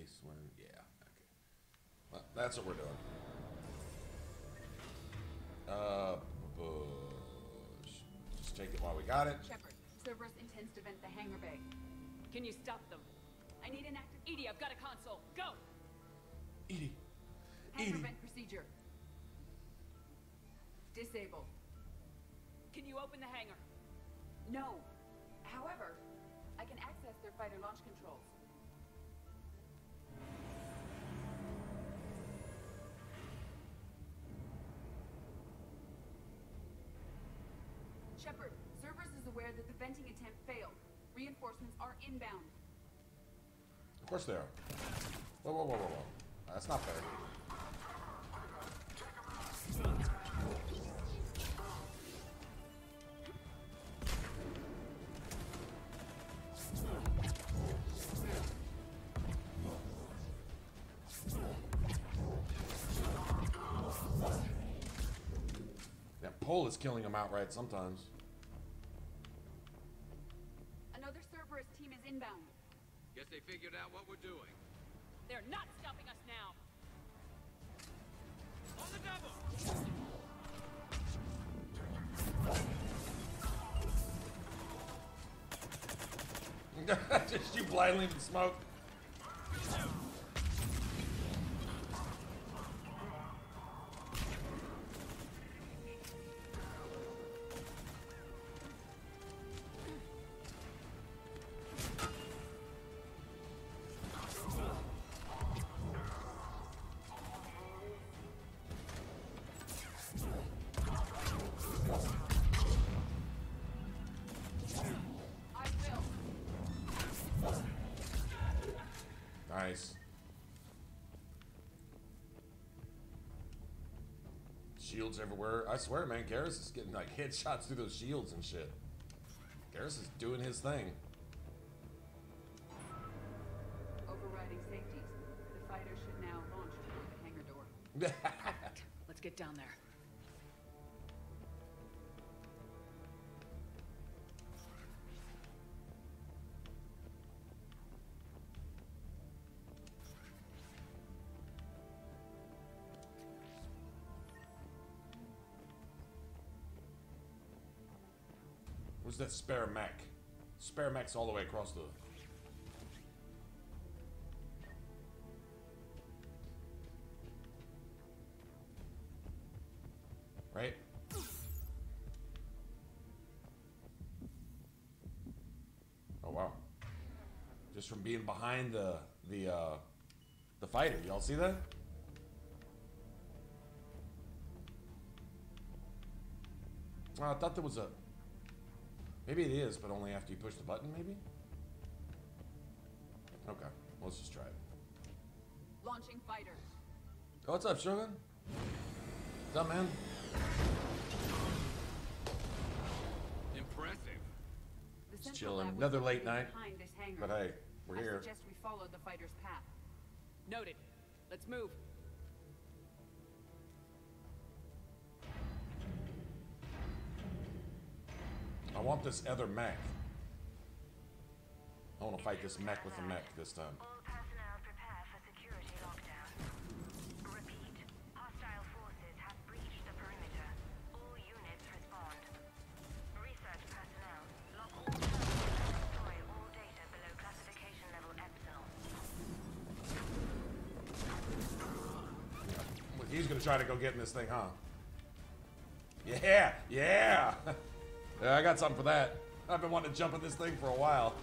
base when... Yeah, okay. Well, that's what we're doing. Bush. Just take it while we got it. Shepard, Cerberus intends to vent the hangar bay. Can you stop them? I need an active... Edie, I've got a console. Go! Edie. Hangar Edie. vent procedure. Disabled. Can you open the hangar? No. However, I can access their fighter launch controls. Shepard, Cerberus is aware that the venting attempt failed. Reinforcements are inbound. Of course they are. Whoa, whoa, whoa, whoa, whoa. That's not fair. That pole is killing them outright sometimes. Another Cerberus team is inbound. Guess they figured out what we're doing. They're not stopping us now. On the double! Just you blindly in smoke. I will. Nice. Shields everywhere. I swear, man, Garrus is getting like headshots through those shields and shit. Garrus is doing his thing. Overriding safeties. The fighter should now launch toward the hangar door. Perfect. Let's get down there. Where's that spare mech? Spare mech's all the way across the... Right? Oh wow. Just from being behind the fighter. Y'all see that? Oh, I thought there was a... Maybe it is, but only after you push the button, maybe? Okay, let's just try it. Launching fighter. Oh, what's up, Shogun? What's up, man? Impressive. The Just central chilling. lab was Another late located night. behind this hangar. But hey, we're I here. suggest we follow the fighter's path. Noted. Let's move. I want this other mech. I want to fight this mech with the mech this time. All personnel prepare for security lockdown. Repeat. Hostile forces have breached the perimeter. All units respond. Research personnel, lock all terminals and destroy all data below classification level Epsilon. He's gonna try to go get in this thing, huh? Yeah, yeah. Yeah, I got something for that. I've been wanting to jump in this thing for a while.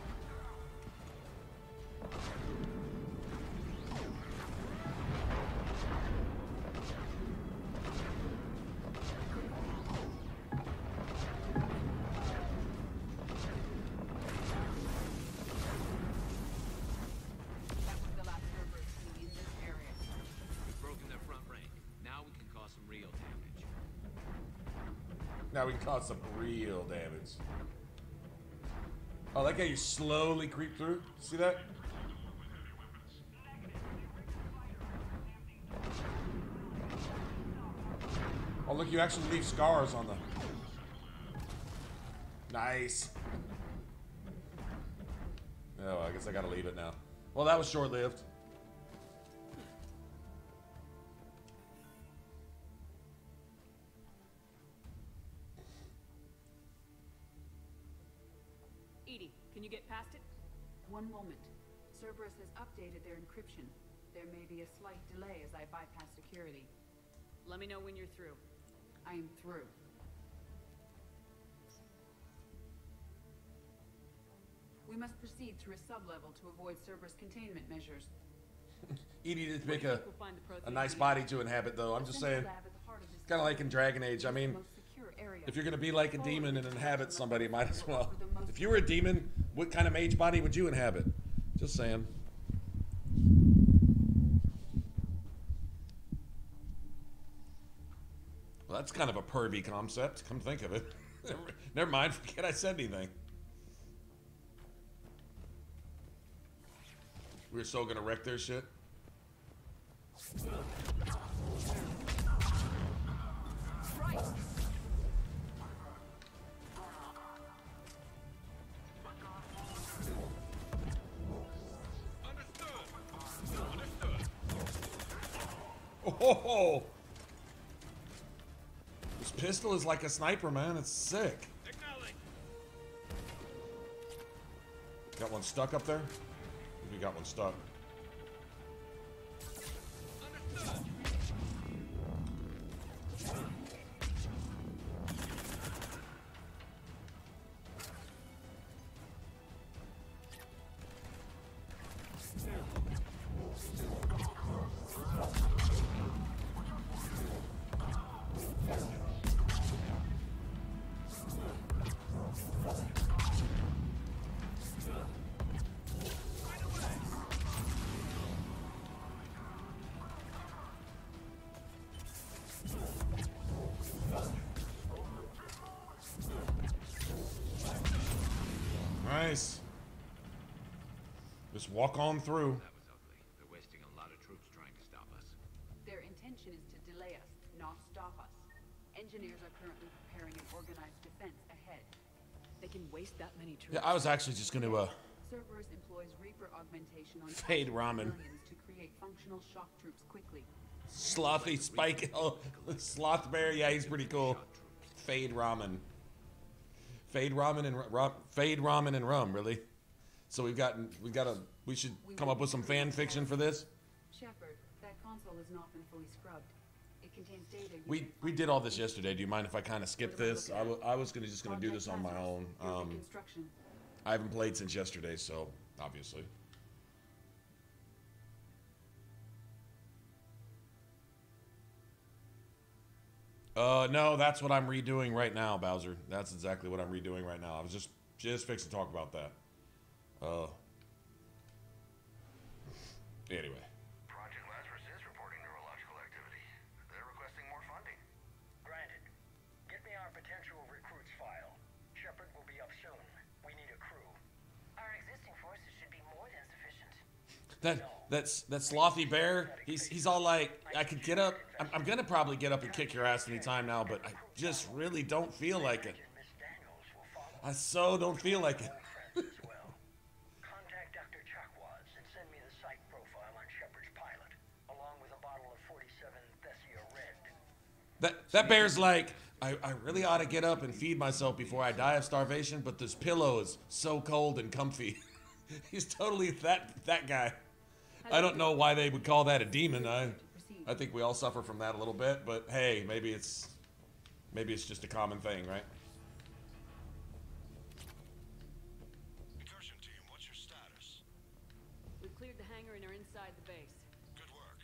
That was the last Cerberus team in this area. We've broken their front rank. Now we can cause some real damage. Now we can cause some real damage. Oh, that guy you slowly creep through. See that? Oh, look, you actually leave scars on the... Nice. Oh, I guess I gotta leave it now. Well, that was short-lived. Can you get past it? One moment. Cerberus has updated their encryption. There may be a slight delay as I bypass security. Let me know when you're through. I am through. We must proceed through a sub-level to avoid Cerberus containment measures. Edie did Where pick do you a think we'll find the a prothean nice leader? body to inhabit, though. I'm just saying, Central lab at the heart of this kind of like in Dragon Age. I mean, most secure area. if you're gonna be like a demon and inhabit somebody, might as well. If you were a demon, what kind of mage body would you inhabit? Just saying. Well, that's kind of a pervy concept. Come think of it. Never mind. Forget I said anything. We're so gonna wreck their shit. Right. Oh, ho, ho. This pistol is like a sniper, man. It's sick. Got one stuck up there? We got one stuck. Nice. Just walk on through. That was ugly. They're wasting a lot of troops trying to stop us. Their intention is to delay us, not stop us. Engineers are currently preparing an organized defense ahead. They can waste that many troops. Yeah, I was actually just going to Cerberus employs Reaper augmentation on Fade ramen. civilians to create functional shock troops quickly. slothy spike. Oh, sloth bear. Yeah, he's pretty cool. Fade ramen. Fade ramen and fade ramen and rum. Really. So we should come up with some fan fiction for this. Shepard, that console has not been fully scrubbed. It contains data. you We may did find all this yesterday. Do you mind if I kind of skip this? I was just gonna do this on my own. Your instruction. I haven't played since yesterday, so obviously. No, that's what I'm redoing right now, Bowser. That's exactly what I'm redoing right now. I was just fixing to talk about that. Anyway. Project Lazarus is reporting neurological activity. They're requesting more funding. Granted. Get me our potential recruits file. Shepard will be up soon. We need a crew. Our existing forces should be more than sufficient. That slothy bear, he's all like, I could get up. I'm gonna probably get up and kick your ass anytime now, but I just really don't feel like it. Miss Daniels will follow I so don't feel like it. friends as well. Contact Dr. Chakwas and send me the site profile on Shepard's pilot, along with a bottle of 47 Thessia Red. That bear's like, I really ought to get up and feed myself before I die of starvation, but this pillow is so cold and comfy. He's totally that guy. I don't know why they would call that a demon. I think we all suffer from that a little bit, but hey, maybe it's just a common thing, right? Incursion team, what's your status? We've cleared the hangar and are inside the base. Good work.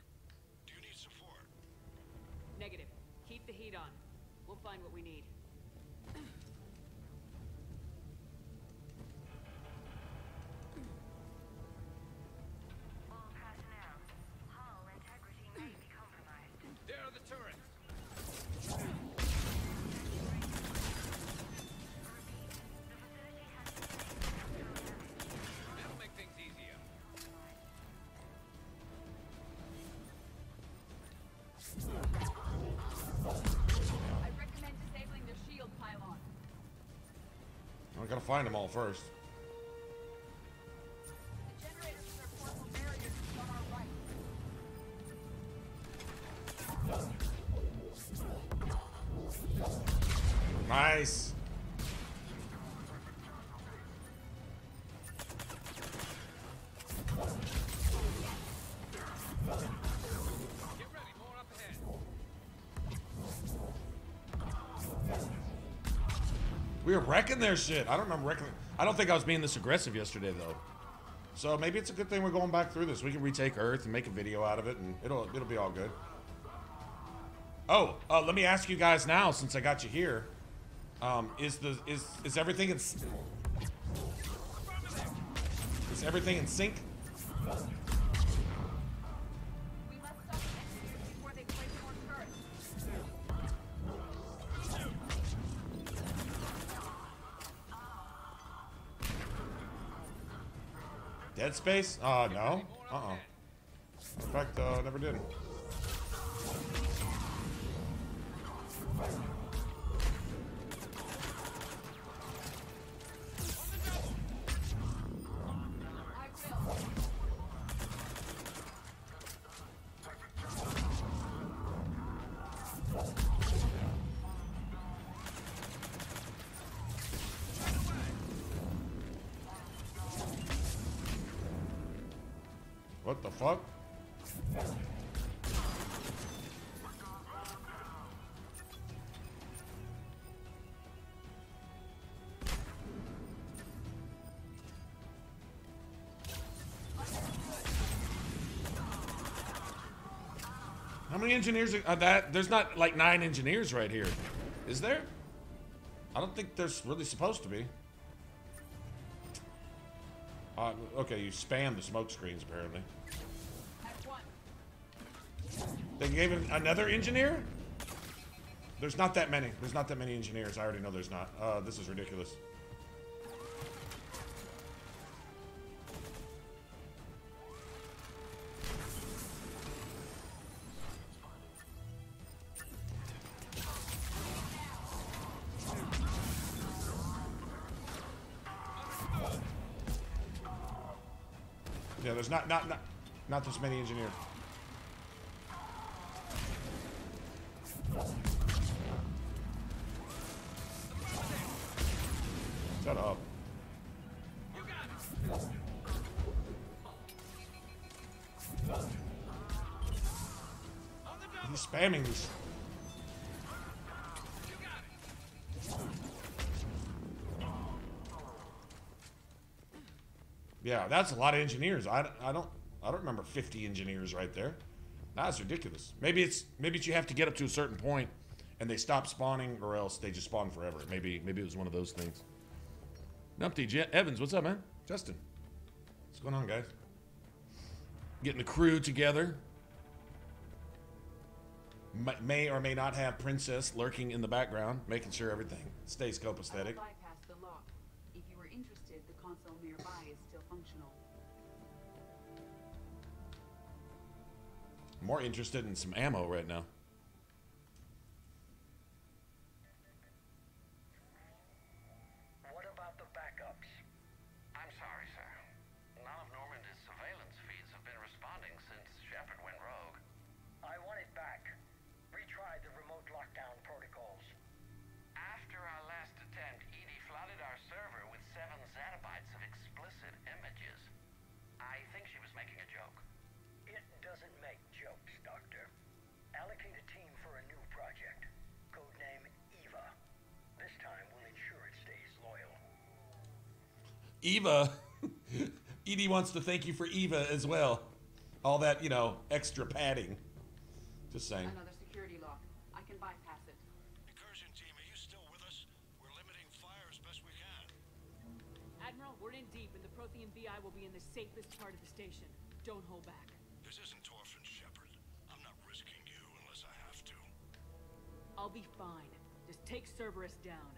Do you need support? Negative. Keep the heat on. We'll find what we need. All personnel. Hull integrity may be compromised. There are the turrets. That'll make things easier. I recommend disabling their shield pylon. I gotta find them all first. The generators for their portable barriers is on our right. Nice. We were wrecking their shit. I don't remember wrecking. I don't think I was being this aggressive yesterday, though. So maybe it's a good thing we're going back through this. We can retake Earth and make a video out of it, and it'll be all good. Oh, let me ask you guys now, since I got you here. Is everything in everything in sync? We must stop the engineers before they place more turrets. Dead Space? No. In fact, never did. What the fuck? How many engineers are that? There's not like 9 engineers right here. Is there? I don't think there's really supposed to be. Okay, you spam the smoke screens apparently. They gave it another engineer? There's not that many. There's not that many engineers. I already know there's not. This is ridiculous. Yeah, there's not this many engineers. Shut up. He's spamming this. Yeah, that's a lot of engineers. I don't remember 50 engineers right there. That's ridiculous. Maybe it's you have to get up to a certain point and they stop spawning, or else they just spawn forever. Maybe it was one of those things. Numpty, Evans, what's up, man? Justin, what's going on, guys? Getting the crew together. May or may not have Princess lurking in the background, making sure everything stays copacetic. Bypass the lock. If you were interested, the console nearby is still functional. I'm more interested in some ammo right now. What about the backups? I'm sorry, sir. None of Normandy's surveillance feeds have been responding since Shepard went rogue. I want it back. Retry the remote lockdown protocols. After our last attempt, Edie flooded our server with 7 zettabytes of explicit images. I think she was making a joke. It doesn't make jokes, Doctor. Allocate a team for a new project. Codename Eva. This time we'll ensure it stays loyal. Eva. Edie wants to thank you for Eva as well. All that, you know, extra padding. Just saying. Another security lock. I can bypass it. Incursion team, are you still with us? We're limiting fire as best we can. Admiral, we're in deep, and the Prothean VI will be in the safest part of the station. Don't hold back. This isn't Orphan Shepard. I'm not risking you unless I have to. I'll be fine. Just take Cerberus down,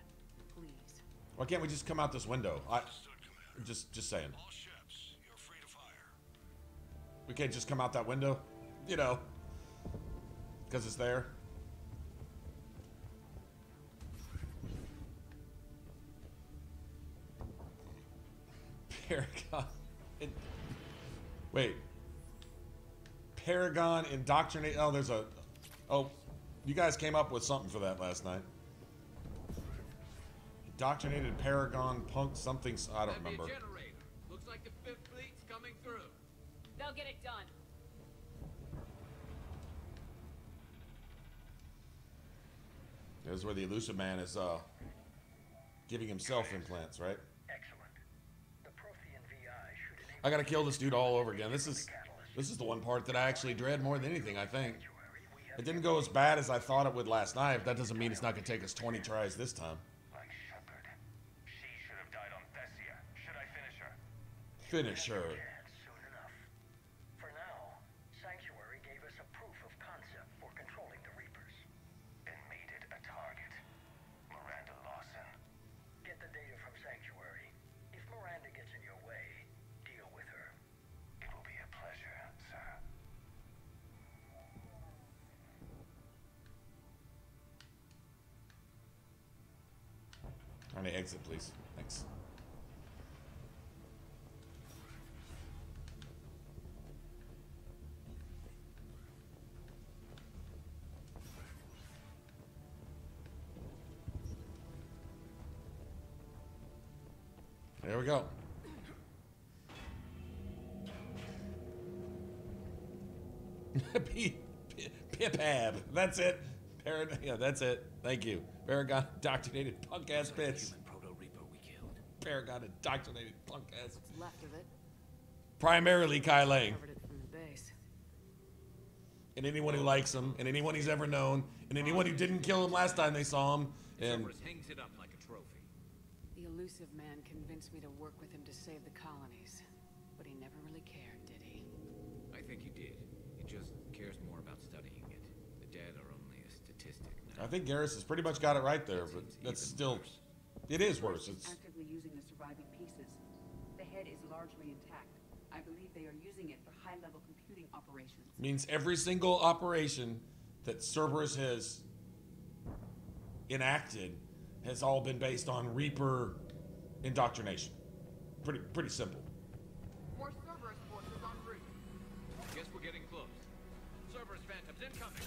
please. Why can't we just come out this window? Understood, Commander. Just saying. All ships, you're free to fire. We can't just come out that window, you know, because it's there. Paragon. Wait. Paragon indoctrinate. Oh, there's a. Oh, you guys came up with something for that last night. Indoctrinated Paragon punk something. I don't remember. Generator. Looks like the 5th fleet's coming through. They'll get it done. There's where the elusive man is Giving himself implants, right? Excellent. The Prothean VI should enable I gotta kill this dude all over again. This is the one part that I actually dread more than anything, I think. It didn't go as bad as I thought it would last night, but that doesn't mean it's not gonna take us 20 tries this time. Like Shepard. She should have died on Thessia. Should I finish her? Finish her. chance soon enough. For now, Sanctuary gave us a proof of concept for controlling the Reapers. And made it a target. Miranda Lawson. Get the data from Sanctuary. If Miranda gets in your way, deal with her. It will be a pleasure, sir. Trying to exit, please. Thanks. There we go. Pip-ab. That's it. Yeah, that's it. Thank you. Paragon indoctrinated punk ass bitch. Proto-Reaper we killed. Paragon indoctrinated punk ass. What's left of it? Primarily Kai Lang. Covered it from the base. And anyone who likes him, and anyone he's ever known, and anyone who didn't kill him last time they saw him, and Cerberus hangs it up like a trophy. The elusive man convinced me to work with him to save the colonies. But he never really cared, did he? I think he did. He just cares more about studying it. The dead are only a statistic now. I think Garrus has pretty much got it right there, but that's still, it is worse. It's Actively using the surviving pieces. The head is largely intact. I believe they are using it for high-level computing operations. means every single operation that Cerberus has enacted has all been based on Reaper indoctrination. Pretty simple. More Cerberus forces en route. Guess we're getting close. Cerberus Phantoms incoming.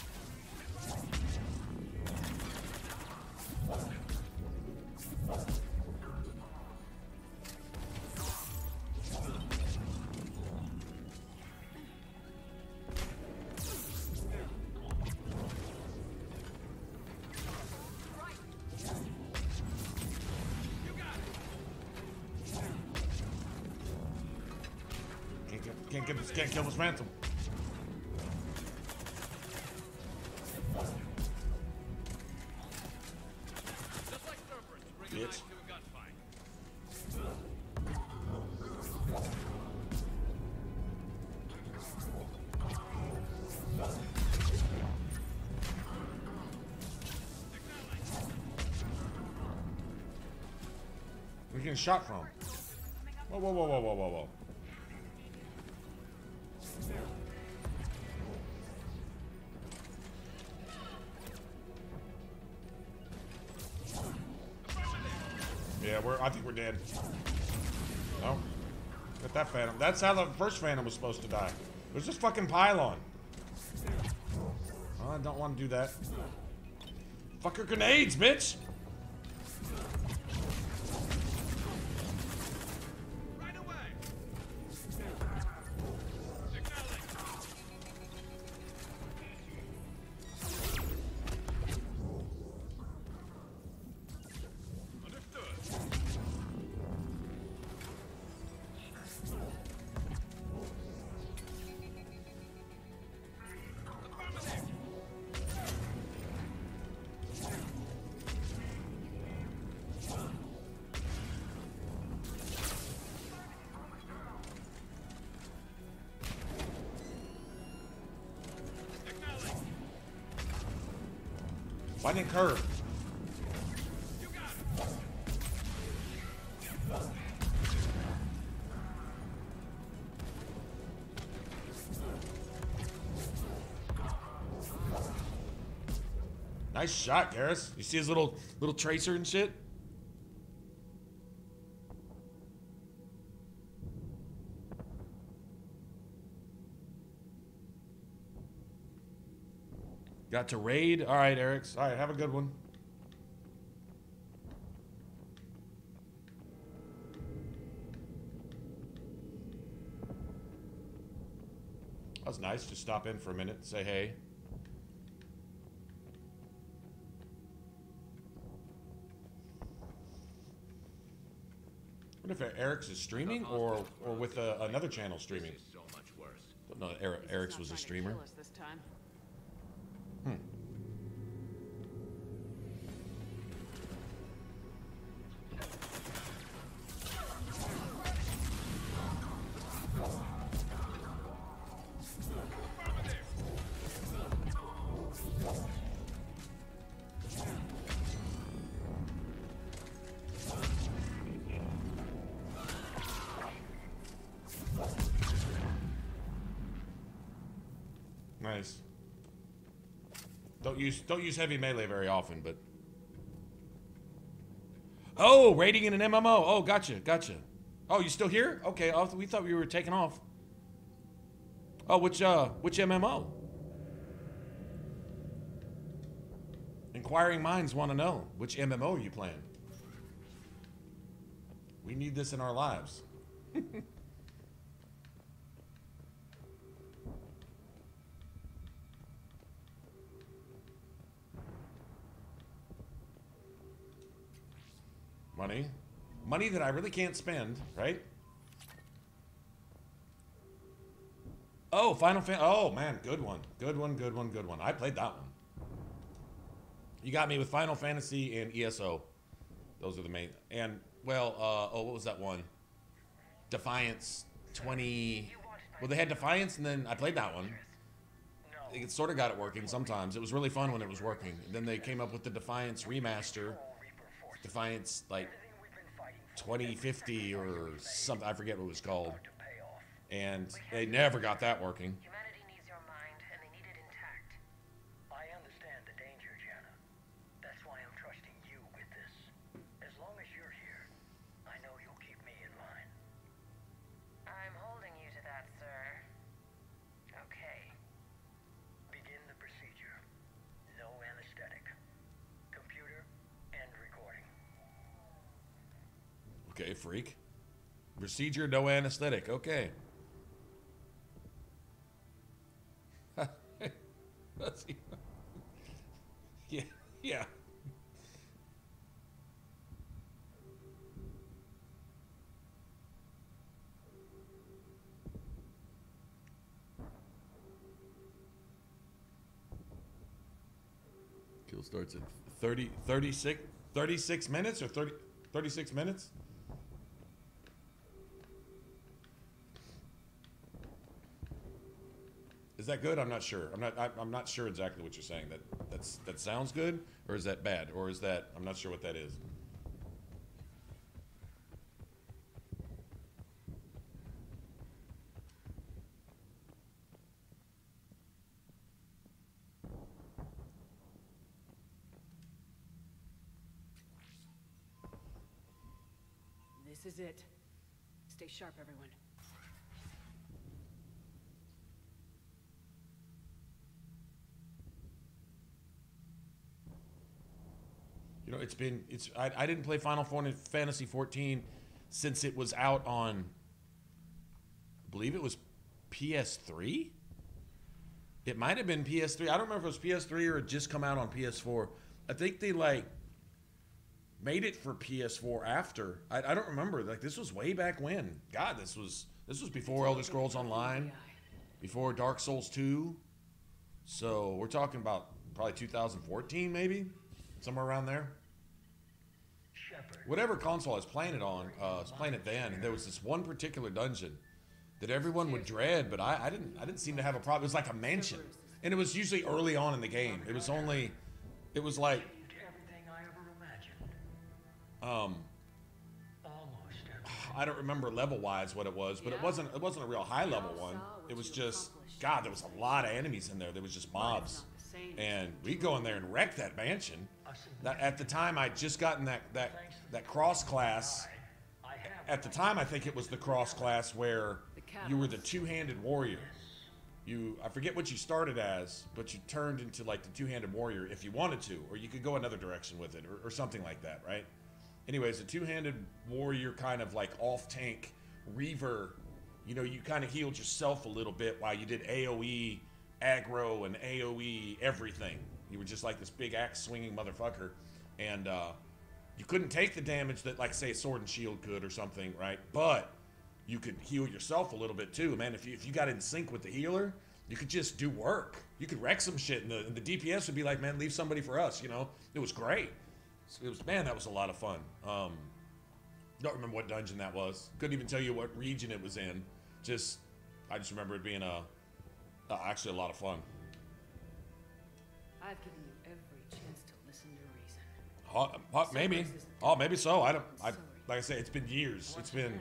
Can't kill this phantom. Just like Cerberus, bring a knife Bitch. to a gunfight. We're getting shot from. Whoa, whoa, whoa, whoa, whoa, whoa, whoa. Yeah, I think we're dead. Oh. Get that phantom. That's how the first phantom was supposed to die. There's this fucking pylon. Oh, I don't want to do that. Fucker grenades, bitch! Right away. Lightning curve. Nice shot, Garrus. You see his little tracer and shit? Got to raid? All right, Eric's. All right, have a good one. That was nice. Just stop in for a minute, say hey. What if Eric's is streaming or with another channel streaming? This is so much worse. But no, He's Eric's not was a trying to streamer. kill us this time. Nice. Don't use heavy melee very often, but. Oh, raiding in an MMO. Oh, gotcha. Oh, you still here? Okay, we thought we were taking off. Oh, which MMO? Inquiring minds want to know which MMO are you playing. We need this in our lives. Money that I really can't spend, right? Oh, Final Fantasy. Oh, man, good one. I played that one. You got me with Final Fantasy and ESO. Those are the main. And, well, what was that one? Defiance 20. Well, they had Defiance, and then I played that one. It sort of got it working sometimes. It was really fun when it was working. And then they came up with the Defiance remaster. Defiance, like, 2050 or something. I forget what it was called. And they never got that working. Humanity needs your mind, and they need it intact. I understand the danger, Jana. That's why I'm trusting you with this. As long as you're here, I know you'll keep me in line. I'm holding you to that, sir. Okay. Begin the procedure. No anesthetic. Computer, end recording. Okay, freak. Procedure, no anesthetic. Okay. Let's see. Yeah. Kill starts at 36 minutes or 36 minutes? Is that good? I'm not sure. I'm not sure exactly what you're saying. That sounds good, or is that bad, or is that I'm not sure what that is. This is it. Stay sharp, everyone. You know, I didn't play Final Fantasy 14 since it was out on, I believe it was PS3? It might have been PS3. I don't remember if it was PS3 or it just come out on PS4. I think they, like, made it for PS4 after. I don't remember. Like, this was way back when. God, this was before Elder Scrolls Online, before Dark Souls 2. So we're talking about probably 2014 maybe, somewhere around there. Whatever console I was playing it on, I was playing it then, and there was this one particular dungeon that everyone would dread, but I didn't seem to have a problem. It was like a mansion, and it was usually early on in the game. It was like Everything I ever imagined. Almost everything. I don't remember level-wise what it was, but it wasn't a real high-level one. It was just, God, there was a lot of enemies in there. There was just mobs. And we'd go in there and wreck that mansion. At the time, I'd just gotten that cross class. At the time, I think it was the cross class where you were the two-handed warrior. I forget what you started as, but you turned into like the two-handed warrior if you wanted to, or you could go another direction with it, or something like that, right? Anyways, the two-handed warrior kind of like off-tank reaver. You know, you kind of healed yourself a little bit while you did AoE aggro and AoE everything. You were just like this big axe swinging motherfucker, and You couldn't take the damage that, like, say, a sword and shield could or something, right? But you could heal yourself a little bit too, man. If you got in sync with the healer, you could just do work. You could wreck some shit, and the DPS would be like, man, leave somebody for us, you know? It was great. It was, man, that was a lot of fun. Don't remember what dungeon that was. Couldn't even tell you what region it was in. I just remember it being actually a lot of fun. I've given you every chance to listen to reason. Maybe. Oh, maybe so. Like I say, it's been years. It's been. You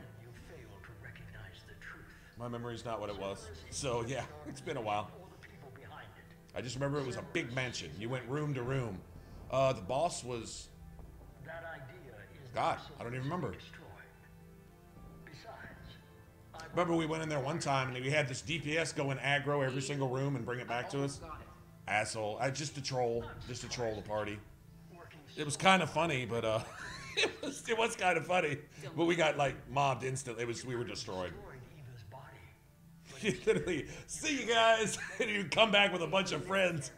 fail to recognize the truth. My memory's not what it was. So yeah, it's been a while. All the people behind it. I just remember it was a big mansion. You went room to room. The boss was. That idea is God, I don't even remember. destroyed. Besides, Remember we went in there one time and we had this DPS go in aggro every single room and bring it back to us. Asshole. Just to troll the party. It was kind of funny, but it was kind of funny. But we got like mobbed instantly. We were destroyed. Eva's body. You literally see you guys, and you come back with a bunch of friends.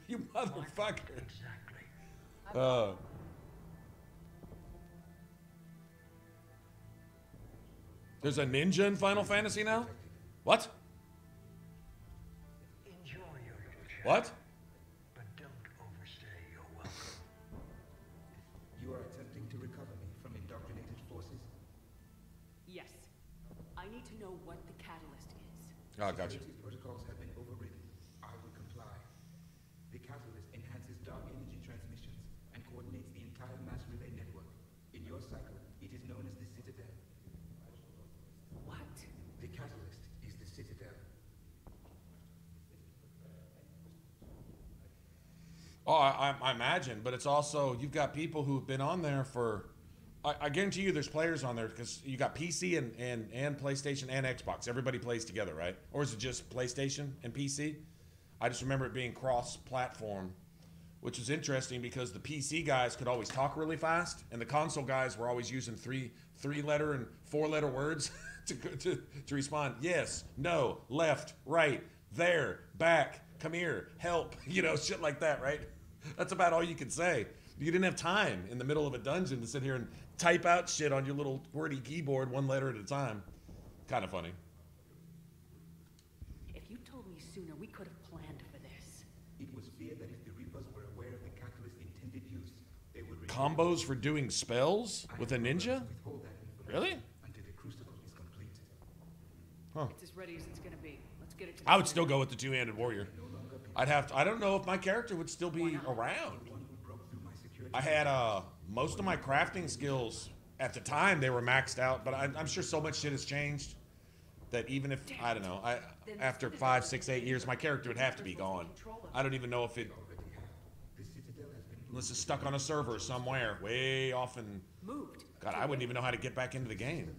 You motherfucker. Exactly. There's a ninja in Final Fantasy now? What? Enjoy your little chat, What? but don't overstay your welcome. You are attempting to recover me from indoctrinated forces? Yes. I need to know what the catalyst is. Oh, gotcha. Security protocols have been overridden. I will comply. The catalyst enhances dark energy transmissions and coordinates the entire mass relay network. In your cycle, it is known as the Citadel. What? The catalyst is the Citadel. Oh, I imagine, but it's also, you've got people who've been on there for, I guarantee you there's players on there because you got PC and PlayStation and Xbox. Everybody plays together, right? Or is it just PlayStation and PC? I just remember it being cross-platform, which is interesting because the PC guys could always talk really fast, and the console guys were always using three-letter and four-letter words to respond. Yes, no, left, right, there, back, come here, help, you know, shit like that, right? That's about all you could say. You didn't have time in the middle of a dungeon to sit here and type out shit on your little QWERTY keyboard one letter at a time. Kind of funny. If you told me sooner, we could have planned for this. It was feared that if the Reapers were aware of the catalyst's intended use, they would Combos for doing spells with a ninja? withhold that information Really? until the crucible is complete. Huh. It's as ready as it's gonna be. Let's get it to the I would center. still go with the two-handed warrior. I don't know if my character would still be around. I had most of my crafting skills at the time, they were maxed out, but I'm sure so much shit has changed that even if, I don't know, after 5, 6, 8 years, my character would have to be gone. I don't even know if it, unless it's stuck on a server somewhere, way off in, Moved. God, I wouldn't even know how to get back into the game.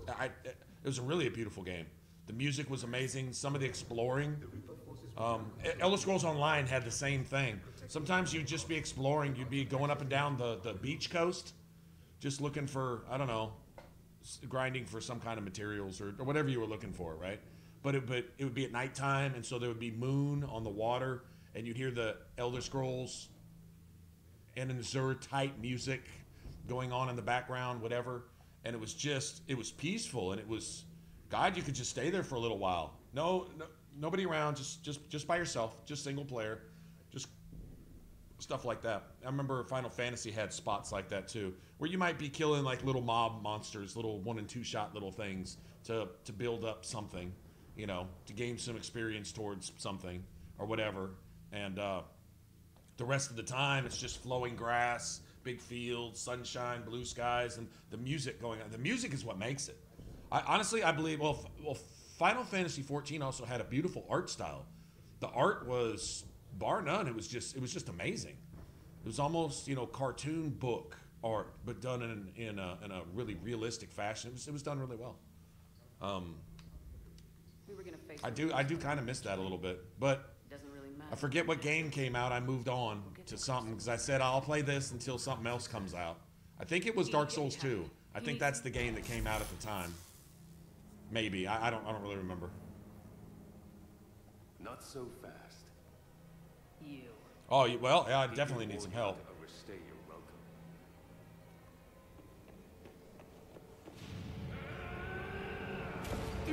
It was really a beautiful game. The music was amazing. Some of the exploring. Elder Scrolls Online had the same thing. Sometimes you'd just be exploring. You'd be going up and down the beach coast, just looking for, I don't know, grinding for some kind of materials or whatever you were looking for, right? But it would be at nighttime, and so there would be moon on the water, and you'd hear the Elder Scrolls and Azure type music going on in the background, whatever. And it was peaceful, and it was, God, you could just stay there for a little while. No, nobody around, just by yourself, just single player, just stuff like that. I remember Final Fantasy had spots like that too, where you might be killing like little mob monsters, little 1 and 2 shot little things to build up something, you know, to gain some experience towards something or whatever. And the rest of the time, it's just flowing grass, big fields, sunshine, blue skies, and the music going on. The music is what makes it. I believe, well, Final Fantasy XIV also had a beautiful art style. The art was, bar none, it was just amazing. It was almost, you know, cartoon book art, but done in a really realistic fashion. It was done really well. We were gonna face I do kind of miss that a little bit, but Doesn't really matter. I forget what game came out. I moved on to something because I said I'll play this until something else comes out. I think it was Dark Souls 2. I think that's the game that came out at the time. Maybe. I don't really remember. Not so fast. You. Oh, well, yeah, I definitely need some help. To overstay your welcome.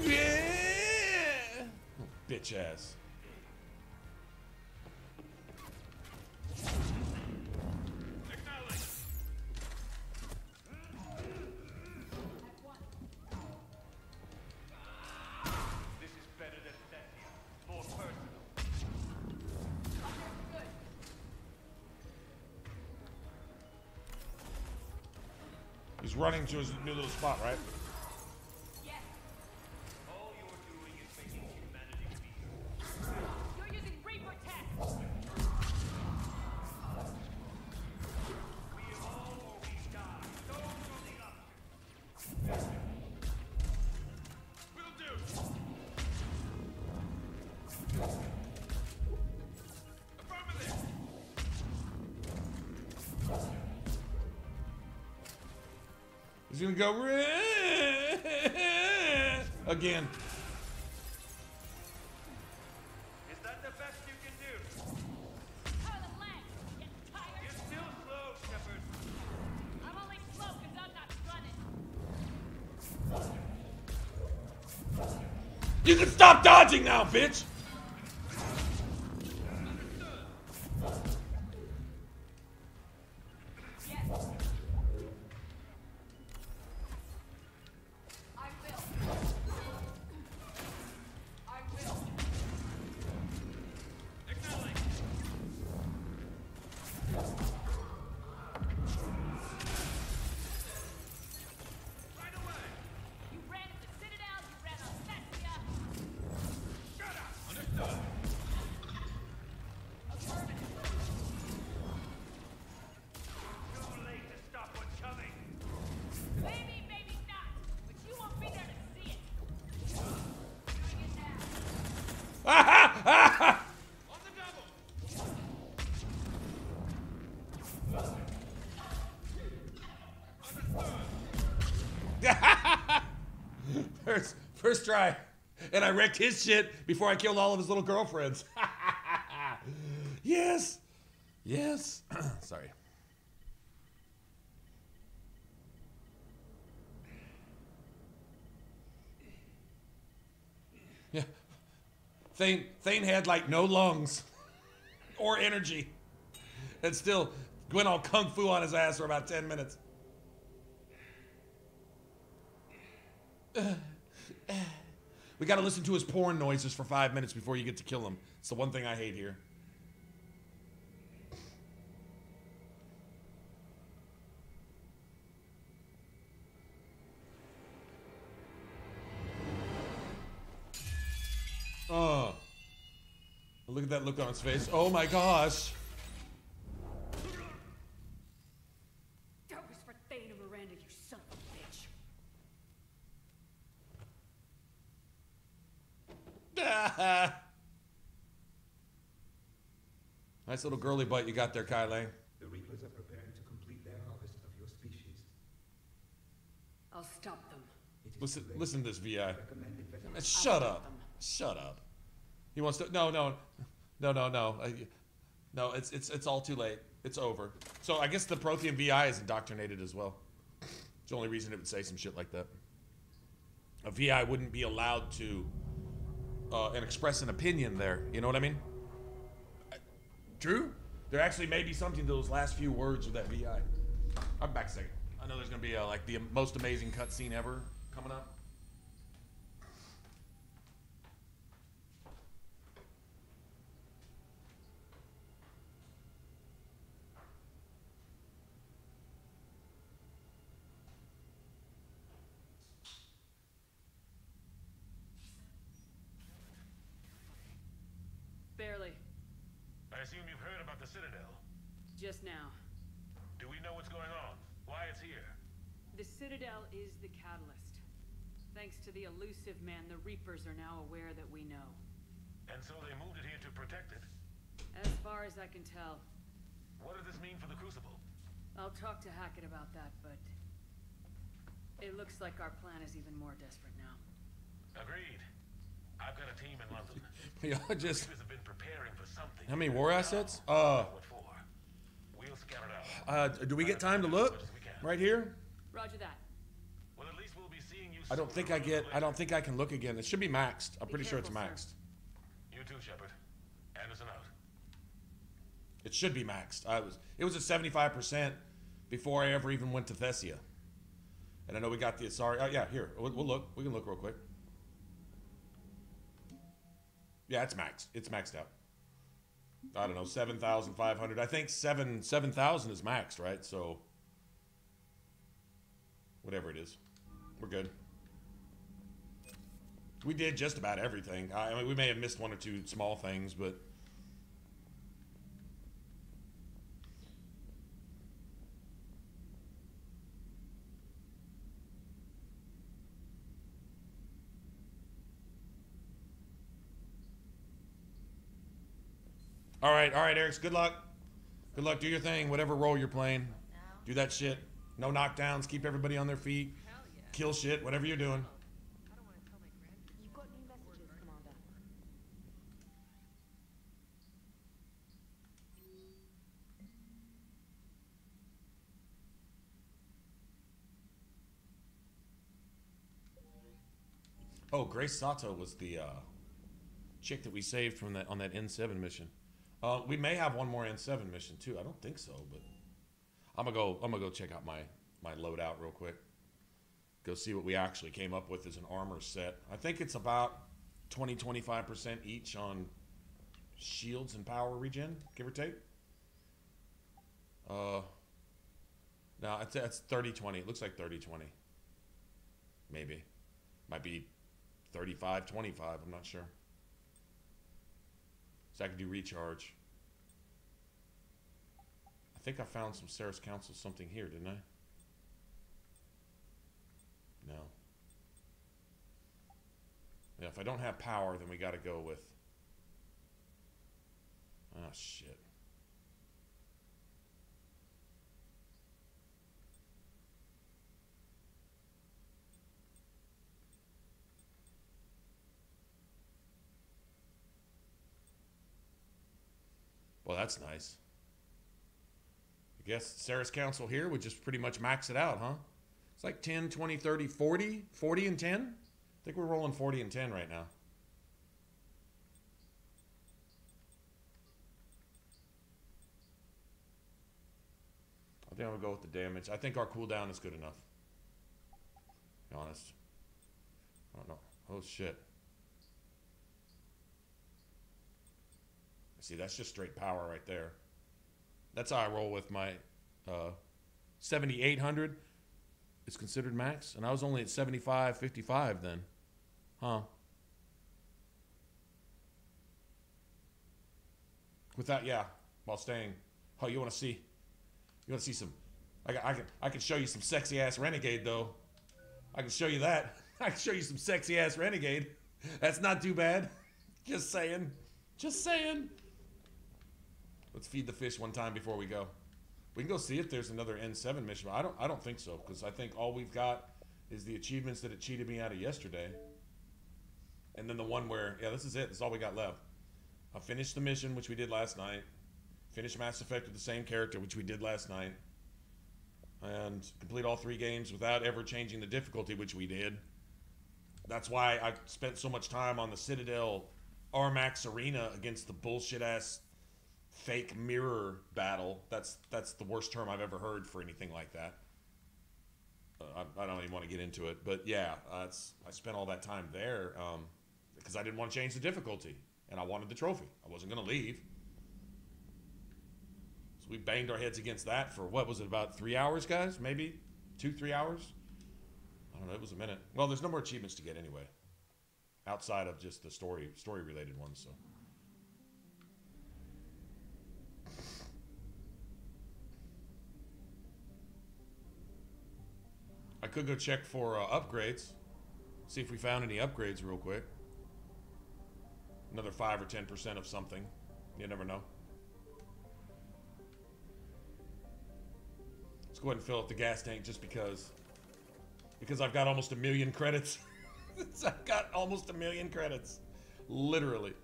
Yeah. Bitch ass. This is better than Thessia. More personal. He's running to his new little spot, right? All you're doing is making humanity weaker. You're using Reaper tech! We all or we die. Those are the options. Will do. Affirmative. He's gonna go again. Is that the best you can do? Pilot Lang! Get tired? You're still slow, Shepard. I'm only slow because I'm not running. You can stop dodging now, bitch. I will. I will. Acknowledge. Right away. You ran at the Citadel, you ran on Thessia. Shut up. Understood. Affirmative. Too late to stop what's coming. Maybe, maybe not. But you won't be there to see it. Doing it now. On the double. First try. And I wrecked his shit before I killed all of his little girlfriends. Yes. Yes. Sorry. Yeah. Thane had like no lungs or energy. And still went all kung fu on his ass for about 10 minutes. We gotta listen to his porn noises for 5 minutes before you get to kill him. It's the one thing I hate here. Oh. Look at that look on his face. Oh my gosh. That was for Thane and Miranda, you son of a bitch. Nice little girly butt you got there, Kai Lang. The Reapers are preparing to complete their harvest of your species. I'll stop them. It is too late. Listen to this VI. Recommend investigation. Shut up. Shut up. He wants to. No. No, it's all too late. It's over. So I guess the Prothean VI is indoctrinated as well. It's the only reason it would say some shit like that. A VI wouldn't be allowed to and express an opinion there. You know what I mean? True. There actually may be something to those last few words of that VI. I'm back a second. I know there's gonna be like the most amazing cutscene ever coming up. Barely. I assume you've heard about the Citadel. Just now. Do we know what's going on? Why it's here? The Citadel is the catalyst. Thanks to the elusive man, the Reapers are now aware that we know. And so they moved it here to protect it. As far as I can tell. What does this mean for the Crucible? I'll talk to Hackett about that, but it looks like our plan is even more desperate now. Agreed. I've got a team in London. Y'all just. Reapers have been preparing for something. How many war assets? What for? We'll scout it out. Do we get time to look? Right here? Roger that. Well, at least we'll be seeing you I don't think I get. I don't think I can look again. It should be maxed. I'm pretty sure it's maxed. You too, Shepard. Anderson out. It should be maxed. It was at 75% before I ever even went to Thessia. And I know we got the Asari. Oh yeah, here we'll look. We can look real quick. Yeah, it's maxed. It's maxed out. I don't know, 7,500. I think 7,000 is maxed, right? So whatever it is, we're good. We did just about everything. I mean, we may have missed one or two small things, but all right, Eric. Good luck. Good luck. Do your thing. Whatever role you're playing, do that shit. No knockdowns. Keep everybody on their feet. Kill shit. Whatever you're doing. You've got new messages, Commander. Oh, Grace Sato was the chick that we saved from that on that N7 mission. We may have one more N7 mission too. I don't think so, but I'm gonna go check out my loadout real quick. Go see what we actually came up with as an armor set. I think it's about 20-25% each on shields and power regen, give or take. No, it's 30-20. It looks like 30-20. Maybe. Might be 35-25. I'm not sure. So I can do recharge. I think I found some Sarah's Council something here, didn't I? No. Yeah, if I don't have power, then we got to go with... Oh, shit. Well, that's nice. I guess Sarah's Council here would just pretty much max it out, huh? It's like 10, 20, 30, 40. 40 and 10? I think we're rolling 40 and 10 right now. I think I'm going to go with the damage. I think our cooldown is good enough. To be honest. I don't know. Oh, shit. See, that's just straight power right there. That's how I roll with my 7,800 is considered max. And I was only at 75-55 then. Huh. With that, yeah, while staying. Oh, you want to see some... I can show you some sexy-ass Renegade, though. I can show you that. I can show you some sexy-ass Renegade. That's not too bad. Just saying. Just saying. Let's feed the fish one time before we go. We can go see if there's another N7 mission. I don't think so, because I think all we've got is the achievements that it cheated me out of yesterday. And then the one where, yeah, this is it. This is all we got left. I finished the mission, which we did last night. Finished Mass Effect with the same character, which we did last night. And complete all 3 games without ever changing the difficulty, which we did. That's why I spent so much time on the Citadel Armax Arena against the bullshit-ass fake mirror battle. That's the worst term I've ever heard for anything like that. I don't even want to get into it, but yeah, I spent all that time there because I didn't want to change the difficulty, and I wanted the trophy. I wasn't going to leave. So we banged our heads against that for, what was it, about 3 hours, guys? Maybe 2-3 hours? I don't know, it was a minute. Well, there's no more achievements to get anyway, outside of just the story-related ones, so... I could go check for upgrades. See if we found any upgrades real quick. Another 5 or 10% of something. You never know. Let's go ahead and fill up the gas tank just because I've got almost 1 million credits. I've got almost 1 million credits. Literally.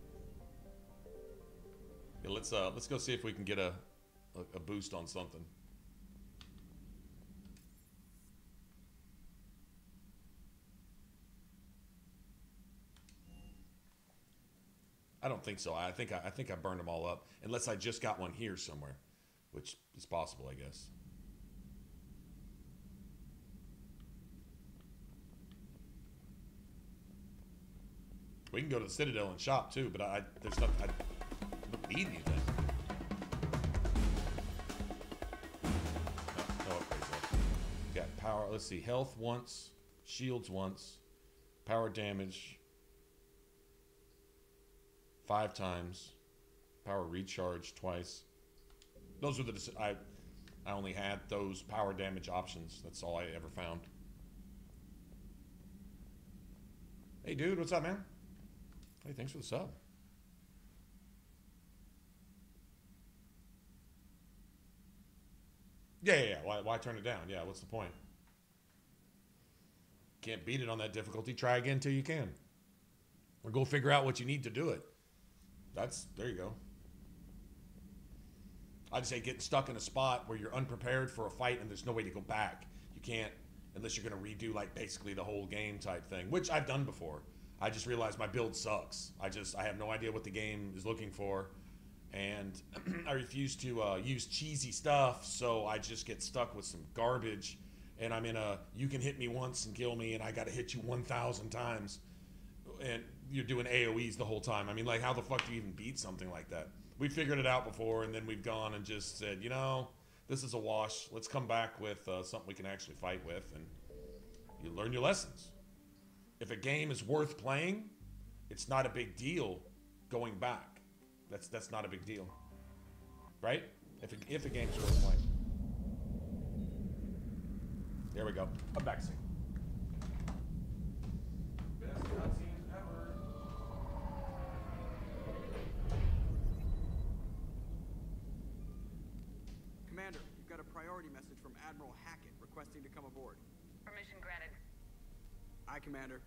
Yeah, let's go see if we can get a boost on something. I don't think so. I think I burned them all up, unless I just got one here somewhere, which is possible, I guess. We can go to the Citadel and shop too, but there's nothing. I don't need anything. No upgrades. Got power. Let's see. Health once, shields once, power damage 5 times, power recharge twice. Those are the I only had those power damage options. That's all I ever found. Hey, dude, what's up, man? Hey, thanks for the sub. Yeah. Why turn it down? Yeah, what's the point? Can't beat it on that difficulty. Try again till you can. Or go figure out what you need to do it. There you go. I just hate getting stuck in a spot where you're unprepared for a fight and there's no way to go back. You can't, unless you're going to redo like basically the whole game type thing, which I've done before. I just realized my build sucks. I have no idea what the game is looking for, and I refuse to use cheesy stuff, so I just get stuck with some garbage, and I'm in a you can hit me once and kill me, and I got to hit you 1,000 times, and you're doing AoEs the whole time. I mean, like, how the fuck do you even beat something like that? We figured it out before, and then we've gone and just said, you know, this is a wash. Let's come back with something we can actually fight with, and you learn your lessons. If a game is worth playing, it's not a big deal going back. That's not a big deal, right? If a game's worth playing. There we go. I'm back soon. Best cutscenes ever. Commander, you've got a priority message from Admiral Hackett requesting to come aboard. Permission granted. Aye, Commander.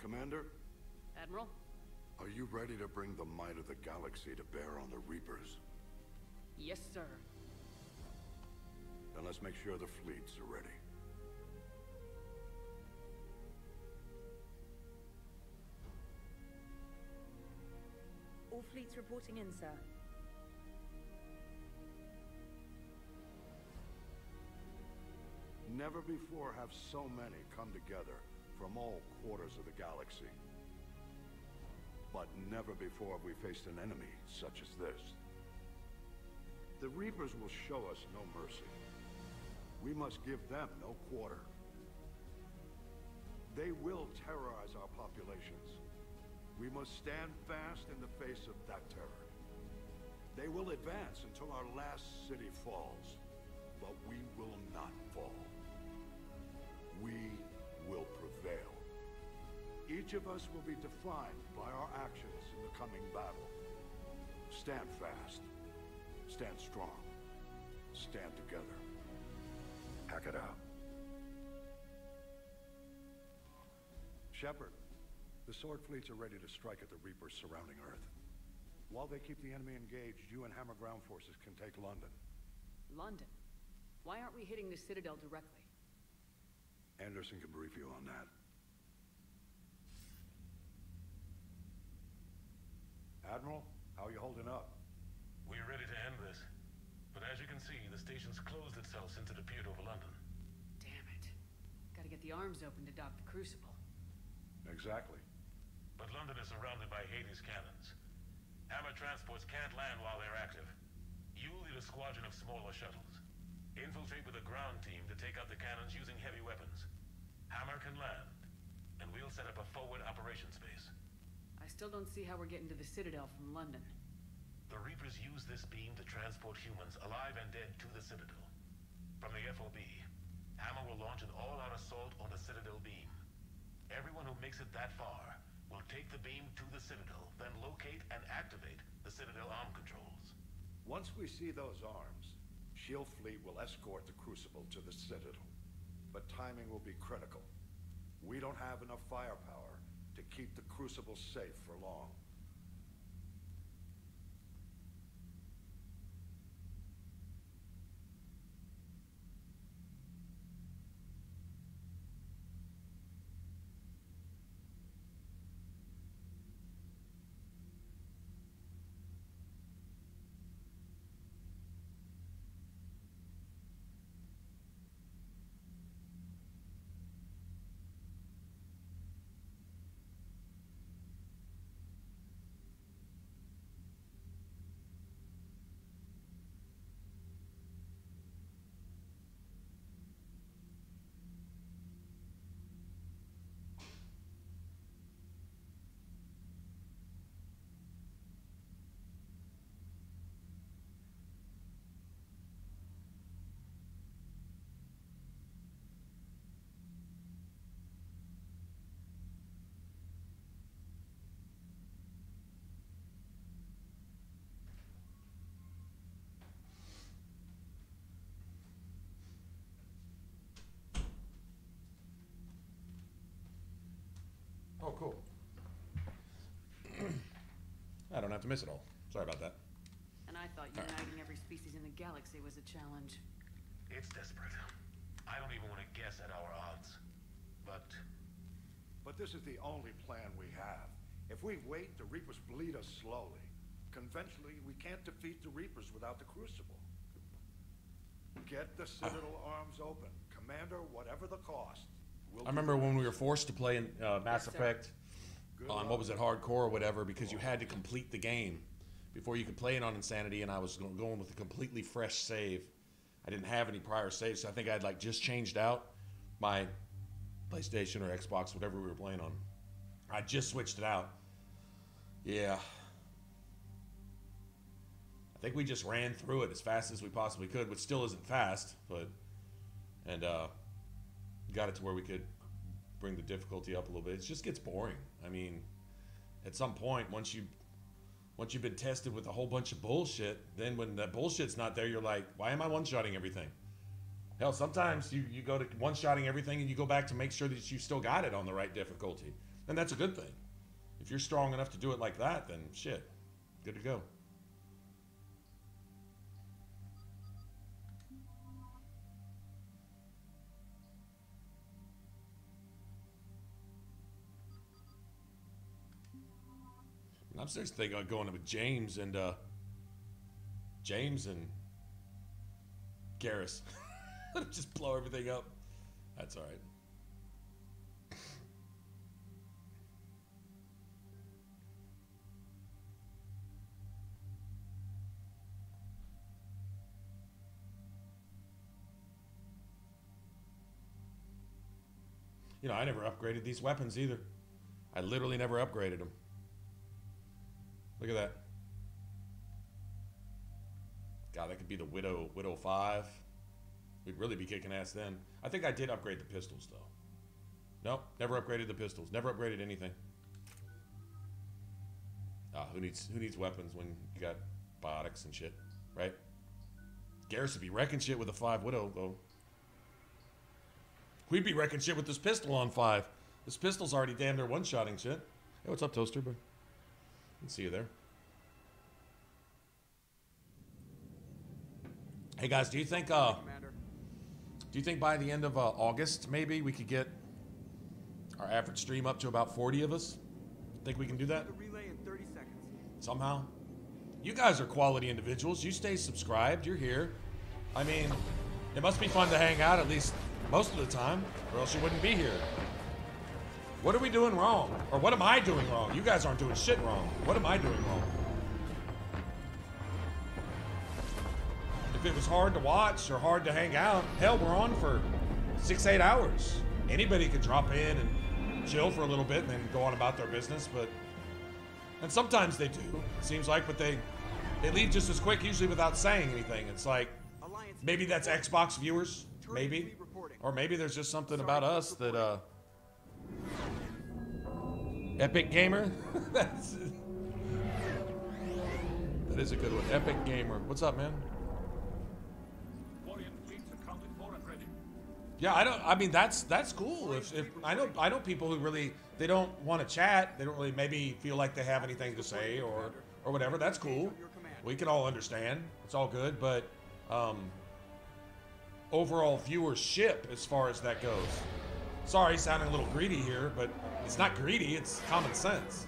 Commander, Admiral? are you ready to bring the might of the galaxy to bear on the Reapers? Yes, sir. Then let's make sure the fleets are ready. All fleets reporting in, sir. Never before have so many come together from all quarters of the galaxy. But never before have we faced an enemy such as this. The Reapers will show us no mercy. We must give them no quarter. They will terrorize our populations. We must stand fast in the face of that terror. They will advance until our last city falls, but we will not fall. We will prevail. Each of us will be defined by our actions in the coming battle. Stand fast. Stand strong. Stand together. Hack it out. Shepard, the Sword fleets are ready to strike at the Reapers surrounding Earth. While they keep the enemy engaged, you and Hammer ground forces can take London. London? Why aren't we hitting the Citadel directly? Anderson can brief you on that. Admiral, how are you holding up? We're ready to end this. But as you can see, the station's closed itself into the pier over London. Damn it. Gotta get the arms open to dock the Crucible. Exactly. But London is surrounded by Hades cannons. Hammer transports can't land while they're active. You lead a squadron of smaller shuttles. Infiltrate with a ground team to take out the cannons using heavy weapons. Hammer can land, and we'll set up a forward operations base. I still don't see how we're getting to the Citadel from London. The Reapers use this beam to transport humans, alive and dead, to the Citadel. From the FOB, Hammer will launch an all-out assault on the Citadel beam. Everyone who makes it that far will take the beam to the Citadel, then locate and activate the Citadel arm controls. Once we see those arms, Shield Fleet will escort the Crucible to the Citadel. but timing will be critical. We don't have enough firepower to keep the Crucible safe for long. Oh, cool. I don't have to miss it all. Sorry about that. And I thought uniting every species in the galaxy was a challenge. It's desperate. I don't even want to guess at our odds. But this is the only plan we have. If we wait, the Reapers bleed us slowly. Conventionally, we can't defeat the Reapers without the Crucible. Get the Citadel arms open. Commander, whatever the cost. I remember when we were forced to play in Mass Effect on, what was it, Hardcore or whatever, because you had to complete the game before you could play it on Insanity, and I was going with a completely fresh save. I didn't have any prior saves, so I think I'd like just changed out my PlayStation or Xbox, whatever we were playing on. I just switched it out. Yeah. I think we just ran through it as fast as we possibly could, which still isn't fast, but... And, got it to where we could bring the difficulty up a little bit. It just gets boring. I mean, at some point, once you've been tested with a whole bunch of bullshit, then when that bullshit's not there, you're like, why am I one-shotting everything? Hell, sometimes you go to one-shotting everything and you go back to make sure that you still got it on the right difficulty. And that's a good thing. If you're strong enough to do it like that, then shit, good to go. I'm seriously thinking of going with James and Garrus. Just blow everything up. That's all right. You know, I never upgraded these weapons either. I literally never upgraded them. Look at that. God, that could be the Widow 5. We'd really be kicking ass then. I think I did upgrade the pistols, though. Nope, never upgraded the pistols. Never upgraded anything. Ah, who needs weapons when you got biotics and shit, right? Garrus would be wrecking shit with a 5 Widow, though. We'd be wrecking shit with this pistol on 5. This pistol's already damn near one-shotting shit. Hey, what's up, Toaster? Bro? Can see you there. Hey guys, do you think by the end of August maybe we could get our average stream up to about 40 of us? Think we can do that? The relay in 30 seconds. Somehow? You guys are quality individuals. You stay subscribed. You're here. I mean, it must be fun to hang out at least most of the time, or else you wouldn't be here. What are we doing wrong? Or what am I doing wrong? You guys aren't doing shit wrong. What am I doing wrong? If it was hard to watch or hard to hang out, hell, we're on for 6-8 hours. Anybody could drop in and chill for a little bit and then go on about their business, and sometimes they do, it seems like, but they leave just as quick, usually without saying anything. It's like, maybe that's Xbox viewers, maybe. Or maybe there's just something about us that, Epic Gamer? That is a good one. Epic Gamer. What's up, man? Quarian fleets accounted for and ready. Yeah, I mean, that's cool. If I know people who really, they don't want to chat. They don't really maybe feel like they have anything to say or whatever. That's cool. We can all understand. It's all good. But overall viewership, as far as that goes. Sorry, sounding a little greedy here, but it's not greedy. It's common sense.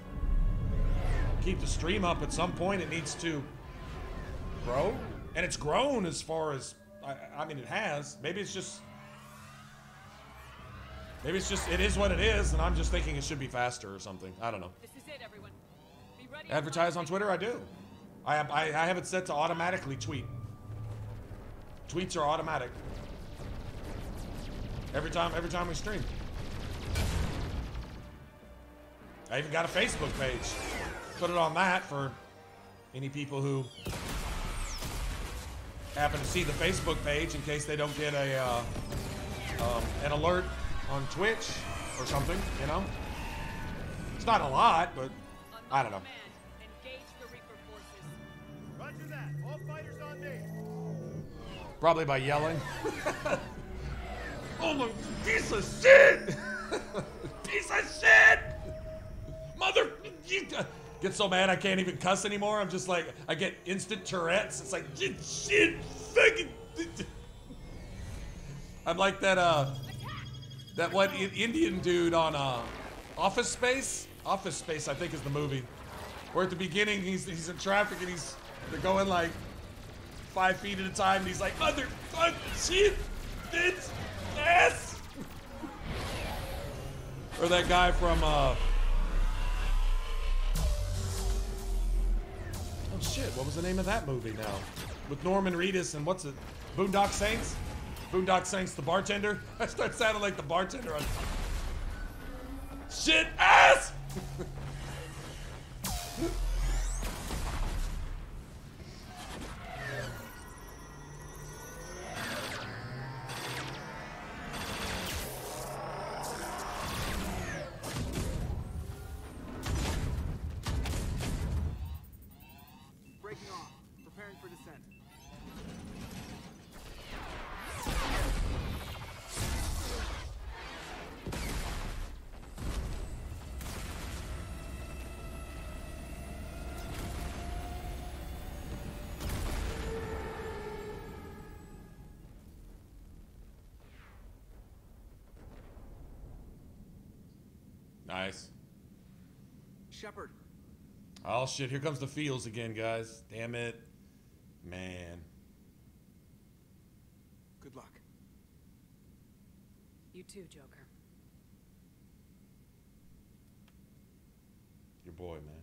Keep the stream up. At some point, it needs to grow, and it's grown as far as I mean, it has. Maybe it's just it is what it is, and I'm just thinking it should be faster or something. I don't know. This is it, everyone. Be ready. Advertise on Twitter? I do. I have it set to automatically tweet. Tweets are automatic. Every time we stream. I even got a Facebook page. Put it on that for any people who happen to see the Facebook page in case they don't get an alert on Twitch or something, you know? It's not a lot, but I don't know. Roger that. All fighters on me. Probably by yelling. Oh my piece of shit! Piece of shit! Mother, you get so mad I can't even cuss anymore. I'm just like, I get instant Tourette's. It's like shit, fucking. I'm like that one Indian dude on Office Space. Office Space, I think, is the movie. Where at the beginning he's in traffic and they're going like 5 feet at a time and he's like, motherfucker, shit, bitch, ass. Or that guy from oh shit, what was the name of that movie now? With Norman Reedus and what's it? Boondock Saints? Boondock Saints, the bartender? I start sounding like the bartender on shit ass! Breaking off. Preparing for descent. Nice. Shepard. Oh shit, here comes the feels again, guys. Damn it. Man. Good luck. You too, Joker. Your boy, man.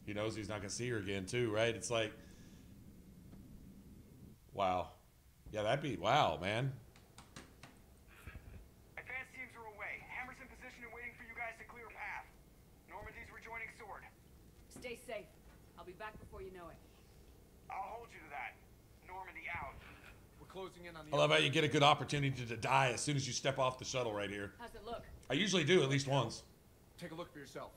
He knows he's not gonna see her again too, right? It's like, wow. Yeah, that'd be, wow, man. Advanced teams are away. Hammer's in position and waiting for you guys to clear a path. Normandy's rejoining Sword. Stay safe. I'll be back before you know it. I'll hold you to that. Normandy out. We're closing in on the. I love how you get a good opportunity to die as soon as you step off the shuttle right here. How's it look? I usually do at least once. Take a look for yourself.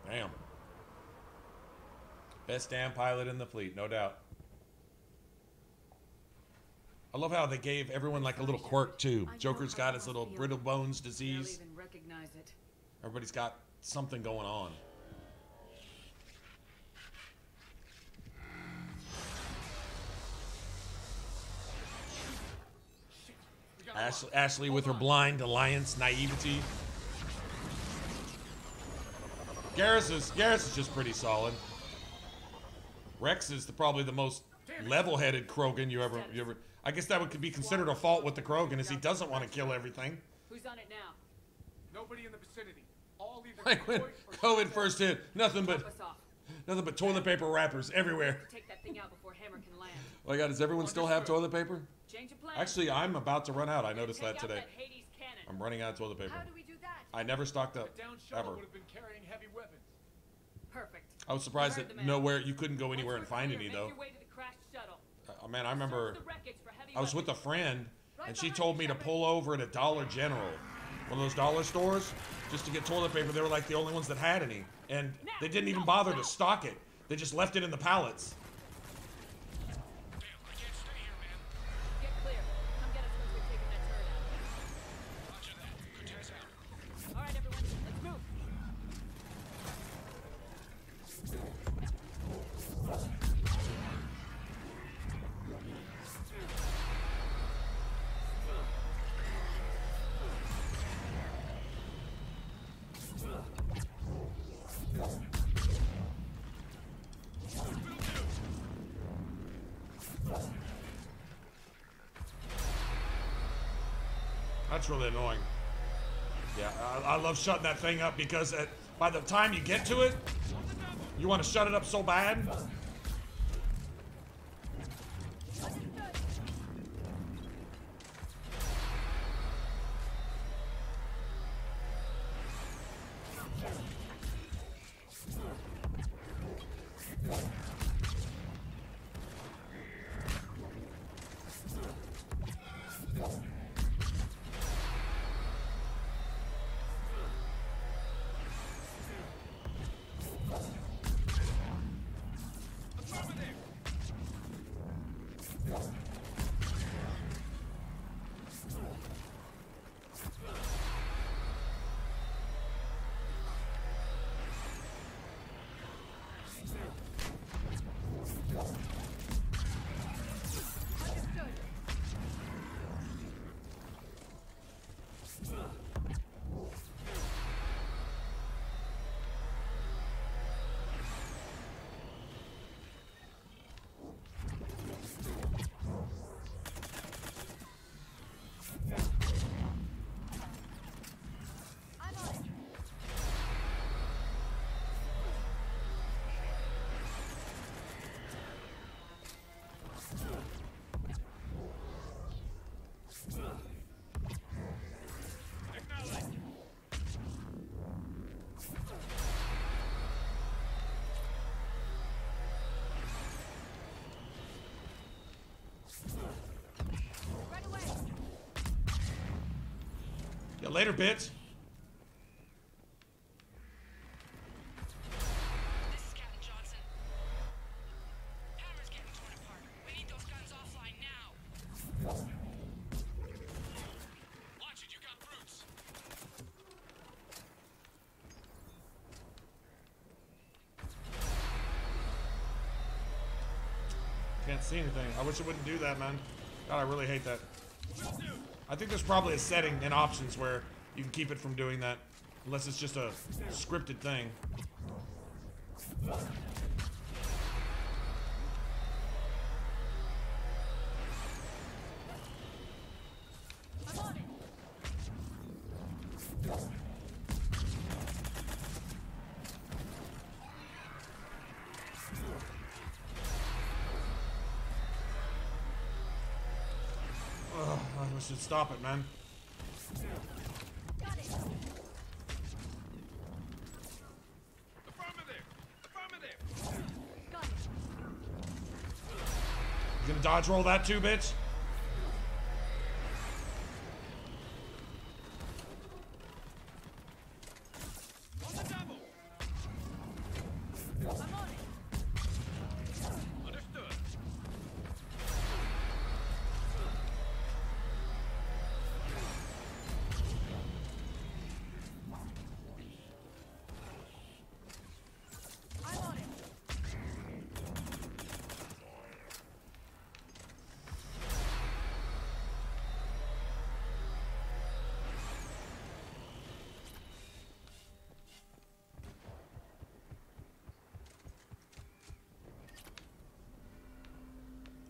Damn. Best damn pilot in the fleet, no doubt. I love how they gave everyone like a little quirk too. Joker's got his little brittle bones disease. Barely even recognize it. Everybody's got something going on. Ashley with her blind alliance naivety. Garrus is just pretty solid. Rex is probably the most level-headed Krogan you ever. I guess that would be considered a fault with the Krogan, is he doesn't want to kill everything. Who's on it now? Nobody in the vicinity. All either Like when COVID first hit, nothing but toilet paper wrappers everywhere. Take that thing out before Hammer can land. Oh my God, does everyone still have toilet paper? Change of plan. Actually, I'm about to run out. I noticed that today. Hades cannon. I'm running out of toilet paper. How do we do that? I never stocked up, Down shuttle ever. would have been carrying heavy weapons. Perfect. I was surprised that nowhere you couldn't go anywhere and find any though. Make your way to the crashed shuttle. Man, I remember Search the wreckage for heavy I was with a friend and she told me to pull over at a Dollar General one of those dollar stores, just to get toilet paper. They were like the only ones that had any. And they didn't even bother to stock it. They just left it in the pallets. Get clear. Come get us once we've taken that turret out. Roger that. Cortez out. All right, everyone, let's move. That's really annoying. Yeah, I love shutting that thing up because by the time you get to it, you want to shut it up so bad. Yeah, later, bitch. This is Captain Johnson. Hammer's getting torn apart. We need those guns offline now. Watch it, you got brutes. Can't see anything. I wish it wouldn't do that, man. God, I really hate that. I think there's probably a setting in options where you can keep it from doing that. Unless it's just a scripted thing. I'm on it. Ugh, I should stop it, man. Got it. Affirmative. Affirmative. Got it. You gonna dodge roll that too, bitch? On the double. I'm on it. Understood. I'm on it.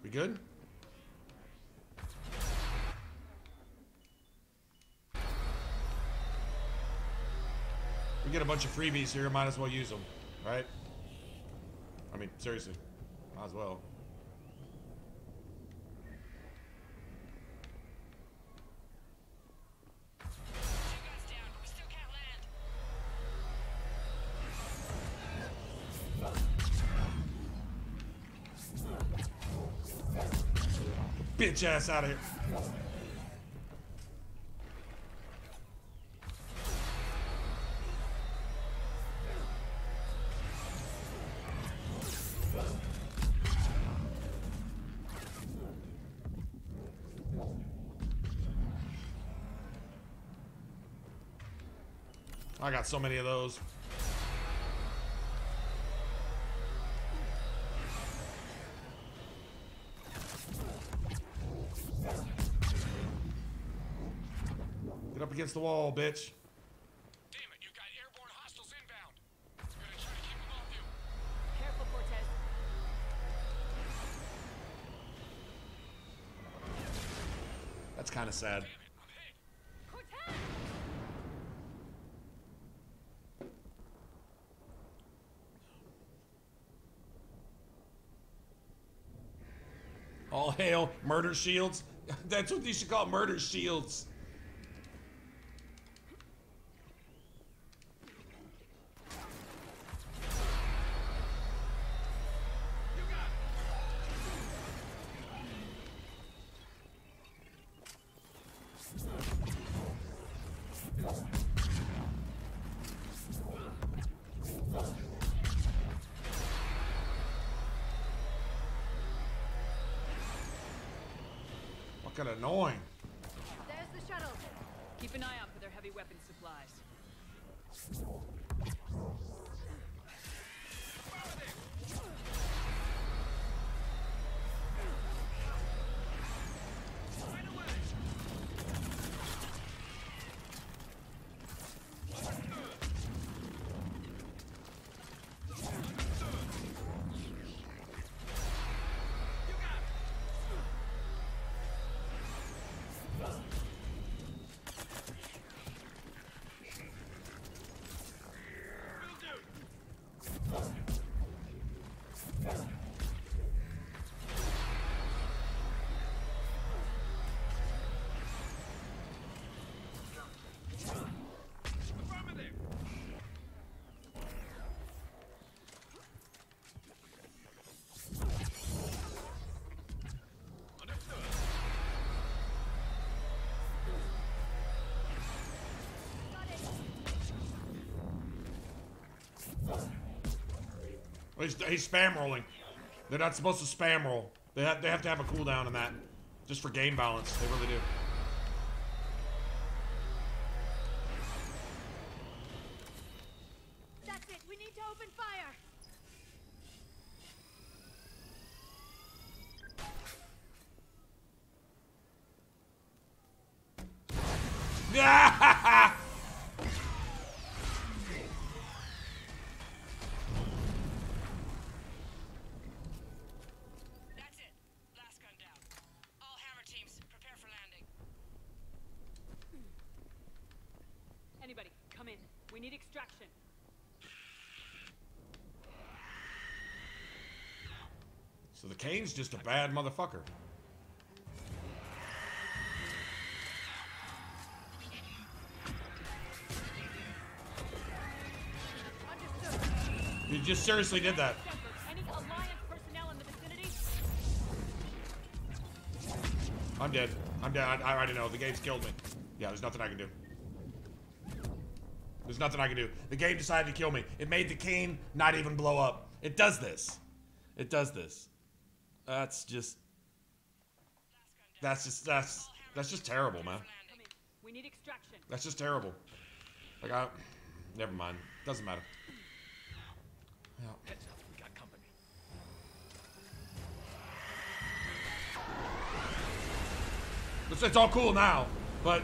We good? We get a bunch of freebies here, might as well use them, right? I mean, seriously, might as well. Two guns down, but we still can't land. Bitch ass out of here. I got so many of those. Get up against the wall, bitch. Damn it, you've got airborne hostiles inbound. We're gonna try to keep them off you. Careful, Cortez. That's kind of sad. Cortez! All hail murder shields. That's what you should call murder shields. Fucking annoying. There's the shuttle. Keep an eye out for their heavy weapon supplies. He's spam rolling. They're not supposed to spam roll. They have to have a cooldown on that. Just for game balance. They really do. That's it. We need to open fire. Yeah! That's it. Last gun down. All hammer teams, prepare for landing. Anybody, come in. We need extraction. So the Kane's just a bad motherfucker. You just seriously did that. Any Alliance personnel in the vicinity? I'm dead. I'm dead. I already know. The game's killed me. Yeah, there's nothing I can do. There's nothing I can do. The game decided to kill me. It made the Kane not even blow up. It does this. It does this. That's just terrible, man. We need extraction. That's just terrible. Like never mind. Doesn't matter. Yeah. Heads up, we got company. It's all cool now, but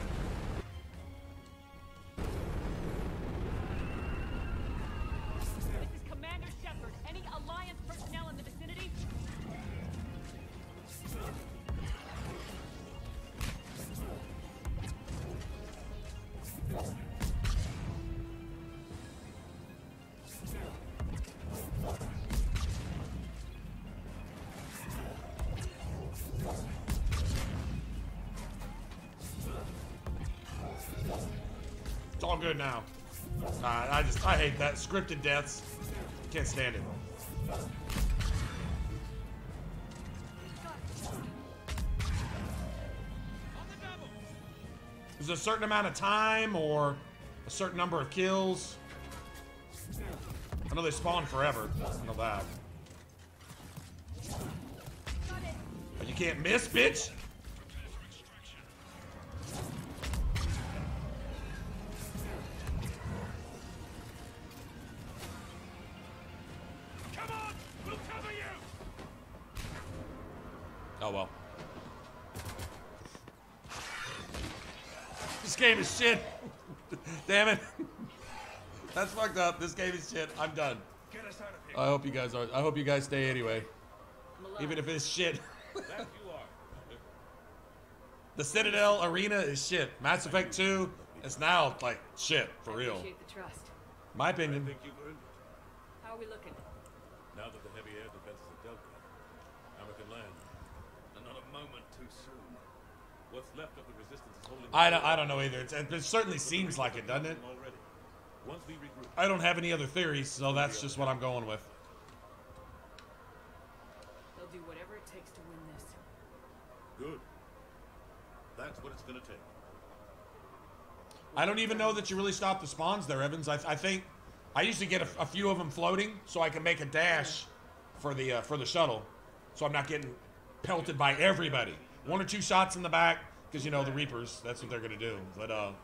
This is Commander Shepard. Any Alliance personnel in the vicinity? it's all good now. I hate that. Scripted deaths. Can't stand it. Is there a certain amount of time or a certain number of kills? I know they spawn forever. I know that. But you can't miss, bitch. This game is shit. Damn it. That's fucked up. This game is shit. I'm done. Get us out of here. I hope you guys are. I hope you guys stay anyway. Even if it's shit. That you are. The Citadel Arena is shit. Mass Effect 2 is now like shit for real. Appreciate the trust. My opinion. I think you've earned it. How are we looking? Now that the heavy air defenses are dealt with, Hammer can land. And not a moment too soon. What's left of the resistance is holding. I don't know either. It certainly seems like it, doesn't it? Already. Once we regroup. I don't have any other theories, so that's just what I'm going with. They'll do whatever it takes to win this. Good. That's what it's gonna take. I don't even know that you really stop the spawns there, Evans. I think I usually get a few of them floating so I can make a dash for the shuttle, so I'm not getting pelted by everybody. 1 or 2 shots in the back, because you know the Reapers. That's what they're gonna do. But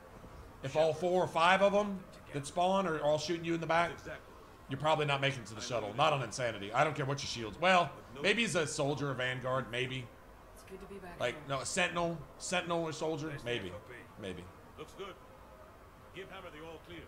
if all 4 or 5 of them that spawn are all shooting you in the back, you're probably not making it to the shuttle. Not on Insanity. I don't care what your shields. Well, maybe as a soldier, a Vanguard, maybe. It's good to be back. Like no, a Sentinel or soldier, maybe. Looks good. Give Hammer the all clear.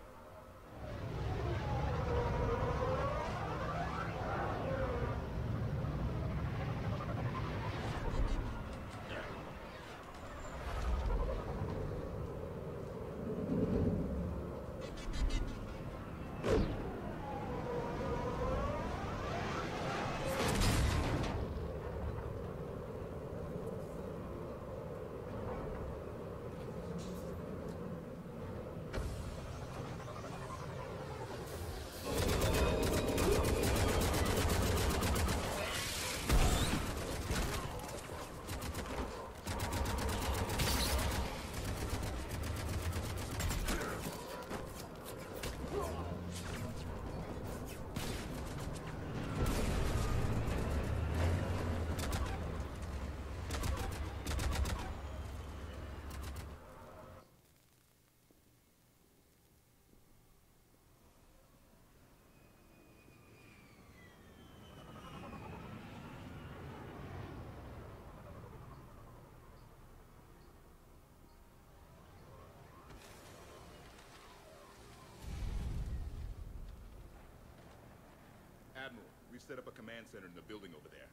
Admiral, we've set up a command center in the building over there.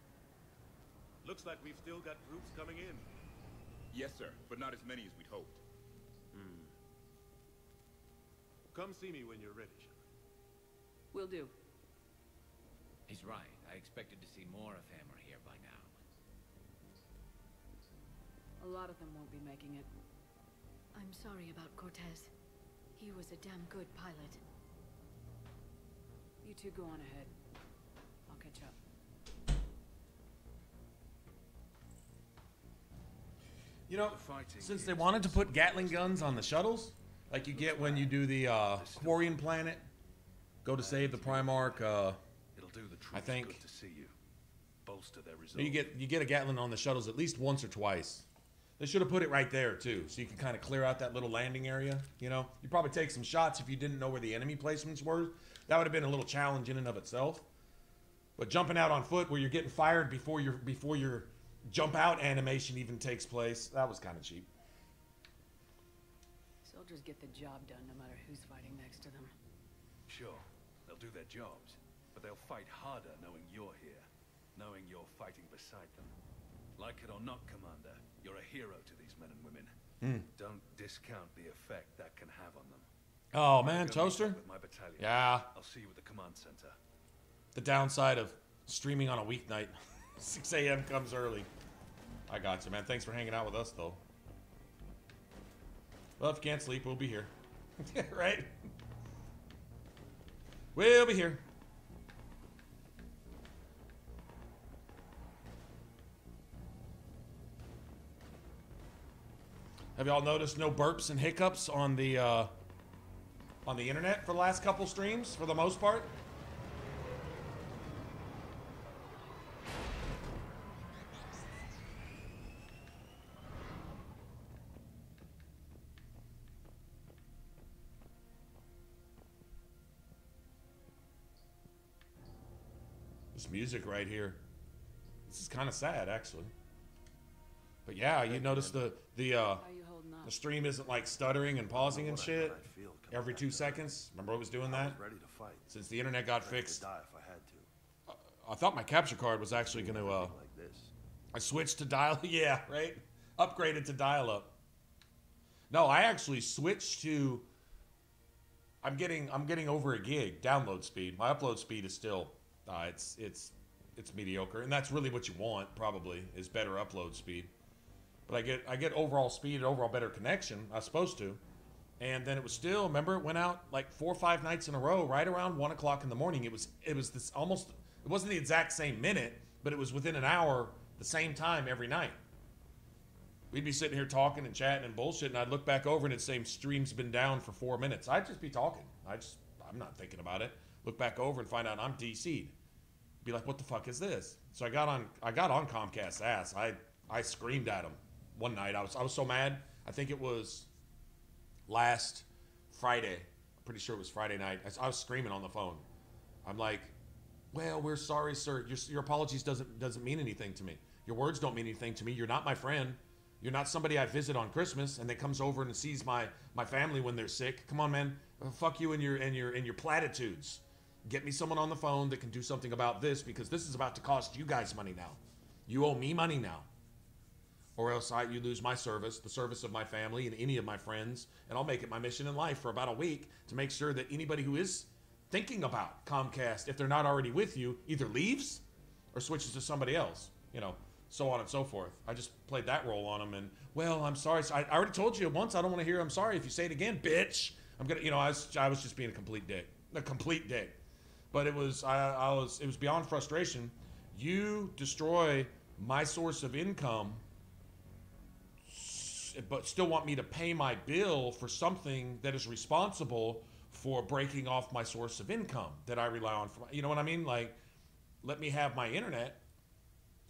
Looks like we've still got troops coming in. Yes, sir, but not as many as we'd hoped. Come see me when you're ready, Shepard. Will do. He's right. I expected to see more of Hammer here by now. A lot of them won't be making it. I'm sorry about Cortez. He was a damn good pilot. You two go on ahead. I'll catch up. You know, since they wanted to put Gatling guns on the shuttles, like you get when you do the Quarian planet, go to save the Primarch. It'll do the I think good to see you. Bolster their resolve. you get a Gatling on the shuttles at least once or twice. They should have put it right there too, so you can kind of clear out that little landing area. You know, you probably take some shots if you didn't know where the enemy placements were. That would have been a little challenge in and of itself. But jumping out on foot where you're getting fired before your jump out animation even takes place, that was kind of cheap. Soldiers get the job done no matter who's fighting next to them. Sure, they'll do their jobs, but they'll fight harder knowing you're here, knowing you're fighting beside them. Like it or not, Commander, you're a hero to these men and women. Don't discount the effect that can have on them. Oh man, Toaster? With my battalion. Yeah. I'll see you at the command center. The downside of streaming on a weeknight. 6 a.m. comes early. I got you, man. Thanks for hanging out with us, though. Well, if you can't sleep, we'll be here. Right? We'll be here. Have y'all noticed no burps and hiccups on the internet for the last couple streams, for the most part? This music right here. This is kind of sad, actually. But yeah, you notice the How you holding up? The stream isn't like stuttering and pausing and shit every 2 seconds. Remember I was doing that? Ready to fight. Since the internet got fixed. Die if I had to. I thought my capture card was actually going to, I switched to dial, yeah, right? Upgraded to dial-up. No, I actually switched to, I'm getting over a gig download speed. My upload speed is still, it's mediocre. And that's really what you want, probably, is better upload speed. But I get overall speed, overall better connection. I was supposed to. And then it was still, remember, it went out like 4 or 5 nights in a row, right around 1 o'clock in the morning. It was this almost, it wasn't the exact same minute, but it was within an hour, the same time every night. We'd be sitting here talking and chatting and bullshit, and I'd look back over and it'd say stream's been down for 4 minutes. I'd just be talking. I'm not thinking about it. Look back over and find out I'm DC'd. Be like, what the fuck is this? So I got on Comcast's ass. I screamed at them one night. I was so mad. I think it was last Friday. I'm pretty sure it was Friday night. I was screaming on the phone. I'm like, well, we're sorry, sir. Your apologies doesn't mean anything to me. Your words don't mean anything to me. You're not my friend. You're not somebody I visit on Christmas and that comes over and sees my family when they're sick. Come on, man. Fuck you and your platitudes. Get me someone on the phone that can do something about this, because this is about to cost you guys money now. You owe me money now. Or else you lose my service, the service of my family and any of my friends, and I'll make it my mission in life for about a week to make sure that anybody who is thinking about Comcast, if they're not already with you, either leaves or switches to somebody else, so on and so forth. I just played that role on them, and, well, I'm sorry. I already told you once, I don't want to hear I'm sorry. If you say it again, bitch, I'm going to, I was just being a complete dick. But it was beyond frustration. You destroy my source of income, but still want me to pay my bill for something that is responsible for breaking off my source of income that I rely on. You know what I mean? Like, let me have my internet.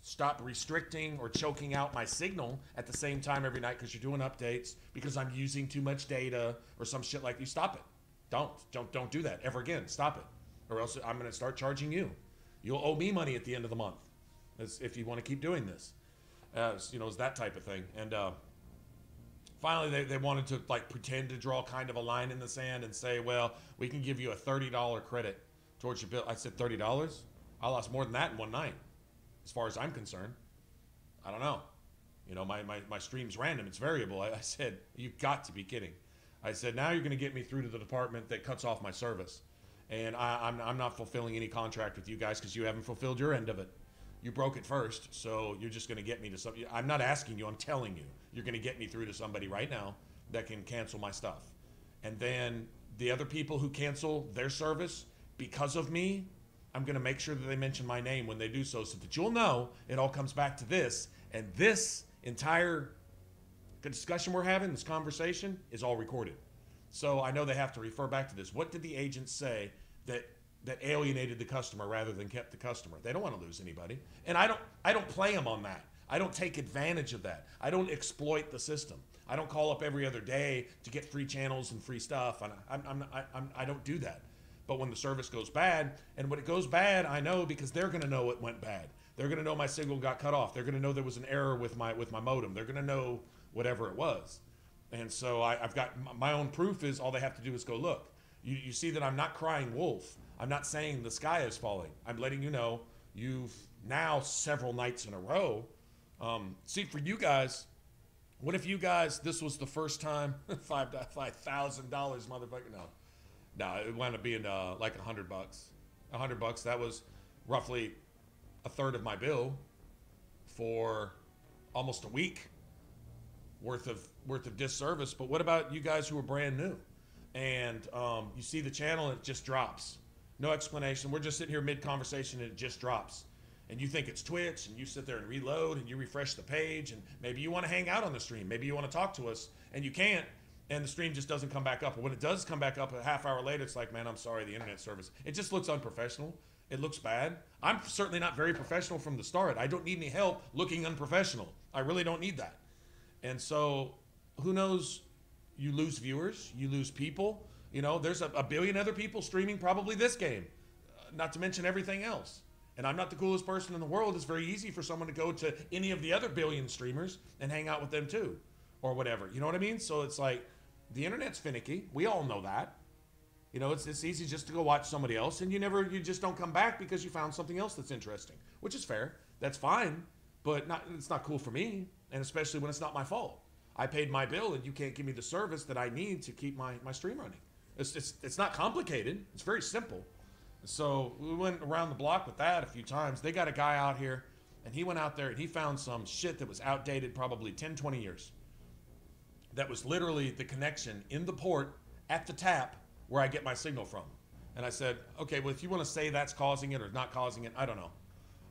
Stop restricting or choking out my signal at the same time every night because you're doing updates, because I'm using too much data or some shit like you. Stop it. Don't do that ever again. Stop it. Or else I'm going to start charging you. You'll owe me money at the end of the month if you want to keep doing this. It's that type of thing. And finally, they wanted to like pretend to draw kind of a line in the sand and say, well, we can give you a $30 credit towards your bill. I said, $30? I lost more than that in one night, as far as I'm concerned. I don't know. My stream's random. It's variable. I said, you've got to be kidding. I said, now you're going to get me through to the department that cuts off my service. And I'm not fulfilling any contract with you guys because you haven't fulfilled your end of it. You broke it first, so you're just going to get me to something. I'm not asking you, I'm telling you. You're going to get me through to somebody right now that can cancel my stuff. And then the other people who cancel their service because of me, I'm going to make sure that they mention my name when they do so that you'll know it all comes back to this. And this entire discussion we're having, this conversation, is all recorded. So I know they have to refer back to this. What did the agent say that alienated the customer rather than kept the customer? They don't want to lose anybody. And I don't play them on that. I don't take advantage of that. I don't exploit the system. I don't call up every other day to get free channels and free stuff. And I don't do that. But when the service goes bad, and when it goes bad, I know because they're going to know it went bad. They're going to know my signal got cut off. They're going to know there was an error with my modem. They're going to know whatever it was. And so I've got my own proof is all they have to do is go look. You see that I'm not crying wolf. I'm not saying the sky is falling. I'm letting you know you've now several nights in a row. See, for you guys, what if you guys, this was the first time, $5,000, motherfucker? No, it wound up being like $100. $100, that was roughly a third of my bill for almost a week worth of disservice. But what about you guys who are brand new? And you see the channel and it just drops. No explanation. We're just sitting here mid-conversation and it just drops. And you think it's Twitch, and you sit there and reload, and you refresh the page, and maybe you want to hang out on the stream. Maybe you want to talk to us, and you can't, and the stream just doesn't come back up. But when it does come back up a half hour later, it's like, man, I'm sorry, the internet service. It just looks unprofessional. It looks bad. I'm certainly not very professional from the start. I don't need any help looking unprofessional. I really don't need that. And so, who knows? You lose viewers, you lose people. There's a billion other people streaming probably this game, not to mention everything else. And I'm not the coolest person in the world. It's very easy for someone to go to any of the other billion streamers and hang out with them too. or whatever. You know what I mean? So it's like, the internet's finicky. We all know that. You know, it's easy just to go watch somebody else, and you just don't come back because you found something else that's interesting, which is fair. That's fine, but it's not cool for me, and especially when it's not my fault. I paid my bill, and you can't give me the service that I need to keep my stream running. It's not complicated. It's very simple. So we went around the block with that a few times. They got a guy out here, and he went out there, and he found some shit that was outdated probably 10, 20 years. That was literally the connection in the port at the tap where I get my signal from. And I said, okay, well, if you want to say that's causing it or not causing it, I don't know.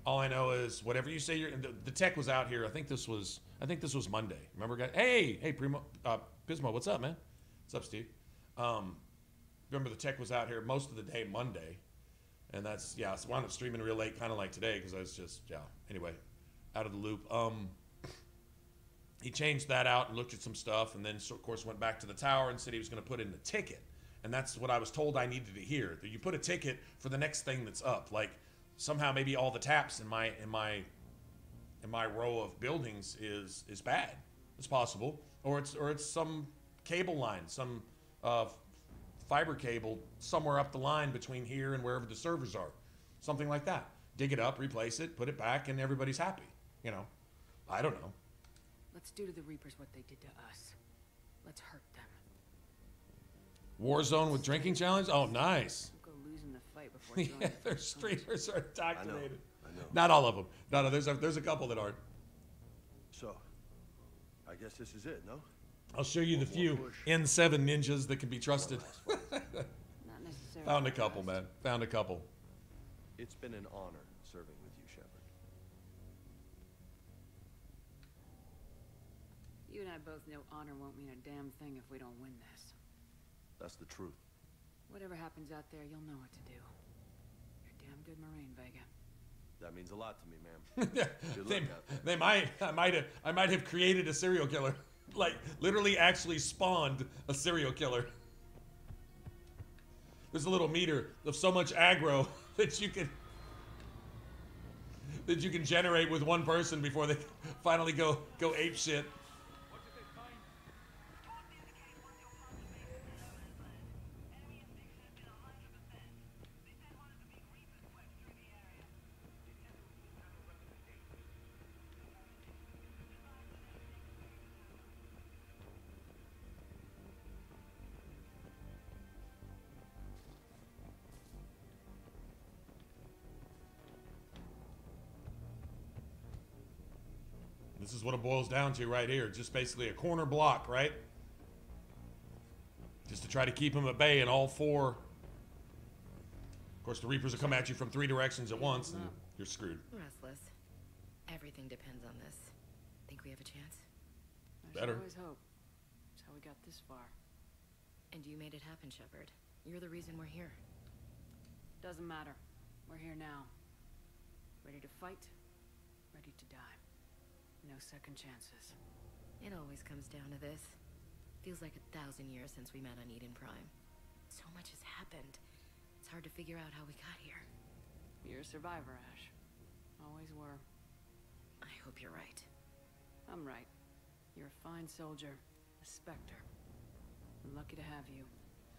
All I know is whatever you say, the tech was out here. I think this was Monday. Remember, guys? Hey, Primo, Pismo, what's up, man? What's up, Steve? Remember, the tech was out here most of the day Monday. And that's, yeah, so I wound up streaming real late, kind of like today, because I was just, yeah, anyway, out of the loop. He changed that out and looked at some stuff, and then, of course, went back to the tower and said he was going to put in a ticket. And that's what I was told I needed to hear. That you put a ticket for the next thing that's up. Like, somehow maybe all the taps in my row of buildings is bad. It's possible. Or it's some cable line, some fiber cable somewhere up the line between here and wherever the servers are. Something like that. Dig it up, replace it, put it back, and everybody's happy. You know, I don't know. Let's do to the Reapers what they did to us. Let's hurt them. Warzone with drinking challenge? Oh, nice. We'll go losing the fight before Yeah, their streamers are indoctrinated. I know. Not all of them. No, there's a couple that aren't. So, I guess this is it, no? I'll show you the few N7 ninjas that can be trusted. Not necessarily. Found a couple, man. Found a couple. It's been an honor serving with you, Shepard. You and I both know honor won't mean a damn thing if we don't win this. That's the truth. Whatever happens out there, you'll know what to do. You're a damn good Marine, Vega. That means a lot to me, ma'am. Good luck out there. I might have created a serial killer. Like, literally actually spawned a serial killer. There's a little meter of so much aggro that you can generate with one person before they finally go ape shit. This is what it boils down to right here. Just basically a corner block, right? Just to try to keep them at bay in all four. Of course, the Reapers will come at you from 3 directions at once, and you're screwed. Restless. Everything depends on this. Think we have a chance? There's always hope. That's how we got this far. And you made it happen, Shepard. You're the reason we're here. Doesn't matter. We're here now. Ready to fight. Ready to die. No second chances. It always comes down to this. Feels like 1,000 years since we met on Eden Prime. So much has happened. It's hard to figure out how we got here. You're a survivor, Ash. Always were. I hope you're right. I'm right. You're a fine soldier. A Spectre. We're lucky to have you.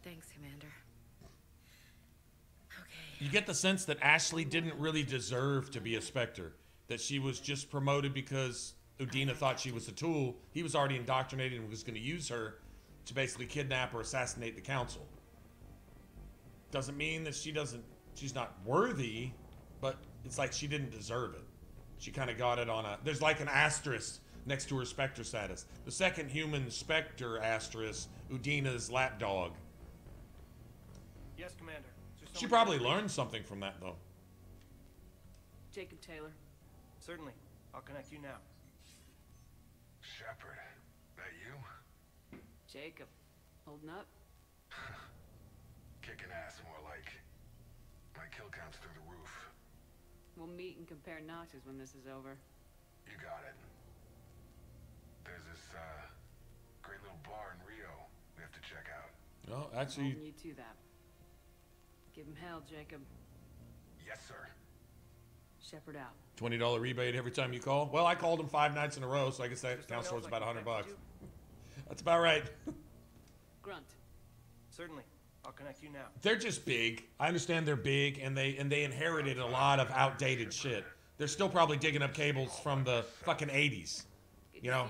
Thanks, Commander. Okay. You get the sense that Ashley didn't really deserve to be a Spectre. That she was just promoted because Udina thought she was a tool. He was already indoctrinated and was going to use her to basically kidnap or assassinate the council. Doesn't mean that she's not worthy, but it's like she didn't deserve it. She kind of got it on there's like an asterisk next to her Spectre status. The second human Spectre asterisk, Udina's lapdog. Yes, Commander. She probably learned something from that, though. Jacob Taylor. Certainly. I'll connect you now. Shepard, that you? Jacob. Holding up? Kicking ass, more like. My kill count's through the roof. We'll meet and compare notches when this is over. You got it. There's this, great little bar in Rio we have to check out. No, actually... Holding you to that. Give him hell, Jacob. Yes, sir. Shepard out. $20 rebate every time you call. Well, I called him 5 nights in a row, so I guess that counts towards about $100. That's about right. Grunt. Certainly. I'll connect you now. They're just big. I understand they're big, and they inherited a lot of outdated shit. They're still probably digging up cables from the fucking 80s. You know,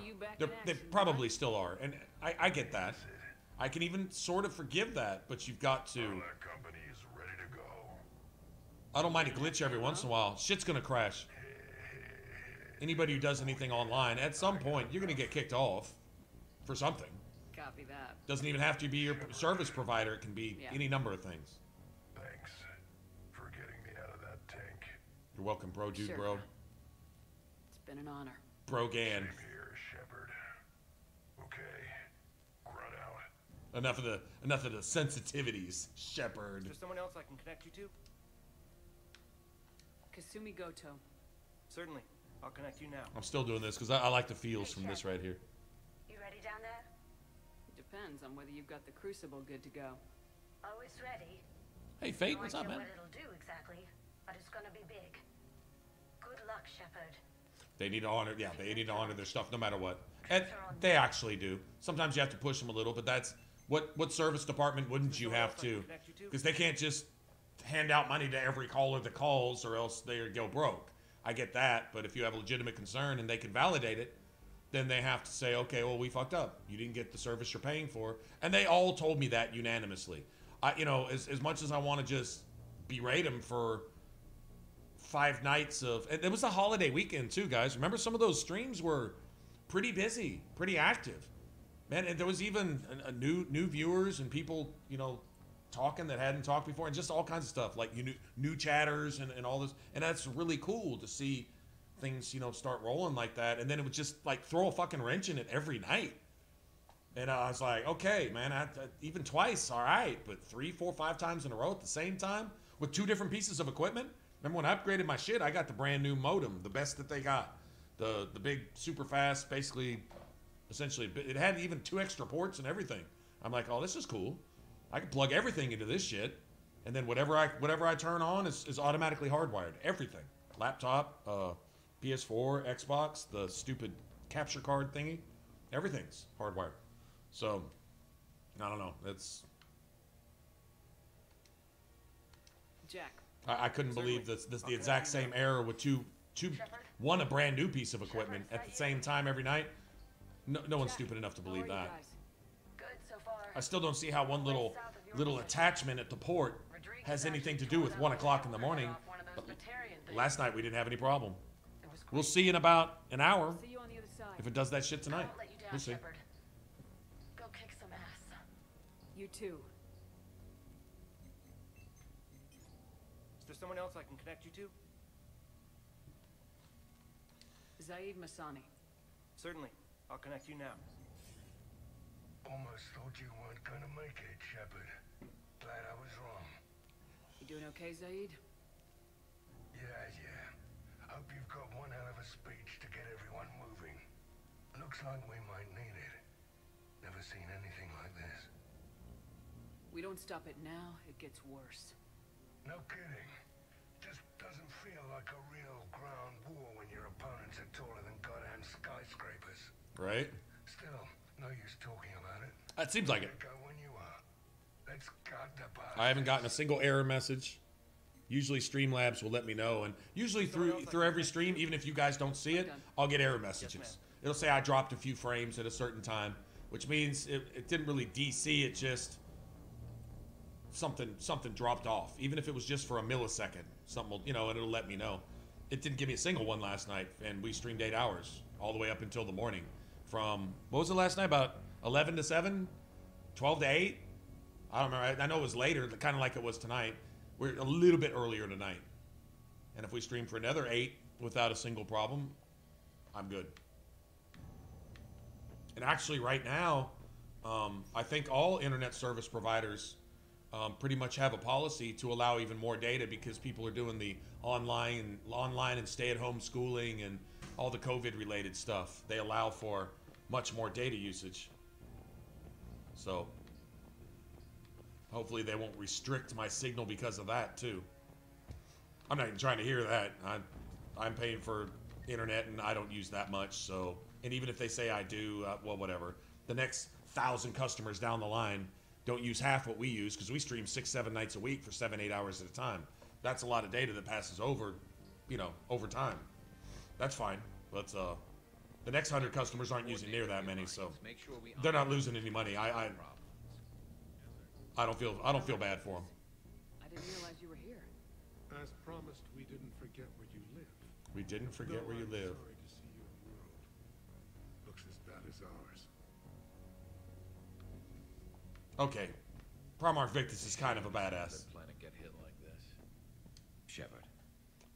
they probably still are, and I get that. I can even sort of forgive that, but you've got to. That company is ready to go. I don't mind a glitch every once in a while. Shit's gonna crash. Anybody who does anything online, at some point, you're gonna get kicked off for something. Copy that. Doesn't even have to be your service provider. It can be any number of things. Thanks for getting me out of that tank. You're welcome, bro, dude, Sure. bro. It's been an honor. Brogan. Same here, Shepard. Okay, grunt out. Enough of the sensitivities, Shepard. Is there someone else I can connect you to? Kasumi Goto. Certainly. I'll connect you now. I'm still doing this because I like the feels from this right here. You ready down there? It depends on whether you've got the crucible good to go. Always ready. Hey, Fate, what's up, No man? idea what it'll do exactly, but it's gonna be big. Good luck, Shepard. They need to honor, they need to honor their stuff no matter what. And they actually do. Sometimes you have to push them a little, but that's what service department wouldn't you have to? Because they can't just hand out money to every caller that calls or else they go broke. I get that, but if you have a legitimate concern and they can validate it, then they have to say, okay, well, we fucked up. You didn't get the service you're paying for. And they all told me that unanimously. As much as I want to just berate them for 5 nights of... It was a holiday weekend, too, guys. Remember, some of those streams were pretty busy, pretty active. Man, and there was even new viewers and people, talking that hadn't talked before, and just all kinds of stuff, like new chatters and all this. And that's really cool to see things, start rolling like that. And then it would just, throw a fucking wrench in it every night. And I was like, okay, man, even twice, all right. But 3, 4, 5 times in a row at the same time with 2 different pieces of equipment. Remember when I upgraded my shit, I got the brand new modem, the best that they got. The big, super fast, basically, essentially, it had even 2 extra ports and everything. I'm like, oh, this is cool. I can plug everything into this shit. And then whatever I turn on is automatically hardwired. Everything. Laptop, PS4, Xbox, the stupid capture card thingy. Everything's hardwired. So, I don't know. It's... Jack. I couldn't believe this the exact same error with one a brand new piece of equipment at the same time every night. No one's stupid enough to believe that. Good so far. I still don't see how one little attachment at the port has anything to do with 1 o'clock in the morning. But last night we didn't have any problem. We'll see in about an hour See you on the other side. if it does that shit tonight. We'll see. Go kick some ass. You too. Is there someone else I can connect you to? Zaid Masani. Certainly. I'll connect you now. Almost thought you weren't gonna make it, Shepard. Glad I was wrong. You doing okay, Zaid? Yeah. Hope you've got one hell of a speech to get everyone moving. Looks like we might need it. Never seen anything like this. We don't stop it now, it gets worse. No kidding. Just doesn't feel like a real ground war when your opponents are taller than goddamn skyscrapers. Right? Still, no use talking about it. It seems like it. Go when you are. Let's cut the bus. I haven't gotten a single error message. Usually Streamlabs will let me know, and usually through every stream, even if you guys don't see it, I'll get error messages. It'll say I dropped a few frames at a certain time, which means it didn't really DC, it just something dropped off. Even if it was just for a millisecond, something will, and it'll let me know. It didn't give me a single one last night, and we streamed 8 hours all the way up until the morning. From what was it last night? About 11 to 7, 12 to 8. I don't remember. I know it was later, kind of like it was tonight. We're a little bit earlier tonight. And if we stream for another 8 without a single problem, I'm good. And actually right now, I think all internet service providers pretty much have a policy to allow even more data because people are doing the online and stay-at-home schooling and all the COVID-related stuff. They allow for much more data usage. So hopefully they won't restrict my signal because of that too. I'm not even trying to hear that. I'm paying for internet and I don't use that much. So, and even if they say I do, well, whatever. the next 1,000 customers down the line don't use half what we use, because we stream 6-7 nights a week for 7-8 hours at a time. That's a lot of data that passes over, you know, over time. That's fine. But the next 100 customers aren't using near that many, so they're not losing any money. I don't feel bad for them. I didn't realize you were here. As promised, we didn't forget where you live. We didn't forget where you live. Sorry to see your world looks as bad as ours. Okay, Primarch Victus is kind of a badass. Planet get hit like this. Shepard.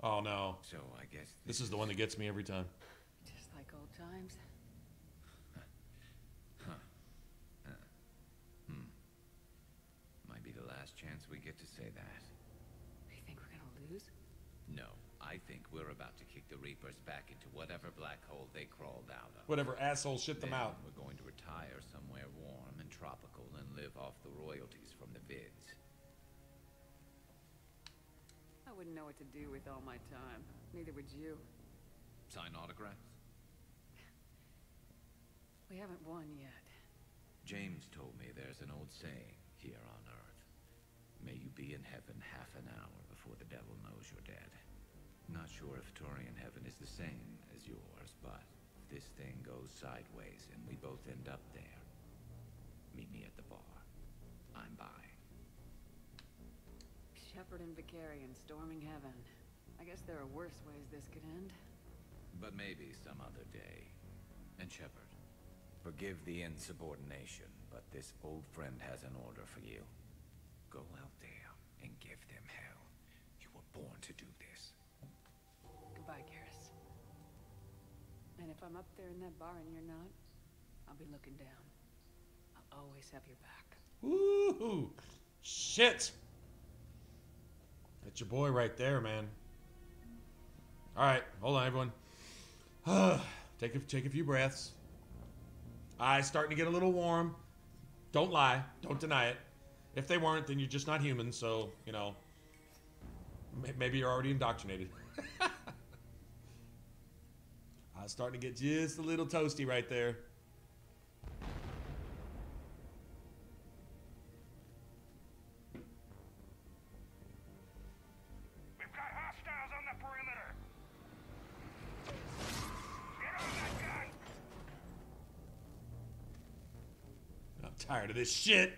Oh no. So I guess this is the one that gets me every time. Just like old times. Might be the last chance we get to say that. You think we're gonna lose? No, I think we're about to kick the Reapers back into whatever black hole they crawled out of. Whatever asshole shit them out. We're going to retire somewhere warm and tropical and live off the royalties from the vids. I wouldn't know what to do with all my time. Neither would you. Sign autographs? We haven't won yet. James told me there's an old saying here on Earth. May you be in heaven half an hour before the devil knows you're dead. Not sure if Turian heaven is the same as yours, but if this thing goes sideways and we both end up there, meet me at the bar. I'm buying. Shepard and Vicarian storming heaven. I guess there are worse ways this could end. But maybe some other day. And Shepard, forgive the insubordination, but this old friend has an order for you. Go out there and give them hell. You were born to do this. Goodbye, Garrus. And if I'm up there in that bar and you're not, I'll be looking down. I'll always have your back. Woohoo! Shit! That's your boy right there, man. Alright, hold on, everyone. Take a few breaths. Eyes starting to get a little warm. Don't lie. Don't deny it. If they weren't, then you're just not human, so, you know, maybe you're already indoctrinated. I was starting to get just a little toasty right there. We've got hostiles on the perimeter. Get on that gun. I'm tired of this shit.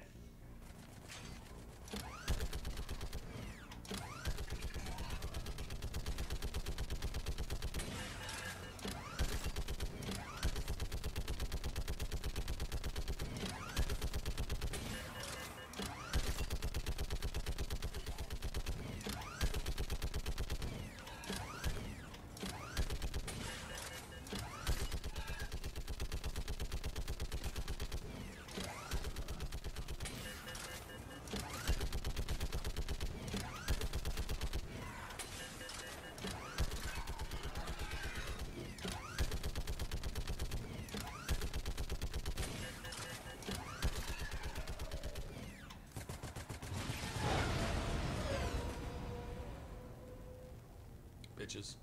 Bitches.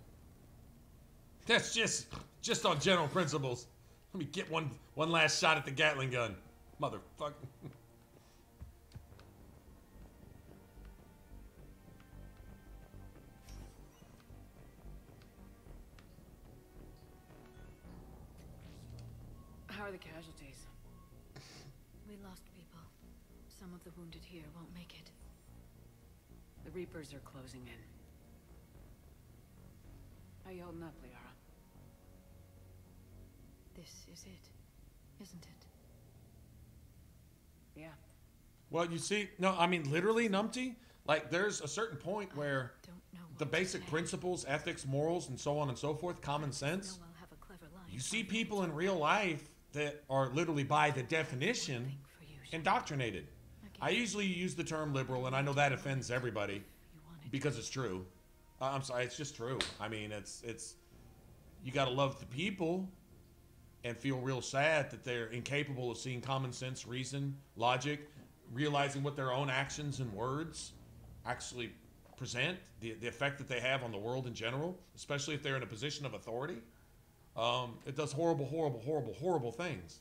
That's just on general principles. Let me get one last shot at the Gatling gun. Motherfucker. How are the casualties? We lost people. Some of the wounded here won't make it. The Reapers are closing in. How you holding up, Liara? This is it, isn't it? Yeah. Well, you see, no, I mean, literally, Numpty, like, there's a certain point where the basic principles, ethics, morals, and so on and so forth, common sense, you see people in real life that are literally, by the definition, indoctrinated. I usually use the term liberal, and I know that offends everybody, because it's true. I'm sorry, it's just true. I mean, it's you gotta love the people and feel real sad that they're incapable of seeing common sense, reason, logic, realizing what their own actions and words actually present, the effect that they have on the world in general, especially if they're in a position of authority. It does horrible, horrible, horrible, horrible things.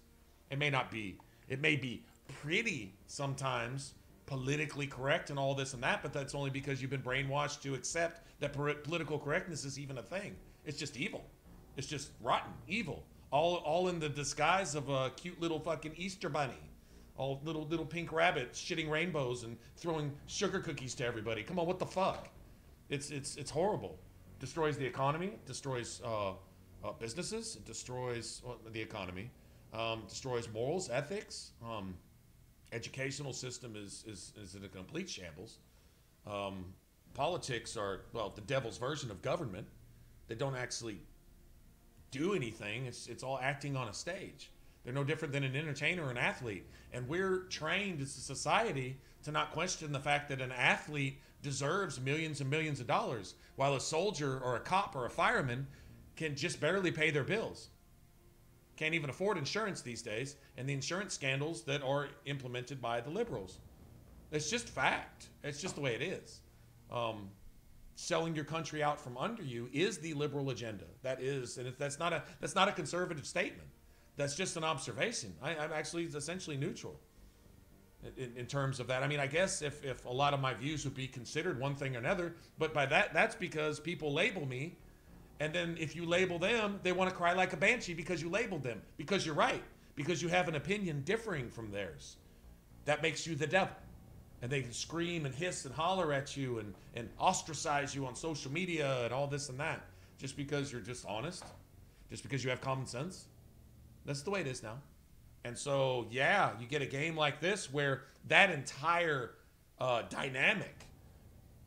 It may not be. It may be pretty sometimes, politically correct and all this and that, but that's only because you've been brainwashed to accept that political correctness is even a thing. It's just evil. It's just rotten evil. All in the disguise of a cute little fucking Easter bunny. All little pink rabbits shitting rainbows and throwing sugar cookies to everybody. Come on, what the fuck? It's horrible. Destroys the economy. Destroys businesses. It destroys the economy. Destroys morals, ethics. Educational system is in a complete shambles. Politics are, well, the devil's version of government. They don't actually do anything. It's all acting on a stage. They're no different than an entertainer or an athlete. And we're trained as a society to not question the fact that an athlete deserves millions and millions of dollars, while a soldier or a cop or a fireman can just barely pay their bills. Can't even afford insurance these days, and the insurance scandals that are implemented by the liberals. It's just fact. It's just the way it is. Selling your country out from under you is the liberal agenda. That is, and that's not a conservative statement. That's just an observation. I'm actually essentially neutral in terms of that. I mean, I guess if a lot of my views would be considered one thing or another, but by that's because people label me, and then if you label them, they want to cry like a banshee because you labeled them, because you're right, because you have an opinion differing from theirs. That makes you the devil. And they can scream and hiss and holler at you and ostracize you on social media and all this and that, just because you're just honest, just because you have common sense. That's the way it is now. And so, yeah, you get a game like this where that entire dynamic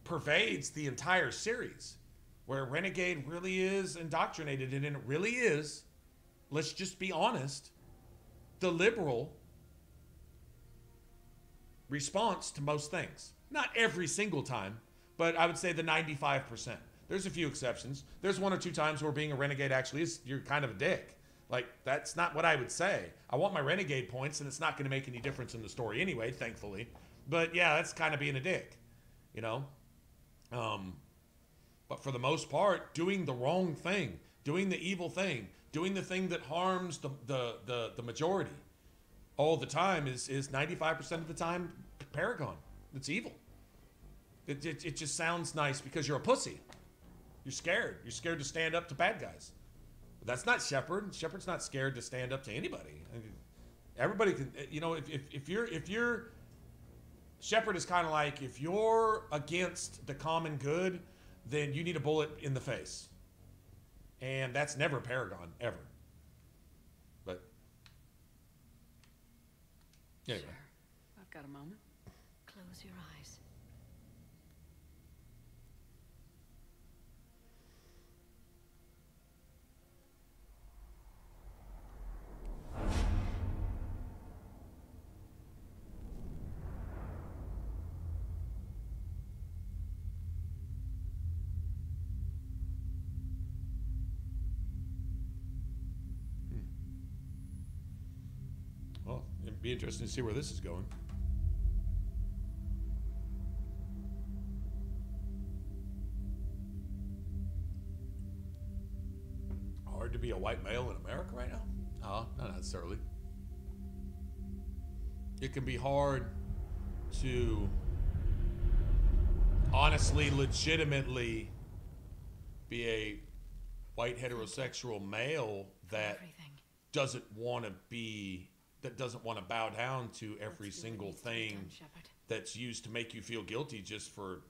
pervades the entire series, where Renegade really is indoctrinated, and it really is, let's just be honest, the liberal response to most things. Not every single time, but I would say the 95%. There's a few exceptions. There's one or two times where being a renegade actually is, you're kind of a dick. Like, that's not what I would say. I want my renegade points, and it's not going to make any difference in the story anyway, thankfully. But yeah, that's kind of being a dick, you know? But for the most part, doing the wrong thing, doing the evil thing, doing the thing that harms the majority all the time is 95% of the time Paragon. It's evil. It just sounds nice because you're a pussy. You're scared. You're scared to stand up to bad guys. But that's not Shepard. Shepard's not scared to stand up to anybody. I mean, everybody can, you know, if you're Shepard is kind of like, if you're against the common good, then you need a bullet in the face. And that's never Paragon, ever. But anyway. Sure. I've got a moment. Close your eyes. Well, it'd be interesting to see where this is going. Hard to be a white male in America right now? Not necessarily. It can be hard to honestly, legitimately be a white heterosexual male that doesn't want to bow down to every single thing that's used to make you feel guilty just for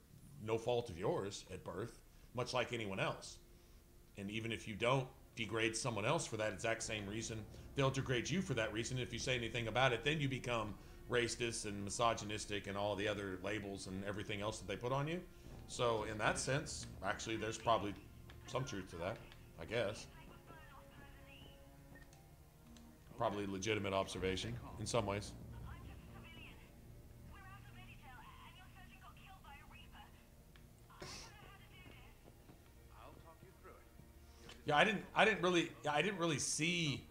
no fault of yours at birth, much like anyone else. And even if you don't degrade someone else for that exact same reason, they'll degrade you for that reason. If you say anything about it, then you become racist and misogynistic and all the other labels and everything else that they put on you. So in that sense, actually, there's probably some truth to that, I guess. Probably legitimate observation in some ways. Yeah, I didn't really see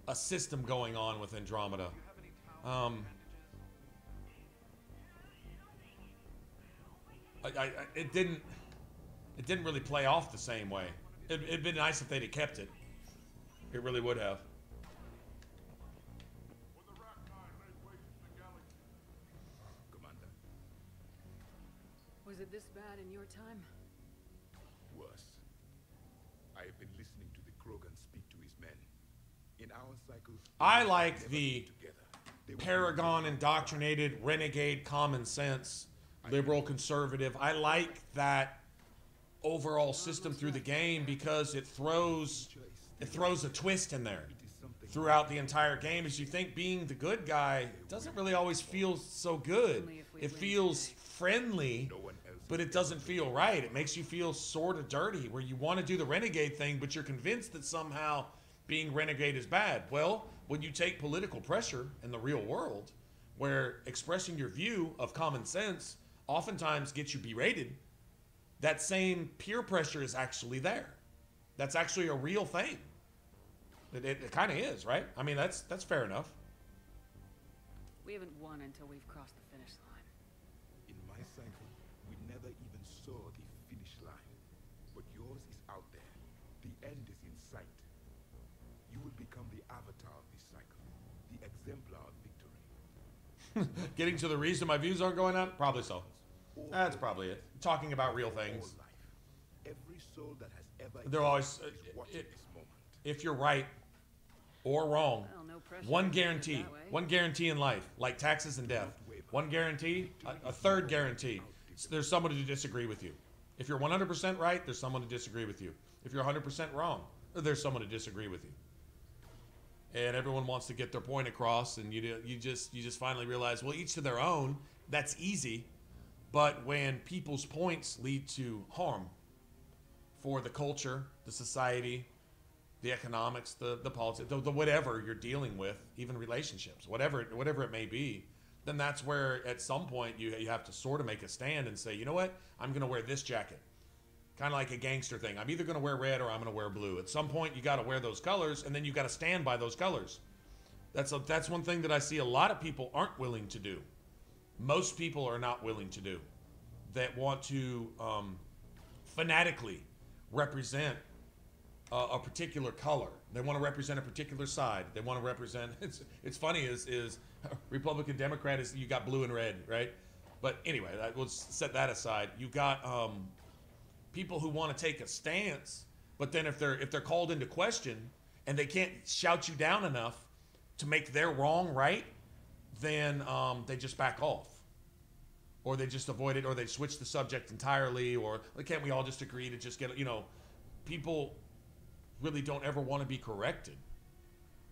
a system going on with Andromeda. It didn't really play off the same way. It'd been nice if they'd have kept it. It really would have. sounded this bad in your time? Worse. I have been listening to the Krogan speak to his men. In our cycle, I like the Paragon indoctrinated, renegade, common sense, liberal, conservative. I like that overall system through the game because it throws a twist in there throughout the entire game. As you think being the good guy doesn't really always feel so good. It feels friendly, but it doesn't feel right. It makes you feel sort of dirty, where you want to do the renegade thing, but you're convinced that somehow being renegade is bad. Well, when you take political pressure in the real world, where expressing your view of common sense oftentimes gets you berated, that same peer pressure is actually there. That's actually a real thing. It kind of is, right? I mean, that's fair enough. We haven't won until we've crossed the finish line. In my cycle, we never even saw the finish line. But yours is out there. The end is in sight. You will become the avatar of this cycle, the exemplar of victory. Getting to the reason my views aren't going up? Probably so. That's probably it. Talking about real things. Every soul that has ever They're always, if you're right or wrong, Well, no pressure one to put it guarantee, that way. one guarantee in life, like taxes and death. One guarantee, a third guarantee. There's someone to disagree with you. If you're 100% right, there's someone to disagree with you. If you're 100% wrong, there's someone to disagree with you. And everyone wants to get their point across, and you just finally realize, well, each to their own. That's easy, but when people's points lead to harm for the culture, the society, the economics, the politics, the whatever you're dealing with, even relationships, whatever it may be, then that's where at some point you have to sort of make a stand and say, you know what, I'm going to wear this jacket. Kind of like a gangster thing. I'm either going to wear red or I'm going to wear blue. At some point, you got to wear those colors, and then you got to stand by those colors. That's one thing that I see a lot of people aren't willing to do. Most people are not willing to do. That want to fanatically represent a particular color. They want to represent a particular side. They want to represent. It's funny is Republican Democrat is you got blue and red, right? But anyway, we'll set that aside. You got people who want to take a stance, but then if they're called into question and they can't shout you down enough to make their wrong right, then they just back off, or they just avoid it, or they switch the subject entirely, or can't we all just agree to just get, people really don't ever want to be corrected.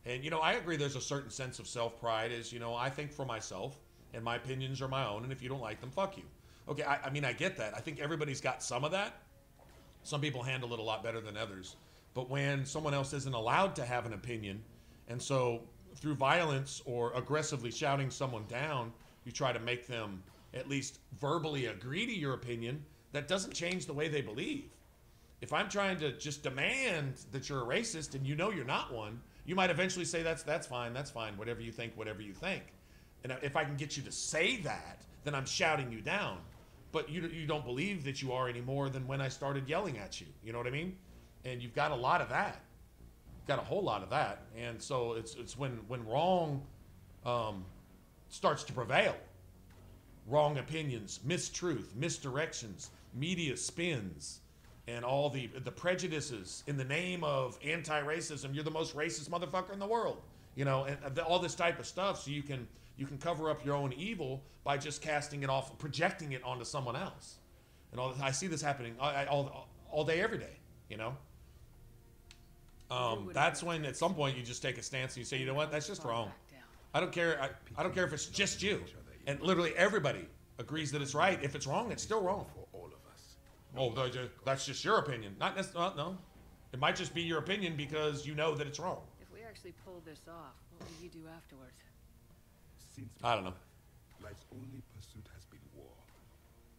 And I agree there's a certain sense of self-pride as I think for myself and my opinions are my own, and if you don't like them, fuck you. Okay, I mean, I get that. I think everybody's got some of that. Some people handle it a lot better than others. But when someone else isn't allowed to have an opinion, and so through violence or aggressively shouting someone down, you try to make them at least verbally agree to your opinion, that doesn't change the way they believe. If I'm trying to just demand that you're a racist and you're not one, you might eventually say that's fine, whatever you think. And if I can get you to say that, then I'm shouting you down. But you don't believe that you are any more than when I started yelling at you. You know what I mean? And you've got a lot of that. You've got a whole lot of that. And so it's when wrong starts to prevail. Wrong opinions, mistruth, misdirections, media spins, and all the prejudices in the name of anti-racism. You're the most racist motherfucker in the world. And all this type of stuff, so you can cover up your own evil by just casting it off, projecting it onto someone else. And I see this happening all day, every day, That's when at some point you just take a stance and you say, you know what, that's just wrong. I don't care. I don't care if it's just you. And literally everybody agrees that it's right. If it's wrong, it's still wrong. Oh, that's just your opinion. Not necessarily, no. It might just be your opinion because you know that it's wrong. If we actually pulled this off, what will you do afterwards? I don't know. Life's only pursuit has been war.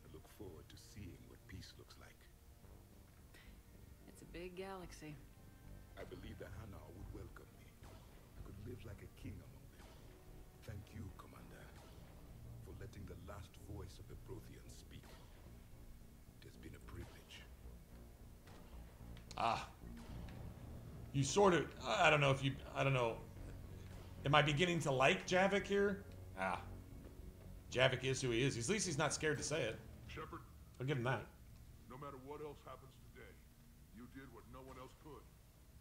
I look forward to seeing what peace looks like. It's a big galaxy. I believe that Hanar would welcome me. I could live like a king among them. Thank you, Commander, for letting the last voice of the Protheans speak. It has been a privilege. You sort of, I don't know. Am I beginning to like Javik here? Javik is who he is. At least he's not scared to say it. Shepard? I'll give him that. No matter what else happens today, you did what no one else could.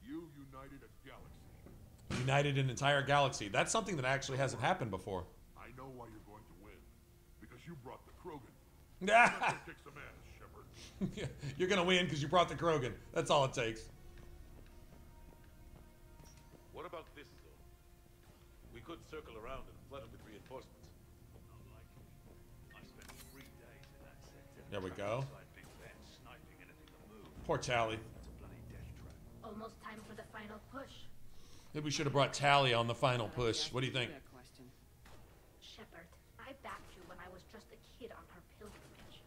You united a galaxy. United an entire galaxy. That's something that actually hasn't happened before. I know why you're going to win. Because you brought the Krogan. Yeah. Kick some ass, Shepard. You're gonna win because you brought the Krogan. That's all it takes. What about this zone? We could circle around and flood it with reinforcements. Unlikely. I spent 3 days in that sector. There we go. Big Ben, sniping anything that moved. Poor Tally. It's a bloody death trap. Almost time for the final push. Maybe we should have brought Tally on the final push. What do you think? Shepard, I backed you when I was just a kid on her pilgrimage.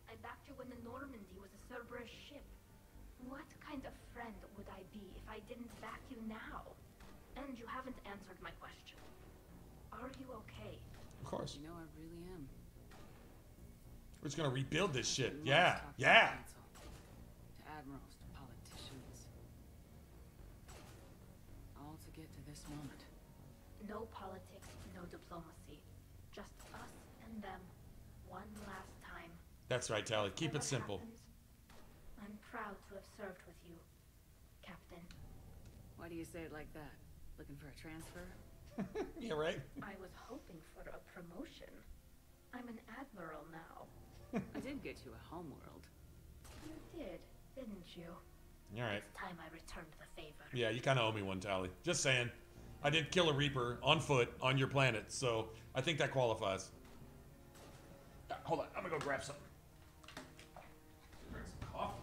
I backed you when the Normandy was a Cerberus ship. What kind of friend would I be if I didn't back you now? And you haven't answered my question. Are you okay? Of course. You know, I really am. We're just gonna rebuild this shit. Yeah. Yeah. To admirals, to politicians. All to get to this moment. No politics, no diplomacy. Just us and them. One last time. That's right, Tally. Keep it Whatever simple. happens, I'm proud to have served with you, Captain. Why do you say it like that? Looking for a transfer? Yeah, right? I was hoping for a promotion. I'm an admiral now. I did get you a homeworld. You did, didn't you? All right. It's time I returned the favor. Yeah, you kind of owe me one, Tally. Just saying. I did kill a Reaper on foot on your planet, so I think that qualifies. Hold on, I'm gonna go grab something. Drink some coffee.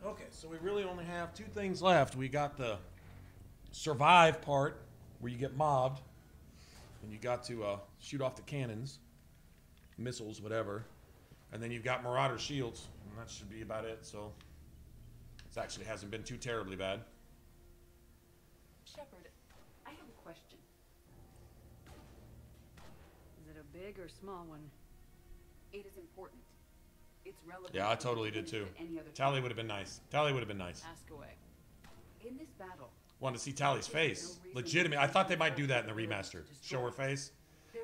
Okay, so we really only have 2 things left. We got the survive part, where you get mobbed, and you got to shoot off the cannons, missiles, whatever. And then you've got Marauder shields, and that should be about it. So it actually hasn't been too terribly bad. Shepard, I have a question. Is it a big or small one? It is important. It's relevant. Yeah, I totally did too. Tally would have been nice. Tally would have been nice. Ask away. In this battle, Wanted to see Tally's face. Legitimate. I thought they might do that in the remaster. Show her face.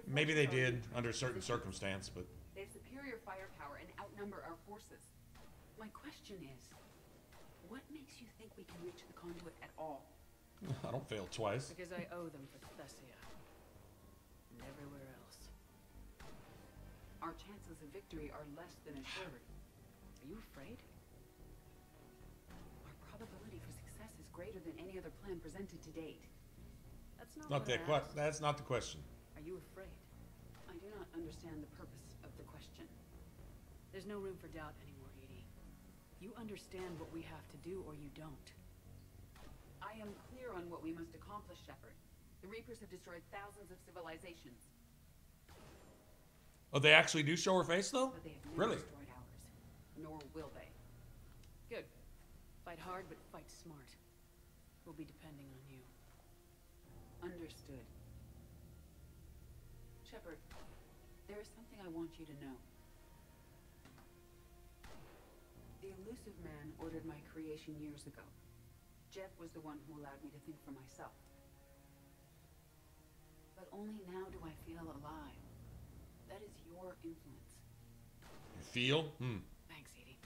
Maybe they did under certain circumstance, but they have superior firepower and outnumber our forces. My question is, what makes you think we can reach the conduit at all? I don't fail twice. Because I owe them for Thessia. And everywhere else. Our chances of victory are less than assured. Are you afraid? Our probability for success is greater than any other plan presented to date. That's not Not what that I asked. That's not the question. Are you afraid? I do not understand the purpose of the question. There's no room for doubt anymore, Edie. You understand what we have to do, or you don't. I am clear on what we must accomplish, Shepard. The Reapers have destroyed thousands of civilizations. Oh, they actually do show her face, though? But they have never Really? destroyed ours. Nor will they. Good. Fight hard, but fight smart. We'll be depending on you. Understood. Shepard, there is something I want you to know. The elusive man ordered my creation years ago. Jeff was the one who allowed me to think for myself. But only now do I feel alive. That is your influence. You feel? Thanks, Edie.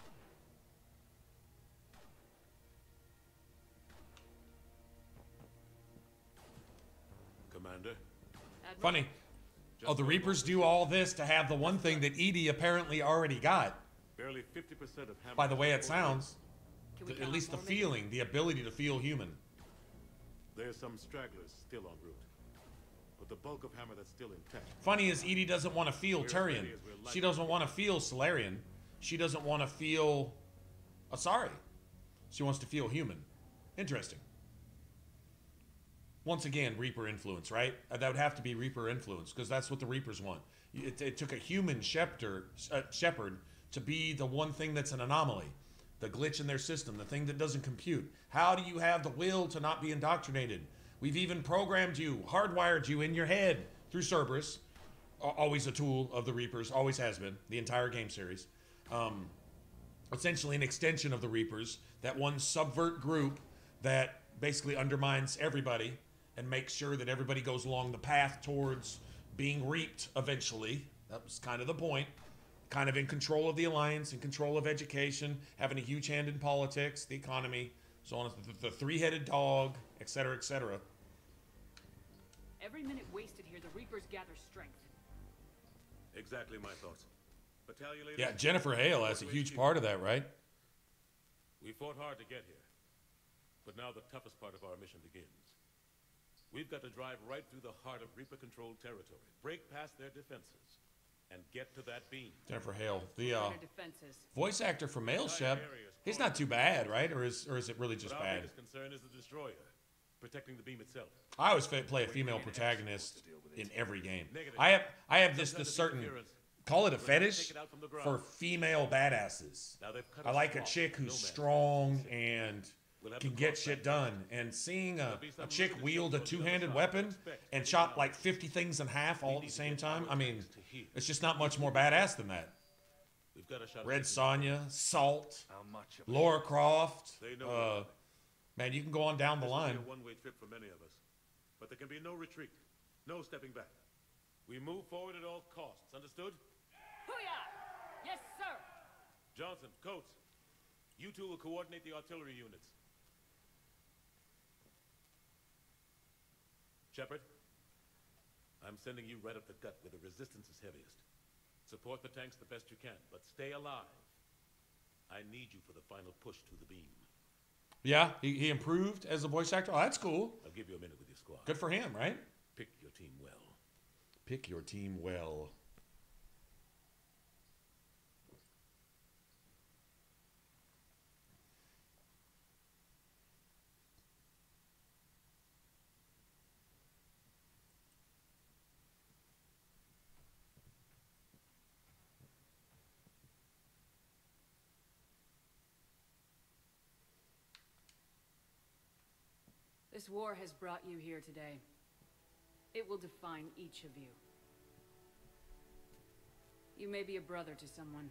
Commander? Funny. Oh, the Reapers do all this to have the one thing that Edie apparently already got. Barely 50% of Hammer. By the way it sounds. At least the feeling, the ability to feel human. There's some stragglers still en route. But the bulk of Hammer that's still intact. Funny is Edie doesn't want to feel Turian. She doesn't want to feel Solarian. She doesn't want to feel Asari. She wants to feel human. Interesting. Once again, Reaper influence, right? That would have to be Reaper influence, because that's what the Reapers want. It took a human shepherd to be the one thing that's an anomaly. The glitch in their system, the thing that doesn't compute. How do you have the will to not be indoctrinated? We've even programmed you, hardwired you in your head through Cerberus. Always a tool of the Reapers, always has been, the entire game series. Essentially an extension of the Reapers, that one subvert group that basically undermines everybody and makes sure that everybody goes along the path towards being reaped eventually. That was kind of the point. Kind of in control of the Alliance, in control of education, having a huge hand in politics, the economy, so on. The three-headed dog, etc., etc. Every minute wasted here, the Reapers gather strength. Exactly my thoughts. Battalion leaders. Yeah, Jennifer Hale has a huge part of that, right? We fought hard to get here. But now the toughest part of our mission begins. We've got to drive right through the heart of Reaper-controlled territory, break past their defenses, and get to that beam. Jennifer Hale, the voice actor for Male Shep, he's not too bad, right? Or is it really just bad? Our biggest concern is the destroyer, protecting the beam itself. I always play a female protagonist in every game. I have this certain, call it a fetish for female badasses. I like a chick who's strong and can get shit done. And seeing a chick wield a two-handed weapon and chop like 50 things in half all at the same time, I mean, it's just not much more badass than that. Red Sonja, Salt, Laura Croft. Man, you can go on down the line. This will be a one-way trip for many of us. But there can be no retreat, no stepping back. We move forward at all costs, understood? Hoo-yah! Yes, sir! Johnson, Coates, you two will coordinate the artillery units. Shepard, I'm sending you right up the gut where the resistance is heaviest. Support the tanks the best you can, but stay alive. I need you for the final push to the beam. Yeah, he improved as a voice actor. Oh, that's cool. I'll give you a minute with your squad. Good for him, right? Pick your team well. Pick your team well. This war has brought you here today. It will define each of you. You may be a brother to someone,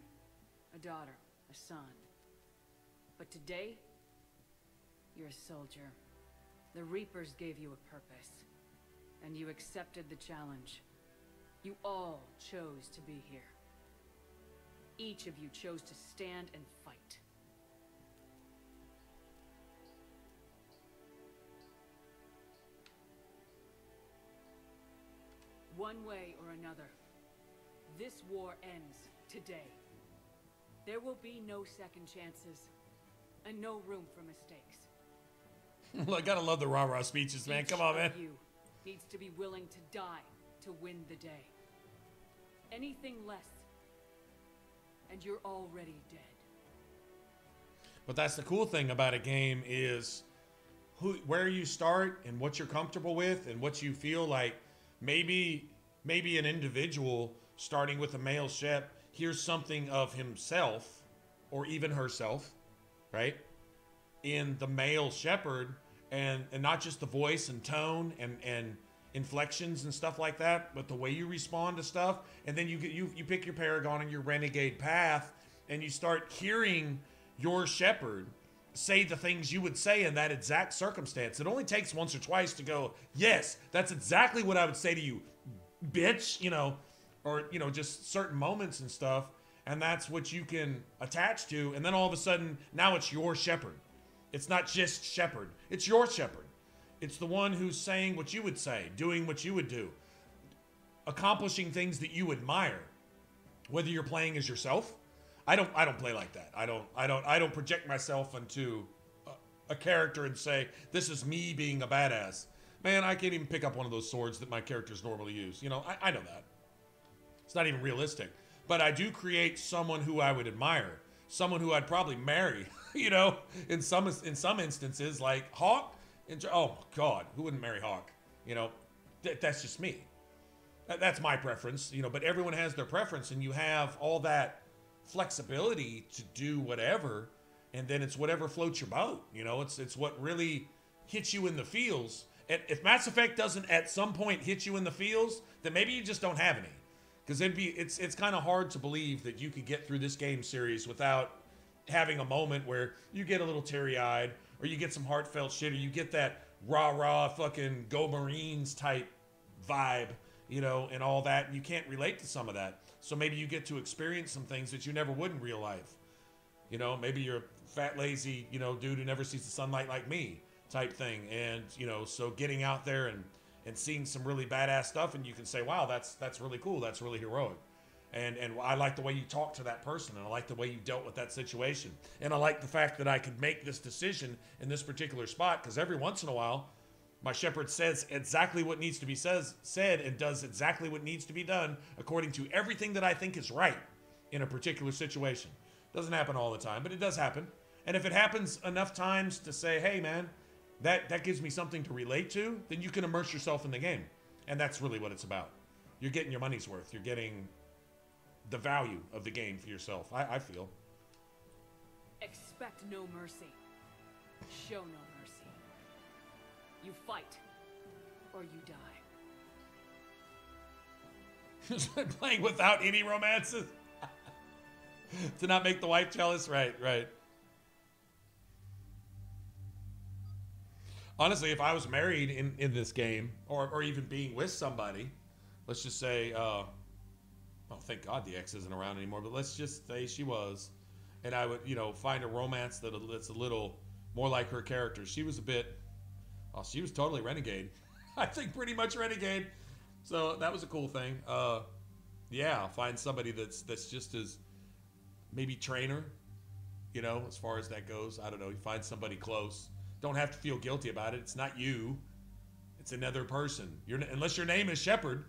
a daughter, a son. But today, you're a soldier. The Reapers gave you a purpose, and you accepted the challenge. You all chose to be here. Each of you chose to stand and fight. One way or another, this war ends today. There will be no second chances, and no room for mistakes. I gotta love the rah-rah speeches, man. Come on, man. Each of you needs to be willing to die to win the day. Anything less, and you're already dead. But that's the cool thing about a game is where you start and what you're comfortable with and what you feel like. Maybe an individual starting with a male Shep, hears something of himself, or even herself, right? In the male shepherd, and not just the voice and tone and inflections and stuff like that, but the way you respond to stuff. And then you pick your Paragon and your Renegade path, and you start hearing your shepherd say the things you would say in that exact circumstance. It only takes once or twice to go, yes, that's exactly what I would say to you, bitch, you know, or, you know, just certain moments and stuff. And that's what you can attach to. And then all of a sudden, now it's your shepherd. It's not just shepherd. It's your shepherd. It's the one who's saying what you would say, doing what you would do, accomplishing things that you admire, whether you're playing as yourself. I don't play like that. I don't project myself into a character and say, this is me being a badass. Man, I can't even pick up one of those swords that my characters normally use. You know, I know that. It's not even realistic. But I do create someone who I would admire, someone who I'd probably marry, you know, in some instances, like Hawk. Oh my God, who wouldn't marry Hawk? You know, that's just me. That's my preference, you know, but everyone has their preference, and you have all that flexibility to do whatever, and then it's whatever floats your boat. You know, it's what really hits you in the feels. And if Mass Effect doesn't at some point hit you in the feels, then maybe you just don't have any. Because it's kind of hard to believe that you could get through this game series without having a moment where you get a little teary-eyed, or you get some heartfelt shit, or you get that rah-rah fucking Go Marines type vibe, you know, and all that, and you can't relate to some of that. So maybe you get to experience some things that you never would in real life. You know, maybe you're a fat, lazy, you know, dude who never sees the sunlight like me type thing. And, you know, so getting out there and seeing some really badass stuff, and you can say, wow, that's really cool. That's really heroic. And I like the way you talk to that person, and I like the way you dealt with that situation. And I like the fact that I could make this decision in this particular spot, because every once in a while, my shepherd says exactly what needs to be said and does exactly what needs to be done according to everything that I think is right in a particular situation. Doesn't happen all the time, but it does happen. And if it happens enough times to say, hey, man, that gives me something to relate to, then you can immerse yourself in the game. And that's really what it's about. You're getting your money's worth. You're getting the value of the game for yourself, I feel. Expect no mercy. Show no mercy. You fight, or you die. Playing without any romances? To not make the wife jealous? Right. Honestly, if I was married in this game, or even being with somebody, let's just say, well, thank God the ex isn't around anymore, but let's just say she was, and I would, you know, find a romance that's a little more like her character. She was a bit, well, she was totally renegade. I think pretty much renegade. So that was a cool thing. Yeah, find somebody that's just as maybe trainer, you know, as far as that goes. I don't know. You find somebody close. Don't have to feel guilty about it. It's not you. It's another person. Unless your name is Shepard,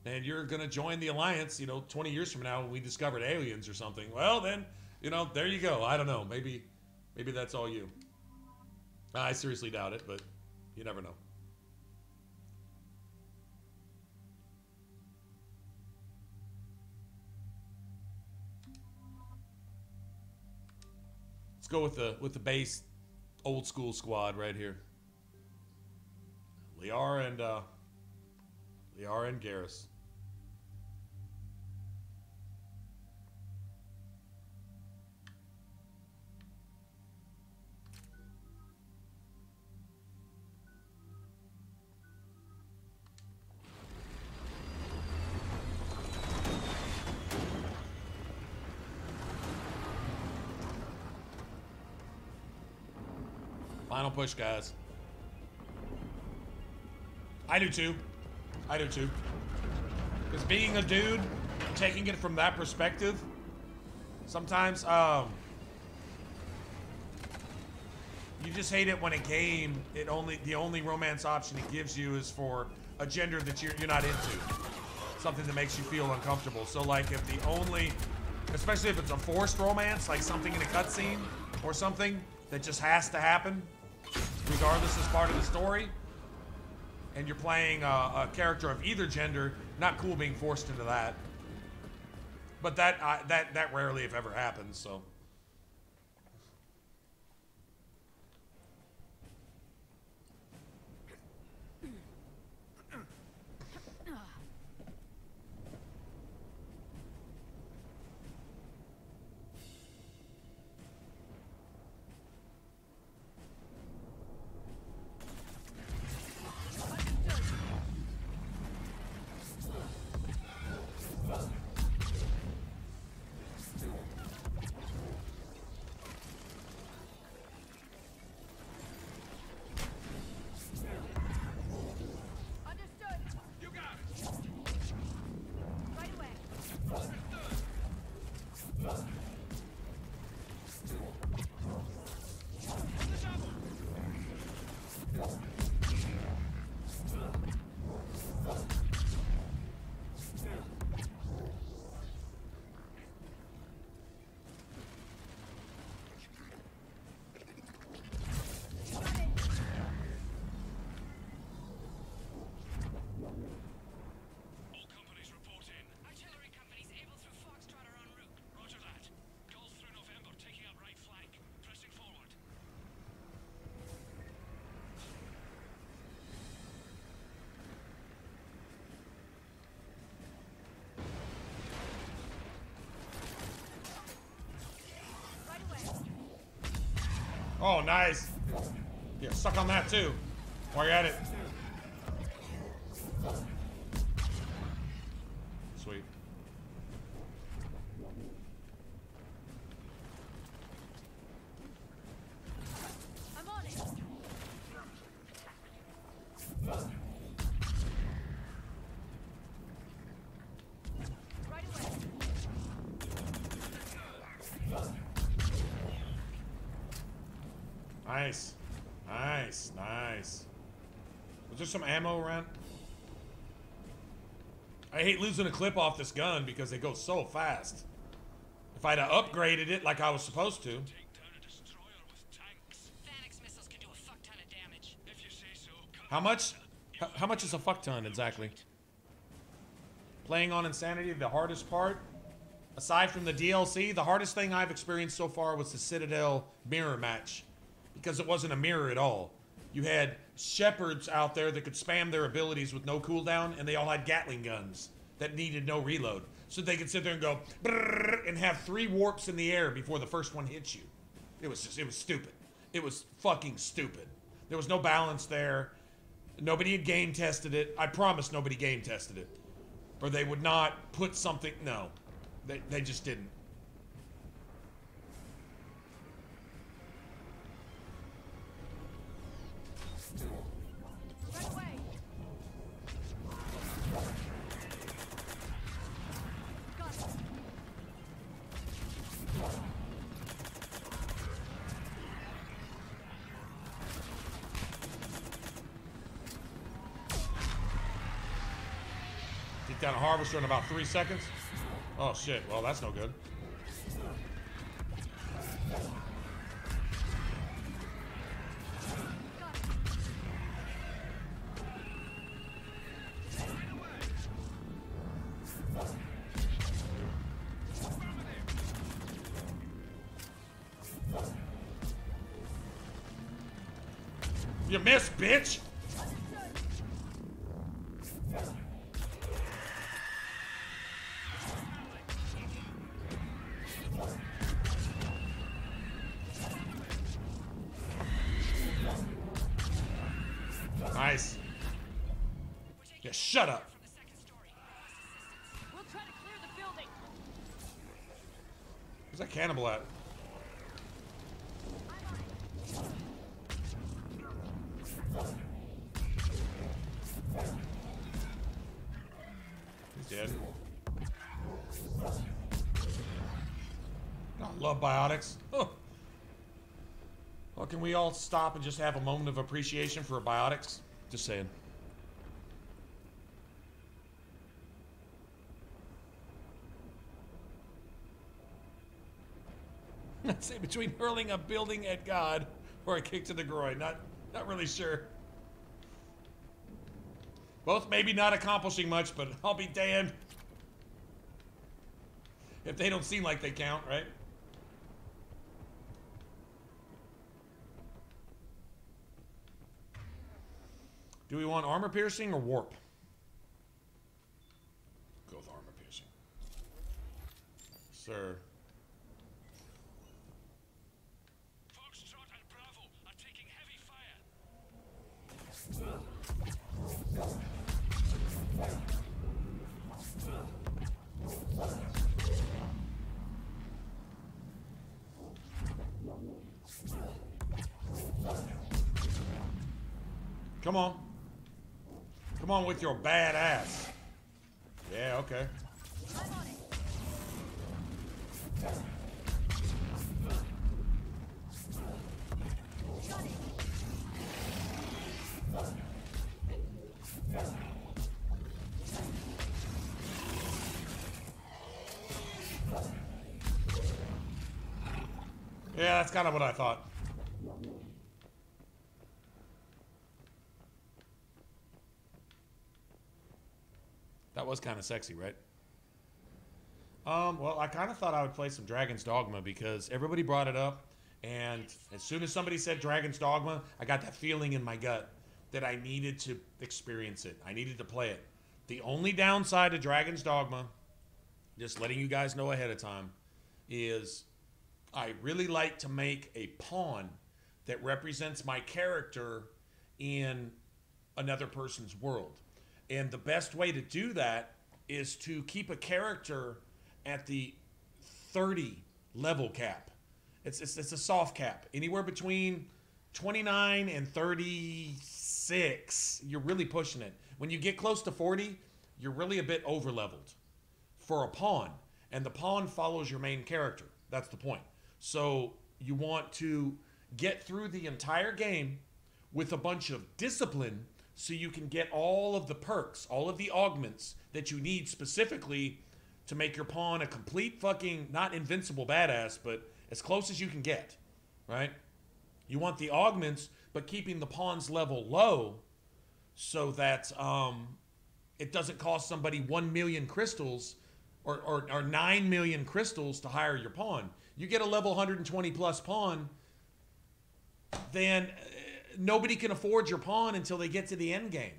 and you're going to join the Alliance, you know, 20 years from now when we discovered aliens or something. Well, then, you know, there you go. I don't know. Maybe that's all you. I seriously doubt it, but you never know. Let's go with the base old school squad right here. Liara and Garrus. Final push, guys. I do too. Because being a dude, taking it from that perspective, sometimes, you just hate it when a game, the only romance option it gives you is for a gender that you're not into. Something that makes you feel uncomfortable. So like if the only, especially if it's a forced romance, like something in a cutscene or something that just has to happen, regardless as part of the story, and you're playing a character of either gender, not cool being forced into that. But that rarely, if ever, happens. So. Oh, nice. Yeah, suck on that too. While you're at it. Sweet. I'm on it. Right away. Nice. Nice. Nice. Was there some ammo around? I hate losing a clip off this gun because it goes so fast. If I'd have upgraded it like I was supposed to. How much? How much is a fuck ton exactly? Playing on Insanity, the hardest part? Aside from the DLC, the hardest thing I've experienced so far was the Citadel mirror match. Because it wasn't a mirror at all. You had shepherds out there that could spam their abilities with no cooldown, and they all had Gatling guns that needed no reload. So they could sit there and go brrr, and have 3 warps in the air before the first one hits you. It was stupid. It was fucking stupid. There was no balance there. Nobody had game tested it. I promise nobody game tested it. Or they would not put something, no. They just didn't. Right away. Got it. Take down a harvester in about 3 seconds. Oh shit, well that's no good. You missed, bitch! Nice. Yeah, shut up. We'll try to clear the building. Where's that cannibal at? He's dead. I love biotics. Oh. Well, can we all stop and just have a moment of appreciation for biotics? Just saying. I'd say between hurling a building at God or a kick to the groin. Not really sure. Both maybe not accomplishing much, but I'll be damned. If they don't seem like they count, right? Do we want armor piercing or warp? Go with armor piercing. Sir. Foxtrot and Bravo are taking heavy fire. Come on. Come on with your bad ass. Yeah, okay. Yeah, that's kind of what I thought. That was kind of sexy, right? Well, I kind of thought I would play some Dragon's Dogma because everybody brought it up, and as soon as somebody said Dragon's Dogma, I got that feeling in my gut that I needed to experience it. I needed to play it. The only downside to Dragon's Dogma, just letting you guys know ahead of time, is I really like to make a pawn that represents my character in another person's world. And the best way to do that is to keep a character at the 30 level cap. It's a soft cap. Anywhere between 29 and 36, you're really pushing it. When you get close to 40, you're really a bit over leveled for a pawn. And the pawn follows your main character. That's the point. So you want to get through the entire game with a bunch of discipline so you can get all of the perks, all of the augments that you need specifically to make your pawn a complete fucking, not invincible badass, but as close as you can get, right? You want the augments, but keeping the pawn's level low so that it doesn't cost somebody 1 million crystals or 9 million crystals to hire your pawn. You get a level 120 plus pawn, then nobody can afford your pawn until they get to the end game.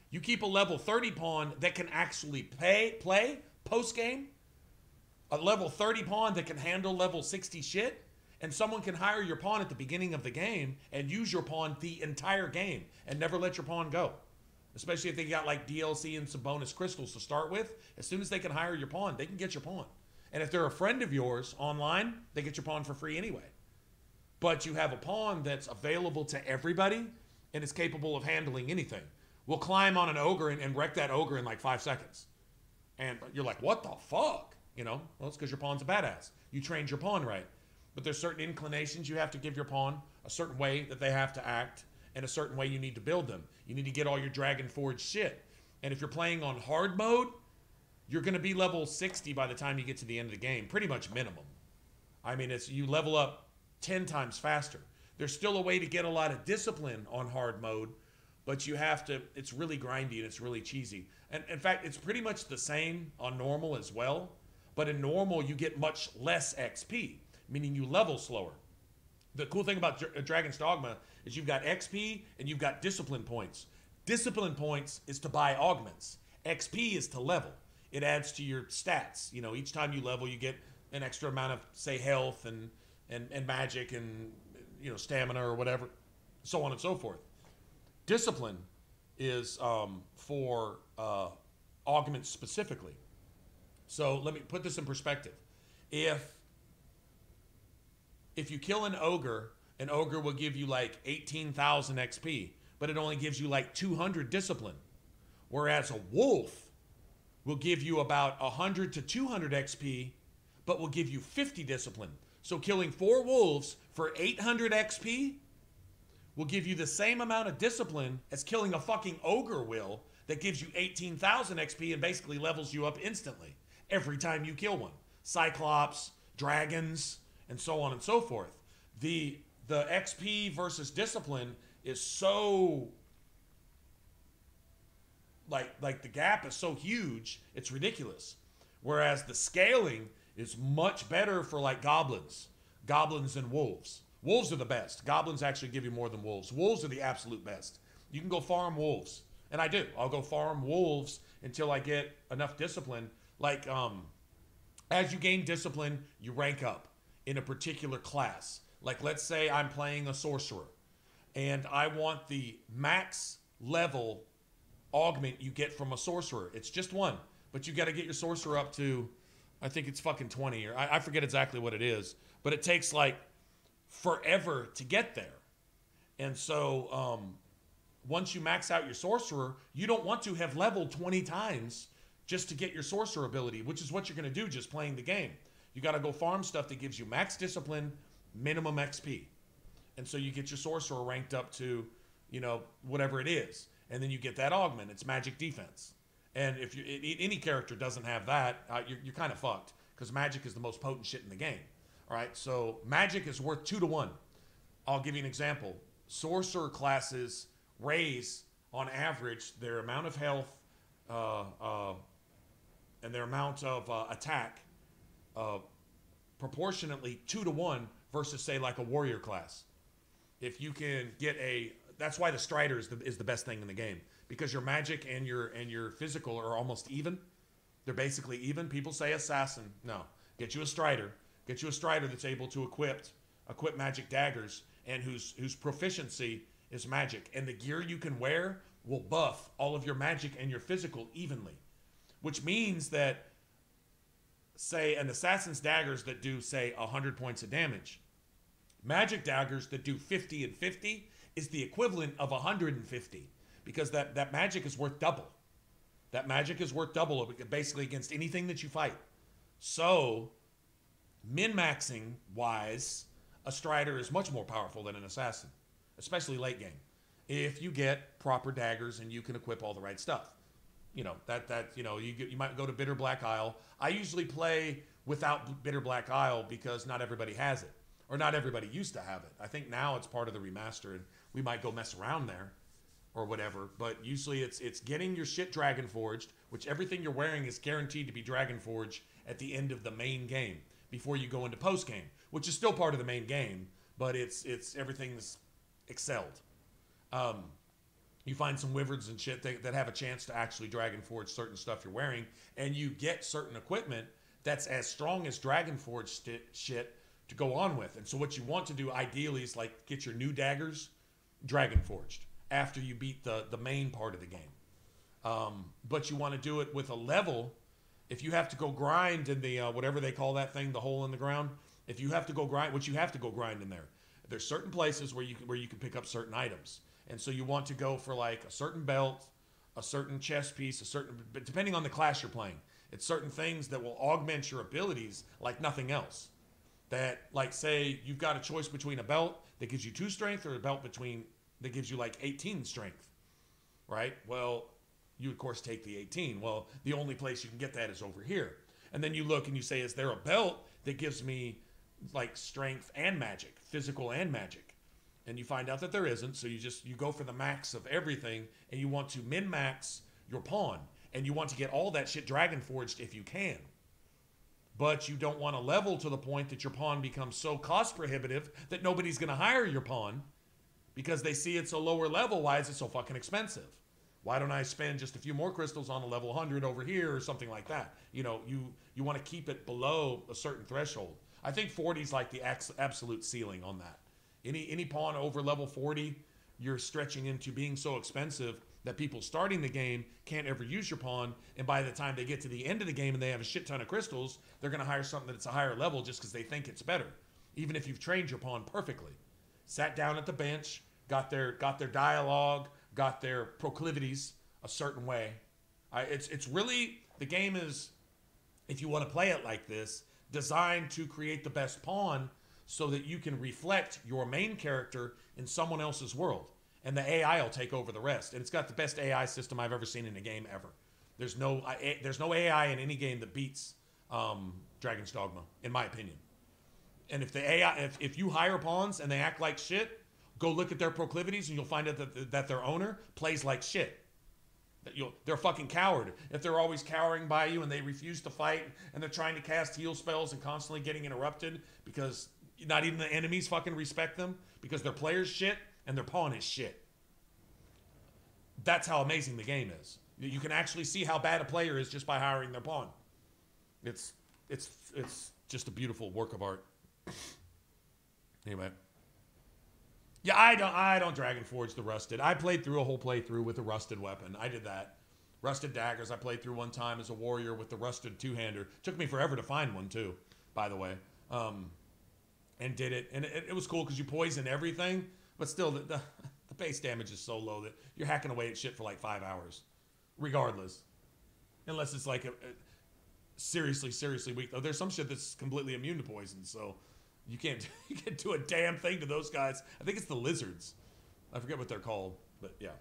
You keep a level 30 pawn that can actually play post game, a level 30 pawn that can handle level 60 shit, and someone can hire your pawn at the beginning of the game and use your pawn the entire game and never let your pawn go. Especially if they got like DLC and some bonus crystals to start with. As soon as they can hire your pawn, they can get your pawn. And if they're a friend of yours online, they get your pawn for free anyway. But you have a pawn that's available to everybody and is capable of handling anything. We'll climb on an ogre and wreck that ogre in like 5 seconds. And you're like, what the fuck? You know, well, it's because your pawn's a badass. You trained your pawn right. But there's certain inclinations you have to give your pawn, a certain way that they have to act, and a certain way you need to build them. You need to get all your Dragon Forge shit. And if you're playing on hard mode, you're going to be level 60 by the time you get to the end of the game. Pretty much minimum. I mean, it's you level up 10 times faster. There's still a way to get a lot of discipline on hard mode, but you have to, it's really grindy and it's really cheesy. And in fact, it's pretty much the same on normal as well, but in normal you get much less XP, meaning you level slower. The cool thing about Dragon's Dogma is you've got XP and you've got discipline points. Discipline points is to buy augments. XP is to level. It adds to your stats. You know, each time you level, you get an extra amount of, say, health and magic and, you know, stamina or whatever, so on and so forth. Discipline is for augments specifically. So let me put this in perspective. If you kill an ogre will give you like 18,000 XP, but it only gives you like 200 discipline. Whereas a wolf will give you about 100 to 200 XP, but will give you 50 discipline. So killing 4 wolves for 800 XP will give you the same amount of discipline as killing a fucking ogre will that gives you 18,000 XP and basically levels you up instantly every time you kill one. Cyclops, dragons, and so on and so forth. The XP versus discipline is so like the gap is so huge, it's ridiculous. Whereas the scaling is much better for like goblins and wolves. Wolves are the best. Goblins actually give you more than wolves. Wolves are the absolute best. You can go farm wolves. And I do. I'll go farm wolves until I get enough discipline. Like, as you gain discipline, you rank up in a particular class. Like, let's say I'm playing a sorcerer, and I want the max level augment you get from a sorcerer. It's just one, but you got to get your sorcerer up to, I think it's fucking 20, or I forget exactly what it is, but it takes like forever to get there. And so, once you max out your sorcerer, you don't want to have leveled 20 times just to get your sorcerer ability, which is what you're going to do just playing the game. You got to go farm stuff that gives you max discipline, minimum XP. And so you get your sorcerer ranked up to, whatever it is. And then you get that augment. It's magic defense. And if any character doesn't have that, you're kind of fucked, because magic is the most potent shit in the game. All right, so magic is worth 2 to 1. I'll give you an example. Sorcerer classes raise, on average, their amount of health and their amount of attack proportionately 2 to 1 versus, say, like a warrior class. If you can get that's why the Strider is the best thing in the game, because your magic and your physical are almost even. They're basically even. People say assassin. No, get you a Strider. Get you a Strider that's able to equip magic daggers and whose proficiency is magic, and the gear you can wear will buff all of your magic and your physical evenly, which means that, say, an assassin's daggers that do, say, 100 points of damage, magic daggers that do 50 and 50 is the equivalent of 150, because that magic is worth double. That magic is worth double basically against anything that you fight. So, min-maxing wise, a Strider is much more powerful than an assassin, especially late game, if you get proper daggers and you can equip all the right stuff. You might go to Bitter Black Isle. I usually play without Bitter Black Isle because not everybody has it, or not everybody used to have it. I think now it's part of the remaster, and we might go mess around there or whatever. But usually it's getting your shit Dragon Forged, which everything you're wearing is guaranteed to be Dragon Forged at the end of the main game before you go into post game, which is still part of the main game, but it's everything's excelled. You find some wyverns and shit that have a chance to actually Dragon Forge certain stuff you're wearing, and you get certain equipment that's as strong as Dragon Forge shit to go on with. And so what you want to do ideally is like get your new daggers Dragon Forged after you beat the main part of the game. But you want to do it with a level. If you have to go grind in the whatever they call that thing, the hole in the ground, if you have to go grind, which you have to go grind in there, there's certain places where you can pick up certain items. And so you want to go for like a certain belt, a certain chest piece, but depending on the class you're playing, it's certain things that will augment your abilities like nothing else. That, like, say you've got a choice between a belt that gives you 2 strength or a belt that gives you like 18 strength, right? Well, you of course take the 18. Well, the only place you can get that is over here. And then you look and you say, is there a belt that gives me like strength and magic, physical and magic? And you find out that there isn't, so you go for the max of everything, and you want to min-max your pawn, and you want to get all that shit Dragon Forged if you can. But you don't want to level to the point that your pawn becomes so cost prohibitive that nobody's going to hire your pawn because they see it's a lower level. Why is it so fucking expensive? Why don't I spend just a few more crystals on a level 100 over here or something like that? You want to keep it below a certain threshold. I think 40 is like the absolute ceiling on that. Any pawn over level 40, you're stretching into being so expensive that people starting the game can't ever use your pawn, and by the time they get to the end of the game and they have a shit ton of crystals, they're going to hire something that's a higher level just because they think it's better, even if you've trained your pawn perfectly. Sat down at the bench, got their dialogue, got their proclivities a certain way. It's really, the game is, if you want to play it like this, designed to create the best pawn so that you can reflect your main character in someone else's world. And the AI will take over the rest. And it's got the best AI system I've ever seen in a game ever. There's no AI in any game that beats Dragon's Dogma, in my opinion. And if the AI, if you hire pawns and they act like shit, go look at their proclivities and you'll find out that their owner plays like shit. They're a fucking coward. If they're always cowering by you and they refuse to fight and they're trying to cast heal spells and constantly getting interrupted because not even the enemies fucking respect them because their player's shit and their pawn is shit. That's how amazing the game is. You can actually see how bad a player is just by hiring their pawn. It's just a beautiful work of art. Anyway. Yeah, I don't Dragon Forge the Rusted. I played through a whole playthrough with a rusted weapon. I did that. Rusted daggers I played through one time as a warrior with the rusted two-hander. Took me forever to find one too, by the way. And did it. And it was cool because you poison everything, but still the base damage is so low that you're hacking away at shit for like 5 hours. Regardless. Unless it's like a seriously weak. Though there's some shit that's completely immune to poison, so you can't do a damn thing to those guys. I think it's the lizards. I forget what they're called, but yeah.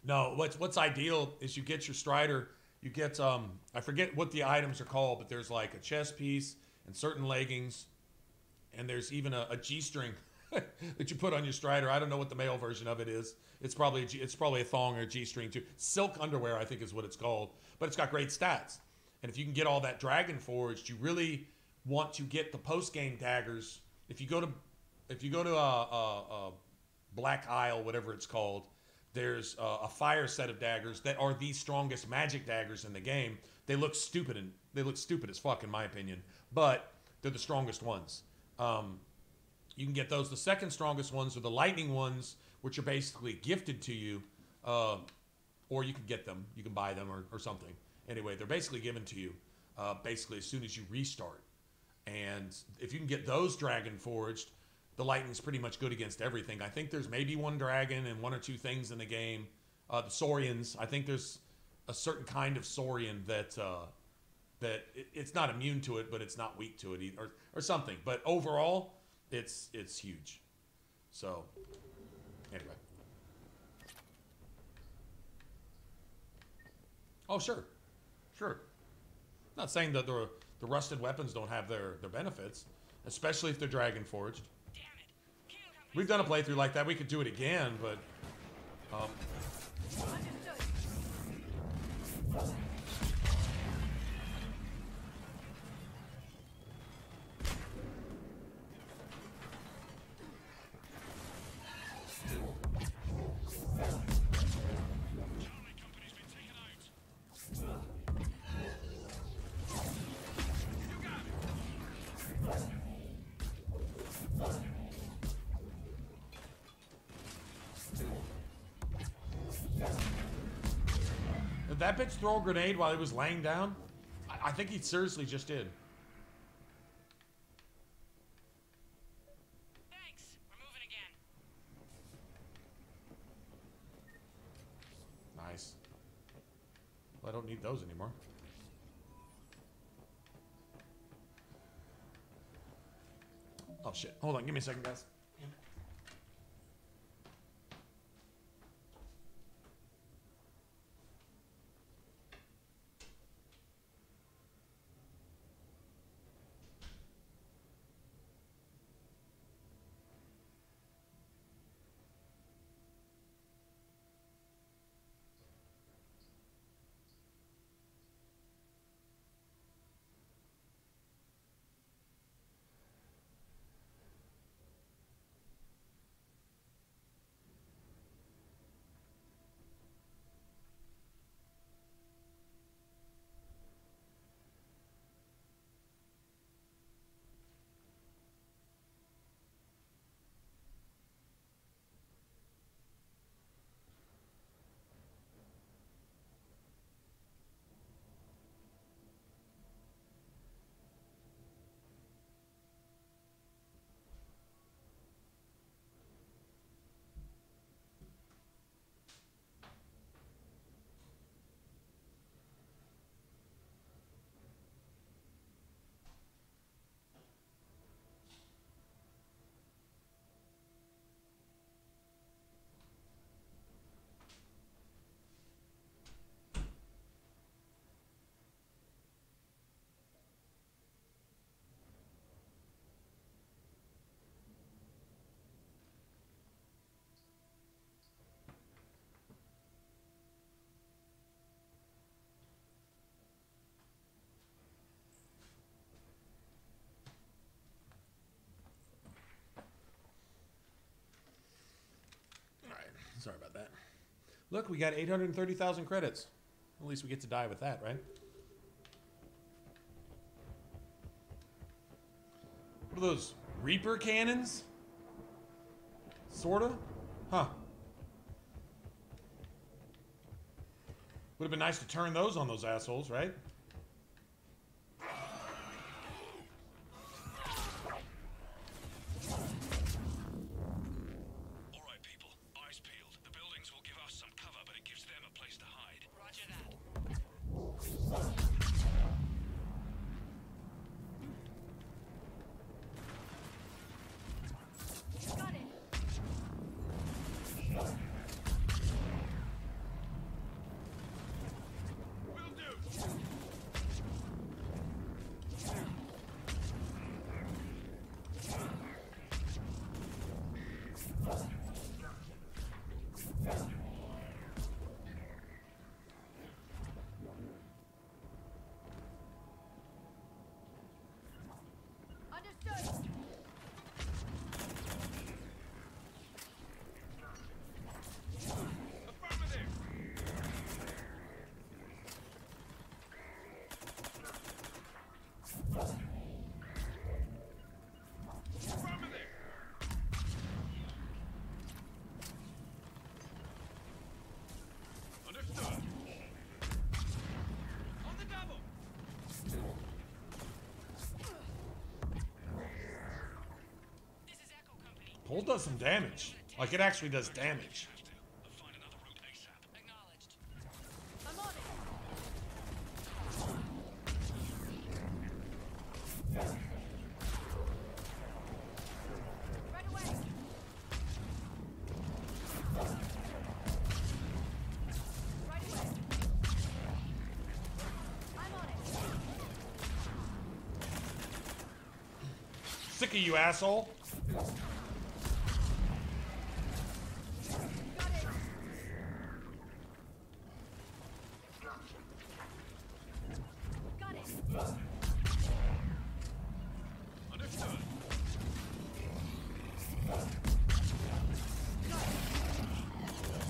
No, what's ideal is you get your Strider. You get I forget what the items are called, but there's like a chest piece and certain leggings, and there's even a G-string that you put on your Strider. I don't know what the male version of it is. It's probably a thong or a G-string too. Silk underwear, I think, is what it's called. But it's got great stats. And if you can get all that Dragon Forged, you really want to get the post-game daggers. If you go to Black Isle, whatever it's called, there's a fire set of daggers that are the strongest magic daggers in the game. They look stupid as fuck in my opinion, but they're the strongest ones. You can get those. The second strongest ones are the lightning ones, which are basically gifted to you, or you can get them. You can buy them or something. Anyway, they're basically given to you basically as soon as you restart. And if you can get those Dragon Forged, the lightning's pretty much good against everything. I think there's maybe one dragon and one or two things in the game. The Saurians, I think there's a certain kind of Saurian that it's not immune to it, but it's not weak to it either, or something. But overall, it's huge. So, anyway. Oh, sure. Sure. Not saying that the rusted weapons don't have their benefits, especially if they're Dragon Forged. We've done a playthrough like that. We could do it again, but did that bitch throw a grenade while he was laying down? I think he seriously just did. Thanks. We're moving again. Nice. Well, I don't need those anymore. Oh shit. Hold on, give me a second, guys. Look, we got 830,000 credits. At least we get to die with that, right? What are those? Reaper cannons? Sorta? Huh. Would have been nice to turn those on those assholes, right? Alright, people. Eyes peeled. The buildings will give us some cover, but it gives them a place to hide. Roger that. Got it. Will do. Understood. Understood. On the double. Pole does some damage. Like, it actually does damage. I'm on it. Right away. Right away. I'm on it. Sick of you, asshole. Got it. Got it. Understood.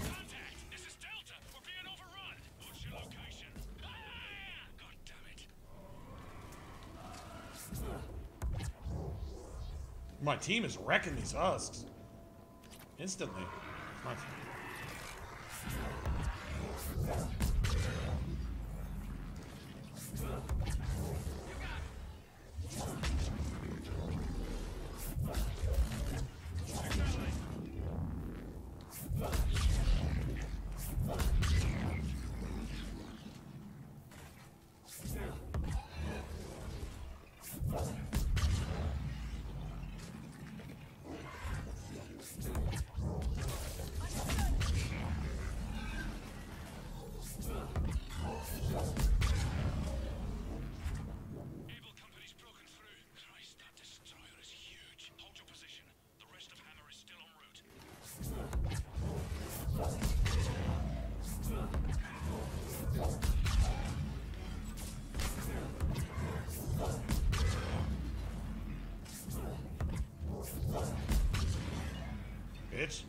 Contact! This is Delta! We're being overrun! What's your location? Ah! God damn it. My team is wrecking these husks. Instantly. My Able company's broken through. Christ, that destroyer is huge. Hold your position. The rest of Hammer is still en route. bitch.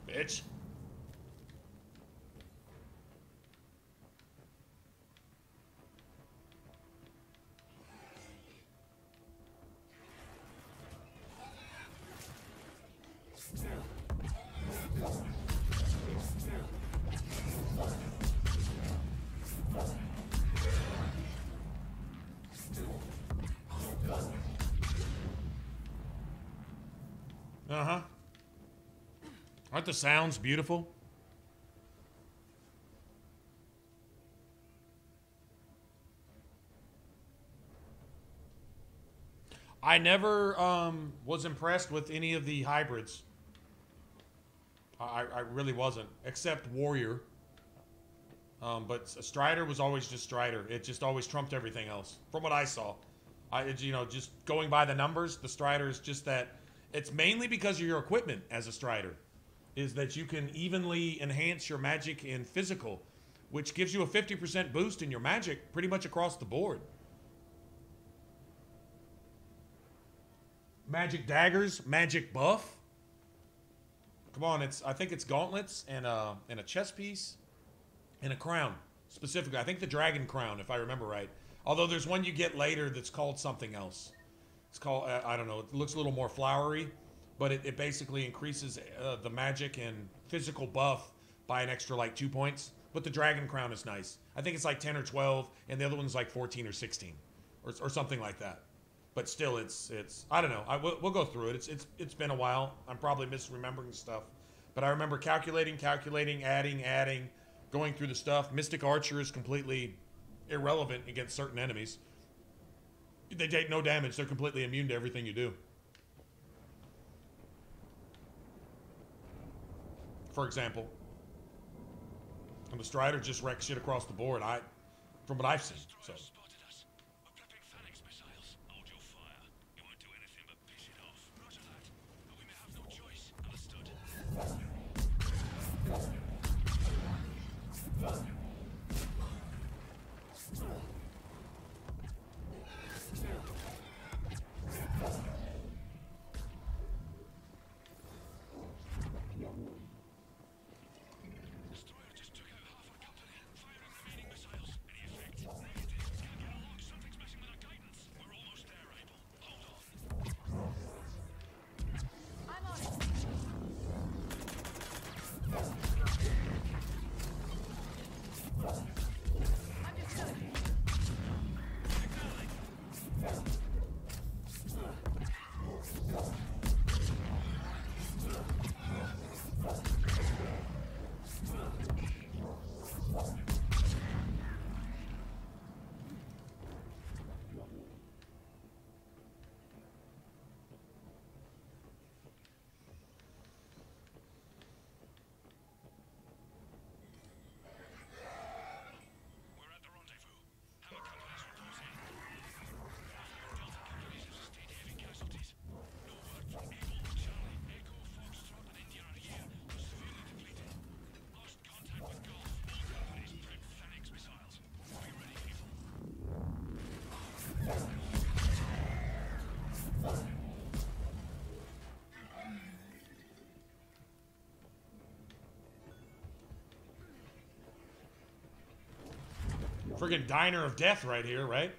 Bitch. Uh-huh. Aren't the sounds beautiful? I never was impressed with any of the hybrids. I really wasn't, except Warrior. But Strider was always just Strider. It just always trumped everything else, from what I saw. Just going by the numbers, the Strider is just that. It's mainly because of your equipment as a Strider, is that you can evenly enhance your magic and physical, which gives you a 50% boost in your magic pretty much across the board. Magic daggers, magic buff. Come on, I think it's gauntlets and a chest piece and a crown specifically. I think the dragon crown, if I remember right. Although there's one you get later that's called something else. It's called I don't know. It looks a little more flowery, but it basically increases the magic and physical buff by an extra like 2 points. But the dragon crown is nice. I think it's like 10 or 12, and the other one's like 14 or 16, or something like that. But still, it's I don't know. We'll go through it. It's been a while. I'm probably misremembering stuff, but I remember calculating, adding, going through the stuff. Mystic Archer is completely irrelevant against certain enemies. They take no damage. They're completely immune to everything you do. For example, and the Strider just wrecks shit across the board. From what I've seen. So. Friggin' diner of death right here, right?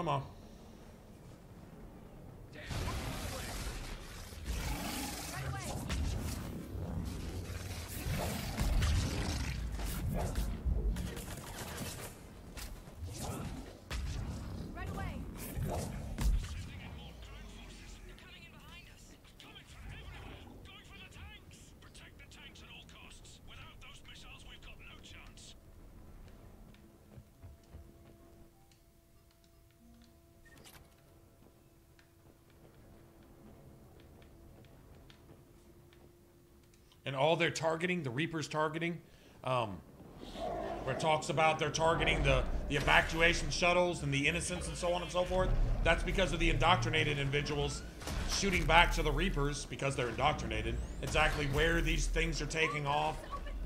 Come on. And all their targeting, the Reaper's targeting, where it talks about they're targeting the evacuation shuttles and the innocents and so on and so forth, that's because of the indoctrinated individuals shooting back to the Reapers, because they're indoctrinated, exactly where these things are taking off,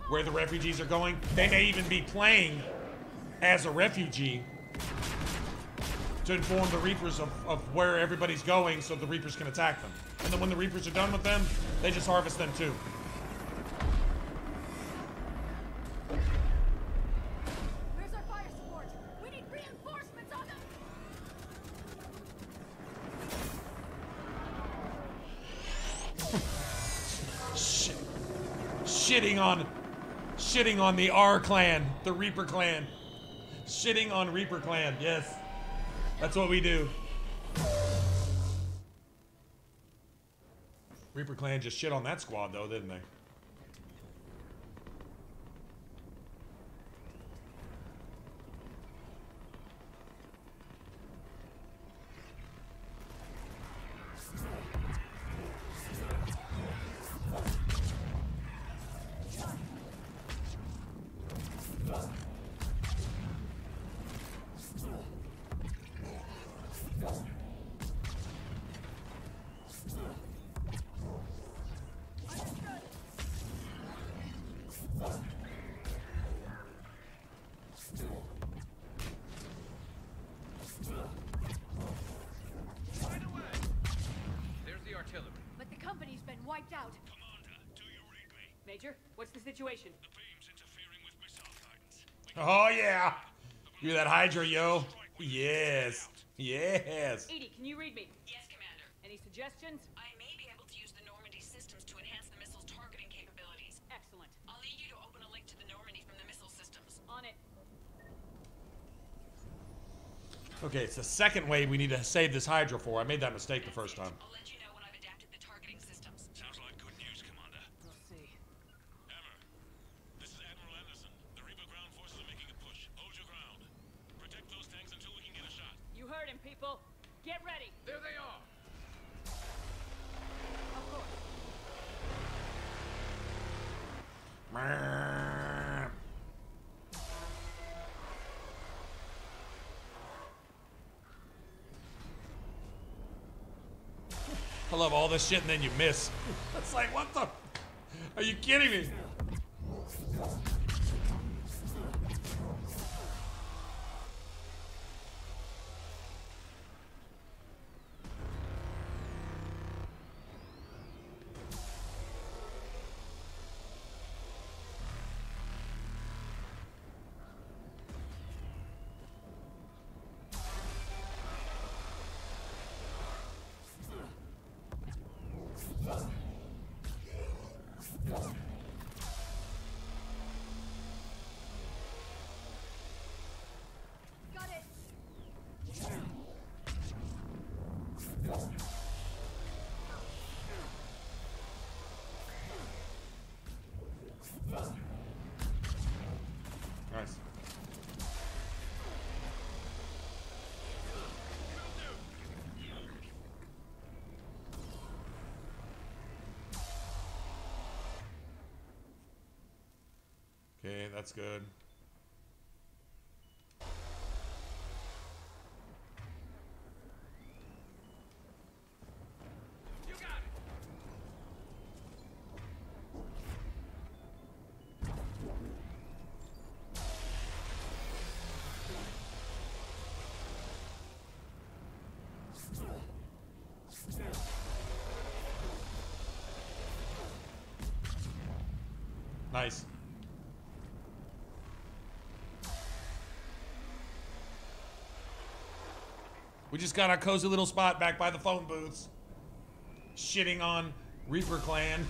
where the refugees are going. They may even be playing as a refugee to inform the Reapers of where everybody's going so the Reapers can attack them. And then when the Reapers are done with them, they just harvest them too. Where's our fire support? We need reinforcements on them! Shitting on the R clan, the Reaper clan. Shitting on Reaper clan, yes. That's what we do. Reaper clan just shit on that squad though, didn't they? There's the artillery. But the company's been wiped out. Commander, do you read me? Major, what's the situation? The beam's interfering with missile guidance. Oh yeah! Give me that Hydra, yo. Yes. Yes. Edie, can you read me? Yes, Commander. Any suggestions? I may be able to use the Normandy systems to enhance the missile's targeting capabilities. Excellent. I'll need you to open a link to the Normandy from the missile systems. On it. Okay, it's the second way we need to save this Hydra for. I made that mistake the first time. I'll let you know when I've adapted the targeting systems. Sounds like good news, Commander. We'll see. Hammer, this is Admiral Anderson. The Reaper ground forces are making a push. Hold your ground. Protect those tanks until we can get a shot. You heard him, people. Get ready. There they are. Of course. I love all this shit and then you miss. It's like, what the? Are you kidding me? Got it! Nice. Okay, that's good. You got it. Nice. We just got our cozy little spot back by the phone booths. Shitting on Reaper Clan.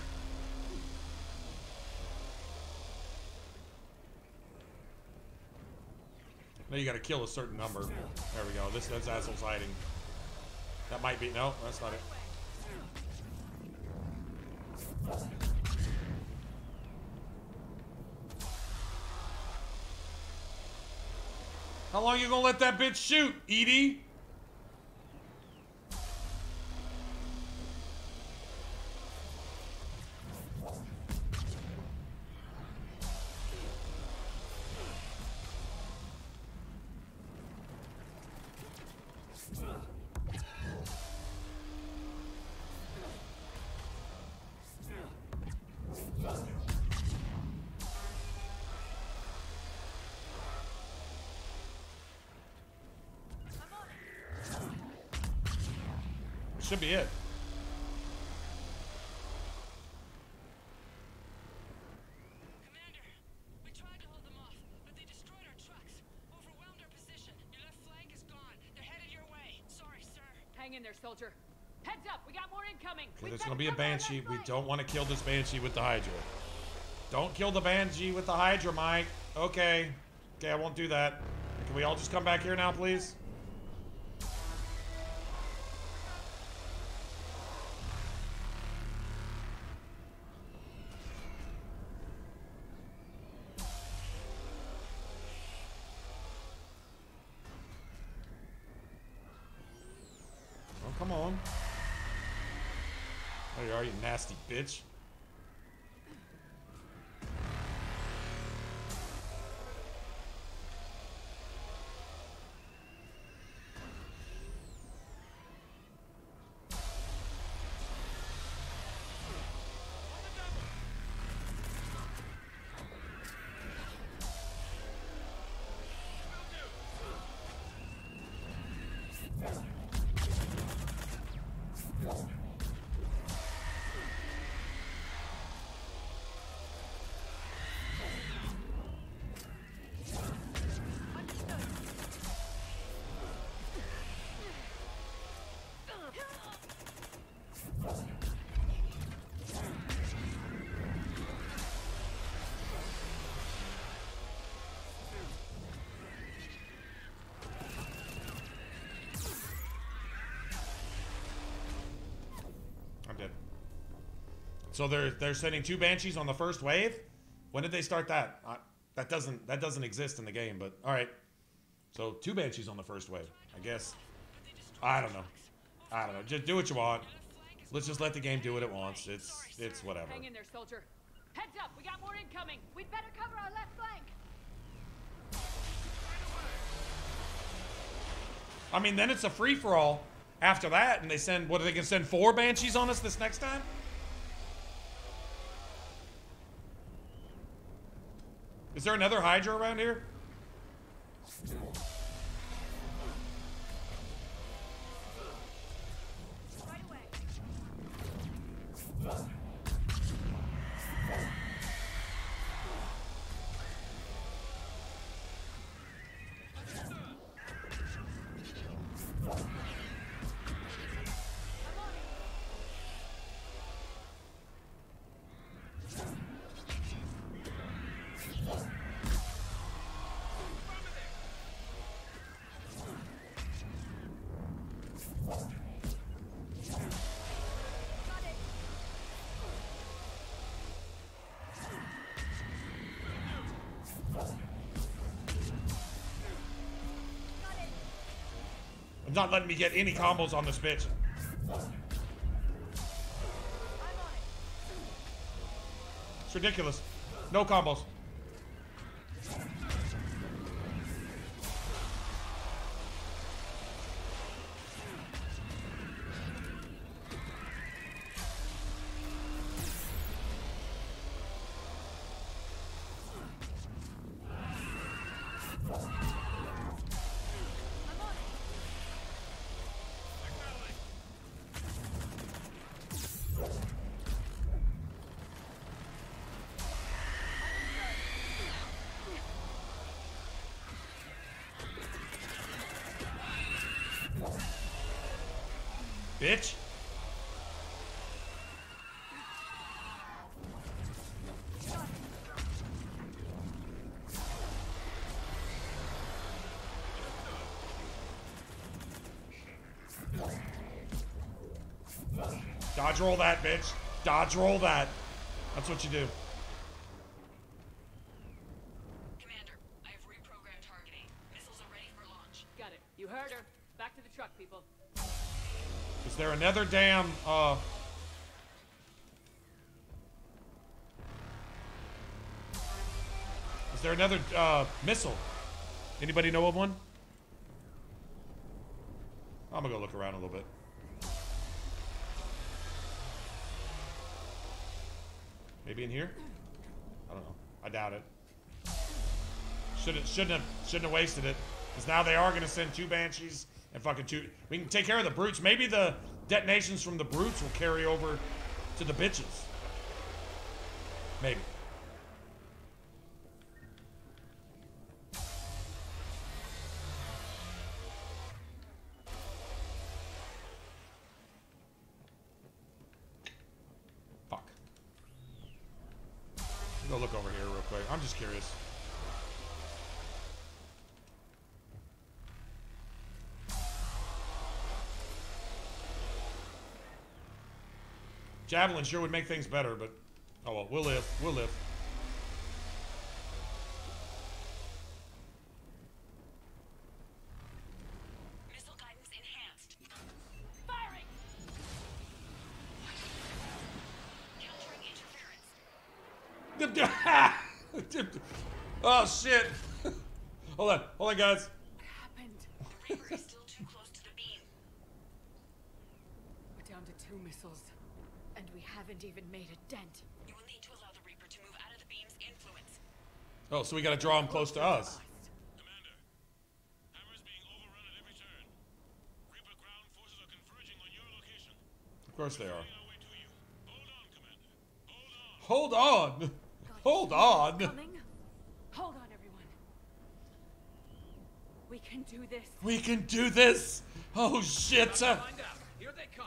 Now you gotta kill a certain number. There we go. This asshole's hiding. That might be. No, that's not it. How long you gonna let that bitch shoot, Edie? Should be it. Commander, we tried to hold them off, but they destroyed our trucks, overwhelmed our position. Your left flank is gone. They're headed your way. Sorry, sir. Hang in there, soldier. Heads up, we got more incoming. Okay, there's gonna be a Banshee. We don't want to kill this Banshee with the Hydra. Don't kill the Banshee with the Hydra, Mike. Okay. Okay, I won't do that. Can we all just come back here now, please? Oh, come on. There you are, you nasty bitch. I'm dead. So they're sending 2 Banshees on the first wave? When did they start that? That doesn't exist in the game, but all right. So 2 Banshees on the first wave, I guess. I don't know. I don't know. Just do what you want. Let's just let the game do what it wants. It's whatever. Hang in there, soldier. Heads up, we got more incoming. We'd better cover our left flank. I mean, then it's a free-for-all after that, and they send, what, are they going to send 4 Banshees on us this next time? Is there another Hydra around here? I'm not letting me get any combos on this bitch. It's ridiculous. No combos. Bitch. Dodge roll that, bitch. Dodge roll that. That's what you do. Commander, I have reprogrammed targeting. Missiles are ready for launch. Got it. You heard her. Back to the truck, people. Is there another damn, is there another, missile? Anybody know of one? I'm gonna go look around a little bit. Maybe in here? I don't know. I doubt it. Shouldn't have wasted it. Because now they are gonna send 2 Banshees and fucking 2. We can take care of the brutes. Maybe the detonations from the brutes will carry over to the bitches. Maybe. Fuck. Go look over here real quick. I'm just curious. Javelin sure would make things better, but oh well, we'll live. We'll live. Missile guidance enhanced. Firing! Countering interference. Oh shit! Hold on, guys. What happened? The Reaper is still too close to the beam. We're down to 2 missiles. And we haven't even made a dent. You will need to allow the Reaper to move out of the beam's influence. Oh, so we gotta draw him close to us. Commander, Hammer's being overrun at every turn. Reaper ground forces are converging on your location. Of course they are. Hold on, Commander. Hold on! Hold on! Coming? Hold on, everyone. We can do this. We can do this! Oh shit! Find out. Here they come.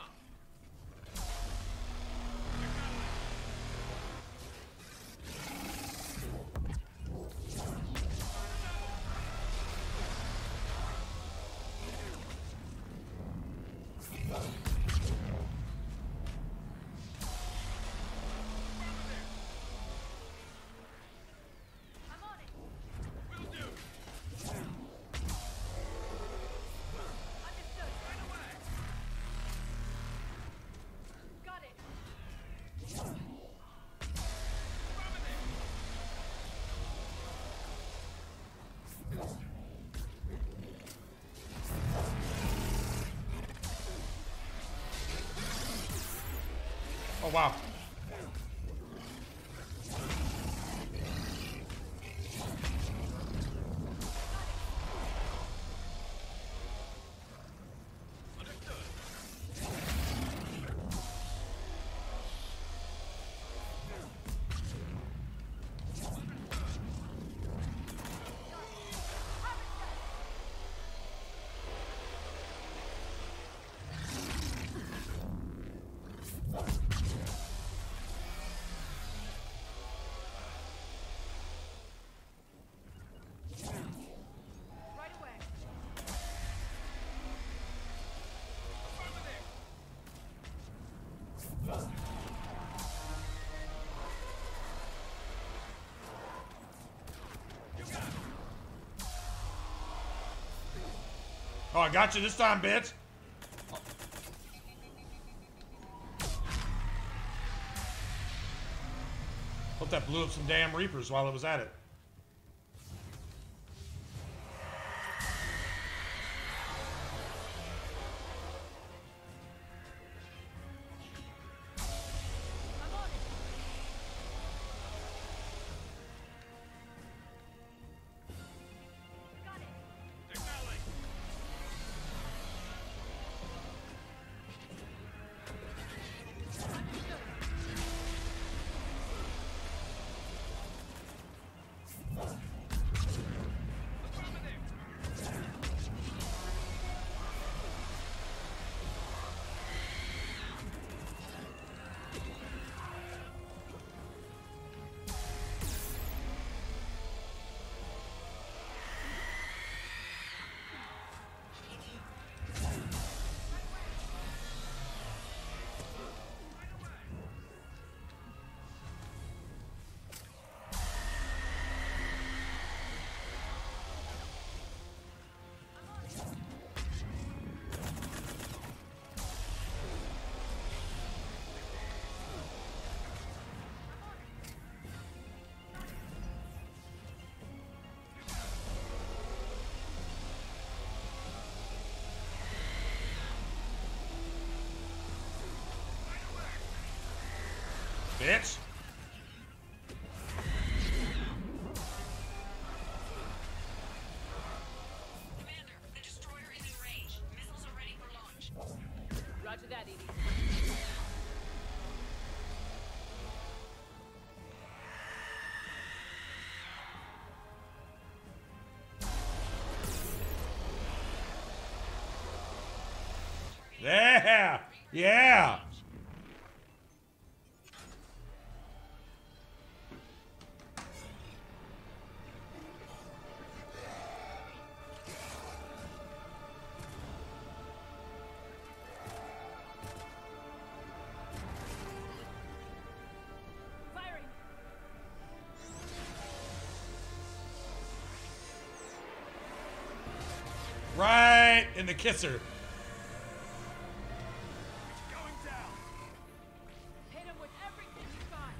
Oh wow. Oh, I got you this time, bitch. Hope that blew up some damn Reapers while it was at it. Bitch. Commander, the destroyer is in range. Missiles are ready for launch. Roger that, EDI. Yeah. Firing. Right in the kisser. Going down. Hit him with everything you got.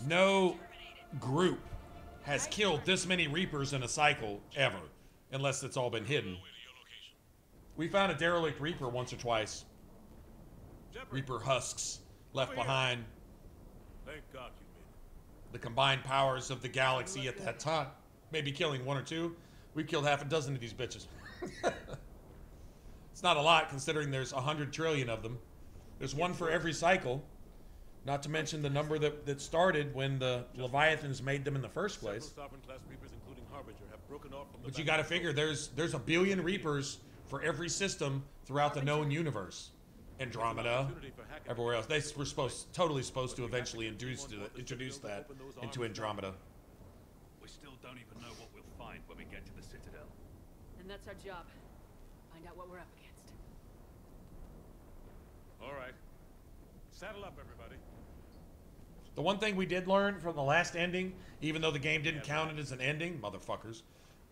No group has killed this many Reapers in a cycle ever, unless it's all been hidden. We found a derelict Reaper once or twice. Reaper husks left behind. Thank God you made it. The combined powers of the galaxy at that time, maybe killing one or two. We've killed half a dozen of these bitches. It's not a lot considering there's 100 trillion of them. There's one for every cycle. Not to mention the number that started when the Leviathans made them in the first place. Sovereign-class Reapers, including Harbinger, have broken off from the But you got to figure there's a billion Reapers for every system throughout the known universe. Andromeda, everywhere else. They were totally supposed to eventually introduce that into Andromeda. We still don't even know what we'll find when we get to the Citadel. And that's our job. Find out what we're up against. All right. Saddle up, everybody. The one thing we did learn from the last ending, even though the game didn't count it as an ending, motherfuckers,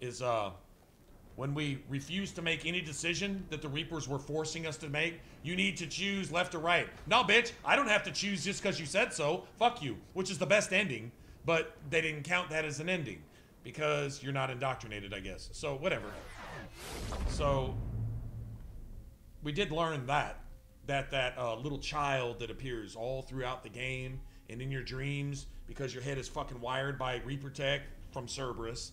is when we refused to make any decision that the Reapers were forcing us to make, you need to choose left or right. No, bitch, I don't have to choose just because you said so. Fuck you, which is the best ending, but they didn't count that as an ending because you're not indoctrinated, I guess. So, whatever. So, we did learn that little child that appears all throughout the game and in your dreams because your head is fucking wired by Reaper tech from Cerberus.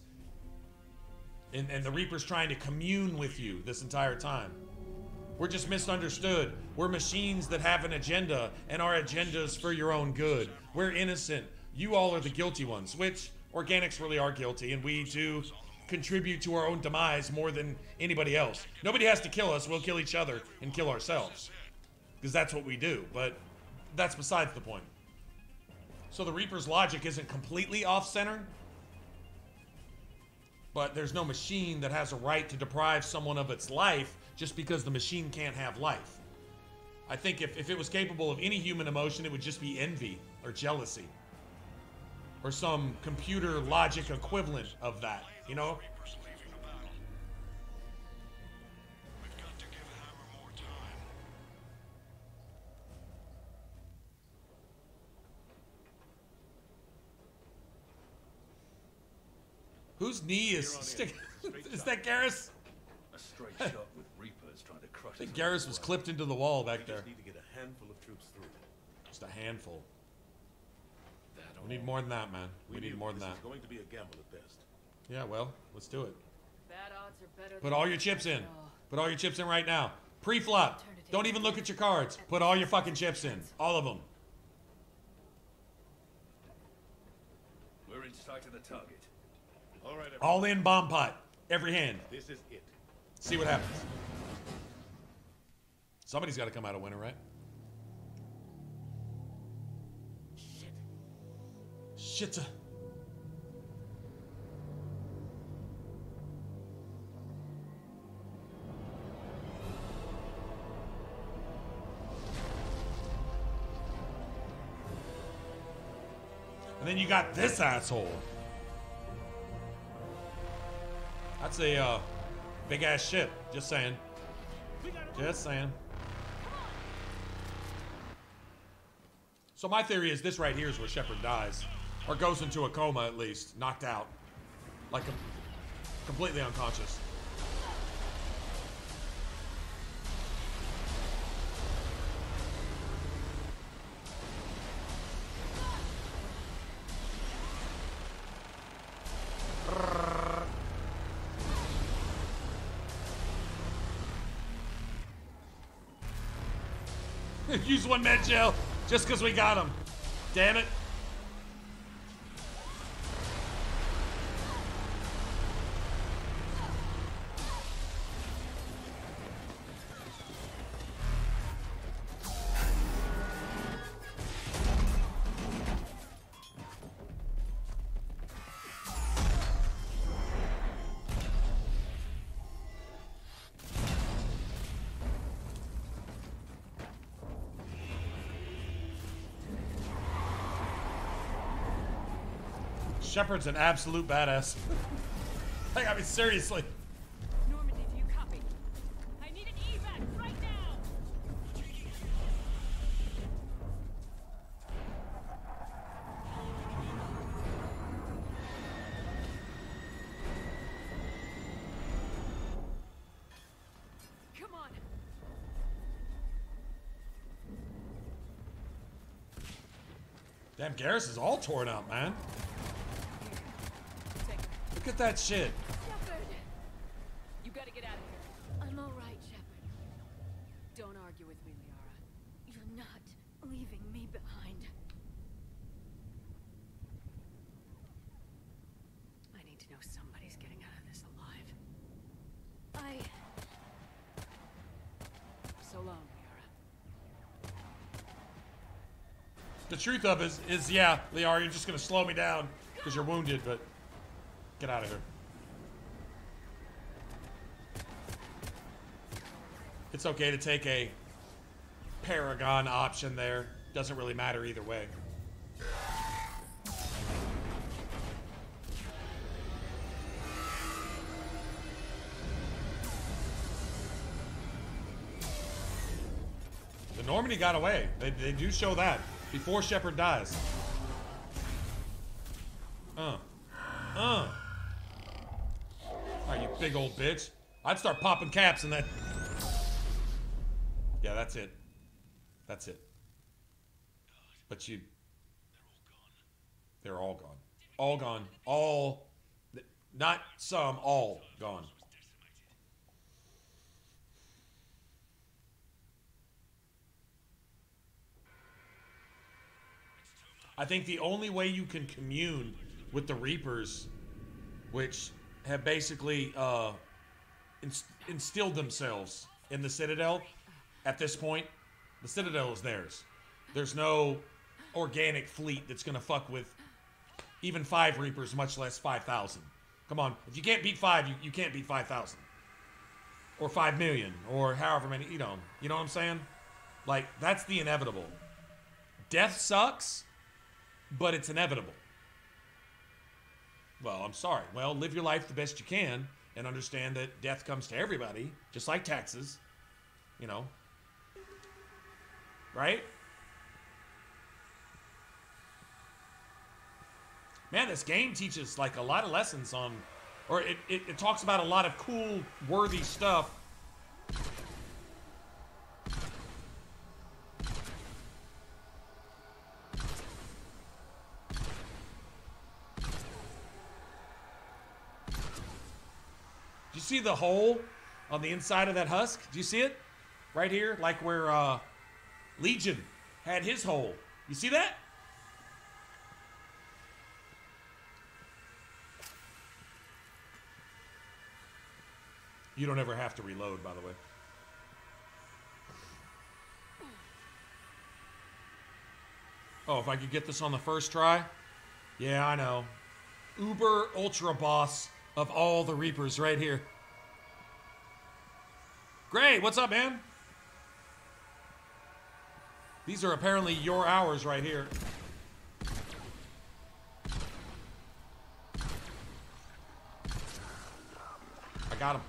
And the Reaper's trying to commune with you this entire time. We're just misunderstood. We're machines that have an agenda, and our agenda's for your own good. We're innocent. You all are the guilty ones, which organics really are guilty, and we do contribute to our own demise more than anybody else. Nobody has to kill us. We'll kill each other and kill ourselves. Because that's what we do, but that's besides the point. So the Reaper's logic isn't completely off-center, but there's no machine that has a right to deprive someone of its life just because the machine can't have life. I think if it was capable of any human emotion, it would just be envy or jealousy or some computer logic equivalent of that, you know? Whose knee is sticking? Is that Garrus? A straight shot with Reapers trying to crush I think Garrus was clipped into the wall back there. We just need to get a handful of troops through. Just a handful. We need more than that, man. We need more than that. It's going to be a gamble at best. Yeah, well, let's do it. Bad odds are better Put than all your chips in. Put all your chips in right now. Pre-flop. Don't even look at your cards. Put all your fucking chips in. All of them. We're in sight of the target. All right, all in bomb pot. Every hand. This is it. See what happens. Somebody's got to come out a winner, right? Shit. And then you got this asshole. That's a big ass ship. Just saying. Just saying. So my theory is this right here is where Shepard dies. Or goes into a coma at least. Knocked out. Like completely unconscious. Use one med gel just because we got him. Damn it. Shepard's an absolute badass. Like, I mean, seriously. Normandy, do you copy? I need an evac right now! Come on! Damn, Garrus is all torn up, man. Look at that shit. Shepard! You gotta get out of here. I'm all right, Shepard. Don't argue with me, Liara. You're not leaving me behind. I need to know somebody's getting out of this alive. So long, Liara. The truth of it is yeah, Liara, you're just gonna slow me down because you're wounded, but get out of here. It's okay to take a Paragon option there. Doesn't really matter either way. The Normandy got away. They do show that before Shepard dies. Alright, you big old bitch. I'd start popping caps in that. Yeah, that's it. That's it. But you... They're all gone. All gone. All... Not some, all gone. I think the only way you can commune with the Reapers, which have basically instilled themselves in the Citadel, at this point, the Citadel is theirs. There's no organic fleet that's gonna fuck with even 5 Reapers, much less 5,000. Come on, if you can't beat 5, you can't beat 5,000. Or 5 million, or however many, you know what I'm saying? Like, that's the inevitable. Death sucks, but it's inevitable. Well, I'm sorry. Well, live your life the best you can and understand that death comes to everybody, just like taxes, you know. Right? Man, this game teaches like a lot of lessons on, or it talks about a lot of cool, worthy stuff. Do you see the hole on the inside of that husk? Do you see it? Right here, like where Legion had his hole. You see that? You don't ever have to reload, by the way. Oh, if I could get this on the first try? Yeah, I know. Uber Ultra Boss of all the Reapers right here. Great, what's up, man? These are apparently your hours right here. I got him.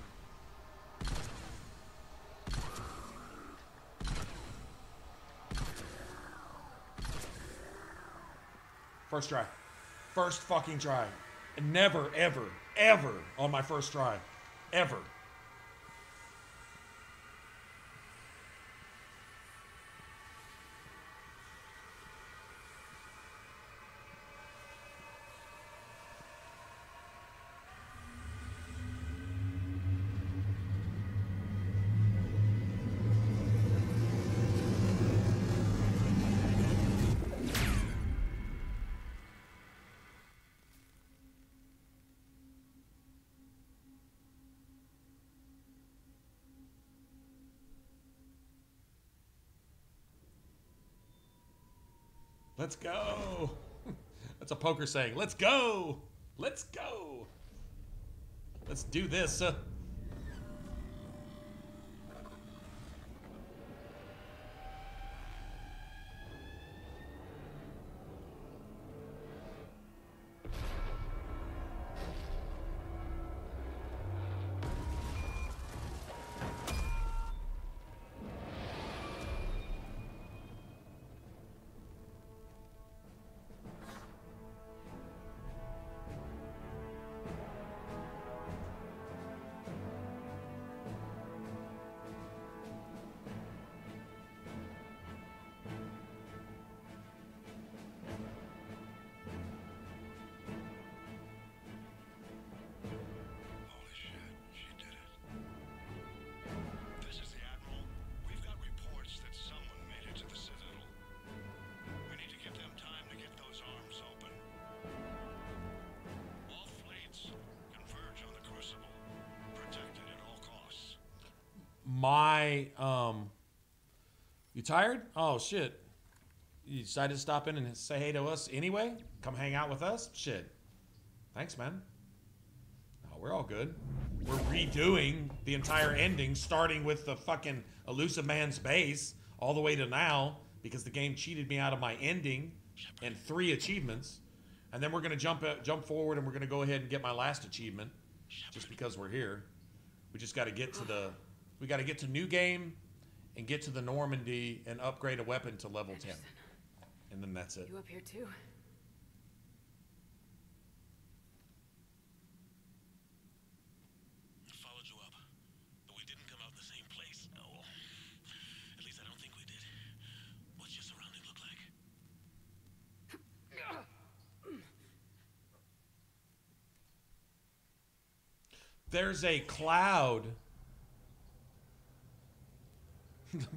First try. First fucking try. And never, ever, ever on my first try. Ever. Let's go. That's a poker saying. Let's go. Let's go. Let's do this. my you tired? Oh shit. You decided to stop in and say hey to us anyway? Come hang out with us? Shit. Thanks, man. Oh, we're all good. We're redoing the entire ending, starting with the fucking elusive man's base all the way to now, because the game cheated me out of my ending and 3 achievements. And then we're gonna jump forward and we're gonna go ahead and get my last achievement, just because we're here. We just gotta get to we gotta get to new game and get to the Normandy and upgrade a weapon to level 10. And then that's it. You up here too? Followed you up, but we didn't come out the same place. No, at least I don't think we did. What's your surrounding look like? There's a cloud.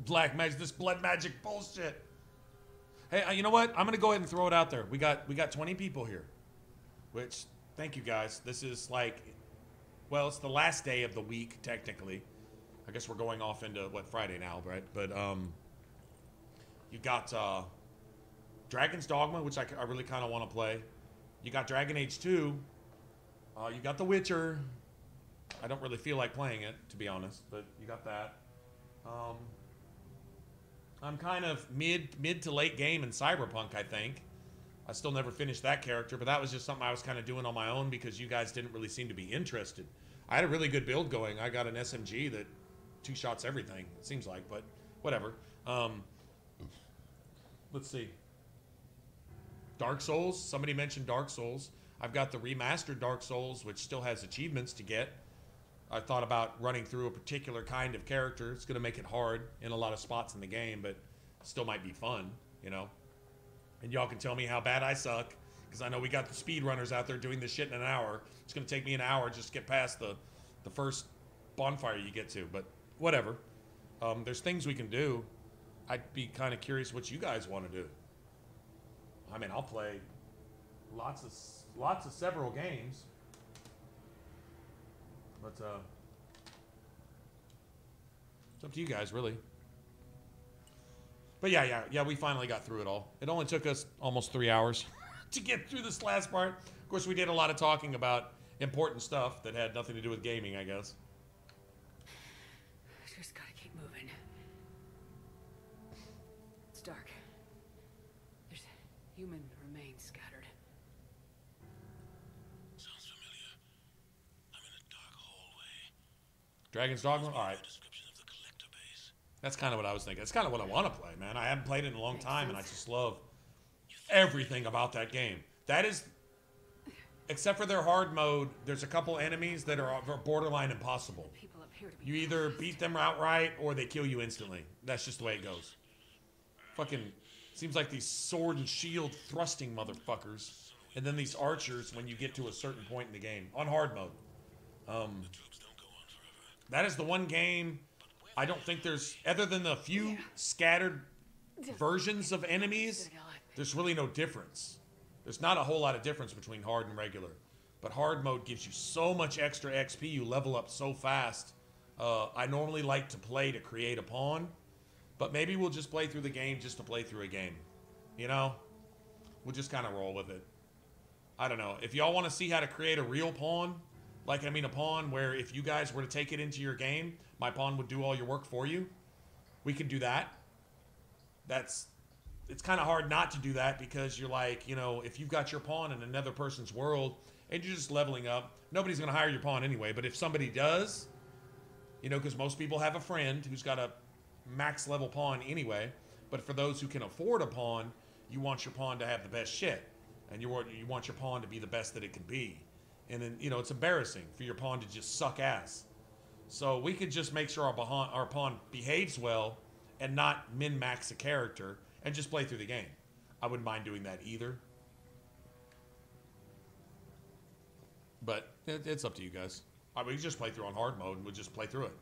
Black magic, this blood magic bullshit. Hey, you know what? I'm gonna go ahead and throw it out there. We got 20 people here, which thank you guys. This is like, well, it's the last day of the week technically. I guess we're going off into what, Friday now, right? But you got Dragon's Dogma, which I really kind of want to play. You got Dragon Age 2. You got The Witcher. I don't really feel like playing it, to be honest, but you got that. I'm kind of mid to late game in Cyberpunk, I think. I still never finished that character, but that was just something I was kind of doing on my own because you guys didn't really seem to be interested. I had a really good build going. I got an SMG that 2-shots everything, it seems like, but whatever. Let's see. Dark Souls. Somebody mentioned Dark Souls. I've got the remastered Dark Souls, which still has achievements to get. I thought about running through a particular kind of character. It's going to make it hard in a lot of spots in the game, but still might be fun, you know? And y'all can tell me how bad I suck, because I know we got the speedrunners out there doing this shit in an hour. It's going to take me an hour just to get past the first bonfire you get to, but whatever. There's things we can do. I'd be kind of curious what you guys want to do. I mean, I'll play lots of several games. But it's up to you guys, really. But yeah, we finally got through it all. It only took us almost 3 hours to get through this last part. Of course, we did a lot of talking about important stuff that had nothing to do with gaming, I guess. Just gotta keep moving. It's dark. There's human remains scattered. Dragon's Dogma? Alright. That's kind of what I was thinking. That's kind of what I want to play, man. I haven't played it in a long time, and I just love everything about that game. That is, except for their hard mode, there's a couple enemies that are borderline impossible. You either beat them outright, or they kill you instantly. That's just the way it goes. Fucking, seems like these sword and shield thrusting motherfuckers. And then these archers when you get to a certain point in the game. On hard mode. That is the one game I don't think there's, other than the few scattered versions of enemies, there's really no difference. There's not a whole lot of difference between hard and regular. But hard mode gives you so much extra XP, you level up so fast. I normally like to play to create a pawn, but maybe we'll just play through the game just to play through a game. You know? We'll just kind of roll with it. I don't know. If y'all want to see how to create a real pawn, a pawn where if you guys were to take it into your game, my pawn would do all your work for you. We could do that. It's kind of hard not to do that because you're like, you know, if you've got your pawn in another person's world and you're just leveling up, nobody's going to hire your pawn anyway. But if somebody does, you know, because most people have a friend who's got a max level pawn anyway. But for those who can afford a pawn, you want your pawn to have the best shit. And you want your pawn to be the best that it can be. And then, you know, it's embarrassing for your pawn to just suck ass. So we could just make sure our pawn behaves well and not min-max a character and just play through the game. I wouldn't mind doing that either. But it's up to you guys. We can just play through on hard mode and we'll just play through it.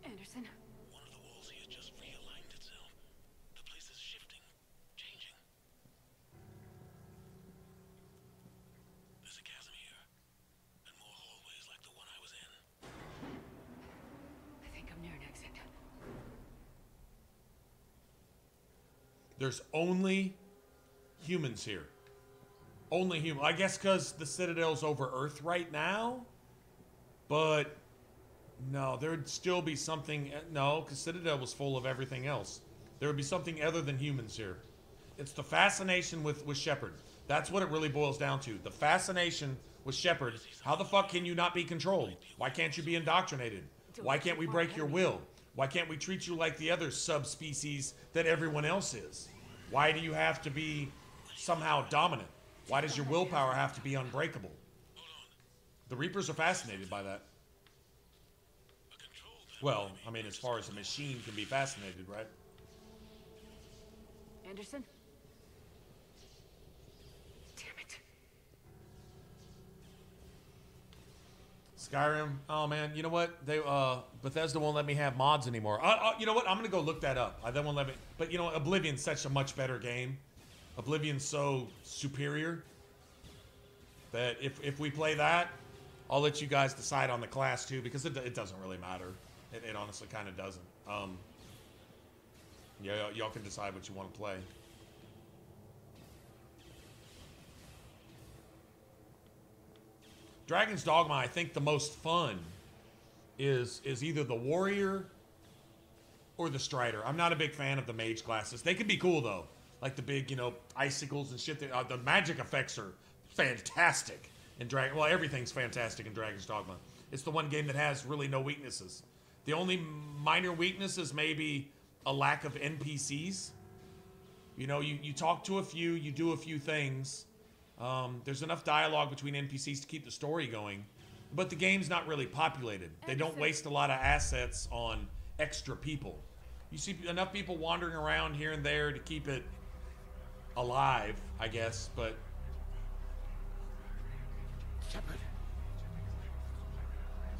Anderson? One of the walls here just realigned itself. The place is shifting, changing. There's only humans here. Only human. I guess because the Citadel's over Earth right now. But no, there would still be something. No, because Citadel was full of everything else. There would be something other than humans here. It's the fascination with Shepard. That's what it really boils down to. The fascination with Shepard. How the fuck can you not be controlled? Why can't you be indoctrinated? Why can't we break your will? Why can't we treat you like the other subspecies that everyone else is? Why do you have to be somehow dominant? Why does your willpower have to be unbreakable? The Reapers are fascinated by that. Well, I mean, as far as a machine can be fascinated, right? Anderson? Damn it. Skyrim. Oh man, you know what? They Bethesda won't let me have mods anymore. You know what? I'm gonna go look that up. They won't let me. But you know, Oblivion's such a much better game. Oblivion's so superior that if we play that, I'll let you guys decide on the class too, because it doesn't really matter. It honestly kind of doesn't. Yeah, y'all can decide what you want to play. Dragon's Dogma, I think the most fun is either the Warrior or the Strider. I'm not a big fan of the Mage classes. They can be cool though. Like the big, you know, icicles and shit. The magic effects are fantastic in Dragon. Well, everything's fantastic in Dragon's Dogma. It's the one game that has really no weaknesses. The only minor weakness is maybe a lack of NPCs. You know, you talk to a few, you do a few things. There's enough dialogue between NPCs to keep the story going, but the game's not really populated. They don't waste a lot of assets on extra people. You see enough people wandering around here and there to keep it alive, I guess, but... Shepard.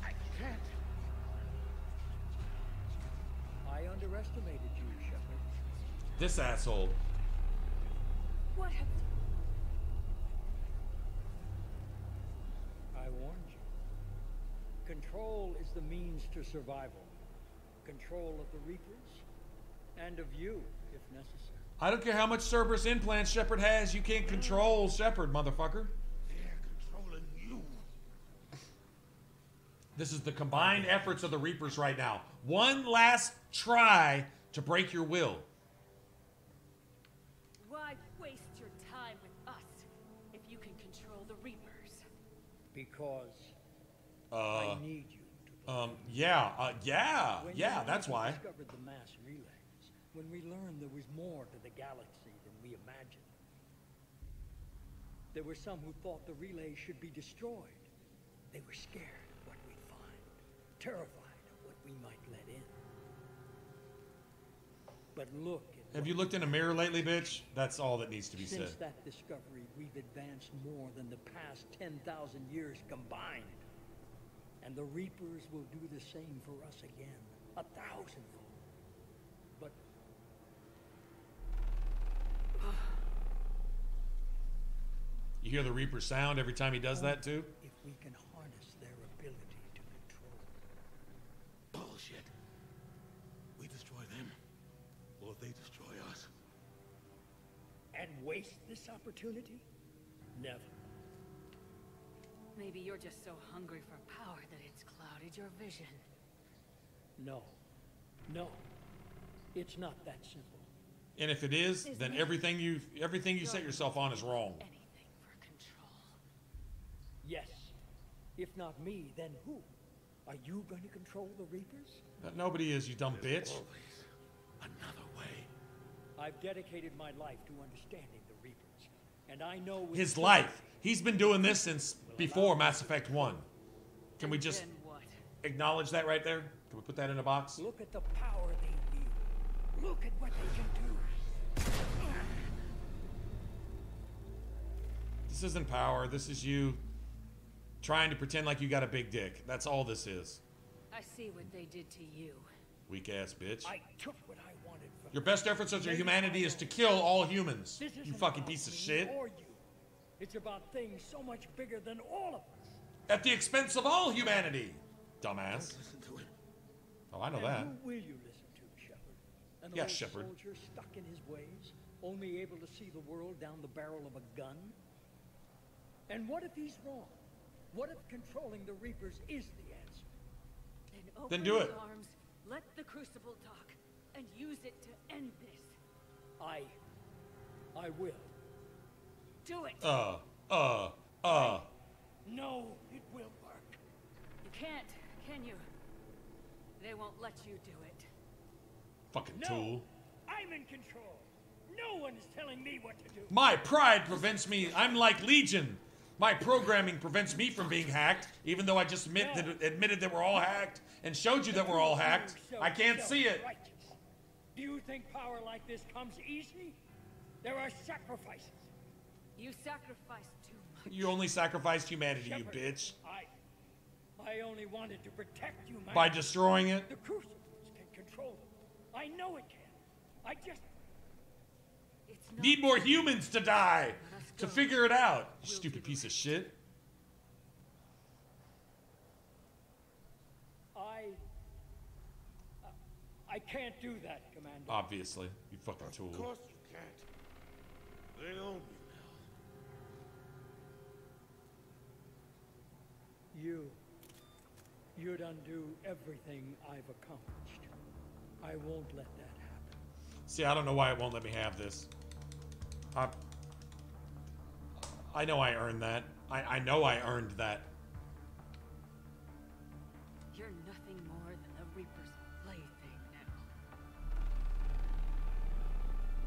I can't. I underestimated you, Shepard. This asshole. What have... I warned you. Control is the means to survival. Control of the Reapers, and of you, if necessary. I don't care how much Cerberus implants Shepard has, you can't control Shepard, motherfucker. They're controlling you. This is the combined efforts of the Reapers right now. One last try to break your will. Why waste your time with us if you can control the Reapers? Because I need you. Yeah, that's why. We discovered the mass relays, when we learned there was more to the galaxy than we imagined. There were some who thought the relays should be destroyed. They were scared of what we'd find, terrified of what we might let in. But look at... Have you looked in a mirror lately, bitch? That's all that needs to be said. Since that discovery, we've advanced more than the past 10,000 years combined. And the Reapers will do the same for us again, 1,000-fold. But... You hear the Reaper sound every time he does that, too? If we can harness their ability to control. Bullshit. We destroy them, or they destroy us. And waste this opportunity? Never. Maybe you're just so hungry for power that it's clouded your vision. No. No. It's not that simple. And if it is, then everything you set yourself on is wrong. Anything for control. Yes. If not me, then who? Are you going to control the Reapers? Nobody is, you dumb bitch. Always another way. I've dedicated my life to understanding the Reapers, and I know with His life. He's been doing this since before Mass Effect 1. Can we just acknowledge that right there? Can we put that in a box? Look at the power they wield. Look at what they can do. This isn't power. This is you trying to pretend like you got a big dick. That's all this is. I see what they did to you. Weak ass bitch. I took what I wanted from Your best efforts of your humanity is to kill all humans. You fucking piece of shit. or you. It's about things so much bigger than all of us. At the expense of all humanity. Dumbass. Listen to him. Oh, I know And that. who will you listen to, Shepard? An Yeah, old Shepard. soldier stuck in his ways? Only able to see the world down the barrel of a gun? And what if he's wrong? What if controlling the Reapers is the answer? Then do it. Your arms, let the Crucible talk, and use it to end this. I will. Do it. No, it will work. You can't, can you? They won't let you do it. Fucking No, tool. I'm in control. No one is telling me what to do. My pride prevents me. I'm like Legion. My programming prevents me from being hacked, even though I just admitted that we're all hacked and showed you that we're all hacked. I can't see it. Do you think power like this comes easy? There are sacrifices. You sacrificed too much. You only sacrificed humanity, you bitch. I only wanted to protect you, man. By destroying it? The Crucibles can control them. I know it can. I just... Need more humans to die to figure it out. You stupid piece of shit. I can't do that, Commander. Obviously, you fucking tool. Of course you can't. They own you now. You'd undo everything I've accomplished. I won't let that happen. See, I don't know why it won't let me have this. I know I earned that. I know I earned that. You're nothing more than the Reaper's plaything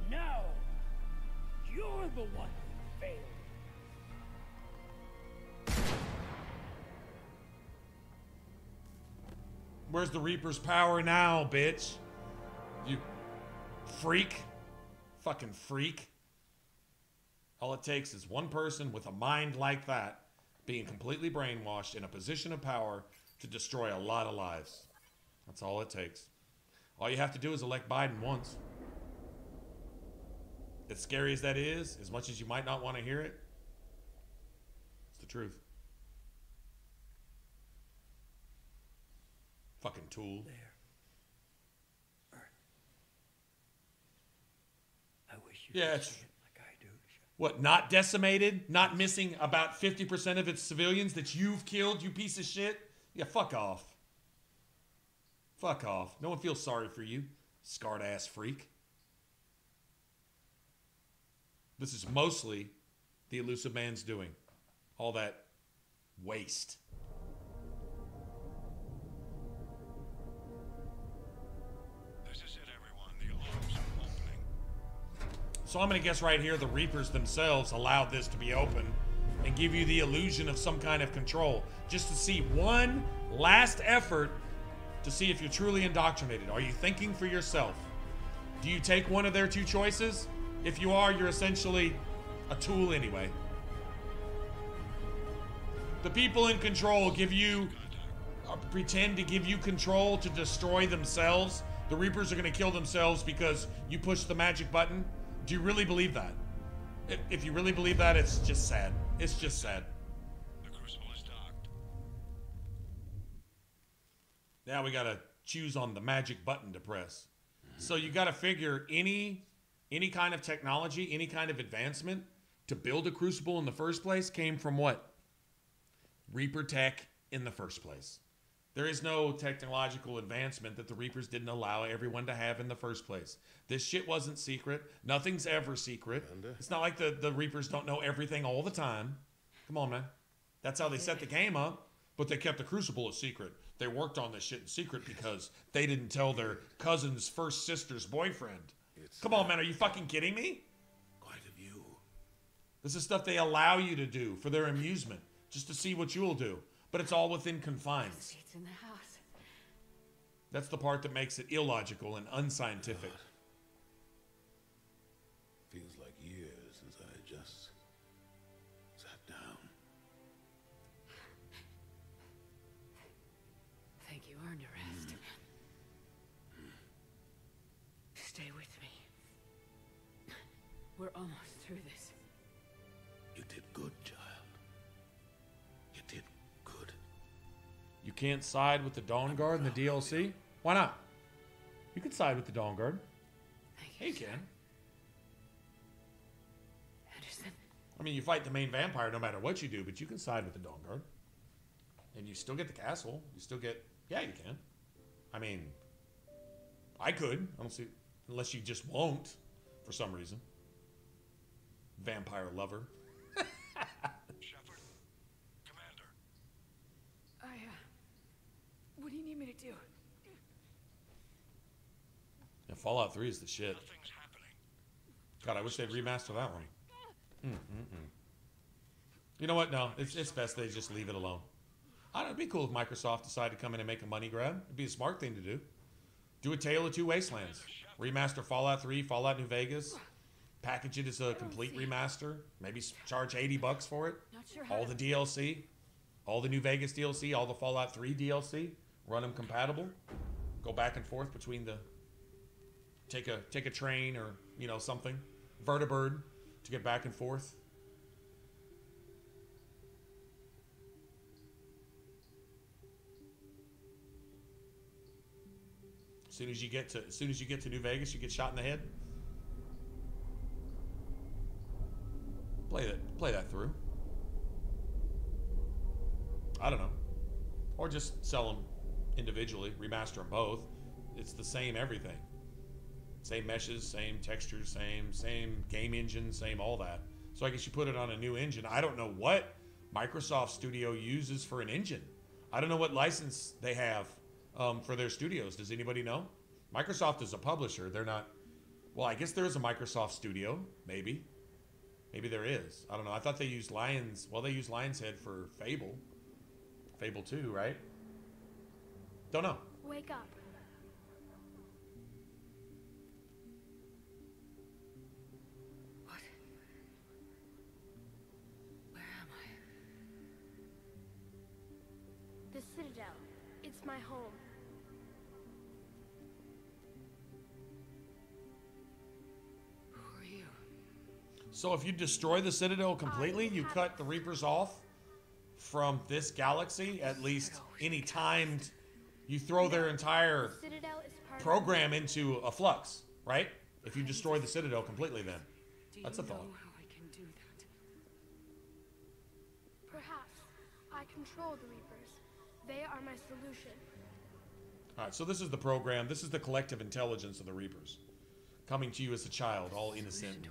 now. Now, you're the one who failed. Where's the Reaper's power now, bitch? You freak. Fucking freak. All it takes is one person with a mind like that being completely brainwashed in a position of power to destroy a lot of lives. That's all it takes. All you have to do is elect Biden once. As scary as that is, as much as you might not want to hear it, it's the truth. Fucking tool. There. Earth. I wish you could see it like I do. What, not decimated? Not missing about 50% of its civilians that you've killed, you piece of shit? Yeah, fuck off. Fuck off. No one feels sorry for you, scarred ass freak. This is mostly the Elusive Man's doing. All that waste. This is it, everyone. The alarms are opening. So I'm going to guess right here the Reapers themselves allowed this to be open and give you the illusion of some kind of control. Just to see one last effort to see if you're truly indoctrinated. Are you thinking for yourself? Do you take one of their two choices? If you are, you're essentially a tool anyway. The people in control give you, pretend to give you control to destroy themselves. The Reapers are going to kill themselves because you push the magic button. Do you really believe that? If you really believe that, it's just sad. It's just sad. The Crucible is docked. Now we got to choose on the magic button to press. So you got to figure any kind of technology, any kind of advancement to build a Crucible in the first place came from what? Reaper tech in the first place. There is no technological advancement that the Reapers didn't allow everyone to have in the first place. This shit wasn't secret. Nothing's ever secret. It's not like the Reapers don't know everything all the time. Come on, man. That's how they set the game up. But they kept the Crucible a secret. They worked on this shit in secret because they didn't tell their cousin's first sister's boyfriend. Come on, man. Are you fucking kidding me? Quite a view. This is stuff they allow you to do for their amusement. Just to see what you'll do. But it's all within confines. Seats in the house. That's the part that makes it illogical and unscientific. God. Feels like years since I just sat down. Think you earned a rest. Stay with me. We're almost through this. You did good, child. You did good. You can't side with the Dawn Guard in the DLC? Why not? You can side with the Dawn Guard. Thank you, Hey, Ken. I mean, you fight the main vampire no matter what you do, but you can side with the Dawn Guard. And you still get the castle. You still get... Yeah, you can. I mean, I could. I don't see... Unless you just won't, for some reason. Vampire lover. Shepard? Commander. What do you need me to do? Yeah, Fallout 3 is the shit. God, I wish they'd remaster that one. You know what? No, it's best they just leave it alone. I don't know, it'd be cool if Microsoft decided to come in and make a money grab. It'd be a smart thing to do. Do a Tale of Two Wastelands. Remaster Fallout 3, Fallout New Vegas. Package it as a complete remaster. Maybe charge $80 for it. All the DLC. All the New Vegas DLC. All the Fallout 3 DLC. Run them compatible. Go back and forth between the... Take a train or, you know, something. Vertibird to get back and forth. As soon as you get to New Vegas, you get shot in the head. Play that through. I don't know. Or just sell them individually, remaster them both. It's the same everything. Same meshes, same textures, same game engine, same all that. So I guess you put it on a new engine. I don't know what Microsoft Studio uses for an engine. I don't know what license they have for their studios. Does anybody know? Microsoft is a publisher. They're not... Well, I guess there is a Microsoft Studio. Maybe. Maybe there is. I don't know. I thought they used Lions... Well, they used Lion's Head for Fable. Fable 2, right? Don't know. Wake up. What? Where am I? The Citadel. It's my home. Who are you? So if you destroy the Citadel completely, you cut the Reapers off from this galaxy, at least any time you throw their entire program into a flux, right? If you destroy the Citadel completely, then. That's a thought. How I can do that? Perhaps. I control the Reapers. They are my solution. Alright, so this is the program. This is the collective intelligence of the Reapers. Coming to you as a child, all innocent.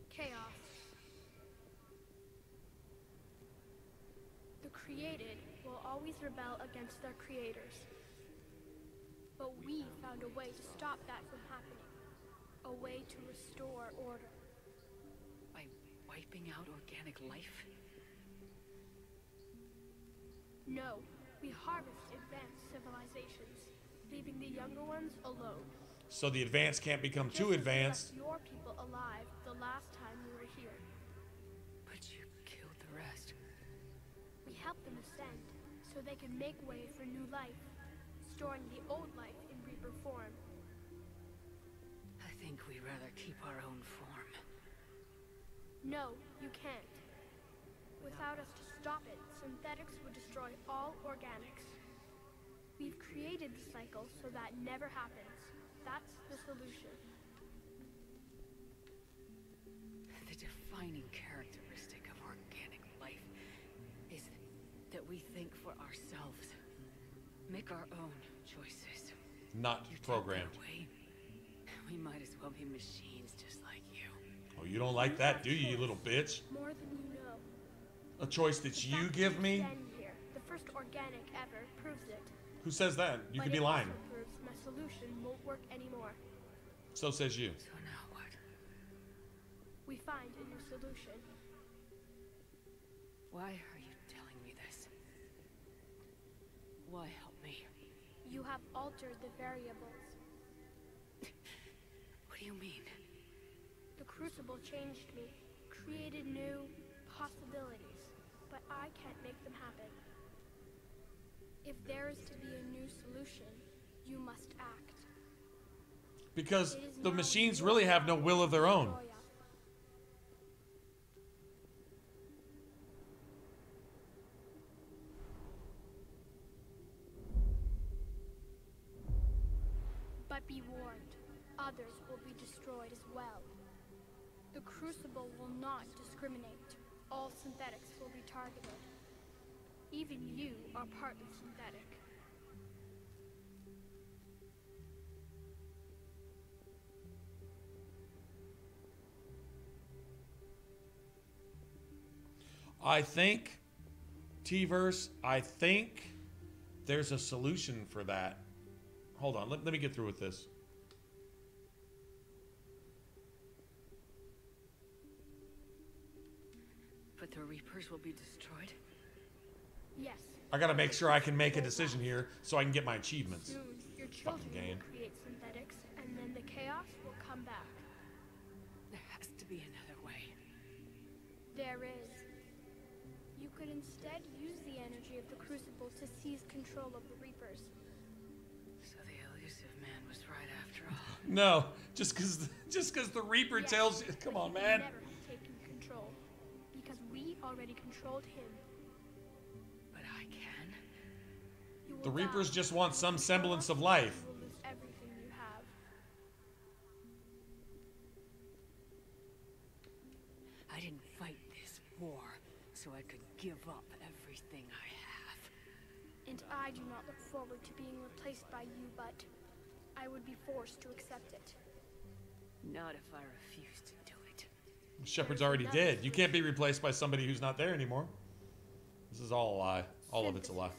Chaos. The created will always rebel against their creators. But we found a way to stop that from happening. A way to restore order. By wiping out organic life? No, we harvest advanced civilizations, leaving the younger ones alone. So the advanced can't become too advanced. Just as we left your people alive the last time we were here. But you killed the rest. We helped them ascend, so they can make way for new life, storing the old life in Reaper form. I think we'd rather keep our own form. No, you can't. Without us to stop it, synthetics would destroy all organics. We've created the cycle so that never happens. That's the solution. The defining characteristic of organic life is that we think for ourselves, make our own choices. Not programmed. We might as well be machines just like you. Oh, you don't like that, do you, you little bitch? More than you know. A choice that you give me? Here, the first organic ever proves it. Who says that? You could be lying. It also proves my solution won't work anymore. So says you. So now what? We find a new solution. Why are you telling me this? Why help me? You have altered the variables. What do you mean? The Crucible changed me, created new possibilities, but I can't make them happen. If there is to be a new solution, you must act. Because the machines really have no will of their own. But be warned, others will be destroyed as well. The Crucible will not discriminate. All synthetics will be targeted. Even you are partly synthetic. I think, T-Verse, I think there's a solution for that. Hold on, let me get through with this. But the Reapers will be destroyed? Yes. I gotta make sure I can make a decision here so I can get my achievements. Soon, your children Fucking game. will create synthetics, and then the chaos will come back. There has to be another way. There is. You could instead use the energy of the Crucible to seize control of the Reapers. So the elusive man was right after all. No, just cause the Reaper tells you, come on, man. Never have taken control, because we already controlled him. But I can. The Reapers just want some semblance of life. You will lose everything you have. I didn't fight this war so I could give up everything I have. And I do not look forward to being replaced by you, but I would be forced to accept it. Not if I refuse to do it. Shepard's already dead. You can't be replaced by somebody who's not there anymore. This is all a lie. All of it's a lie.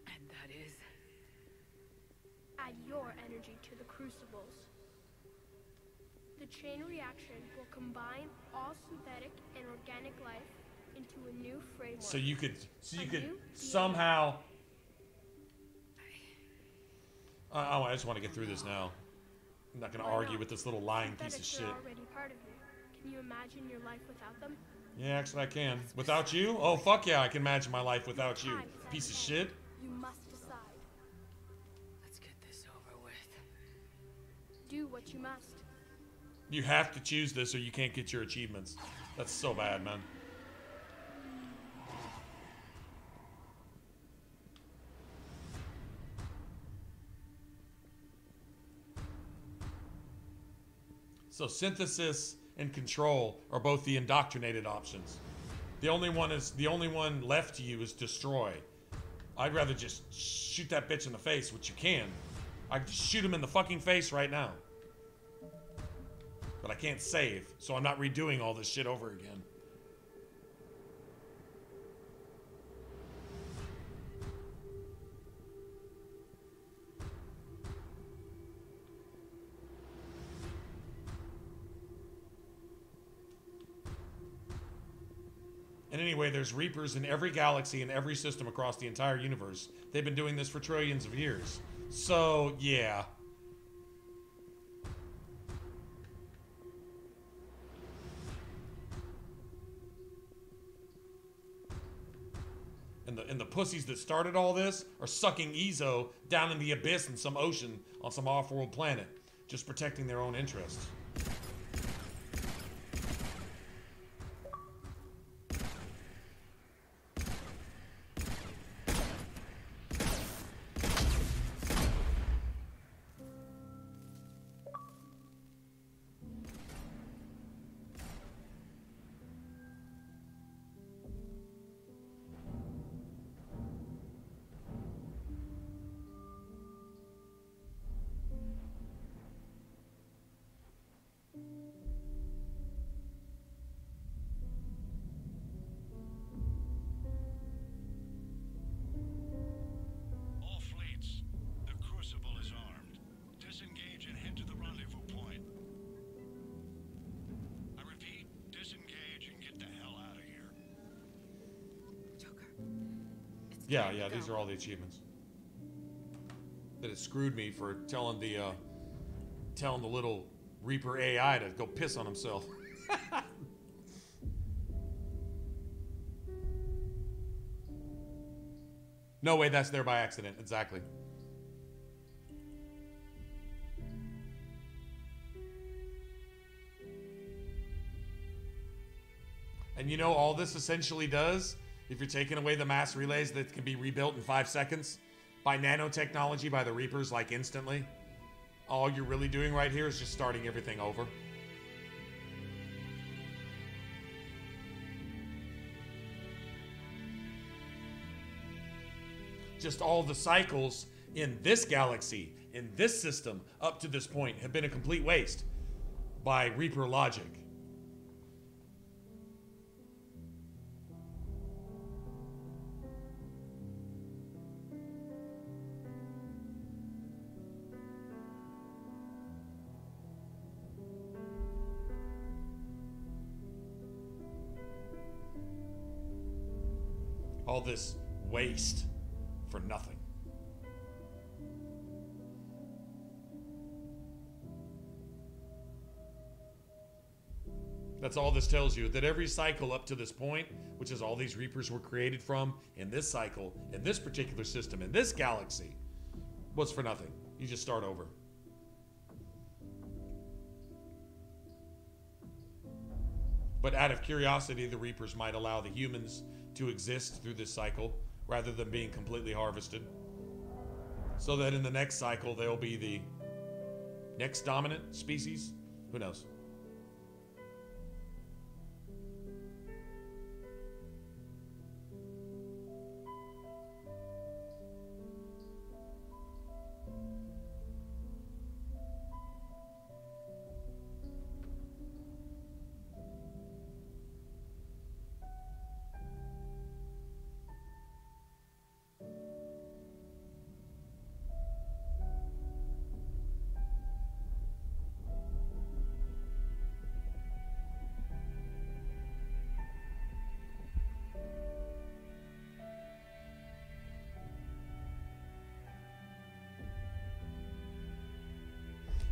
And that is? Add your energy to the Crucibles. The chain reaction will combine all synthetic and organic life into a new framework. So you could somehow. I just want to get through this now. I'm not going to argue with this little lying piece of shit. Synthetics are already part of you. Can you imagine your life without them? Yeah, actually I can. Without you? Oh, fuck yeah, I can imagine my life without you. Piece of shit. You must decide. Let's get this over with. Do what you must. You have to choose this or you can't get your achievements. That's so bad, man. So synthesis and control are both the indoctrinated options. The only one left to you is destroy. I'd rather just shoot that bitch in the face, which you can. I can just shoot him in the fucking face right now. But I can't save, so I'm not redoing all this shit over again. And anyway, there's Reapers in every galaxy and every system across the entire universe. They've been doing this for trillions of years. So, yeah. And the pussies that started all this are sucking Ezo down in the abyss in some ocean on some off-world planet, just protecting their own interests. All fleets, the Crucible is armed. Disengage and head to the rendezvous point. I repeat, disengage and get the hell out of here. Yeah, these are all the achievements. That it screwed me for telling the little Reaper AI to go piss on himself. No way that's there by accident, exactly. And you know, all this essentially does, if you're taking away the mass relays that can be rebuilt in 5 seconds by nanotechnology by the Reapers, like instantly, all you're really doing right here is just starting everything over. Just all the cycles in this galaxy, in this system, up to this point, have been a complete waste by Reaper logic. All this waste for nothing. That's all this tells you, that every cycle up to this point, which is all these Reapers were created from, in this cycle, in this particular system, in this galaxy, was for nothing. You just start over. But out of curiosity, the Reapers might allow the humans to exist through this cycle, rather than being completely harvested. So that in the next cycle, they'll be the next dominant species. Who knows?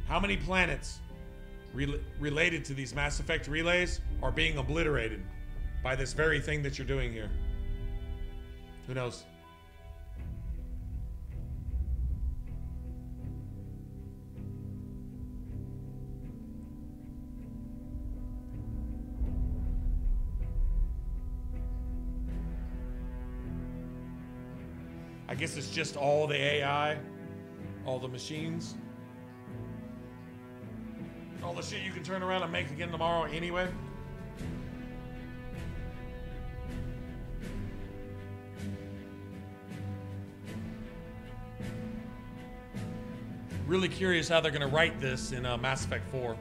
How many planets related to these Mass Effect relays are being obliterated by this very thing that you're doing here? Who knows? I guess it's just all the AI, all the machines. All the shit you can turn around and make again tomorrow anyway. Really curious how they're going to write this in Mass Effect 4.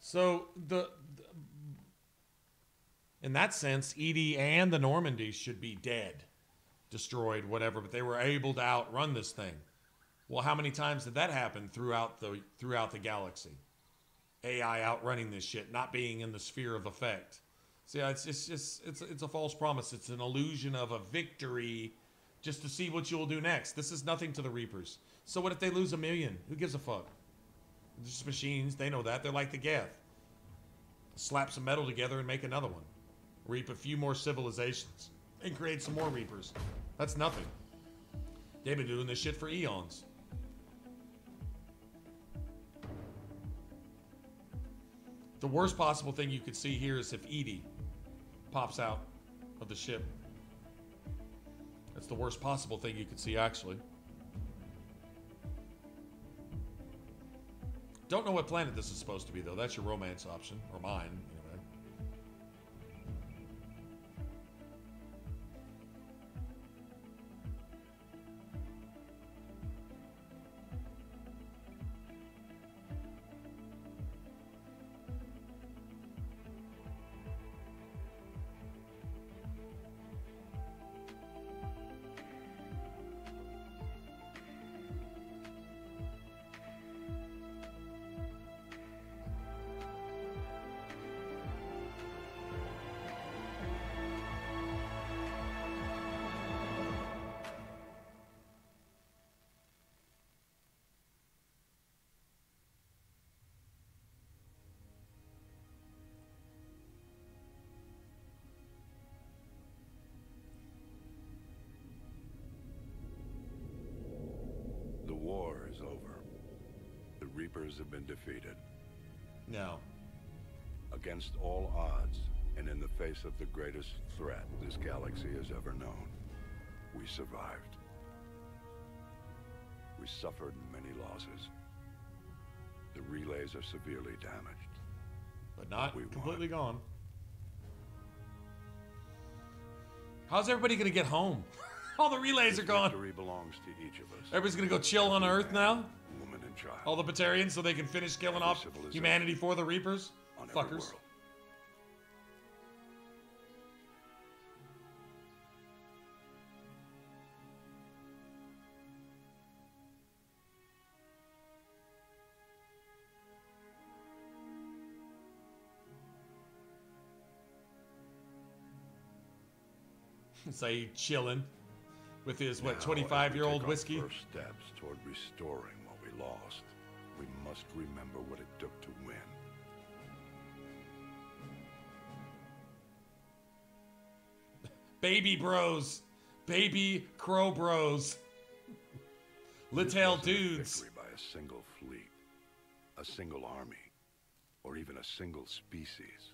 So in that sense, Edie and the Normandy should be dead, destroyed, whatever. But they were able to outrun this thing. Well, how many times did that happen throughout the galaxy? AI outrunning this shit, not being in the sphere of effect. See, it's a false promise. It's an illusion of a victory, just to see what you'll do next. This is nothing to the Reapers. So what if they lose 1 million? Who gives a fuck? They're just machines. They know that. They're like the Geth. Slap some metal together and make another one. Reap a few more civilizations and create some more Reapers. That's nothing. They've been doing this shit for eons. The worst possible thing you could see here is if Edie pops out of the ship. That's the worst possible thing you could see, actually. Don't know what planet this is supposed to be, though. That's your romance option. Or mine, anyway. Reapers have been defeated. No. Against all odds, and in the face of the greatest threat this galaxy has ever known, we survived. We suffered many losses. The relays are severely damaged. But not completely gone. How's everybody gonna get home? All the relays are gone. Victory belongs to each of us. Everybody's gonna go chill on Earth now? Woman and child. All the Batarians so they can finish killing off humanity for the Reapers? Fuckers. Say chilling with his, what, 25-year-old whiskey? First steps toward restoring what we lost. We must remember what it took to win. Baby bros. Baby crow bros. Little dudes. Victory by a single fleet, a single army, or even a single species.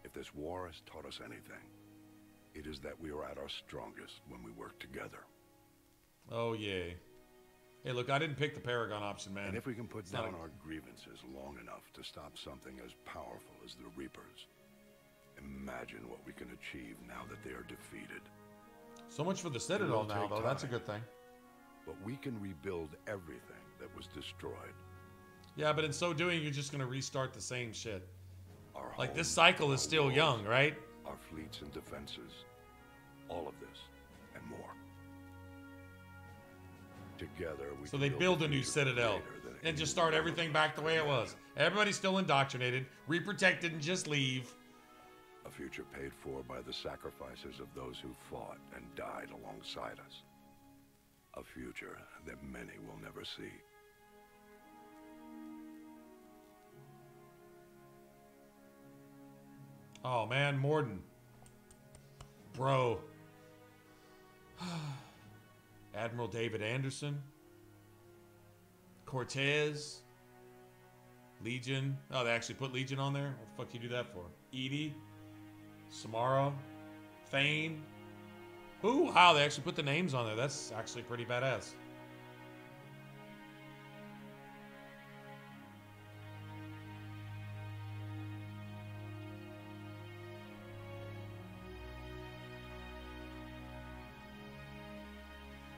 If this war has taught us anything, it is that we are at our strongest when we work together. Oh, yay. Hey, look, I didn't pick the Paragon option, man. And if we can put down our grievances long enough to stop something as powerful as the Reapers, imagine what we can achieve now that they are defeated. So much for the Citadel now, though. That's a good thing. But we can rebuild everything that was destroyed. Yeah, but in so doing, you're just going to restart the same shit. Like, this cycle is still young, right? Our fleets and defenses. All of this and more. Together, we So they build a new Citadel and just start everything back the way it was. Everybody's still indoctrinated, reprotected, and just leave. A future paid for by the sacrifices of those who fought and died alongside us. A future that many will never see. Oh, man, Morden. Bro. Admiral David Anderson. Cortez. Legion. Oh, they actually put Legion on there? What the fuck you do that for? Edie. Samara. Thane. Ooh, wow, they actually put the names on there. That's actually pretty badass.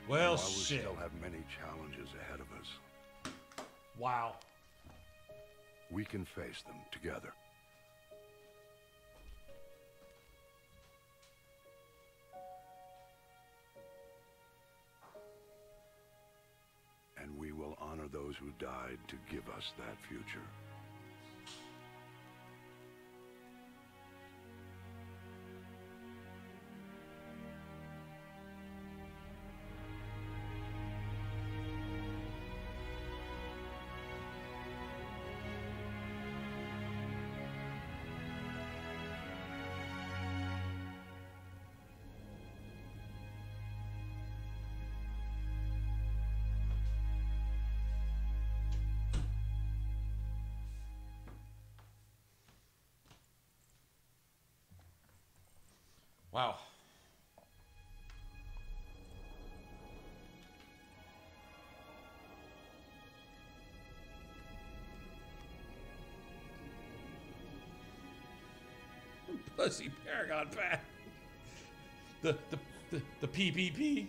Well, while we shit. still have many challenges ahead of us. Wow. We can face them together. And we will honor those who died to give us that future. Wow. Pussy Paragon Pack. The PPP.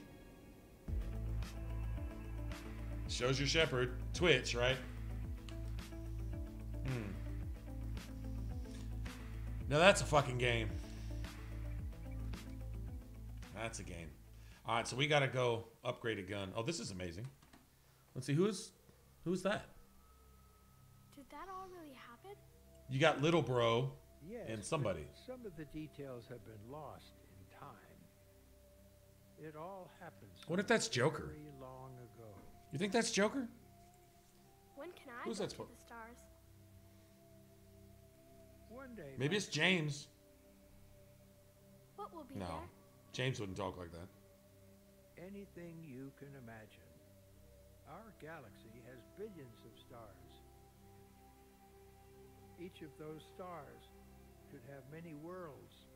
Shows your shepherd. Twitch, right? Now that's a fucking game. That's a game. All right, so we gotta go upgrade a gun. Oh, this is amazing. Let's see, who's that? Did that all really happen? You got Little Bro Yes, and somebody. but some of the details have been lost in time. It all happened. What if that's Joker? Very long ago. You think that's Joker? When can I Who's go that to for? the stars? One day. Maybe it's James. What will be No, there? James wouldn't talk like that. Anything you can imagine. Our galaxy has billions of stars. Each of those stars could have many worlds.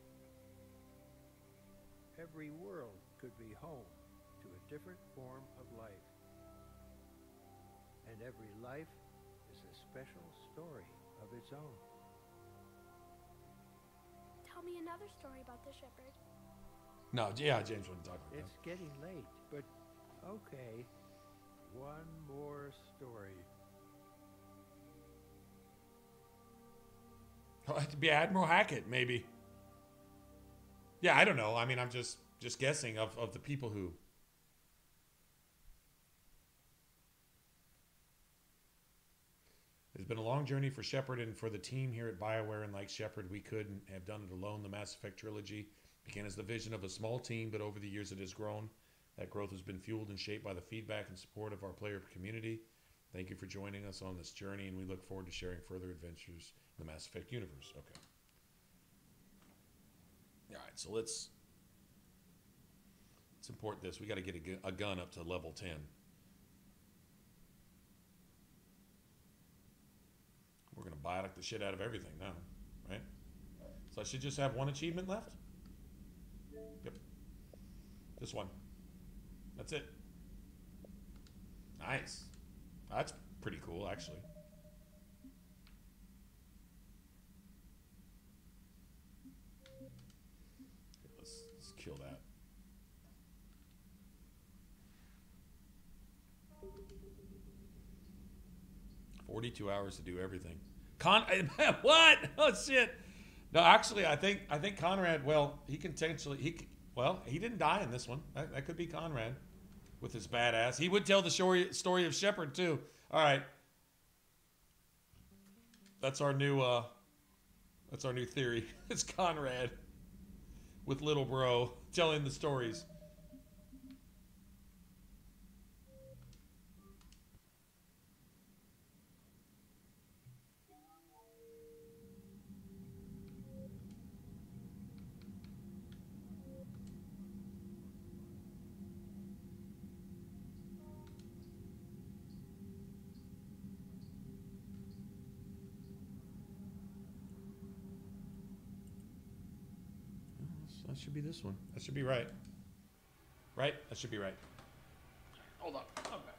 Every world could be home to a different form of life. And every life is a special story of its own. Tell me another story about the shepherd. No, yeah, James wouldn't talk about that. It's getting late, but okay. One more story. Oh, it'd be Admiral Hackett, maybe. Yeah, I don't know. I mean, I'm just guessing of the people who. It's been a long journey for Shepard and for the team here at BioWare, and like Shepard, we couldn't have done it alone. The Mass Effect trilogy began as the vision of a small team, but over the years it has grown. That growth has been fueled and shaped by the feedback and support of our player community. Thank you for joining us on this journey, and we look forward to sharing further adventures in the Mass Effect universe. Okay. All right, so let's import this. We got to get a gun up to level 10. We're going to buy the shit out of everything now, right? So I should just have one achievement left? Yep. This one. That's it. Nice. That's pretty cool, actually. Okay, let's kill that. $42 hours to do everything. What? Oh shit! No, actually, I think Conrad. Well, he can potentially he didn't die in this one. That could be Conrad with his badass. He would tell the story of Shepard too. All right, that's our new theory. It's Conrad with little bro telling the stories. That should be this one. That should be right. Right? That should be right. Hold on. I'm back.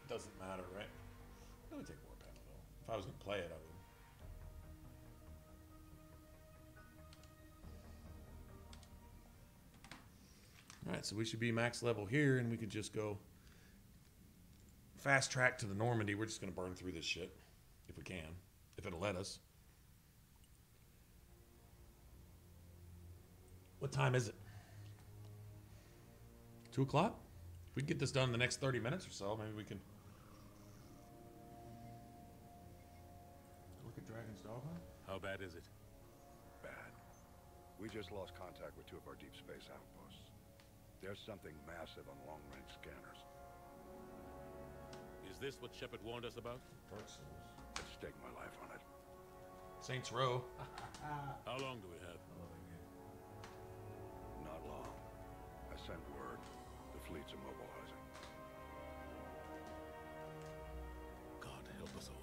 Doesn't matter, right? It would take more Panadol. If I was going to play it, I would. Alright, so we should be max level here, and we could just go fast track to the Normandy. We're just going to burn through this shit, if we can. If it'll let us. What time is it? 2 o'clock? If we can get this done in the next 30 minutes or so, maybe we can... Look at Dragon's Dog Hunt? How bad is it? Bad. We just lost contact with 2 of our deep space outposts. There's something massive on long-range scanners. Is this what Shepard warned us about? I'd stake my life on it. Saints Row. How long do we have? Not long. I sent word. The fleet's immobilizing. God help us all.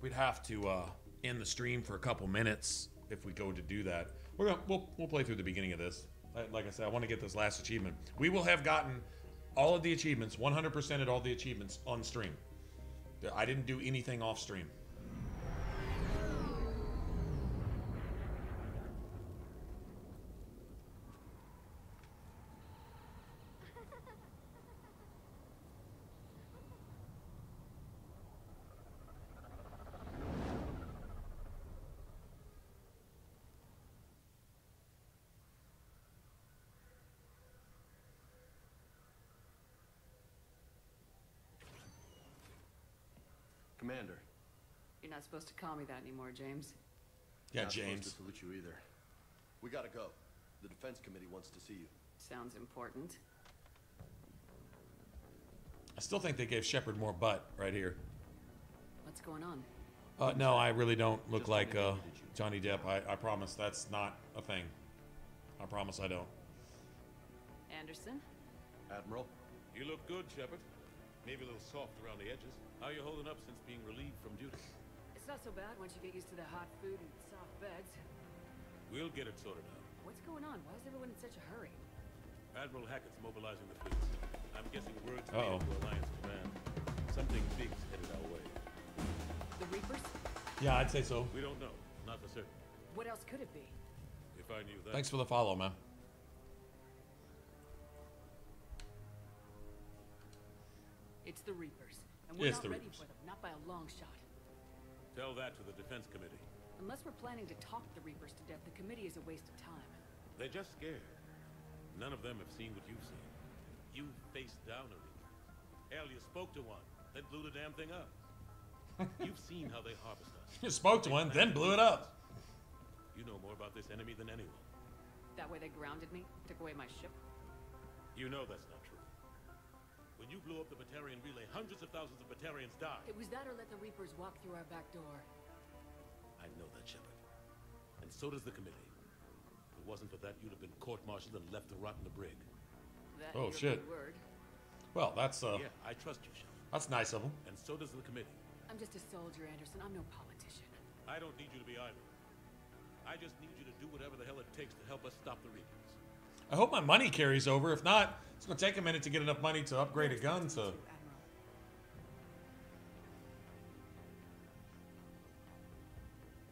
we'd have to end the stream for a couple minutes if we go to do that. We'll play through the beginning of this. Like I said, I want to get this last achievement. We will have gotten all of the achievements, 100% of all the achievements on stream. I didn't do anything off stream. Commander. You're not supposed to call me that anymore, James. Yeah, Not James. supposed to salute you either. We gotta go. The defense committee wants to see you. Sounds important. I still think they gave Shepard more butt right here. What's going on? No, I really don't look like Johnny Depp. I promise that's not a thing. I promise I don't. Anderson? Admiral? You look good, Shepard. Maybe a little soft around the edges. How you holding up since being relieved from duty? It's not so bad once you get used to the hot food and soft beds. We'll get it sorted out. What's going on? Why is everyone in such a hurry? Admiral Hackett's mobilizing the fleets. I'm guessing word's made Uh-oh. to Alliance Command. Something big's headed our way. The Reapers? Yeah, I'd say so. We don't know. Not for certain. What else could it be? If I knew that. Thanks for the follow, man. It's the Reapers. And we're It's not the ready Reapers. for them, not by a long shot. Tell that to the defense committee. Unless we're planning to talk the Reapers to death, the committee is a waste of time. They're just scared. None of them have seen what you've seen. You faced down a Reaper. Hell, you spoke to one, then blew the damn thing up. You've seen how they harvest us. You spoke to one, then blew it up. You know more about this enemy than anyone. That way they grounded me, took away my ship. You know that's not true. When you blew up the Batarian relay, hundreds of thousands of Batarians died. It was that or let the Reapers walk through our back door. I know that, Shepard. And so does the committee. If it wasn't for that, you'd have been court-martialed and left to rot in the brig. That Oh, your shit. good word. Well, that's Yeah, I trust you, Shepard. that's nice of them. And so does the committee. I'm just a soldier, Anderson. I'm no politician. I don't need you to be either. I just need you to do whatever the hell it takes to help us stop the Reapers. I hope my money carries over. If not, it's gonna take a minute to get enough money to upgrade a gun. So,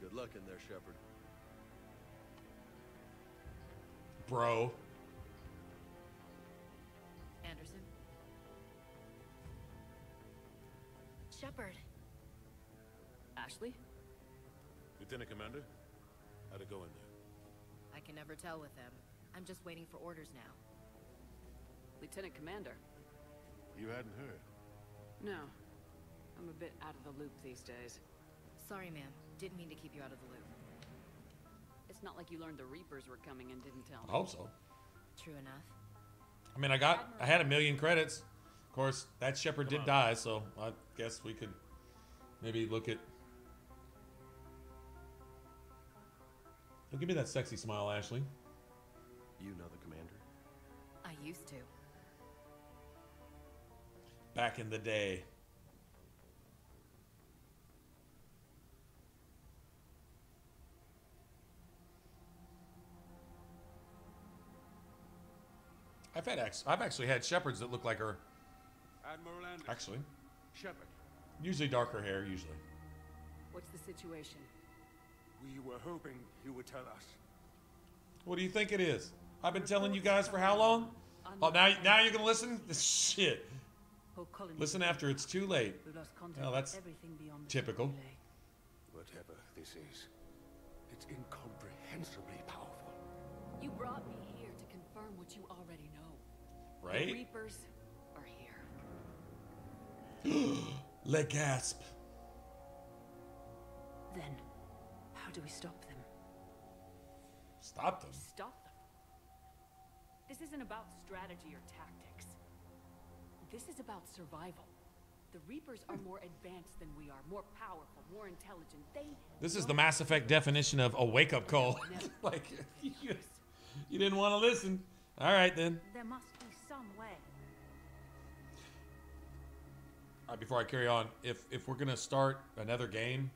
Good luck in there, Shepard. bro. Anderson? Shepard. Ashley? Lieutenant Commander, how'd it go in there? I can never tell with them. I'm just waiting for orders now. Lieutenant Commander? You hadn't heard. No. I'm a bit out of the loop these days. Sorry, ma'am. Didn't mean to keep you out of the loop. It's not like you learned the Reapers were coming and didn't tell me. I hope so. True enough. I mean, I had 1 million credits. Of course, that Shepard did die, so I guess we could maybe look at. Oh, give me that sexy smile, Ashley. You know the commander? I used to. Back in the day. I've actually had Shepards that look like her. Admiral Anderson. Actually, Shepard. usually darker hair. Usually. What's the situation? We were hoping you would tell us. What do you think it is? I've been telling you guys for how long? Oh, now you're gonna listen? Shit. Listen after it's too late. Well, that's typical. Whatever this is, it's incomprehensibly powerful. You brought me here to confirm what you already know. Right? The Reapers are here. Let gasp. Then, how do we stop them? Stop them? Stop them? This isn't about strategy or tactics. This is about survival. The Reapers are more advanced than we are, more powerful, more intelligent. This is the Mass Effect definition of a wake-up call. Like, you didn't want to listen. All right, then. There must be some way. Before I carry on, if we're going to start another game,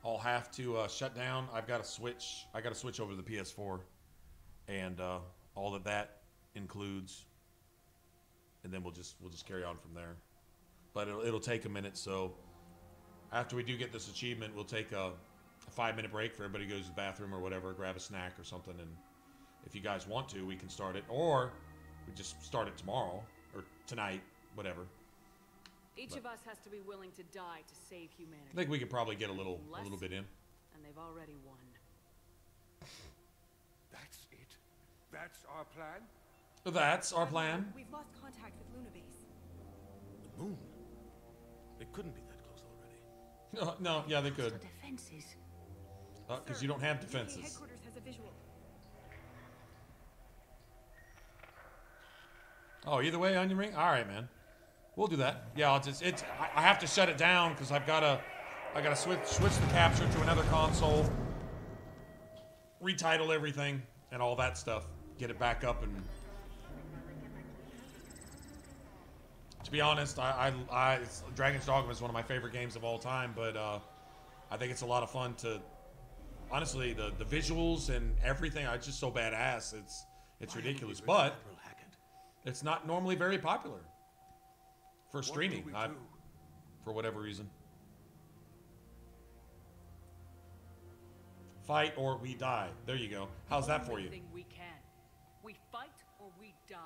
I'll have to shut down. I've got to switch. I got to switch over to the PS4, and all that includes, and then we'll just carry on from there. But it'll take a minute. So after we do get this achievement, we'll take a 5-minute break for everybody to go to the bathroom or whatever, grab a snack or something, and if you guys want to, we can start it, or we just start it tomorrow or tonight, whatever. Each of us has to be willing to die to save humanity. I think we could probably get a little bit in. And they've already won. That's it? That's our plan? That's our plan. We've lost contact with Luna Base. The moon? It couldn't be that close already. No, yeah, they could. Defenses. Because you don't have defenses. Headquarters has a visual. Oh, either way, onion ring. All right, man. We'll do that. Yeah, I have to shut it down because I gotta switch the capture to another console, retitle everything, and all that stuff. Get it back up, and to be honest, Dragon's Dogma is one of my favorite games of all time. But I think it's a lot of fun to, honestly, the visuals and everything. It's just so badass. It's ridiculous, but it's not normally very popular for streaming, for whatever reason. Fight or we die. There you go. How's that for you? We can. We fight or we die.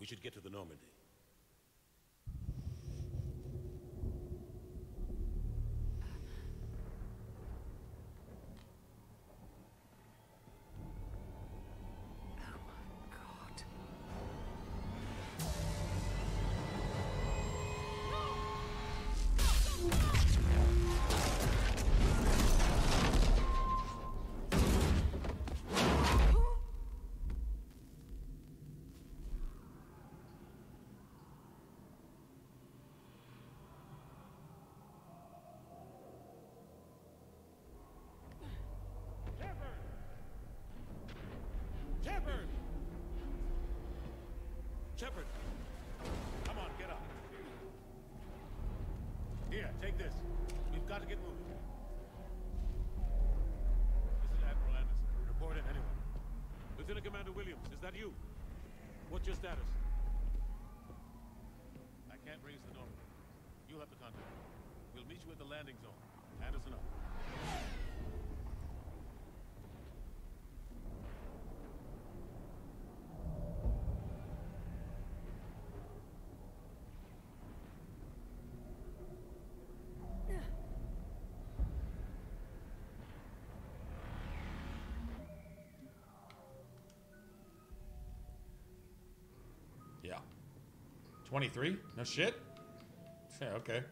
We should get to the Normandy. Shepard! Come on, get up. Here, take this. We've got to get moving. This is Admiral Anderson. Report in, anyone. Lieutenant Commander Williams, is that you? What's your status? I can't raise the Normandy. You'll have to contact me. We'll meet you at the landing zone. Anderson up. Yeah. 23? No shit? Yeah, okay.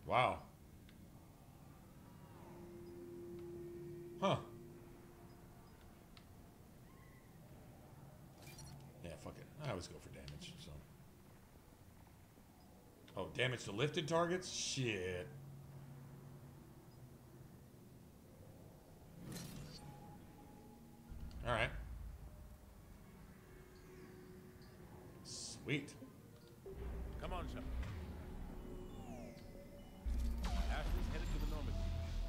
Wow. Huh. Yeah, fuck it. I always go for damage, so. Oh, damage to lifted targets? Shit. Alright. Sweet. Come on, Shepard. Ashley's headed to the Normandy.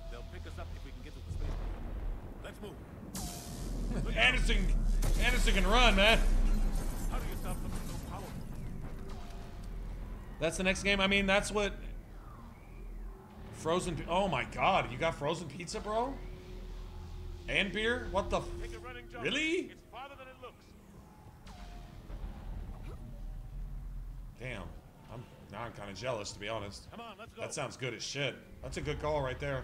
They'll pick us up if we can get to the spaceport. Let's move. Anderson can run, man. How do you stop something so powerful? That's the next game. I mean, that's what frozen. Oh my god, you got frozen pizza, bro? And beer? What the? Take a running jump. Really? It's farther than it looks. Damn. Now I'm kind of jealous, to be honest. Come on, let's go. That sounds good as shit. That's a good call right there.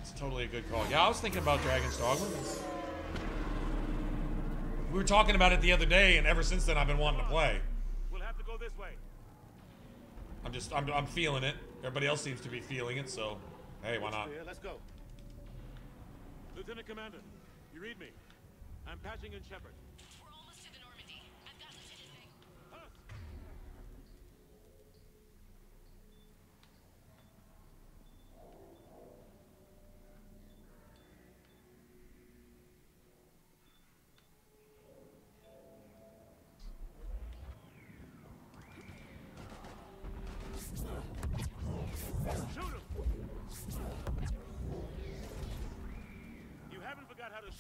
It's totally a good call. Yeah, I was thinking about Dragon's Dogma. We were talking about it the other day, and ever since then I've been wanting to play. We'll have to go this way. I'm feeling it. Everybody else seems to be feeling it, so hey, why not? Let's go. Lieutenant Commander, you read me. I'm patching in Shepard. We're almost to the Normandy. I've got Lieutenant Ving.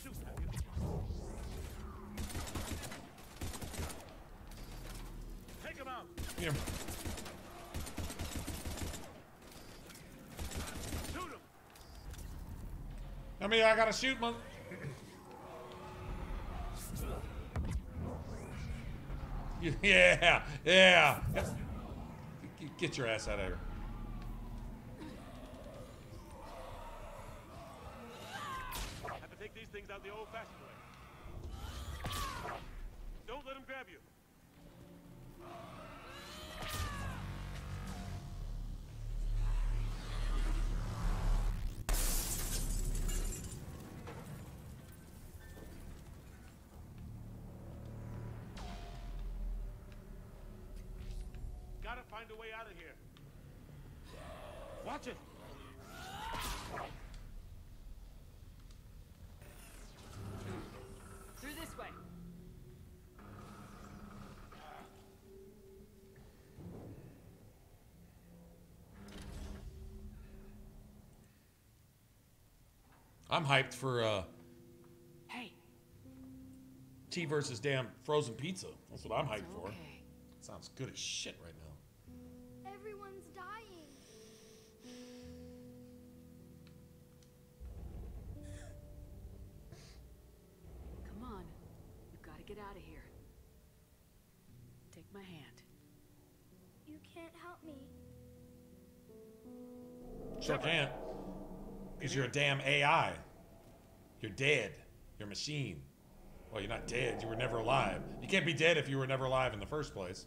shoot, have you? Take him out. Yeah. Shoot him. I mean, I gotta shoot, man. Yeah, yeah. Get your ass out of here. Have to take these things out the old-fashioned way. Don't let him grab you. Gotta find a way out of here. Watch it. Through this way. I'm hyped for Hey. T versus damn frozen pizza. That's what I'm hyped for. Sounds good as shit right now. Everyone's dying. Come on. You gotta get out of here. Take my hand. You can't help me. Sure can't. Because you're a damn AI. You're dead. You're a machine. Well, you're not dead. You were never alive. You can't be dead if you were never alive in the first place.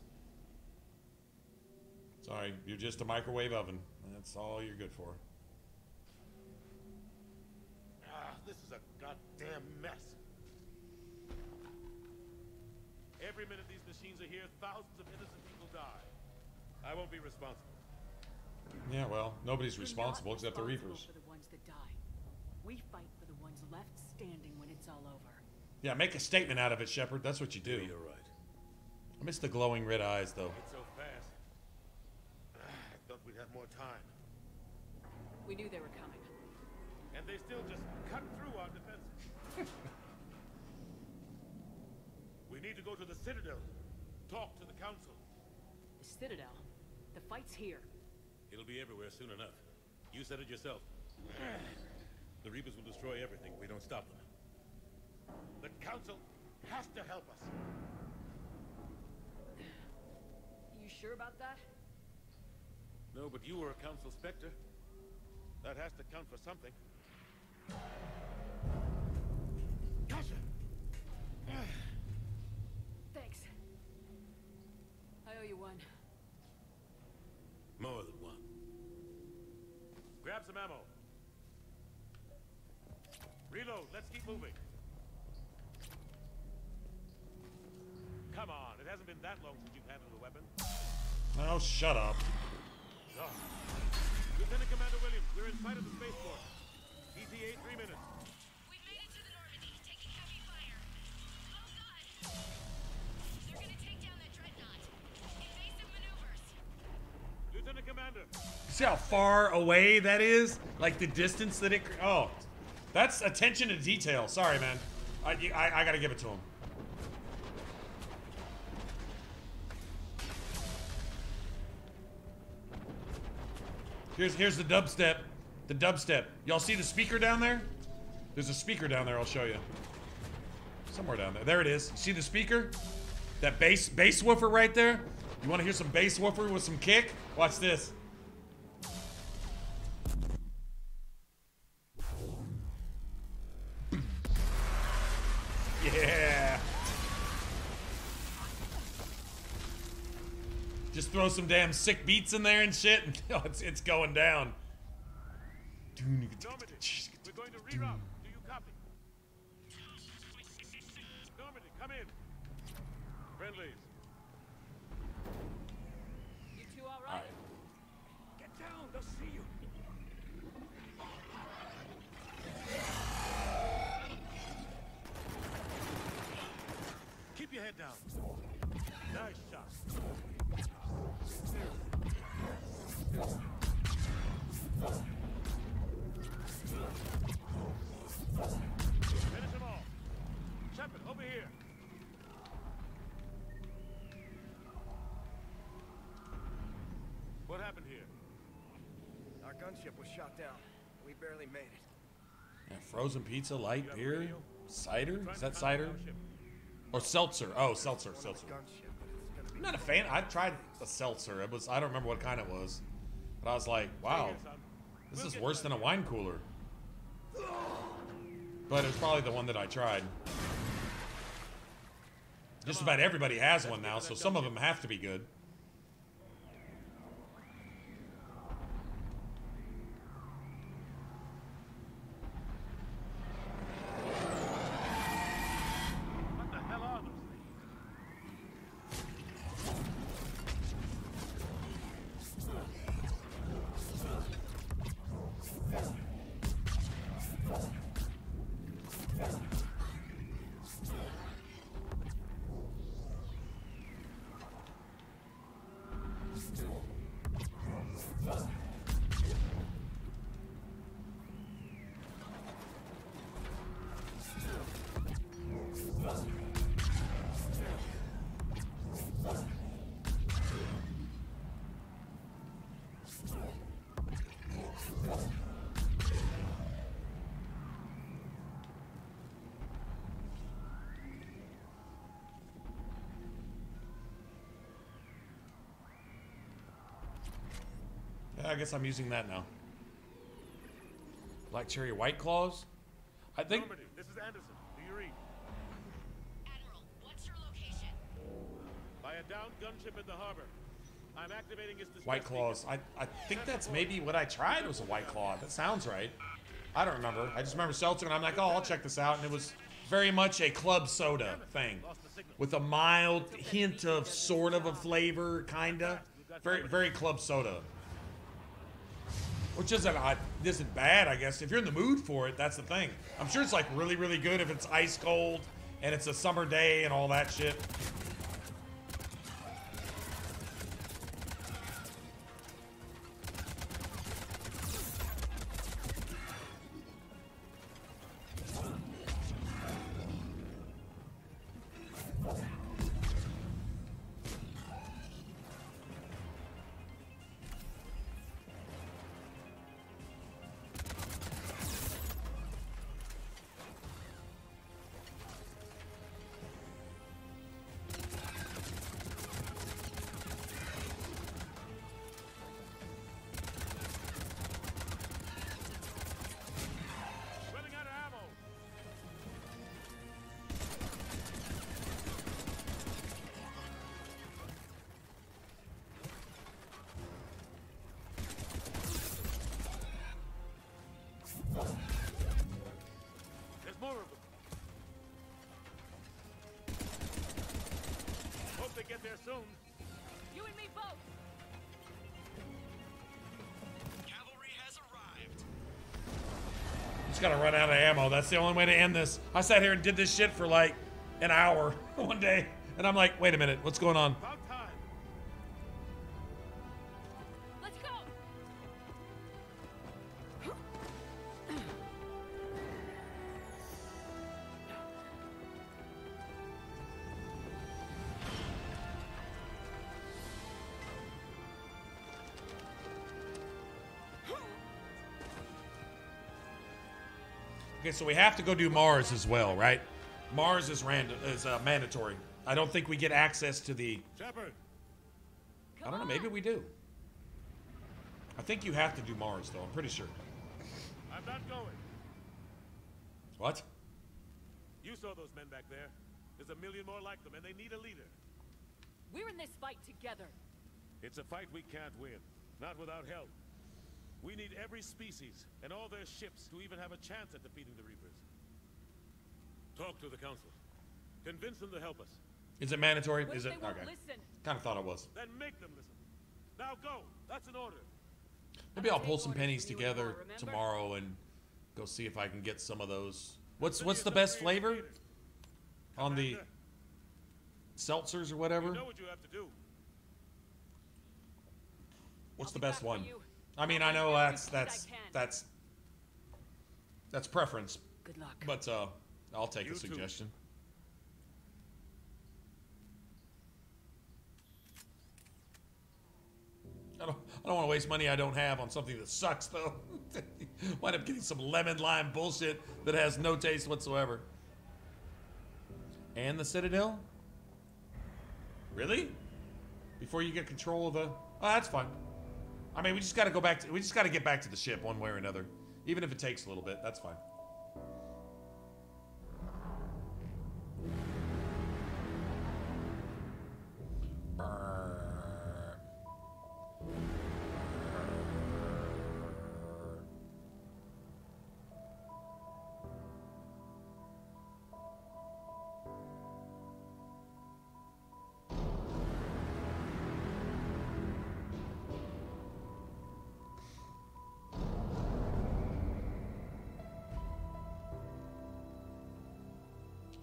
Sorry, you're just a microwave oven. That's all you're good for. This is a goddamn mess. Every minute these machines are here, thousands of innocent people die. I won't be responsible. Yeah, well, nobody's You're responsible not except the responsible Reapers. for the ones that die. We fight for the ones left standing when it's all over. Yeah, make a statement out of it, Shepard. That's what you do. You're right. I miss the glowing red eyes, though. It's so fast. I thought we'd have more time. We knew they were coming. And they still just cut through our defenses. We need to go to the Citadel. Talk to the Council. The Citadel. The fight's here. It'll be everywhere soon enough. You said it yourself. The Reapers will destroy everything if we don't stop them. The Council has to help us. You sure about that? No, but you were a Council Spectre. That has to count for something. Gotcha! Thanks. I owe you one. More than one. Grab some ammo. Reload. Let's keep moving. Come on. It hasn't been that long since you've handled a weapon. Oh, shut up. Oh. Lieutenant Commander Williams, we're in sight of the spaceport. ETA 3 minutes. We've made it to the Normandy, taking heavy fire. Oh god! They're gonna take down that dreadnought. Invasive maneuvers. Lieutenant Commander. See how far away that is? Like the distance that it... Oh, that's attention to detail. Sorry, man. I gotta give it to him. Here's the dubstep. The dubstep. Y'all see the speaker down there? There's a speaker down there. I'll show you. Somewhere down there. There it is. See the speaker? That bass woofer right there? You want to hear some bass woofer with some kick? Watch this. Yeah. Just throw some damn sick beats in there and shit, and it's going down. Normandy, we're going to reroute. Do you copy? Normandy, come in. Friendlies. You two all right? Get down. They'll see you. Keep your head down. Nice shot. Finish him happened here? Our gunship was shot down. We barely made it. Yeah, frozen pizza, light beer, cider. Is that cider? Or seltzer? Oh, seltzer. I'm not a fan. I tried a seltzer. It was, I don't remember what kind it was, but I was like, wow, this is worse than a wine cooler. But it was probably the one that I tried. Just about everybody has one now, so some of them have to be good. What the hell are those Yeah, I guess I'm using that now. Black cherry white claws? I think. Normandy, this is Anderson. Do you read? Admiral, what's your location? By a downed gunship in the harbor. I'm activating its distress White claws. I think that's maybe what I tried was a white claw. That sounds right. I don't remember. I just remember seltzer and I'm like, oh, I'll check this out. And it was very much a club soda thing. With a mild hint of sort of a flavor, kinda. Very, very club soda. Which isn't bad, I guess. If you're in the mood for it, that's the thing. I'm sure it's like really, really good if it's ice cold and it's a summer day and all that shit. Running out of ammo. There's more of them. Hope they get there soon. You and me both. Cavalry has arrived. Just gotta run out of ammo. That's the only way to end this. I sat here and did this shit for like an hour one day. And I'm like, wait a minute, what's going on? About time. Let's go. Okay, so we have to go do Mars as well, right? Mars is mandatory. I don't think we get access to the... Shepard. I don't know, maybe we do. I think you have to do Mars, though. I'm pretty sure. I'm not going. What? You saw those men back there. There's a million more like them, and they need a leader. We're in this fight together. It's a fight we can't win. Not without help. We need every species and all their ships to even have a chance at defeating the Reapers. Talk to the Council. Convince them to help us. Is it mandatory? What Is if it? they won't Okay. listen? Kind of thought it was. Then make them listen. Now go. That's an order. Maybe I'll pull some pennies from you together tomorrow, remember? tomorrow and go see if I can get some of those. What's the best flavor on the seltzers or whatever? You know what you have to do. What's the best one? I mean, I know that's preference. Good luck. But I'll take a suggestion. I don't want to waste money I don't have on something that sucks, though. Wind up getting some lemon lime bullshit that has no taste whatsoever. And the Citadel? Really? Before you get control of the... Oh, that's fine. I mean, we just got to go back to... We just got to get back to the ship one way or another. Even if it takes a little bit, that's fine.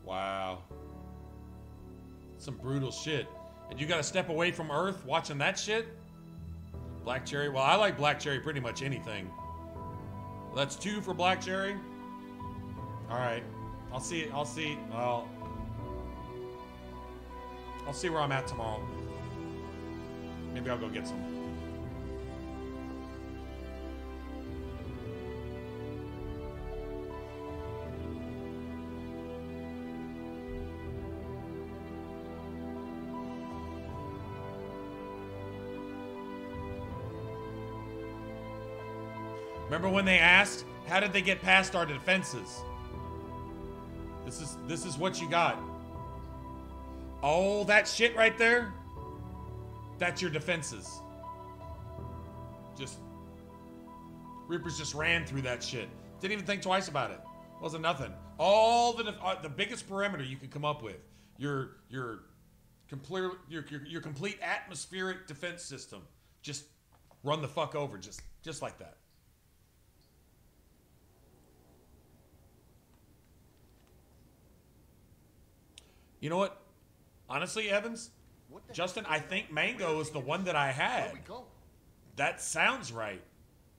Wow. Some brutal shit. And you gotta step away from Earth watching that shit? Black Cherry? Well, I like Black Cherry pretty much anything. Well, that's 2 for Black Cherry. Alright. I'll see. Well, I'll see where I'm at tomorrow. Maybe I'll go get some. Remember when they asked, how did they get past our defenses? This is what you got. Oh, that shit right there? That's your defenses. Just Reapers just ran through that shit. Didn't even think twice about it. Wasn't nothing. All the biggest perimeter you could come up with. Your complete atmospheric defense system. Just run the fuck over, just like that. You know what? Honestly, Evans, Justin, I think mango is the one that I had. That sounds right.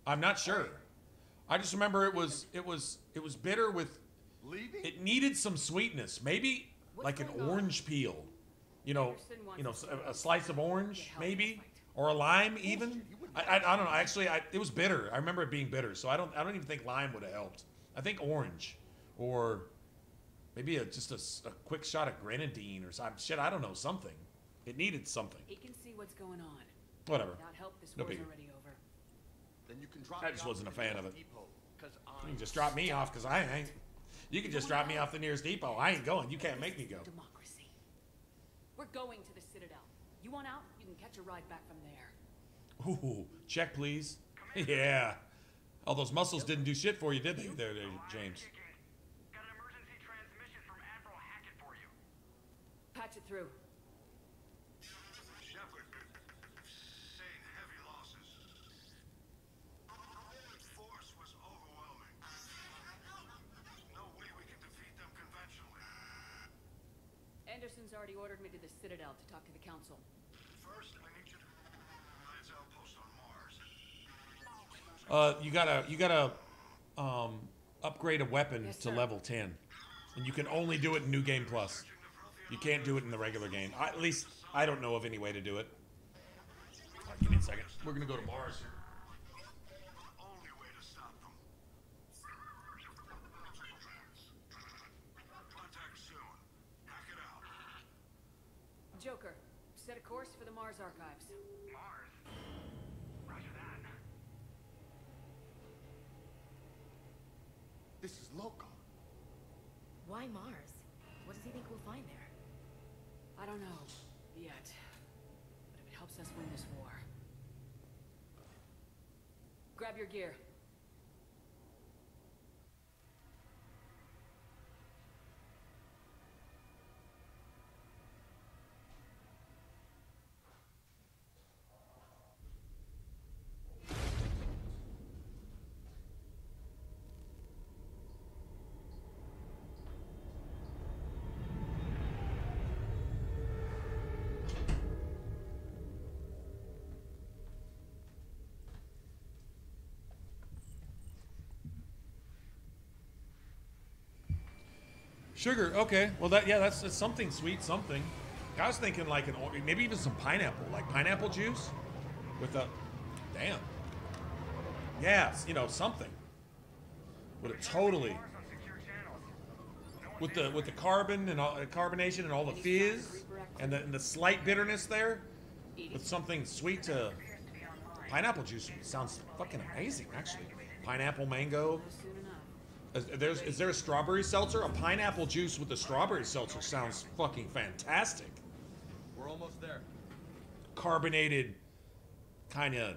I'm not sure. I just remember it was bitter with. It needed some sweetness, maybe like an orange peel. You know, a slice of orange, maybe, or a lime even. I don't know. Actually, it was bitter. I remember it being bitter, so I don't even think lime would have helped. I think orange, or maybe just a quick shot of grenadine or something. Shit, I don't know, something. It needed something. He can see what's going on. Whatever. Without help, this No war's biggie. already over. Then you can drop I just wasn't a fan of it. You can just drop me off because I ain't. You can just drop me off the nearest depot. I ain't going. You can't make me go. Democracy. We're going to the Citadel. You want out? You can catch a ride back from there. Ooh, check please. Yeah. All those muscles didn't do shit for you, did they? There, James. Patch it through. Shepard, saying heavy losses. The force was overwhelming. There's no way we can defeat them conventionally. Anderson's already ordered me to the Citadel to talk to the Council. First, I need you to Lance outpost on Mars. You gotta upgrade a weapon to level 10, and you can only do it in New Game Plus. You can't do it in the regular game. At least I don't know of any way to do it. All right, give me a second. We're gonna go to Mars. Only way to stop them. Contact soon. Hack it out. Joker, set a course for the Mars archives. Mars? Roger that. This is local. Why Mars? What does he think we'll find there? I don't know yet, but if it helps us win this war. Grab your gear. Sugar, okay. Well, that's something sweet, something. I was thinking like maybe even some pineapple, like pineapple juice with a. Damn. Yeah, you know, something. Would it totally... With the carbon and all, carbonation and all the fizz and the slight bitterness there, with something sweet to pineapple juice sounds fucking amazing. Actually, pineapple, mango. Is there a strawberry seltzer? A pineapple juice with a strawberry seltzer sounds fucking fantastic. We're almost there. Carbonated, kind of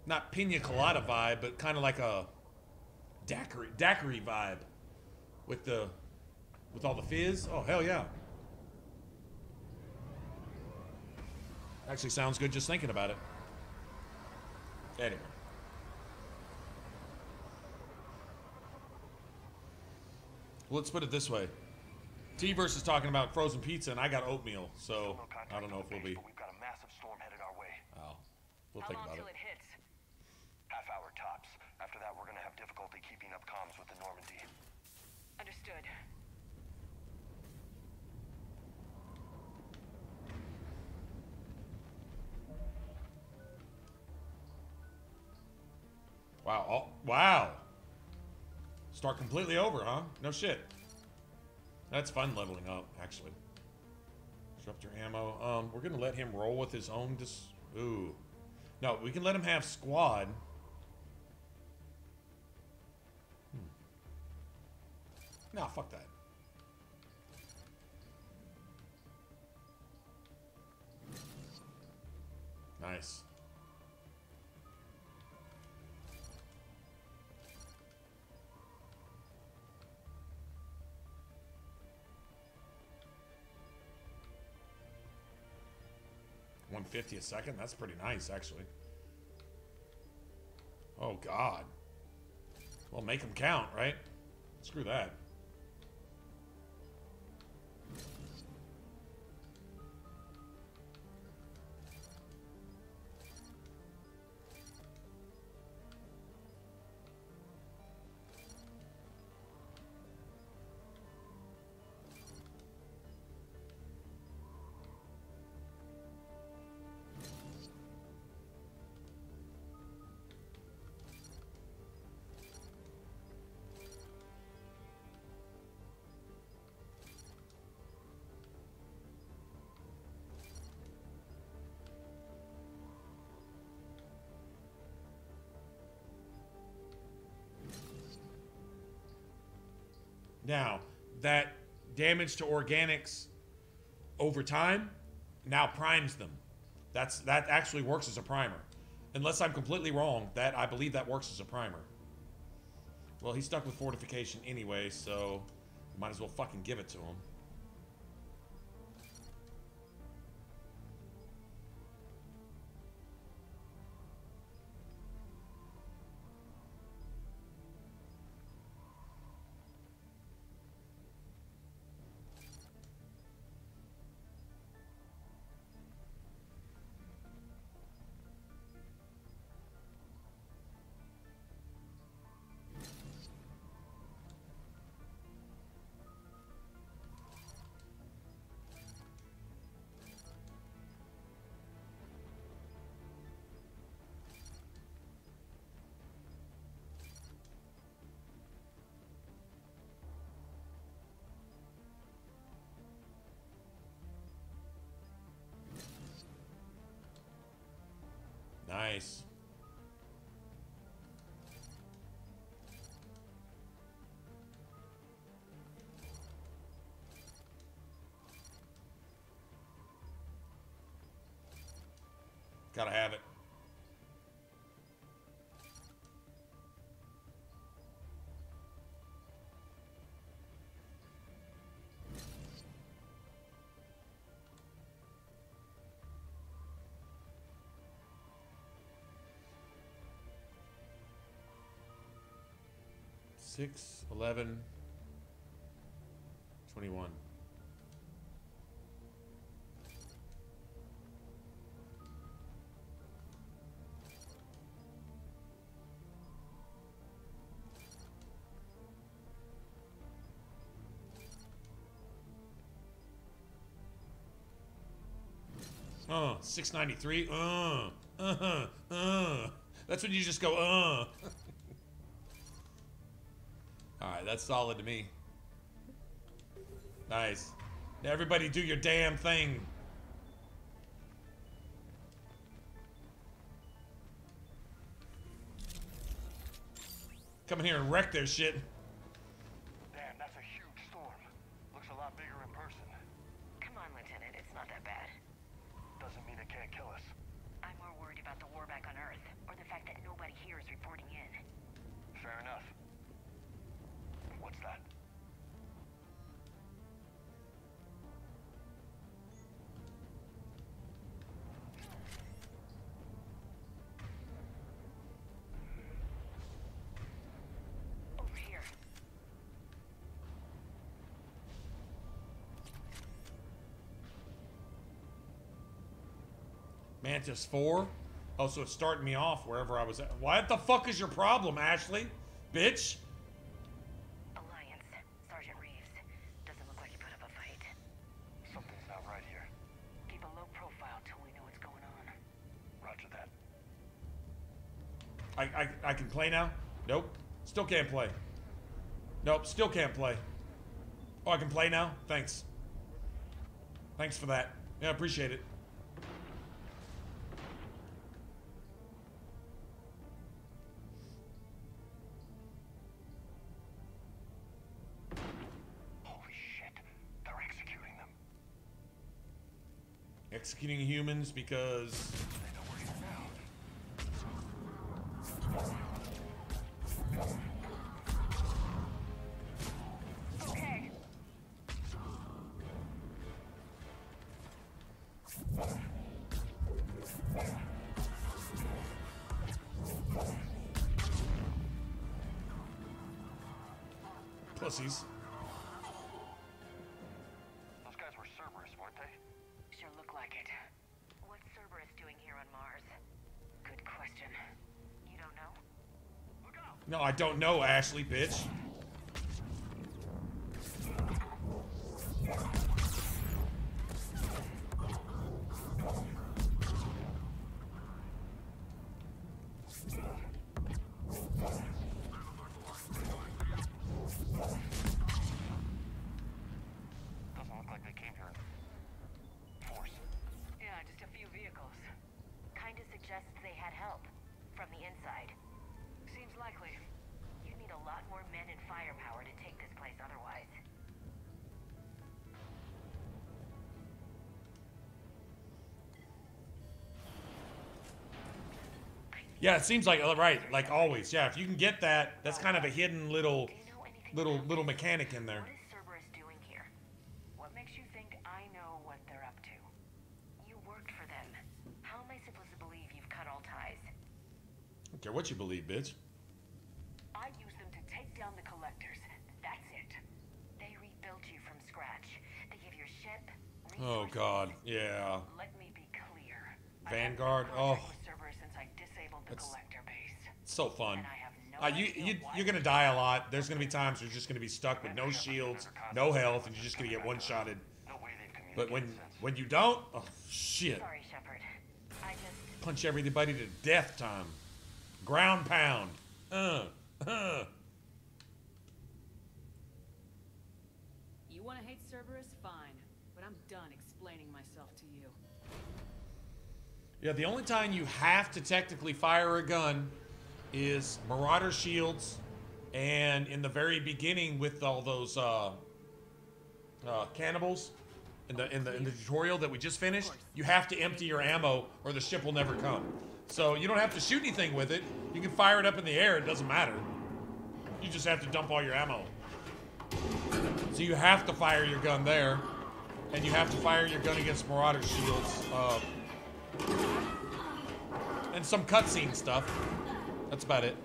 not pina colada vibe, but kind of like a daiquiri vibe with all the fizz. Oh hell yeah! Actually sounds good just thinking about it. Anyway. Well, let's put it this way. T-Verse is talking about frozen pizza, and I got oatmeal, so I don't know if we'll be... We've got a massive storm headed our way. Oh, we'll think about it. Half hour tops. After that, we're gonna have difficulty keeping up comms with the Normandy. Understood. Wow. Oh, wow. Start completely over, huh? No shit. That's fun leveling up, actually. Disrupt your ammo. We're gonna let him roll with his own ooh. No, we can let him have squad. Nah, fuck that. Nice. $150 a second? That's pretty nice, actually. Oh, God. Well, make them count, right? Screw that. Now, that damage to organics over time now primes them. That actually works as a primer. Unless I'm completely wrong, I believe that works as a primer. Well, he's stuck with fortification anyway, so might as well fucking give it to him. Nice. Gotta have it. Six, 11, 21. $693. That's when you just go, Alright, that's solid to me. Nice. Now everybody do your damn thing. Come in here and wreck their shit. Damn, that's a huge storm. Looks a lot bigger in person. Come on, Lieutenant, it's not that bad. Doesn't mean it can't kill us. I'm more worried about the war back on Earth, or the fact that nobody here is reporting in. Fair enough. What's that? Over here. Mantis 4? Oh, so it's starting me off wherever I was at. What the fuck is your problem, Ashley? Bitch? Alliance. Sergeant Reeves. Doesn't look like he put up a fight. Something's not right here. Keep a low profile till we know what's going on. Roger that. I can play now? Nope. Still can't play. Nope, still can't play. Oh, I can play now? Thanks. Thanks for that. Yeah, I appreciate it. Executing humans because... Okay. Pussies. Those guys were Cerberus, weren't they? Sure look like it. What's Cerberus doing here on Mars? Good question. You don't know? Look out! No, I don't know, Ashley, bitch. Doesn't look like they came here in force. Yeah, just a few vehicles. Kinda suggests they had help. From the inside. Seems likely. You'd need a lot more men and firepower to take this place otherwise. Yeah, it seems like, right, like always. Yeah, if you can get that, that's kind of a hidden little mechanic in there. What is Cerberus doing here? What makes you think I know what they're up to? You worked for them. How am I supposed to believe you've cut all ties? I don't care what you believe, bitch. I used them to take down the collectors. That's it. They rebuilt you from scratch. They give your ship. Oh, God. Yeah. Let me be clear. Vanguard. Oh. That's so fun. You're gonna die a lot. There's gonna be times where you're just gonna be stuck with no shields, no health, and you're just gonna get one-shotted. But when you don't, oh shit! Sorry, Shepard. I just punch everybody to death time. Ground pound. You want to hate Cerberus? Fine, but I'm done explaining myself to you. Yeah, the only time you have to technically fire a gun is Marauder shields, and in the very beginning with all those cannibals in the tutorial that we just finished, you have to empty your ammo or the ship will never come. So you don't have to shoot anything with it. You can fire it up in the air. It doesn't matter. You just have to dump all your ammo. So you have to fire your gun there, and you have to fire your gun against Marauder shields. And some cutscene stuff. That's about it.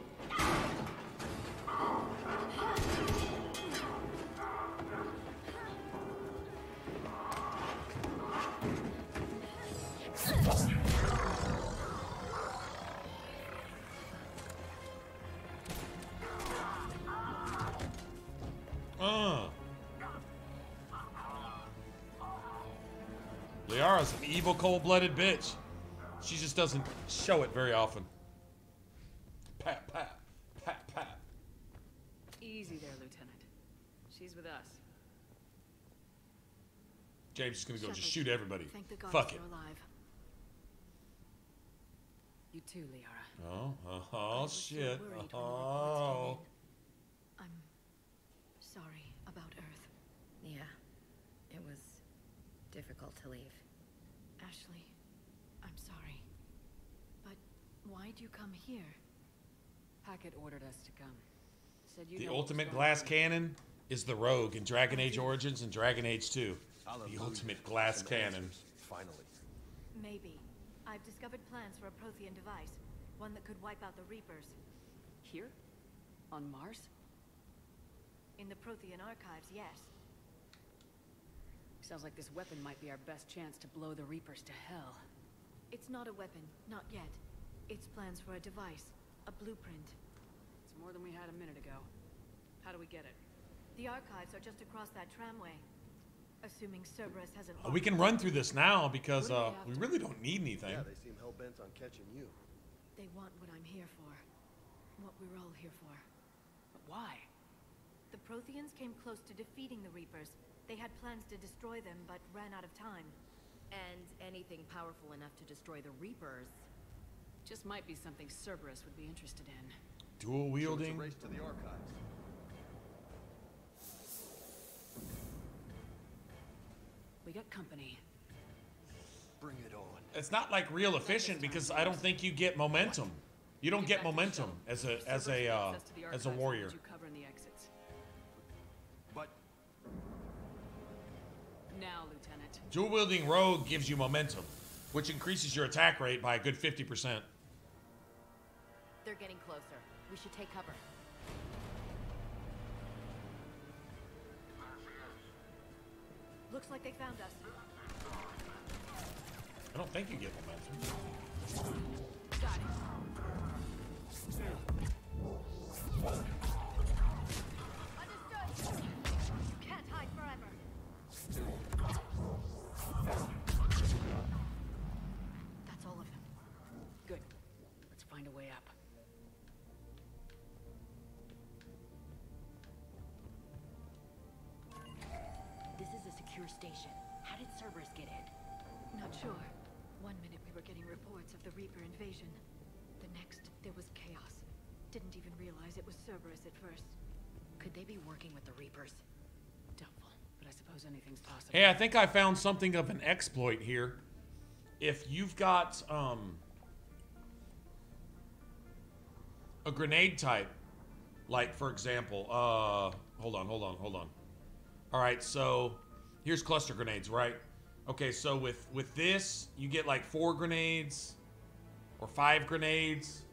Liara's an evil, cold-blooded bitch. She just doesn't show it very often. Pat, pat, pat, pat. Easy there, Lieutenant. She's with us. James is gonna go just Shepard, shoot everybody. thank the gods Fuck it. you're alive. You too, Liara. Oh, shit. worried when the reports Oh. came in. I'm sorry about Earth. Yeah, it was difficult to leave. Ashley, I'm sorry. But why'd you come here? Hackett ordered us to come. Said you The know what was ultimate going glass on. cannon is the Rogue in Dragon Age Origins and Dragon Age 2. The Hallelujah. ultimate glass Some cannon. answers, finally. Maybe. I've discovered plans for a Prothean device. One that could wipe out the Reapers. Here? On Mars? In the Prothean archives, yes. Sounds like this weapon might be our best chance to blow the Reapers to hell. It's not a weapon, not yet. It's plans for a device, a blueprint. It's more than we had a minute ago. How do we get it? The archives are just across that tramway. Assuming Cerberus hasn't... We can run through this now because we really don't need anything. Yeah, they seem hell-bent on catching you. They want what I'm here for. What we're all here for. But why? The Protheans came close to defeating the Reapers. They had plans to destroy them, but ran out of time. And anything powerful enough to destroy the Reapers. Just might be something Cerberus would be interested in. Dual wielding. So it's a race to the archives. We got company. Bring it on. It's not like real efficient because I don't think you get momentum. You don't get momentum as a warrior. You cover in the exits. But now, Lieutenant. Dual wielding Rogue gives you momentum, which increases your attack rate by a good 50%. They're getting closer. We should take cover. Looks like they found us. I don't think you get momentum. Got it. Understood. You can't hide forever. That's all of them. Good. Let's find a way up. This is a secure station. How did Cerberus get in? Not sure. One minute we were getting reports of the Reaper invasion. The next, there was chaos. Didn't even realize it was Cerberus at first. Could they be working with the Reapers? Doubtful, but I suppose anything's possible. Hey, I think I found something of an exploit here. If you've got a grenade type, like for example, hold on. All right, so here's cluster grenades, right? Okay, so with this, you get like 4 grenades or 5 grenades.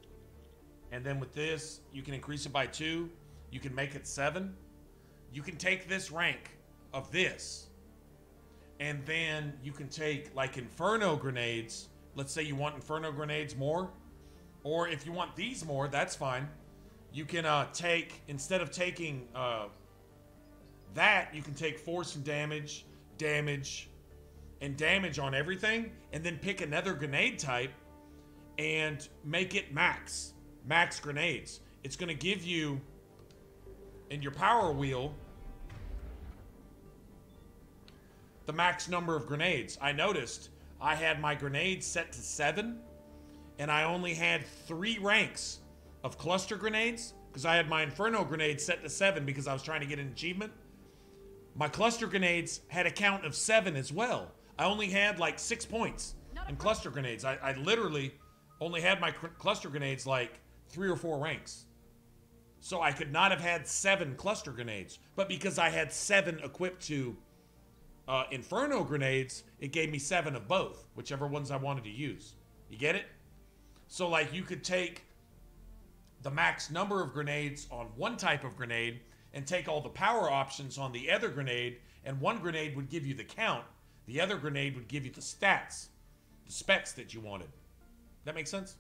And then with this, you can increase it by 2. You can make it 7. You can take this rank of this. And then you can take like Inferno grenades. Let's say you want Inferno grenades more. Or if you want these more, that's fine. You can take, instead of taking that, you can take force and damage, and damage on everything. And then pick another grenade type and make it max grenades. It's going to give you, in your power wheel, the max number of grenades. I noticed I had my grenades set to 7, and I only had 3 ranks of cluster grenades because I had my Inferno grenades set to 7 because I was trying to get an achievement. My cluster grenades had a count of 7 as well. I only had like 6 points in cluster grenades. I literally only had my cluster grenades like 3 or 4 ranks. So I could not have had 7 cluster grenades. But because I had 7 equipped to Inferno grenades, it gave me 7 of both, whichever ones I wanted to use. You get it? So like you could take the max number of grenades on one type of grenade and take all the power options on the other grenade, and one grenade would give you the count. The other grenade would give you the stats, the specs that you wanted. That make sense?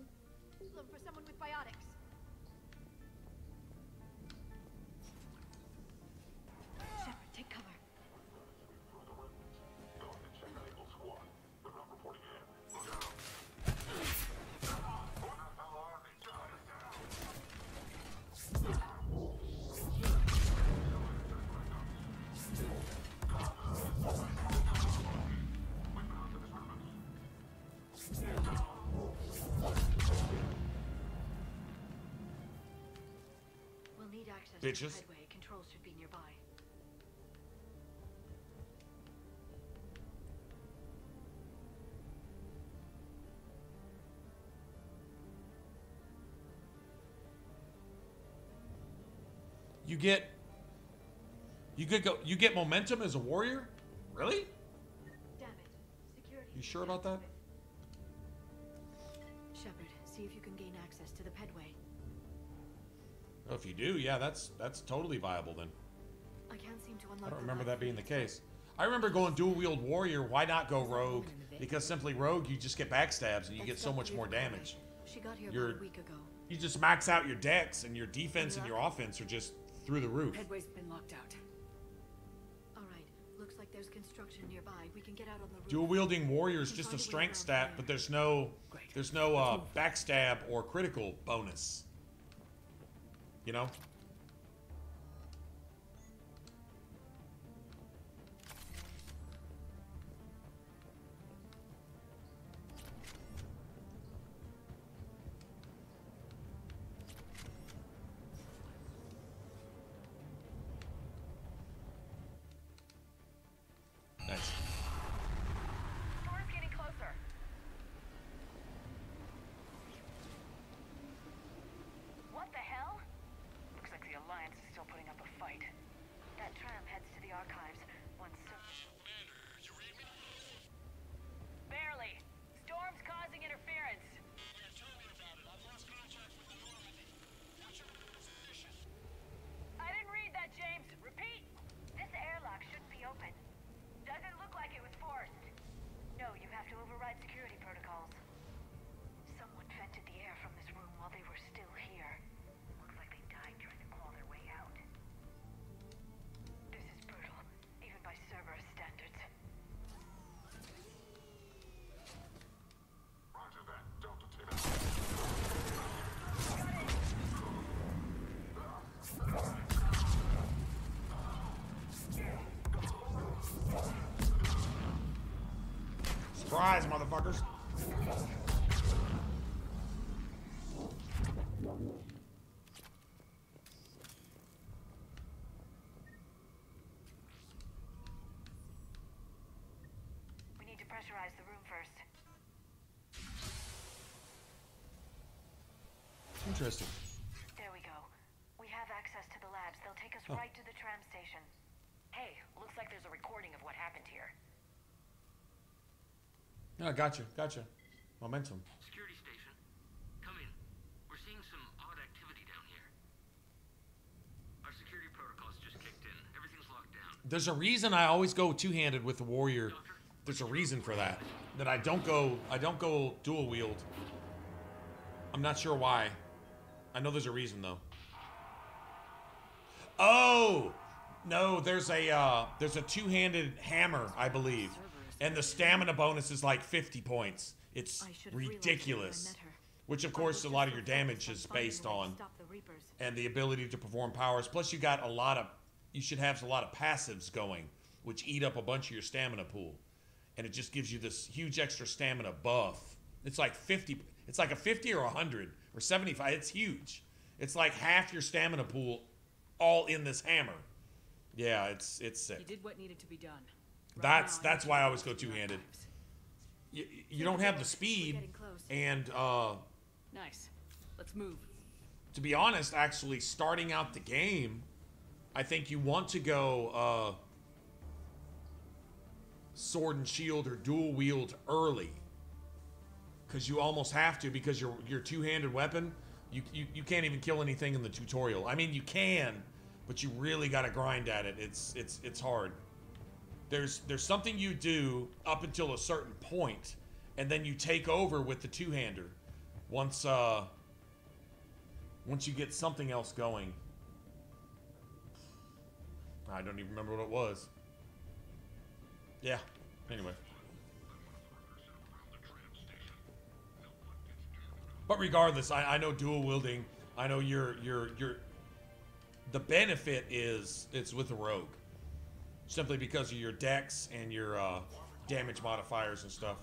Look for someone with biotics. Shepard, take cover. access Bitches. to the headway. Controls should be nearby. You get momentum as a warrior? Really? Damn it. Security. You sure about that? Shepard, see if you can gain access to the pedway. Well, if you do, yeah, that's totally viable then. I can't seem to unlock I don't the remember lock that being the feed. case. I remember going dual wield warrior. Why not go rogue? Because simply rogue, you just get backstabs and you get so much more damage. She got here You're- about a week ago. You just max out your dex, and your defense and your offense are just through the roof. Headway's been locked out. All right. Looks like there's construction nearby. We can get out on the roof. Dual wielding warrior is just a strength stat, but there's no backstab or critical bonus. You know? Nice. Storm's getting closer. What the hell? Looks like the Alliance is still putting up a fight. That tram heads to the archives. Once barely. Storm's causing interference. I didn't read that, James. Repeat. This airlock shouldn't be open. Doesn't look like it was forced. No, you have to override security protocols. Someone vented the air from this room while they were still here. Looks like they died trying to claw their way out. This is brutal, even by Cerberus standards. Roger that. Delta team. Surprise, motherfuckers. We need to pressurize the room first. Interesting. There we go. We have access to the labs. They'll take us Oh. right to the tram station. Hey, looks like there's a recording of what happened here. Yeah, gotcha. Momentum. Security station. Come in. We're seeing some odd activity down here. Our security protocols just kicked in. Everything's locked down. There's a reason I always go two-handed with the warrior. There's a reason for that. That I don't go dual wield. I'm not sure why. I know there's a reason though. Oh! No, there's a two-handed hammer, I believe. And the stamina bonus is like 50 points. It's ridiculous. Which of course a lot of your damage is based on. And the ability to perform powers. Plus you got you should have a lot of passives going, which eat up a bunch of your stamina pool. And it just gives you this huge extra stamina buff. It's like 50, it's like a 50 or 100 or 75. It's huge. It's like half your stamina pool all in this hammer. Yeah, it's sick. You did what needed to be done. That's why I always go two-handed. You don't have the speed, and Nice. Let's move. to be honest, actually starting out the game, I think you want to go sword and shield or dual wield early, because you almost have to, because your two-handed weapon, you can't even kill anything in the tutorial. I mean, you can, but you really got to grind at it. It's hard. There's something you do up until a certain point, and then you take over with the two-hander once you get something else going. I don't even remember what it was. Yeah. Anyway. But regardless, I know dual wielding. I know the benefit is it's with a rogue. Simply because of your dex and your damage modifiers and stuff.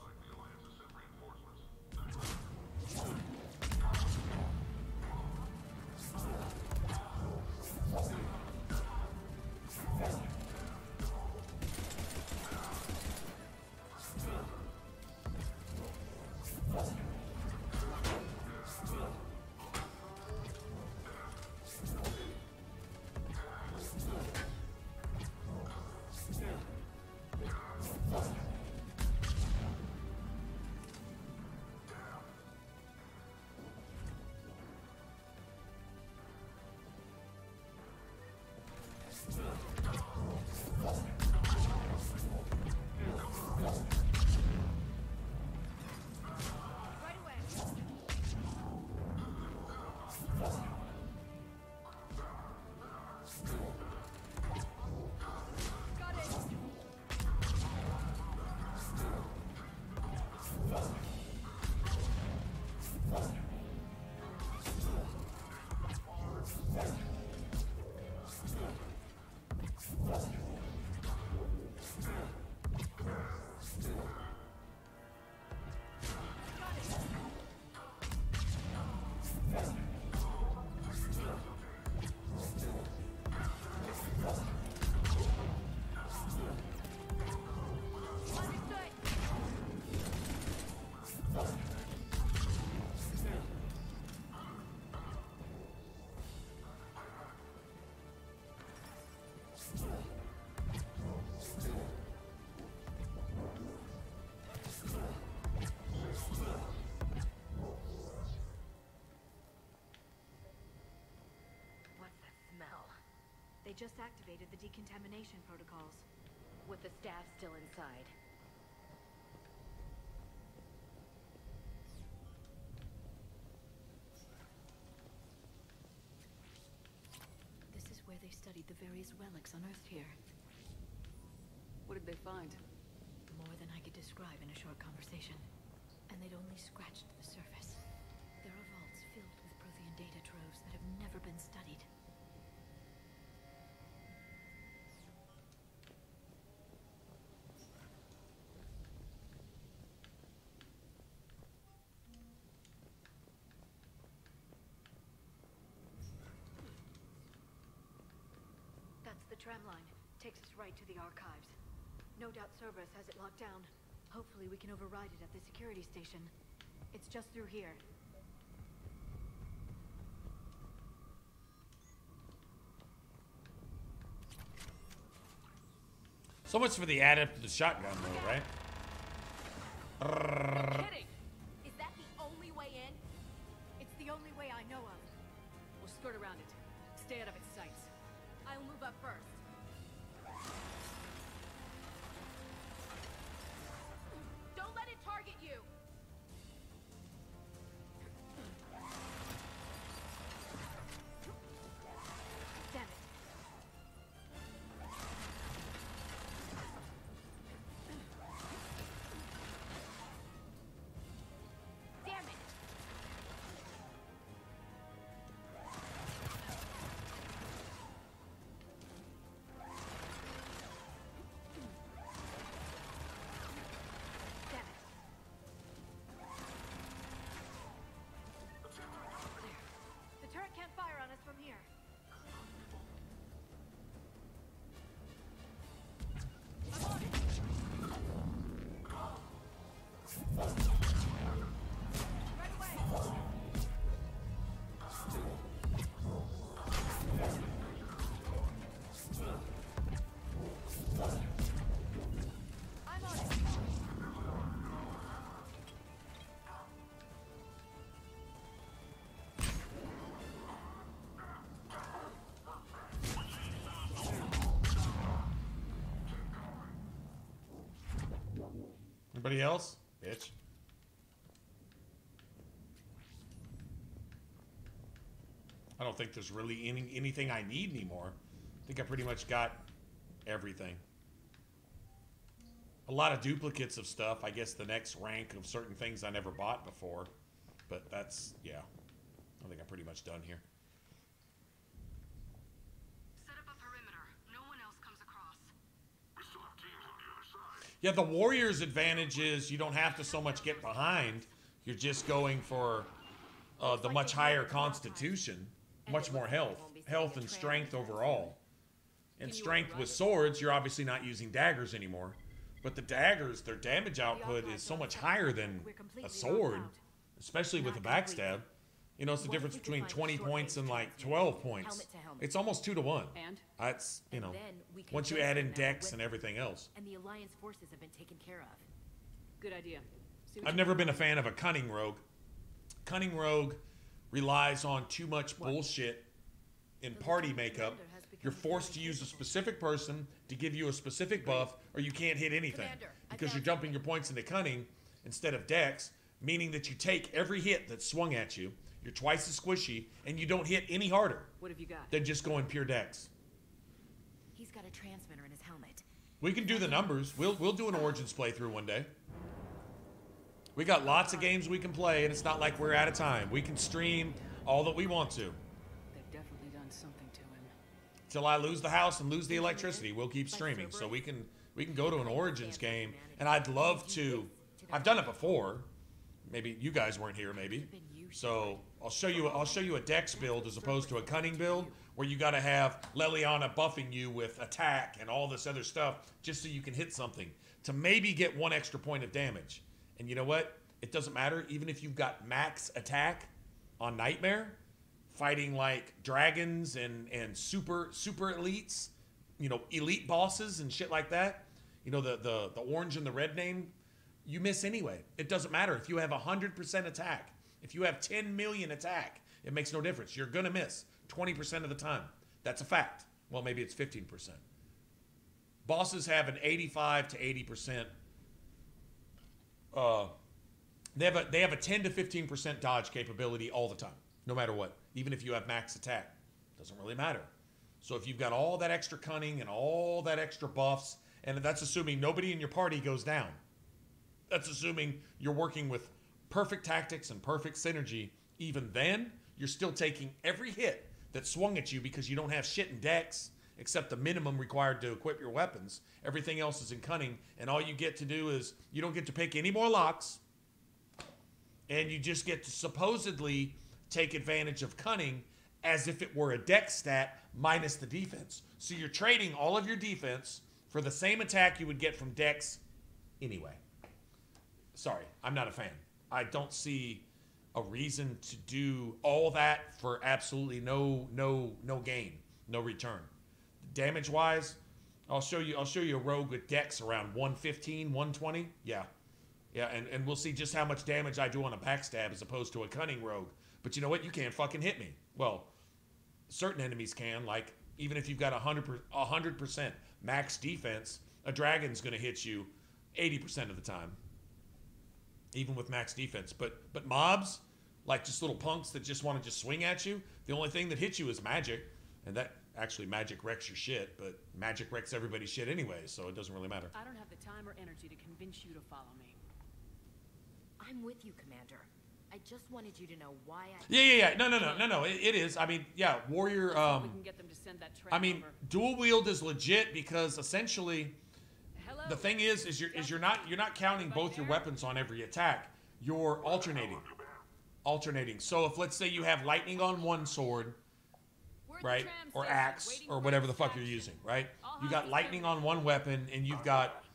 they just activated the decontamination protocols. With the staff still inside. This is where they studied the various relics unearthed here. What did they find? More than I could describe in a short conversation. And they'd only scratched the surface. There are vaults filled with Prothean data troves that have never been studied. That's the tram line. Takes us right to the archives. No doubt Cerberus has it locked down. Hopefully we can override it at the security station. It's just through here. So much for the Adept to the shotgun though, right? No kidding! Is that the only way in? It's the only way I know of. We'll skirt around it. Stay out of its sights. I'll move up first. Don't let it target you! Damn it. Damn it! Damn it. There. The turret can't fire on us from here. I'm on it. Right away. I'm on it. Anybody else? Bitch. I don't think there's really anything I need anymore. I think I pretty much got everything. A lot of duplicates of stuff. I guess the next rank of certain things I never bought before. But that's, yeah. I think I'm pretty much done here. Set up a perimeter. No one else comes across. We still have teams on the other side. Yeah, the Warriors' advantage is you don't have to so much get behind. You're just going for the much higher constitution, much more health and strength overall. And strength with swords, you're obviously not using daggers anymore. But the daggers, their damage output is so much higher than a sword, especially with a backstab. You know, it's the difference between 20 points and like 12 points. It's almost 2 to 1. And? That's, you know, we can once you add in dex and everything else. And the Alliance forces have been taken care of. Good idea. See what I've you never can been a find. fan of a cunning rogue. Cunning rogue relies on too much bullshit in party makeup. You're forced to use a specific person to give you a specific buff, or you can't hit anything. Because you're dumping your points into cunning instead of dex, meaning that you take every hit that's swung at you, you're twice as squishy, and you don't hit any harder What have you got? than just going pure dex. He's got a transmitter in his helmet. We can do the numbers. We'll do an Origins playthrough one day. We got lots of games we can play, and it's not like we're out of time. We can stream all that we want to. They've definitely done something to him. Till I lose the house and lose the electricity, we'll keep streaming. So we can go to an Origins game, and I'd love to. I've done it before. Maybe you guys weren't here, maybe. So I'll show you a dex build as opposed to a cunning build, where you got to have Leliana buffing you with attack and all this other stuff just so you can hit something to maybe get 1 extra point of damage. And you know what? It doesn't matter. Even if you've got max attack on Nightmare, fighting like dragons and super elites, you know, elite bosses and shit like that, you know, the orange and the red name, you miss anyway. It doesn't matter. If you have 100% attack, if you have 10 million attack, it makes no difference. You're going to miss 20% of the time. That's a fact. Well, maybe it's 15%. Bosses have an 85 to 80%. They have a 10 to 15% dodge capability all the time, no matter what. Even if you have max attack, doesn't really matter. So if you've got all that extra cunning and all that extra buffs, and that's assuming nobody in your party goes down. That's assuming you're working with perfect tactics and perfect synergy. Even then, you're still taking every hit that swung at you because you don't have shit in dex except the minimum required to equip your weapons. Everything else is in cunning, and all you get to do is you don't get to pick any more locks, and you just get to supposedly take advantage of cunning as if it were a dex stat minus the defense. So you're trading all of your defense for the same attack you would get from dex anyway. Sorry, I'm not a fan. I don't see a reason to do all that for absolutely no gain, no return. Damage wise, I'll show you a rogue with dex around 115, 120. Yeah, and we'll see just how much damage I do on a backstab as opposed to a cunning rogue. But you know what? You can't fucking hit me. Well, certain enemies can. Like even if you've got 100% max defense, a dragon's gonna hit you 80% of the time, even with max defense. But mobs, like just little punks that just want to just swing at you, the only thing that hits you is magic, and that actually magic wrecks your shit. But magic wrecks everybody's shit anyway, so it doesn't really matter. I don't have the time or energy to convince you to follow me. I'm with you, Commander. I just wanted you to know why I... Yeah. No. It is. I mean, yeah, warrior. We can get them to send that I mean, over. dual wield is legit because essentially, the thing is you're not counting both your weapons on every attack. You're alternating. So if let's say you have lightning on one sword, right, or axe, or whatever the fuck you're using, right? You got lightning on one weapon, and you've got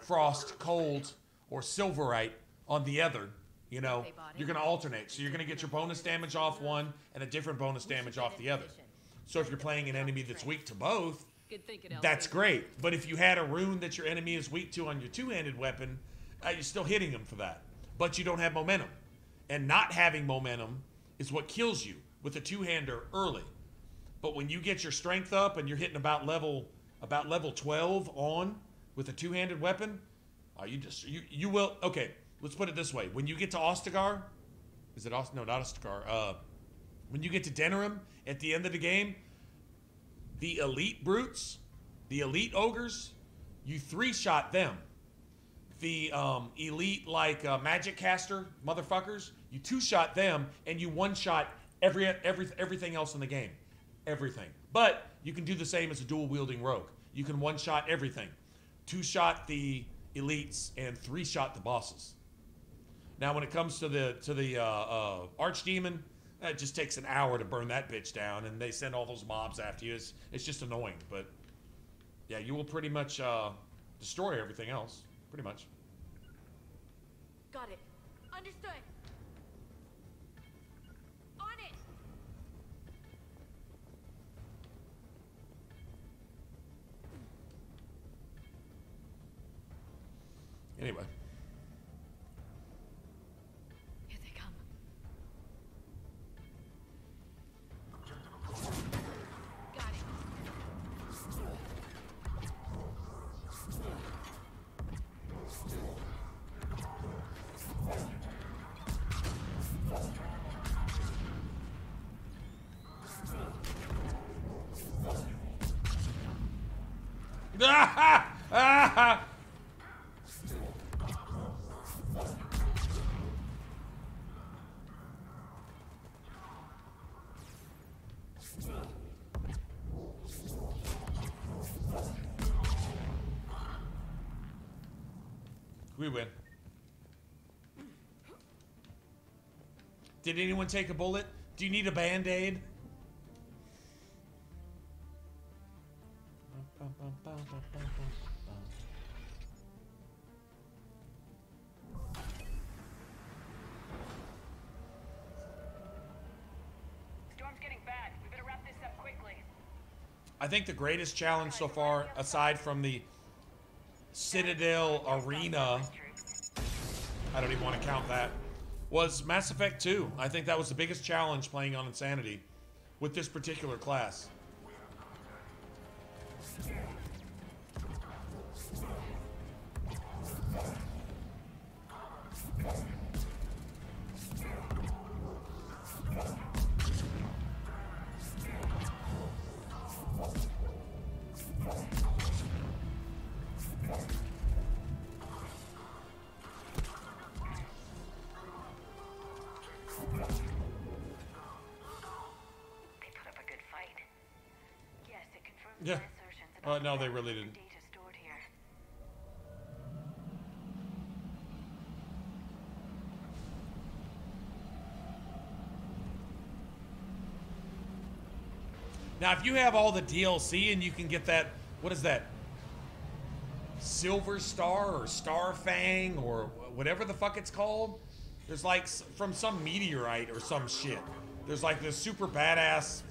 frost, cold, or silverite on the other. You know, you're going to alternate. So you're going to get your bonus damage off one and a different bonus damage off the other. So if you're playing an enemy that's weak to both, that's great. But if you had a rune that your enemy is weak to on your two-handed weapon, you're still hitting them for that. But you don't have momentum. And not having momentum is what kills you with a two-hander early. But when you get your strength up and you're hitting about level 12 on with a two-handed weapon, you will. Okay, let's put it this way: when you get to Ostagar, no, not Ostagar. When you get to Denerim at the end of the game, the elite brutes, the elite ogres, you three-shot them. The elite magic caster motherfuckers, you two-shot them, and you one-shot everything else in the game. Everything. But you can do the same as a dual-wielding rogue. You can one-shot everything. Two-shot the elites and three-shot the bosses. Now, when it comes to the archdemon, it just takes an hour to burn that bitch down, and they send all those mobs after you. It's just annoying, but yeah, you will pretty much destroy everything else. Pretty much. Got it. Understood. On it. Anyway. Here they come. Got it. We win. Did anyone take a bullet? Do you need a band-aid? Storm's getting bad. We better wrap this up quickly. I think the greatest challenge so far, aside from the Citadel Arena, I don't even want to count that, was Mass Effect 2. I think that was the biggest challenge playing on Insanity with this particular class. Yeah. No, they really didn't. Now, if you have all the DLC and you can get that, what is that? Silver Star or Star Fang or whatever the fuck it's called. There's like from some meteorite or some shit. There's like this super badass.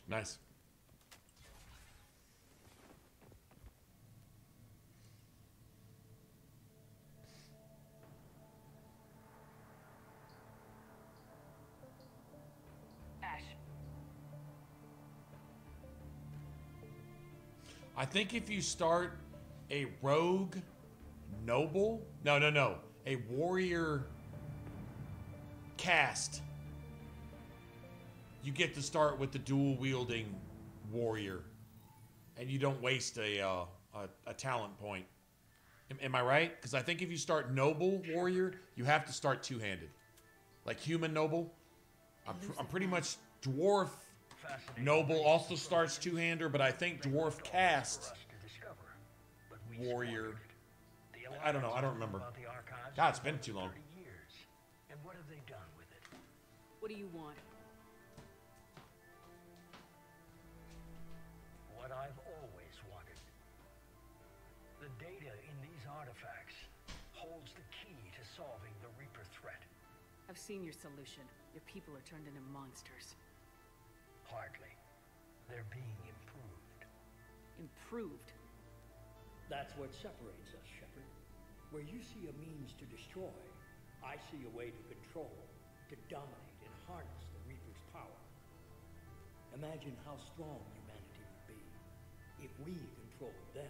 Nice. Ash. I think if you start a rogue noble, no, a warrior cast, you get to start with the dual wielding warrior, and you don't waste a talent point. Am I right? Because I think if you start noble warrior, you have to start two-handed, like human noble. I'm pretty much dwarf noble also starts two-hander, but I think dwarf cast warrior. I don't know. I don't remember. God, it's been too long. And what have they done with it? What do you want? What I've always wanted. The data in these artifacts holds the key to solving the Reaper threat. I've seen your solution. Your people are turned into monsters. Hardly. They're being improved. Improved? That's what separates us, Shepard. Where you see a means to destroy, I see a way to control, to dominate and harness the Reaper's power. Imagine how strong humanity would be if we controlled them.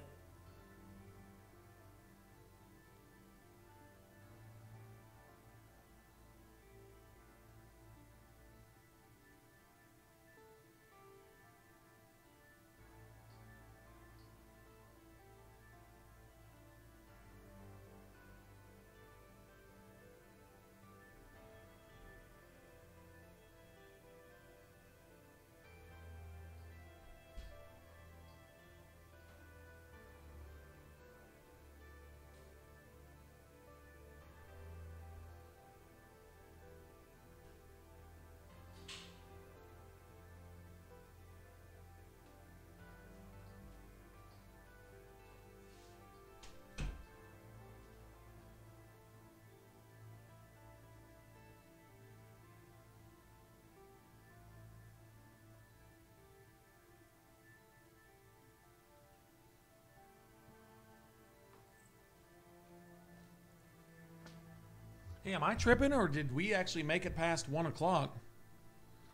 Hey, am I tripping, or did we actually make it past 1 o'clock?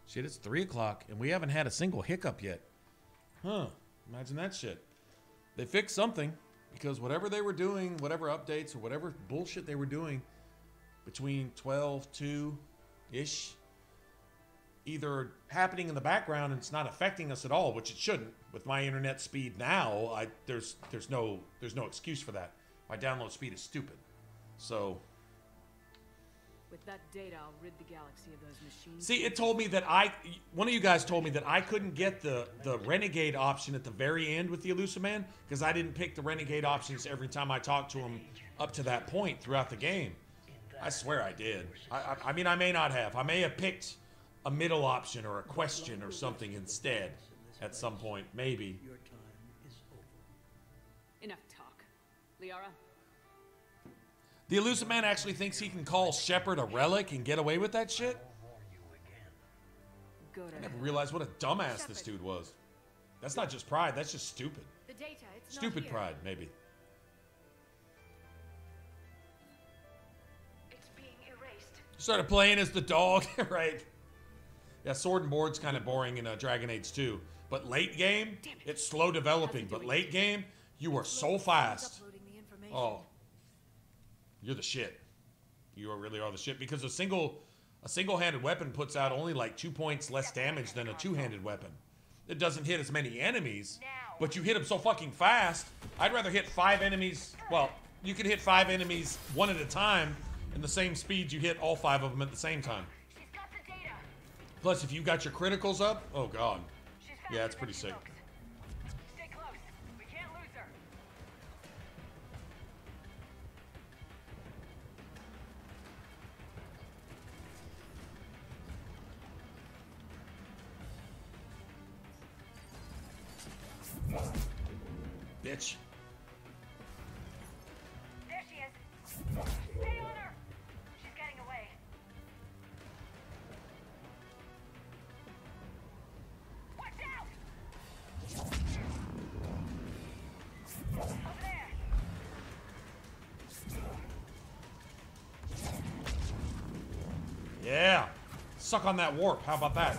Shit, it's 3 o'clock, and we haven't had a single hiccup yet. Huh. Imagine that shit. They fixed something, because whatever they were doing, whatever updates or whatever bullshit they were doing between 12, 2-ish, either happening in the background and it's not affecting us at all, which it shouldn't. With my internet speed now, there's no excuse for that. My download speed is stupid. So With that data, I'll rid the galaxy of those machines. see, it told me that one of you guys told me that I couldn't get the Renegade option at the very end with the Elusive Man because I didn't pick the Renegade options every time I talked to him up to that point throughout the game. I swear I did. I mean, I may not have. I may have picked a middle option or a question or something instead at some point, maybe. Enough talk. Liara, The Elusive Man actually thinks he can call Shepard a relic and get away with that shit? I never realized what a dumbass this dude was. That's not just pride, that's just stupid. The data, it's not Stupid here. pride, maybe. It's being erased. Started playing as the dog, right? Yeah, Sword and Board's kind of boring in Dragon Age 2. But late game, it's slow developing. But late game, you are so fast. Oh, you're the shit. You really are the shit. Because a single-handed weapon puts out only like 2 points less damage than a two-handed weapon. It doesn't hit as many enemies, but you hit them so fucking fast. I'd rather hit 5 enemies. Well, you could hit 5 enemies one at a time in the same speed you hit all 5 of them at the same time. Plus, if you got your criticals up, oh god. Yeah, it's pretty sick. Stay close. We can't lose her. Bitch. There she is. Stay on her. She's getting away. Watch out! Over there. Yeah. Suck on that warp. How about that?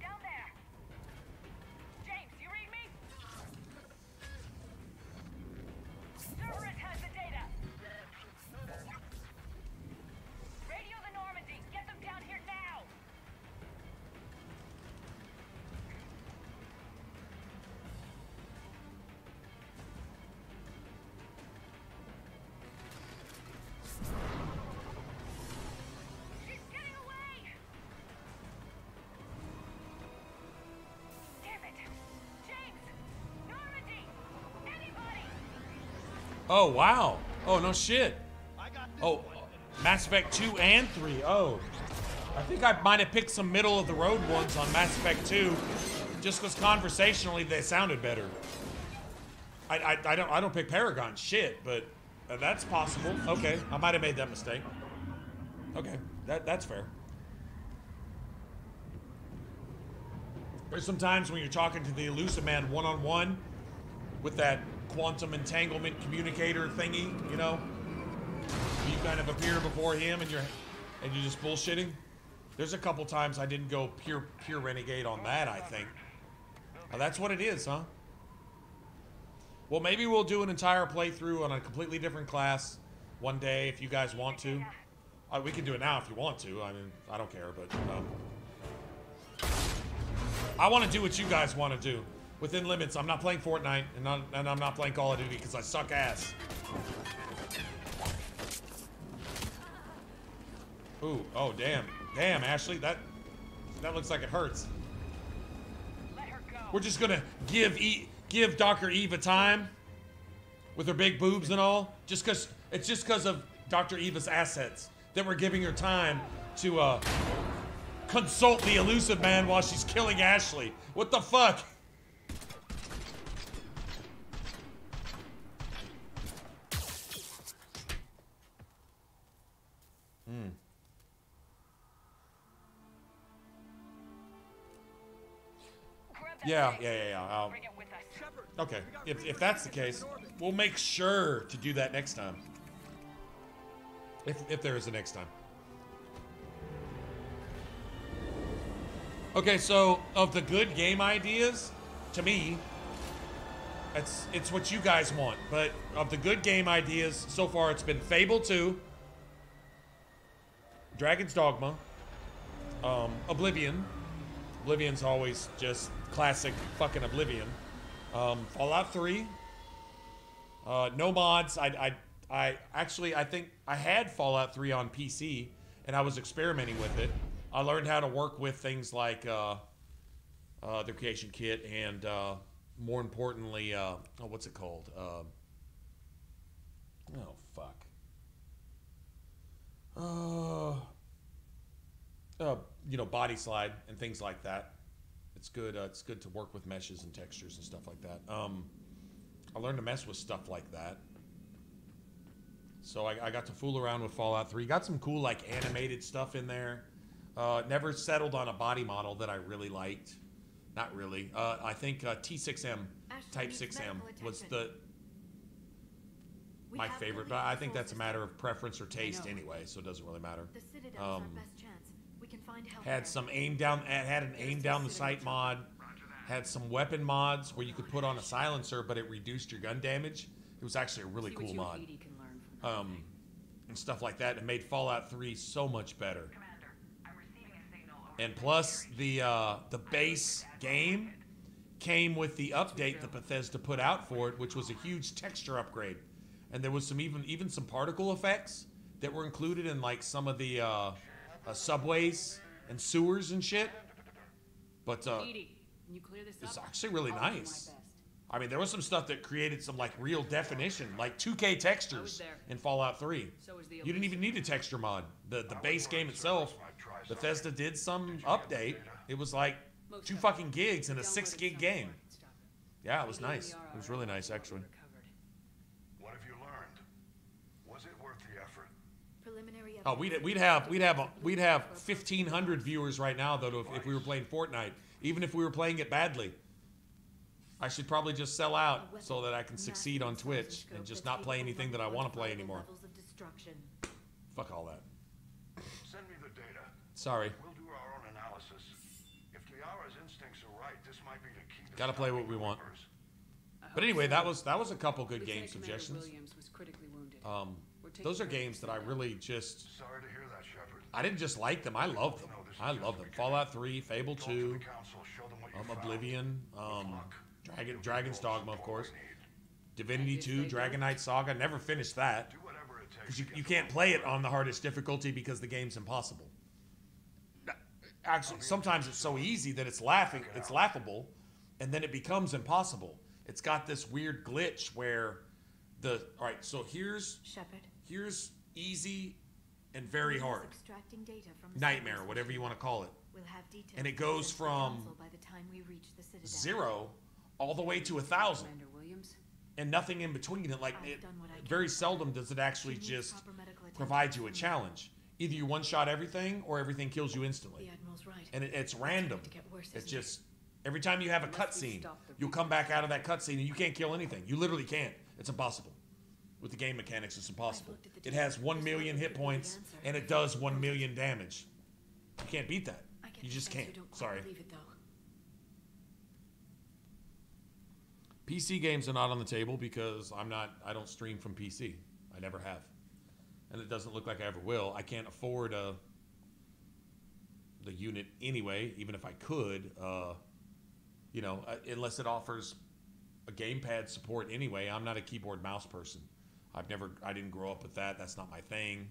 Down there. James, you read me? Cerberus has the data. Radio the Normandy. Get them down here now. She's getting away. Damn it. James, Normandy, anybody. Oh, wow. Oh, no shit. Oh, Mass Effect 2 and 3. Oh. I think I might have picked some middle of the road ones on Mass Effect 2 just because conversationally they sounded better. I don't pick Paragon shit, but that's possible. Okay, I might have made that mistake. Okay, that's fair. There's some times when you're talking to the Elusive Man one-on-one with that quantum entanglement communicator thingy, you know? You kind of appear before him and you're just bullshitting. There's a couple times I didn't go pure renegade on that, I think. Oh, that's what it is, huh? Well, maybe we'll do an entire playthrough on a completely different class one day if you guys want to. We can do it now if you want to. I mean, I don't care, but I want to do what you guys want to do. Within limits. I'm not playing Fortnite, and I'm not playing Call of Duty because I suck ass. Ooh, oh damn. Damn, Ashley, that looks like it hurts. We're just gonna give Dr. Eve a time with her big boobs and all, just because of Dr. Eva's assets that we're giving her time to consult the Elusive Man while she's killing Ashley. What the fuck? Yeah. Bring it with us. Okay, if that's the case, we'll make sure to do that next time. If there is a next time. Okay, so of the good game ideas, to me, it's what you guys want. But of the good game ideas, so far it's been Fable 2, Dragon's Dogma, Oblivion. Oblivion's always just classic fucking Oblivion. Fallout 3. No mods. I think I had Fallout 3 on PC, and I was experimenting with it. I learned how to work with things like the creation kit and more importantly, what's it called? You know, body slide and things like that. It's good. It's good to work with meshes and textures and stuff like that. I learned to mess with stuff like that. So I got to fool around with Fallout 3. Got some cool like animated stuff in there. Never settled on a body model that I really liked. Not really. I think T6M, Type 6M was my favorite. But I think that's a matter of preference or taste anyway, so it doesn't really matter. The Citadel's our best chance. We can find help. Had some aim down. Had an aim down the sight mod. Had some weapon mods where you could put on a silencer, but it reduced your gun damage. It was actually a really cool mod. And stuff like that. It made Fallout 3 so much better. And plus, the base game came with the update that Bethesda put out for it, which was a huge texture upgrade. And there was some even some particle effects that were included in like some of the subways and sewers and shit. But it's actually really nice. I mean, there was some stuff that created some like real definition, like 2K textures in Fallout 3. You didn't even need a texture mod. The base game itself, Bethesda did some update. It was like 2 fucking gigs in a 6 gig game. Yeah, it was nice. It was really nice, actually. What have you learned? Was it worth the effort? Oh, we'd have 1,500 viewers right now though if we were playing Fortnite, even if we were playing it badly. I should probably just sell out so that I can succeed on Twitch and just not play anything that I want to play anymore. Fuck all that. Send me the data. Sorry. We'll do our own analysis. If Liara's instincts are right, this might be the key to Gotta play what we want. But anyway, that was a couple good game suggestions. Those are games that I really just. Sorry to hear that, Shepard. I didn't just like them. I love them. I love them. Fallout 3, Fable 2, Oblivion, Dragon's Dogma, of course. Divinity 2, Dragon Knight Saga. Never finished that. Because you can't play it on the hardest difficulty because the game's impossible. Actually, sometimes it's so easy that it's laughable, and then it becomes impossible. It's got this weird glitch where alright, so here's easy and very hard. Nightmare, whatever you want to call it. And it goes from 0 all the way to 1,000. And nothing in between. Very seldom does it actually just provide you a challenge. Either you one-shot everything or everything kills you instantly. And it's random. It's just, every time you have a cutscene, you'll come back out of that cutscene and you can't kill anything. You literally can't. It's impossible. With the game mechanics, it's impossible. It has 1 million hit points and it does 1 million damage. You can't beat that. You just can't. Sorry. PC games are not on the table because I don't stream from PC. I never have. And it doesn't look like I ever will. I can't afford the unit anyway, even if I could, unless it offers a gamepad support anyway. I'm not a keyboard mouse person. I didn't grow up with that. That's not my thing.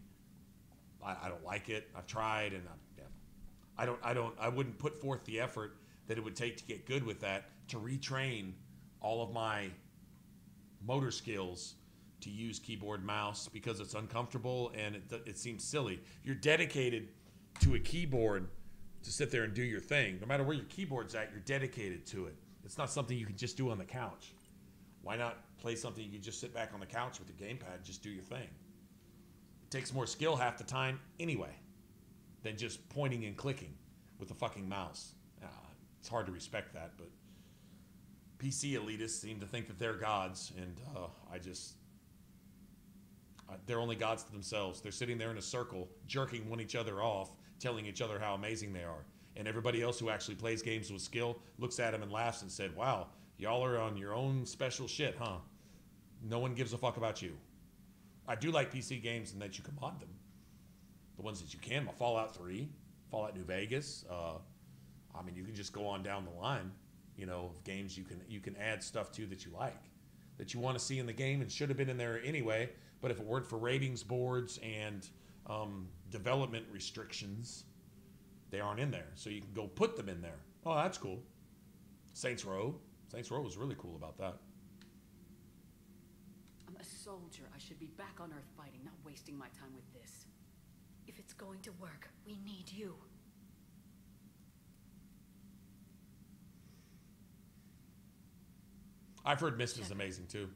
I don't like it. I've tried and I wouldn't put forth the effort that it would take to get good with that, to retrain all of my motor skills to use keyboard mouse because it's uncomfortable and it seems silly. You're dedicated to a keyboard to sit there and do your thing. No matter where your keyboard's at, you're dedicated to it. It's not something you can just do on the couch. Why not play something you can just sit back on the couch with your gamepad and just do your thing? It takes more skill half the time anyway than just pointing and clicking with a fucking mouse. It's hard to respect that, but PC elitists seem to think that they're gods, and they're only gods to themselves. They're sitting there in a circle, jerking one each other off, telling each other how amazing they are. And everybody else who actually plays games with skill looks at them and laughs and said, wow, y'all are on your own special shit, huh? No one gives a fuck about you. I do like PC games in that you can mod them. The ones that you can, Fallout 3, Fallout New Vegas. I mean, you can just go on down the line, you know, of games you can add stuff to that you like, that you want to see in the game and should have been in there anyway. But if it weren't for ratings boards and development restrictions, they aren't in there. So you can go put them in there. Oh, that's cool. Saints Row. Saints Row was really cool about that. I'm a soldier. I should be back on Earth fighting, not wasting my time with this. If it's going to work, we need you. I've heard Myst is amazing too.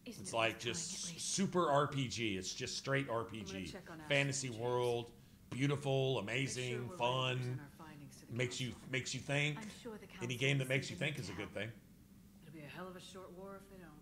It's like just super RPG. It's just straight RPG. Fantasy world, beautiful, amazing, fun. Makes you think. Any game that makes you think is a good thing. It'll be a hell of a short war if they don't.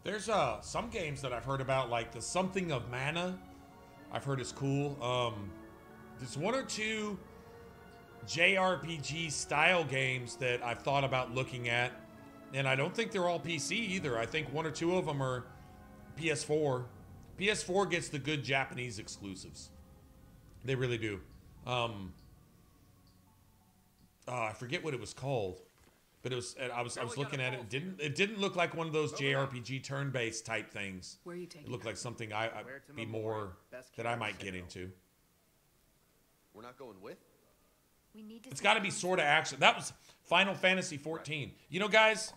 There's some games that I've heard about, like the Something of Mana. I've heard is cool. There's one or two JRPG style games that I've thought about looking at, and I don't think they're all PC either. I think one or two of them are PS4. PS4 gets the good Japanese exclusives. They really do. I forget what it was called. But it was. I was looking at it. It didn't look like one of those JRPG turn-based type things. Where are you taking it looked like something I'd be more that I might get into. We're not going with. We need to. It's got to be sort of action. That was Final Fantasy 14. You know, guys,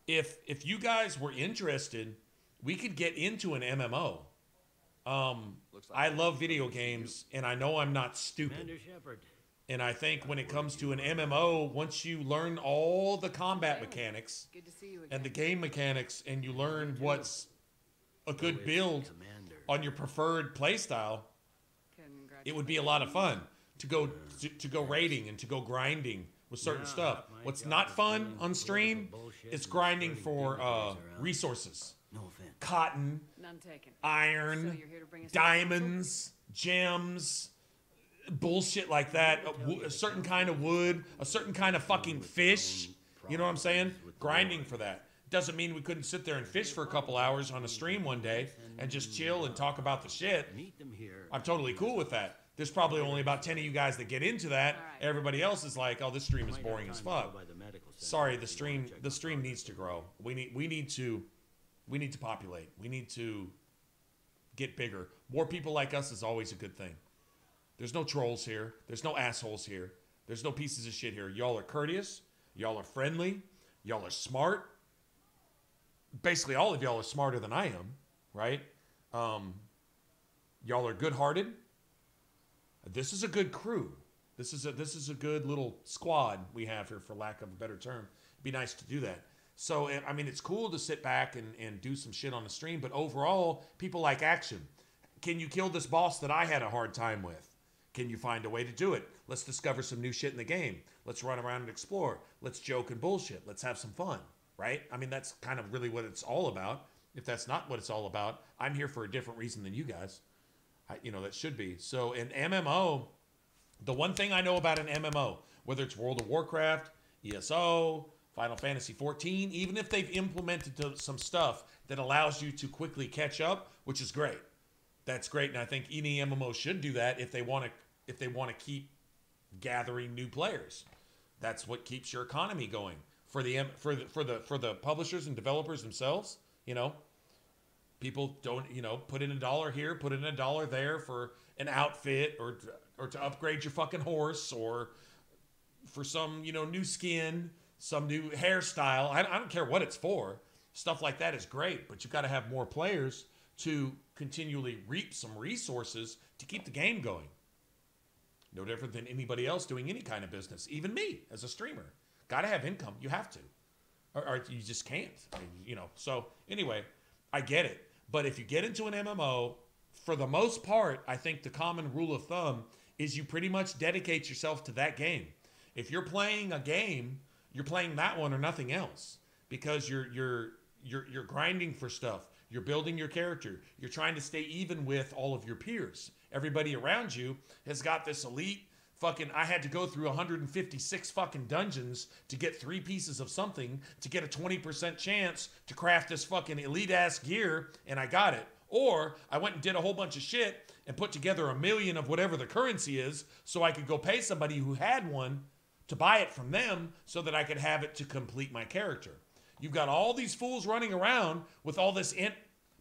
if you guys were interested, we could get into an MMO. I love video games, and I know I'm not stupid. And I think when it comes to an MMO, once you learn all the combat mechanics and the game mechanics, and you learn what's a good build on your preferred playstyle, it would be a lot of fun to go raiding and to go grinding with certain stuff. What's not fun on stream is grinding for resources. Cotton, iron, diamonds, gems, bullshit like that, a certain kind of wood, a certain kind of fucking fish. You know what I'm saying? Grinding for that. Doesn't mean we couldn't sit there and fish for a couple hours on a stream one day and just chill and talk about the shit. I'm totally cool with that. There's probably only about 10 of you guys that get into that. Everybody else is like, oh, this stream is boring as fuck. Sorry, the stream needs to grow. We need to populate. We need to get bigger. More people like us is always a good thing. There's no trolls here. There's no assholes here. There's no pieces of shit here. Y'all are courteous. Y'all are friendly. Y'all are smart. Basically, all of y'all are smarter than I am, right? Y'all are good-hearted. This is a good crew. This is a good little squad we have here, for lack of a better term. It'd be nice to do that. So, I mean, it's cool to sit back and do some shit on the stream, but overall, people like action. Can you kill this boss that I had a hard time with? Can you find a way to do it? Let's discover some new shit in the game. Let's run around and explore. Let's joke and bullshit. Let's have some fun, right? I mean, that's kind of really what it's all about. If that's not what it's all about, I'm here for a different reason than you guys. That should be. So an MMO, the one thing I know about an MMO, whether it's World of Warcraft, ESO, Final Fantasy 14, even if they've implemented some stuff that allows you to quickly catch up, which is great. That's great, and I think any MMO should do that if they want to keep gathering new players. That's what keeps your economy going for the publishers and developers themselves. People don't put in $1 here, put in $1 there for an outfit or to upgrade your fucking horse or for some, you know, new skin, some new hairstyle. I don't care what it's for. Stuff like that is great, but you've got to have more players to continually reap some resources to keep the game going. No different than anybody else doing any kind of business. Even me as a streamer. Got to have income. You have to. Or you just can't. I mean, you know. So anyway, I get it. But if you get into an MMO, for the most part, I think the common rule of thumb is you pretty much dedicate yourself to that game. If you're playing a game, you're playing that one or nothing else, because you're grinding for stuff. You're building your character. You're trying to stay even with all of your peers. Everybody around you has got this elite fucking, I had to go through 156 fucking dungeons to get 3 pieces of something to get a 20% chance to craft this fucking elite ass gear, and I got it. Or I went and did a whole bunch of shit and put together 1 million of whatever the currency is so I could go pay somebody who had one to buy it from them so that I could have it to complete my character. You've got all these fools running around with all this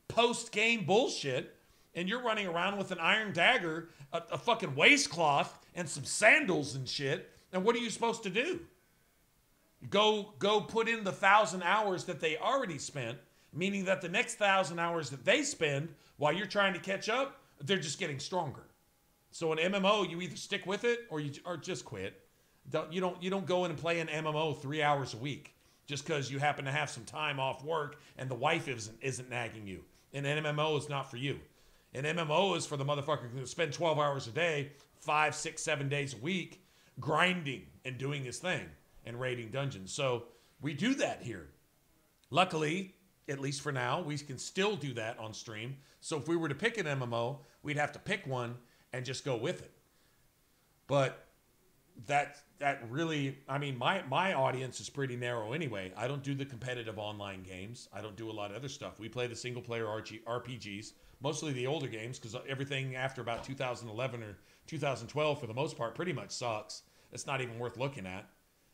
post-game bullshit, and you're running around with an iron dagger, a fucking waistcloth, and some sandals and shit. And what are you supposed to do? Go put in the 1,000 hours that they already spent, meaning that the next 1,000 hours that they spend while you're trying to catch up, they're just getting stronger. So an MMO, you either stick with it or just quit. You don't go in and play an MMO 3 hours a week just because you happen to have some time off work and the wife isn't nagging you. An MMO is not for you. An MMO is for the motherfucker who spend 12 hours a day, 5, 6, 7 days a week, grinding and doing his thing and raiding dungeons. So we do that here. Luckily, at least for now, we can still do that on stream. So if we were to pick an MMO, we'd have to pick one and just go with it. But that really, I mean, my audience is pretty narrow anyway. I don't do the competitive online games. I don't do a lot of other stuff. We play the single player RPGs, mostly the older games, because everything after about 2011 or 2012 for the most part pretty much sucks. It's not even worth looking at.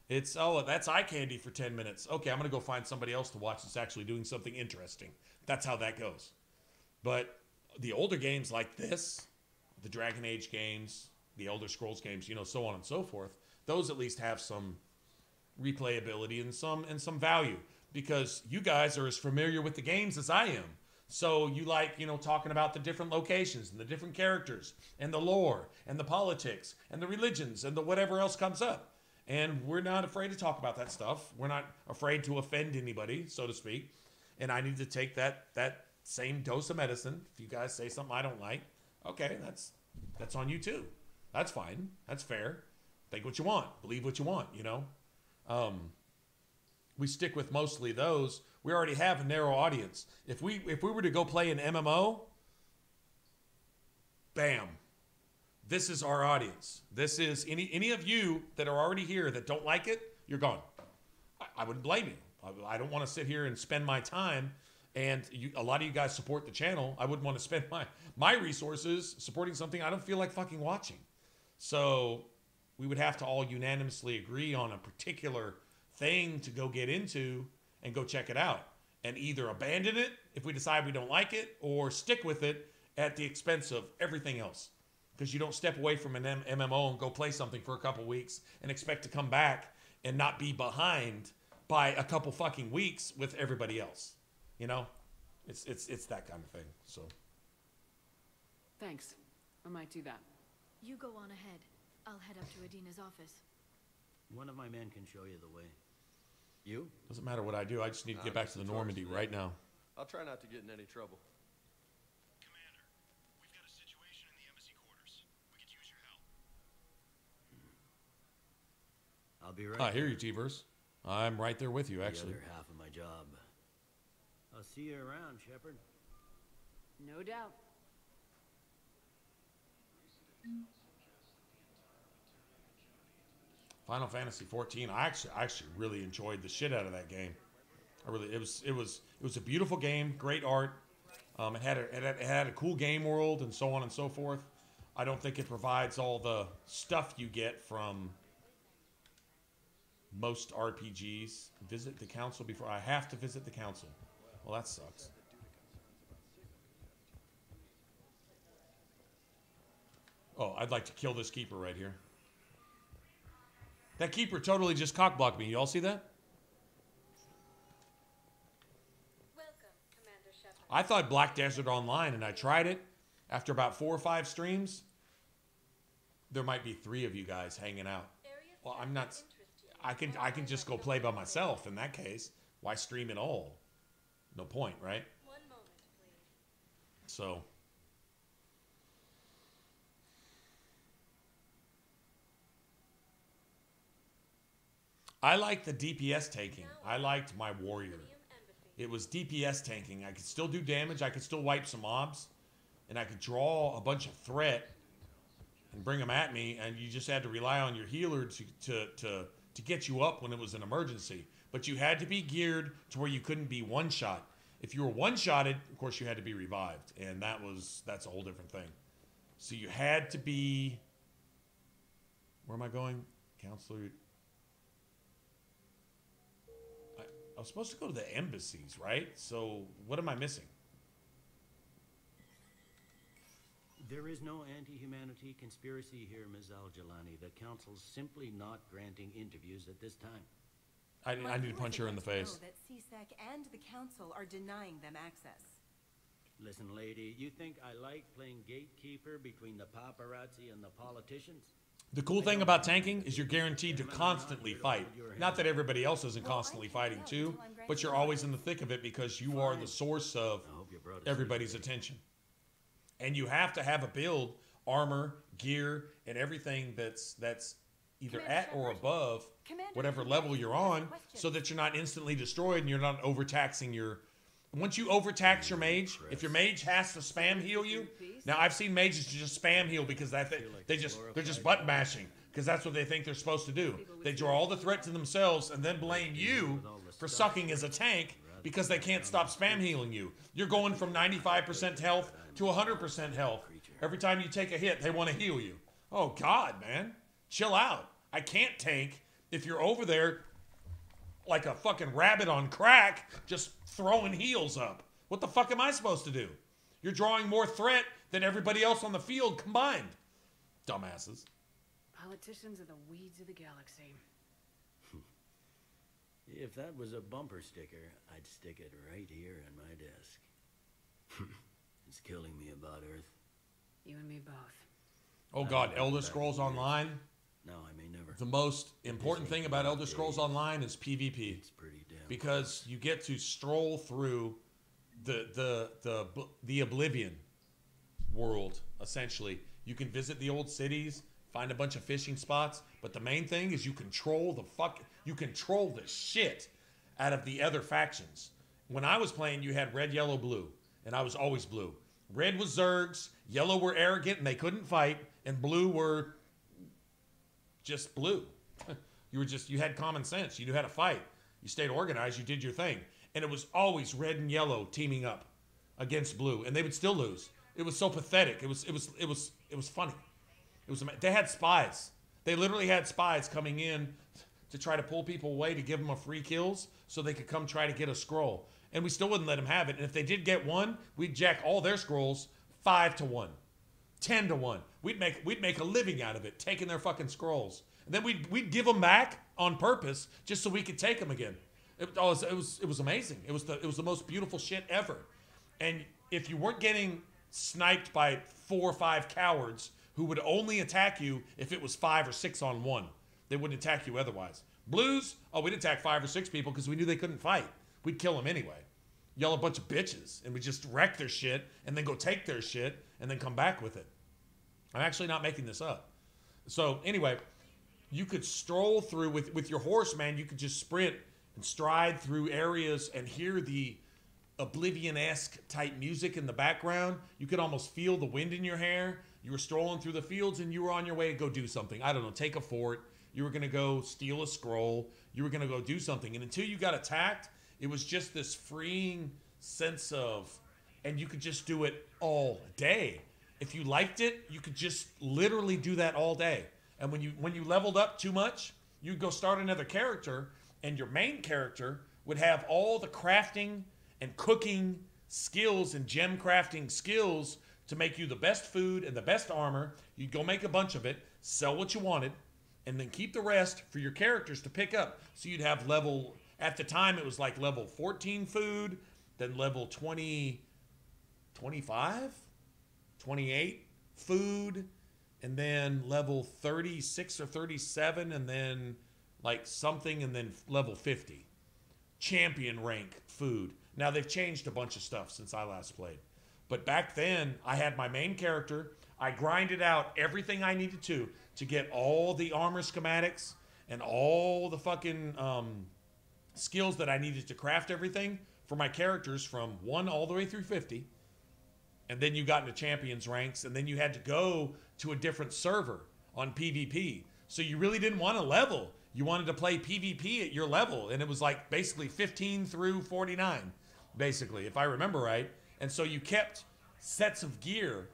It's, oh, that's eye candy for 10 minutes. Okay, I'm going to go find somebody else to watch that's actually doing something interesting. That's how that goes. But the older games like this, the Dragon Age games, the Elder Scrolls games, you know, so on and so forth, those at least have some replayability and some value, because you guys are as familiar with the games as I am. So you like, you know, talking about the different locations and the different characters and the lore and the politics and the religions and the whatever else comes up. And we're not afraid to talk about that stuff. We're not afraid to offend anybody, so to speak. And I need to take that same dose of medicine. If you guys say something I don't like, okay, that's on you too. That's fine. That's fair. Think what you want. Believe what you want, you know. We stick with mostly those. We already have a narrow audience. If we were to go play an MMO, bam. This is our audience. This is any of you that are already here that don't like it, you're gone. I wouldn't blame you. I don't want to sit here and spend my time, and a lot of you guys support the channel. I wouldn't want to spend my resources supporting something I don't feel like fucking watching. So we would have to all unanimously agree on a particular thing to go get into and go check it out, and either abandon it if we decide we don't like it, or stick with it at the expense of everything else. Because you don't step away from an MMO and go play something for a couple weeks and expect to come back and not be behind by a couple fucking weeks with everybody else. You know, it's that kind of thing. So, thanks. I might do that. You go on ahead. I'll head up to Adina's office. One of my men can show you the way. You? Doesn't matter what I do. I just need to get back to the Normandy right now. I'll try not to get in any trouble. Commander, we've got a situation in the embassy quarters. We could use your help. I'll be right I hear you, T-Verse. I'm right there with you, actually. The other half of my job. I'll see you around, Shepard. No doubt. Final Fantasy 14. I actually really enjoyed the shit out of that game. It was a beautiful game, great art. It had a cool game world and so on and so forth. I don't think it provides all the stuff you get from most RPGs. Visit the council before I have to visit the council. Well, that sucks. Oh, I'd like to kill this keeper right here. That keeper totally just cockblocked me. You all see that? I thought Black Desert Online, and I tried it. After about 4 or 5 streams, there might be 3 of you guys hanging out. Well, I'm not. I can just go play by myself in that case. Why stream at all? No point, right? So. I liked the DPS tanking. I liked my warrior. It was DPS tanking. I could still do damage. I could still wipe some mobs. And I could draw a bunch of threat and bring them at me. And you just had to rely on your healer to get you up when it was an emergency. But you had to be geared to where you couldn't be one-shot. If you were one-shotted, of course, you had to be revived. And that's a whole different thing. So you had to be... Where am I going? Counselor... I was supposed to go to the embassies, right? So what am I missing? There is no anti-humanity conspiracy here, Ms. Al-Jalani. The Council's simply not granting interviews at this time. I need to punch her in the face. That CSEC and the Council are denying them access. Listen, lady, you think I like playing gatekeeper between the paparazzi and the politicians? The cool thing about tanking is you're guaranteed to constantly fight. Not that everybody else isn't constantly fighting too, but you're always in the thick of it because you are the source of everybody's attention. And you have to have a build, armor, gear, and everything that's either at or above whatever level you're on so that you're not instantly destroyed and you're not overtaxing your... Once you overtax your mage, if your mage has to spam heal you, now I've seen mages just spam heal because they're just button mashing because that's what they think they're supposed to do. They draw all the threat to themselves and then blame you for sucking as a tank because they can't stop spam healing you. You're going from 95% health to 100% health. Every time you take a hit, they want to heal you. Oh God, man, chill out. I can't tank if you're over there like a fucking rabbit on crack, just throwing heals up. What the fuck am I supposed to do? You're drawing more threat than everybody else on the field combined. Dumbasses. Politicians are the weeds of the galaxy. If that was a bumper sticker, I'd stick it right here on my desk. It's killing me about Earth. You and me both. Oh God, Elder Scrolls Online. No, I may never. The most important thing about Elder Scrolls Online is PvP. It's pretty damn because you get to stroll through the Oblivion world, essentially. You can visit the old cities, find a bunch of fishing spots, but the main thing is you control the shit out of the other factions. When I was playing, you had red, yellow, blue, and I was always blue. Red was Zergs, yellow were arrogant and they couldn't fight, and blue were just blue. You had common sense. You knew how to fight. You stayed organized. You did your thing. And it was always red and yellow teaming up against blue, and they would still lose. It was so pathetic. It was funny. They had spies. They literally had spies coming in to try to pull people away to give them a free kills so they could come try to get a scroll. And we still wouldn't let them have it. And if they did get one, we'd jack all their scrolls 5-1. 10-1. We'd make a living out of it, taking their fucking scrolls, and then we'd give them back on purpose just so we could take them again. It was amazing. It was the most beautiful shit ever. And if you weren't getting sniped by 4 or 5 cowards who would only attack you if it was 5 or 6 on 1, they wouldn't attack you otherwise. Blues, we'd attack 5 or 6 people because we knew they couldn't fight. We'd kill them anyway. Yell a bunch of bitches, and we just wreck their shit and then go take their shit and then come back with it. I'm actually not making this up. So anyway, you could stroll through with your horse, man. You could just sprint and stride through areas and hear the Oblivion-esque type music in the background. You could almost feel the wind in your hair. You were strolling through the fields and you were on your way to go do something. I don't know, take a fort. You were going to go steal a scroll. You were going to go do something. And until you got attacked, it was just this freeing sense of, and you could just do it all day. If you liked it, you could just literally do that all day. And when you leveled up too much, you'd go start another character, and your main character would have all the crafting and cooking skills and gem crafting skills to make you the best food and the best armor. You'd go make a bunch of it, sell what you wanted, and then keep the rest for your characters to pick up. So you'd have level, at the time it was like level 14 food, then level 20, 25, 28 food, and then level 36 or 37, and then like something, and then level 50. Champion rank food. Now they've changed a bunch of stuff since I last played. But back then, I had my main character. I grinded out everything I needed to get all the armor schematics and all the fucking skills that I needed to craft everything for my characters from 1 all the way through 50. And then you got into champions ranks, and then you had to go to a different server on PvP. So you really didn't want to level. You wanted to play PvP at your level, and it was like basically 15 through 49, basically, if I remember right. And so you kept sets of gear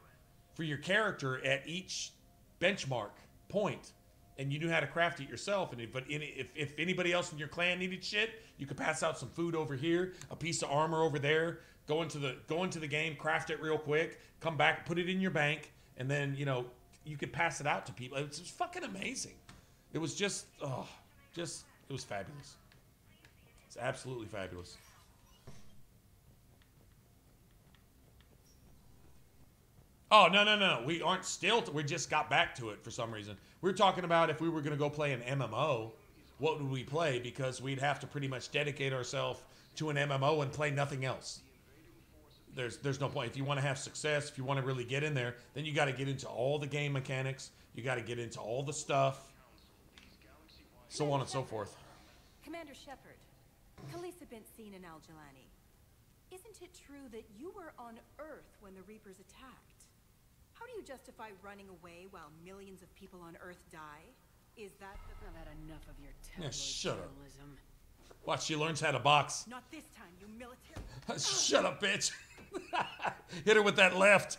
for your character at each benchmark point, and you knew how to craft it yourself. And if anybody else in your clan needed shit, you could pass out some food over here, a piece of armor over there, go into the game, craft it real quick, come back, put it in your bank, and then, you know, you could pass it out to people. It was fucking amazing. It was just, it was fabulous. It's absolutely fabulous. Oh, no. We aren't still, we just got back to it for some reason. We were talking about if we were going to go play an MMO, what would we play? Because we'd have to pretty much dedicate ourselves to an MMO and play nothing else. There's no point. If you want to have success, if you want to really get in there, then you got to get into all the game mechanics. You got to get into all the stuff. So on and so forth. Commander Shepard, Khaleesa been seen in Al-Jalani. Isn't it true that you were on Earth when the Reapers attacked? How do you justify running away while millions of people on Earth die? Is that the... I've had enough of your tabloid Shut up. journalism. Watch, she learns how to box. Not this time, you military... Shut up, bitch. Hit her with that left.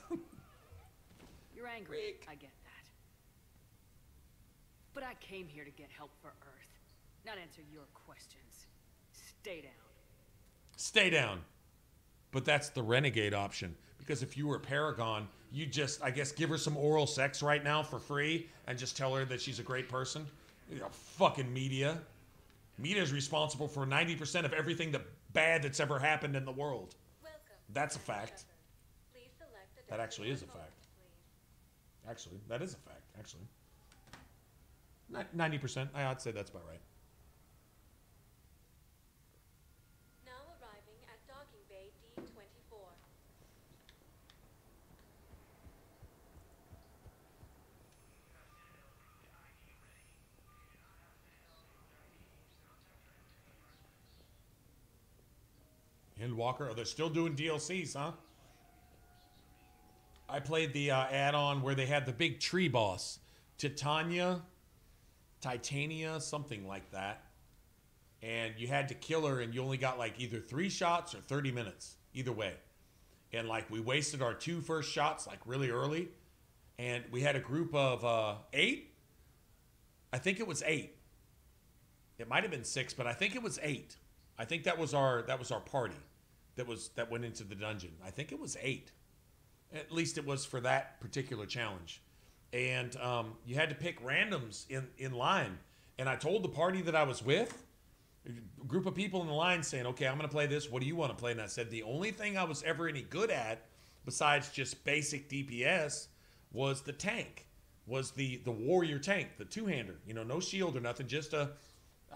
You're angry. I get that. But I came here to get help for Earth, not answer your questions. Stay down. Stay down. But that's the renegade option. Because if you were Paragon, you just, I guess, give her some oral sex right now for free and just tell her that she's a great person. You know, fucking media. Media is responsible for 90% of everything bad that's ever happened in the world. That's a fact. That actually is a fact. Actually, that is a fact, actually. 90%, I'd say that's about right. Now arriving at docking bay D-24. Endwalker, oh, they're still doing DLCs, huh? I played the add-on where they had the big tree boss. Titania, something like that. And you had to kill her, and you only got like either 3 shots or 30 minutes. Either way. And like we wasted our 2 first shots like really early. And we had a group of 8. I think it was 8. It might have been 6, but I think it was 8. I think that was our party that went into the dungeon. I think it was 8. At least it was for that particular challenge. And you had to pick randoms in line. And I told the party that I was with, a group of people in the line saying, okay, I'm going to play this. What do you want to play? And I said, the only thing I was ever any good at, besides just basic DPS, was the tank. Was the warrior tank, the 2-hander. You know, no shield or nothing, just I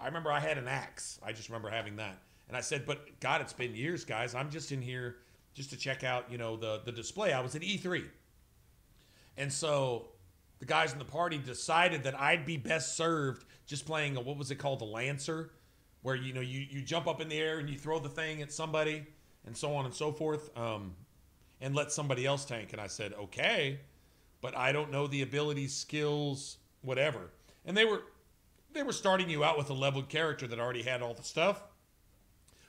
remember I had an axe. I just remember having that. And I said, but God, it's been years, guys. I'm just in here just to check out, you know, the display. I was at E3. And so the guys in the party decided that I'd be best served just playing what was it called? The Lancer, where, you know, you jump up in the air and you throw the thing at somebody and so on and so forth, and let somebody else tank. And I said, okay, but I don't know the abilities, skills, whatever. And they were starting you out with a leveled character that already had all the stuff,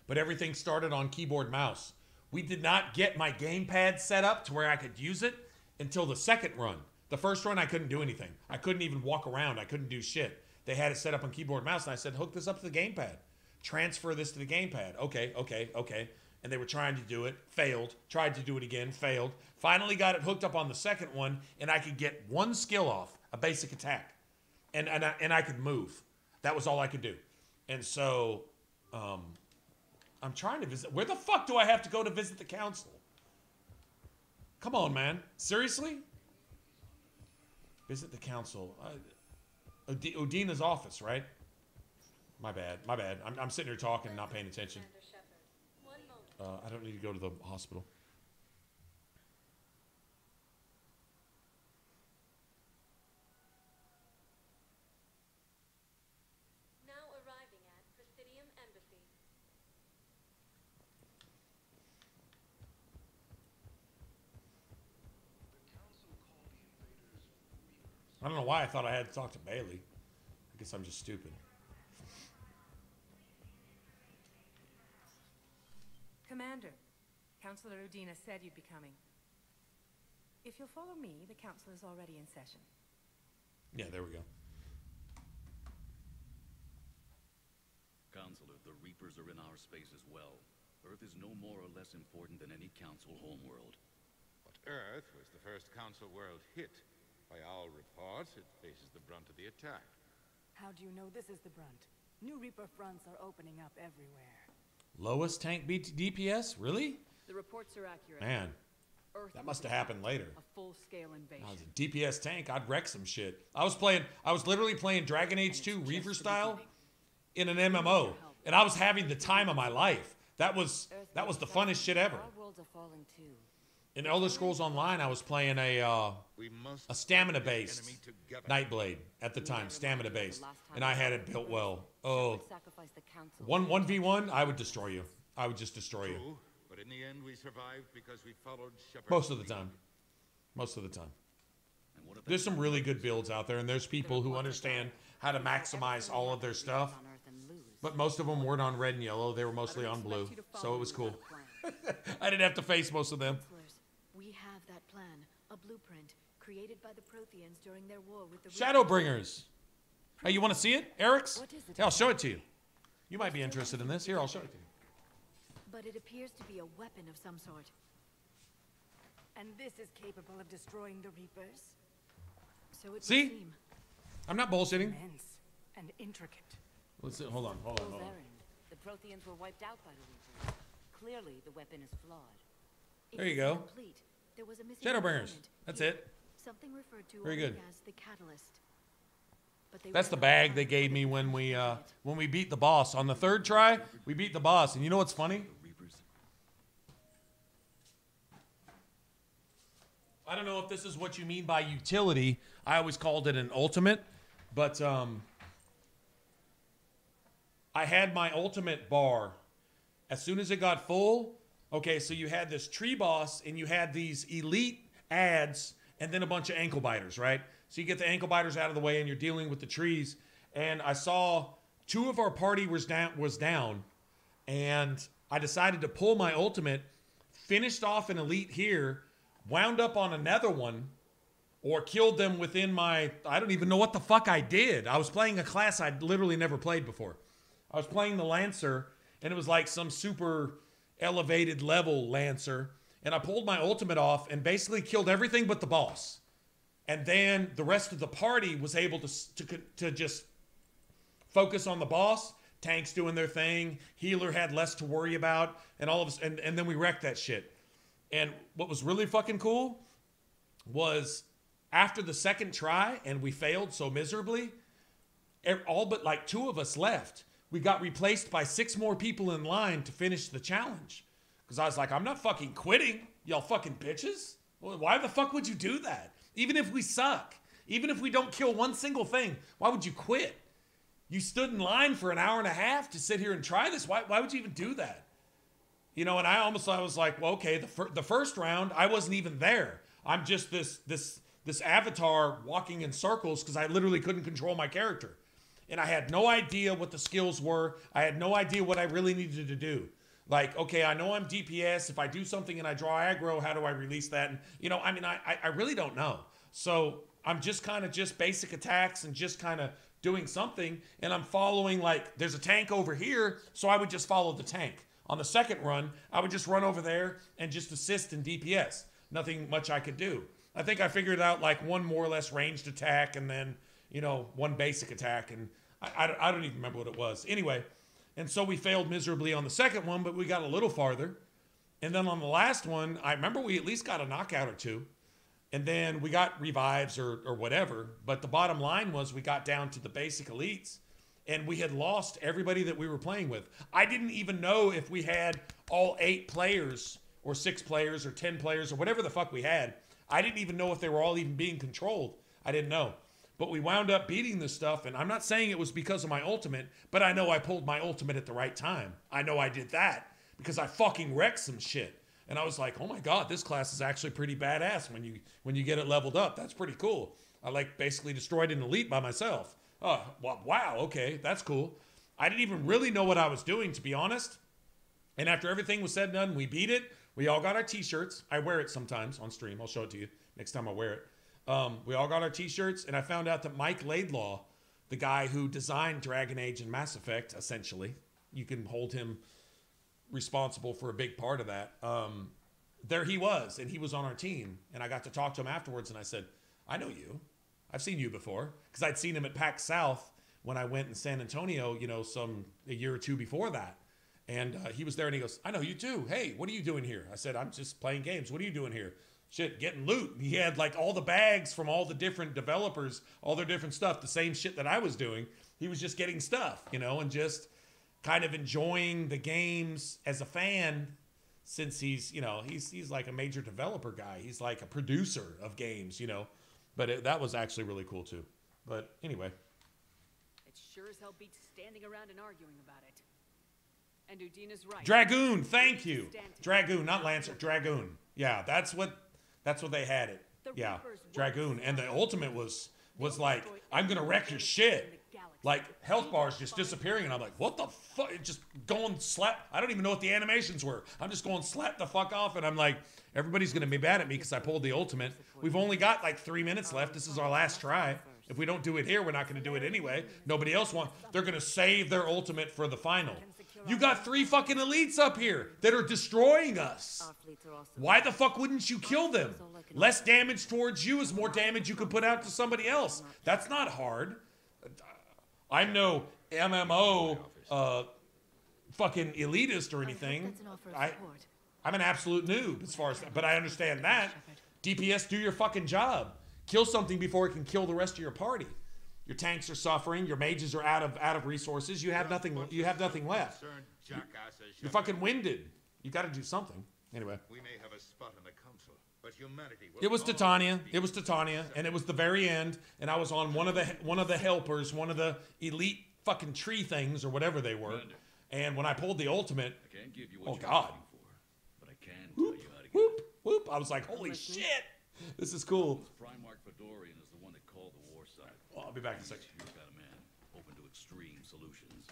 but everything started on keyboard mouse. We did not get my gamepad set up to where I could use it until the second run. The first run, I couldn't do anything. I couldn't even walk around. I couldn't do shit. They had it set up on keyboard mouse, and I said, hook this up to the gamepad. Transfer this to the gamepad. Okay. and they were trying to do it, failed, tried to do it again, failed. Finally got it hooked up on the second one, and I could get one skill off, a basic attack, and I could move. That was all I could do. And so I'm trying to visit. Where the fuck do I have to go to visit the council? Come on, man. Seriously? Visit the council. Udina's office, right? My bad. My bad. I'm sitting here talking, not paying attention. I don't need to go to the hospital. Now arriving at Presidium Embassy. I don't know why I thought I had to talk to Bailey. I guess I'm just stupid. Commander, Councillor Udina said you'd be coming. If you'll follow me, the council is already in session. Yeah, there we go. Counselor, the Reapers are in our space as well. Earth is no more or less important than any council homeworld. But Earth was the first council world hit. By all reports, it faces the brunt of the attack. How do you know this is the brunt? New Reaper fronts are opening up everywhere. Lowest tank DPS? Really? The reports are accurate. Man, Earth that must have happened later. A full-scale invasion. I was a DPS tank. I'd wreck some shit. I was literally playing Dragon Age 2 Reaver style in an MMO, and I was having the time of my life. That was the funnest shit ever. Our worlds are falling too. In Elder Scrolls Online, I was playing a stamina-based Nightblade at the time, stamina-based, and I had it built well. Oh, 1v1, I would destroy you. I would just destroy you. True, but in the end, we survived because we followed Shepard's Most of the time. Most of the time. There's some really good builds out there, and there's people who understand how to maximize all of their stuff. But most of them weren't on red and yellow. They were mostly on blue, so it was cool. I didn't have to face most of them. We have that plan, a blueprint created by the Protheans during their war with the Shadowbringers. Hey, you want to see it, Eric's? Yeah, I'll show it to you. You might be interested in this. Here, I'll show it to you. But it appears to be a weapon of some sort. And this is capable of destroying the Reapers? So it See? would seem. I'm not bullshitting. Immense and intricate. Let's see. Hold on. The Protheans were wiped out by the Reapers. Clearly, the weapon is flawed. There you go. Complete. There was a missing Shadowbringers. component. That's Here, it. Something referred to Very only good. as the catalyst. But they That's were the not bag found. they gave me when we beat the boss. On the third try, we beat the boss. And you know what's funny? I don't know if this is what you mean by utility. I always called it an ultimate. But I had my ultimate bar. As soon as it got full, okay, so you had this tree boss and you had these elite ads and then a bunch of ankle biters, right? So you get the ankle biters out of the way and you're dealing with the trees. And I saw 2 of our party was down, and I decided to pull my ultimate, finished off an elite here, wound up on another one, or killed them within my, I don't even know what the fuck I did. I was playing a class I'd literally never played before. I was playing the Lancer, and it was like some super elevated level Lancer, and I pulled my ultimate off and basically killed everything but the boss. And then the rest of the party was able to just focus on the boss. Tanks doing their thing. Healer had less to worry about, and all of us, and then we wrecked that shit. And what was really fucking cool was after the second try, and we failed so miserably, all but like 2 of us left. We got replaced by 6 more people in line to finish the challenge. Because I was like, I'm not fucking quitting, y'all fucking bitches. Well, why the fuck would you do that? Even if we suck, even if we don't kill one single thing, why would you quit? You stood in line for an hour and a half to sit here and try this. Why would you even do that? You know, and I was like, well, okay, the first round, I wasn't even there. I'm just this avatar walking in circles because I literally couldn't control my character. And I had no idea what the skills were. I had no idea what I really needed to do. Like, okay, I know I'm DPS. If I do something and I draw aggro, how do I release that? And, you know, I mean, I really don't know. So I'm just kind of just basic attacks and just kind of doing something. And I'm following, like, there's a tank over here, so I would just follow the tank. On the second run, I would just run over there and just assist in DPS. Nothing much I could do. I think I figured out like one more or less ranged attack and then, you know, one basic attack. And I don't even remember what it was. Anyway, and so we failed miserably on the second one, but we got a little farther. And then on the last one, I remember we at least got a knockout or two. And then we got revives or whatever. But the bottom line was we got down to the basic elites. And we had lost everybody that we were playing with. I didn't even know if we had all 8 players or 6 players or 10 players or whatever the fuck we had. I didn't even know if they were all even being controlled. I didn't know. But we wound up beating this stuff, and I'm not saying it was because of my ultimate, but I know I pulled my ultimate at the right time. I know I did that because I fucking wrecked some shit. And I was like, oh my God, this class is actually pretty badass when you get it leveled up. That's pretty cool. I like basically destroyed an elite by myself. Oh, wow, okay, that's cool. I didn't even really know what I was doing, to be honest. And after everything was said and done, we beat it. We all got our t-shirts. I wear it sometimes on stream. I'll show it to you next time I wear it. We all got our t-shirts, and I found out that Mike Laidlaw, the guy who designed Dragon Age and Mass Effect, essentially, you can hold him responsible for a big part of that. There he was, and he was on our team, and I got to talk to him afterwards, and I said, I know you. I've seen you before, because I'd seen him at PAX South when I went in San Antonio, you know, a year or two before that. And he was there, and he goes, I know you too. Hey, what are you doing here? I said, I'm just playing games. What are you doing here? Shit, getting loot. He had like all the bags from all the different developers, all their different stuff, the same shit that I was doing. He was just getting stuff, you know, and just kind of enjoying the games as a fan, since he's, you know, he's like a major developer guy. He's like a producer of games, you know. But that was actually really cool too. But anyway. It sure as hell beats standing around and arguing about it. And Udina's right. Dragoon, thank you. Dragoon, not Lancer, Dragoon. Yeah, that's what they had it. Yeah, Dragoon. And the ultimate was like, I'm gonna wreck your shit. Like, health bars just disappearing, and I'm like, what the fuck? Just going slap. I don't even know what the animations were. I'm just going slap the fuck off, and I'm like, everybody's gonna be mad at me because I pulled the ultimate. We've only got like 3 minutes left. This is our last try. If we don't do it here, we're not gonna do it anyway. Nobody else wants. They're gonna save their ultimate for the final. You got 3 fucking elites up here that are destroying us. Why the fuck wouldn't you kill them? Less damage towards you is more damage you could put out to somebody else. That's not hard. I'm no MMO fucking elitist or anything. I'm an absolute noob as far as that. But I understand that. DPS, do your fucking job. Kill something before it can kill the rest of your party. Your tanks are suffering. Your mages are out of resources. You have nothing. You have nothing left. You're fucking winded. You got to do something. Anyway. We may have a spot in the council, but humanity will. It was Titania. It was Titania, and it was the very end. And I was on one of the helpers, one of the elite fucking tree things or whatever they were. And when I pulled the ultimate, I can't give you what oh God. But I can tell you how to get whoop, whoop. I was like, holy shit, this is cool. Primarch Fedorian is the one that called the war side. Well, I'll be back in a second. You've got a man open to extreme solutions.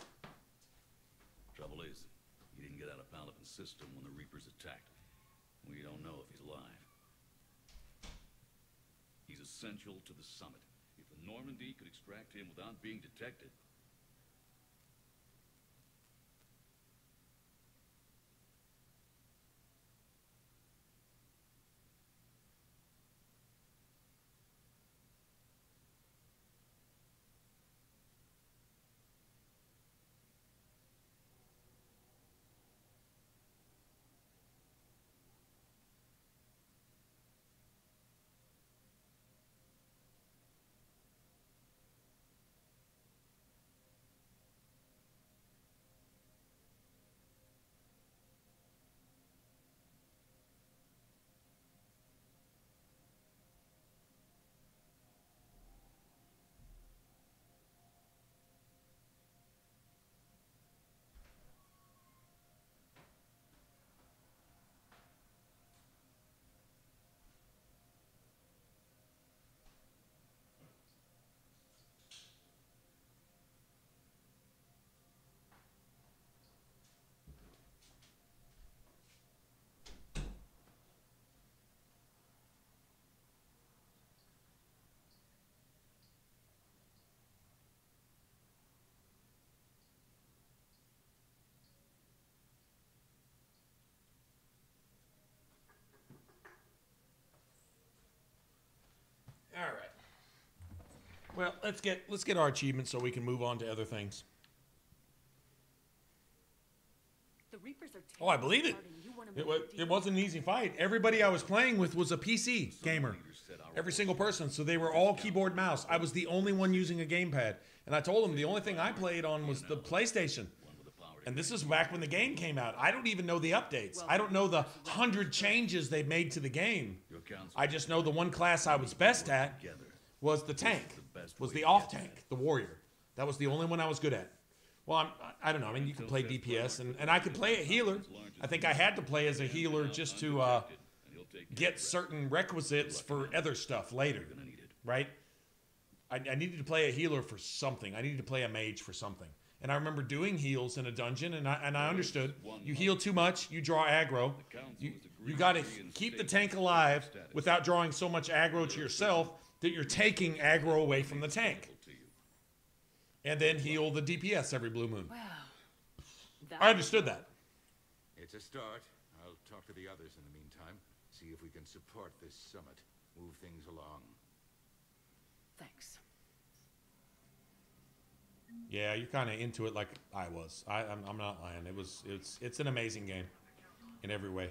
Trouble is, he didn't get out of Palavin's system when the Reapers attacked. We don't know if he's alive. He's essential to the summit. If the Normandy could extract him without being detected, Well, let's get our achievements so we can move on to other things. The Reapers are Oh, I believe it. It wasn't an easy fight. Everybody I was playing with was a PC gamer. Every single person. So they were all keyboard mouse. I was the only one using a gamepad. And I told them the only thing I played on was the PlayStation. And this is back when the game came out. I don't even know the updates. I don't know the 100 changes they've made to the game. I just know the one class I was best at was the tank. Was the off-tank, the warrior. That was the only one I was good at. Well, I don't know. I mean, you can play DPS, and I could play a healer. I think I had to play as a healer just to get certain requisites for other stuff later, right? I needed to play a healer for something. I needed to play a mage for something. And I remember doing heals in a dungeon, and I understood. You heal too much, you draw aggro. You got to keep the tank alive without drawing so much aggro to yourself that you're taking aggro away from the tank. And then heal the DPS every blue moon. I understood that. It's a start. I'll talk to the others in the meantime. See if we can support this summit. Move things along. Thanks. Yeah, you're kind of into it like I was. I'm not lying. It's an amazing game in every way.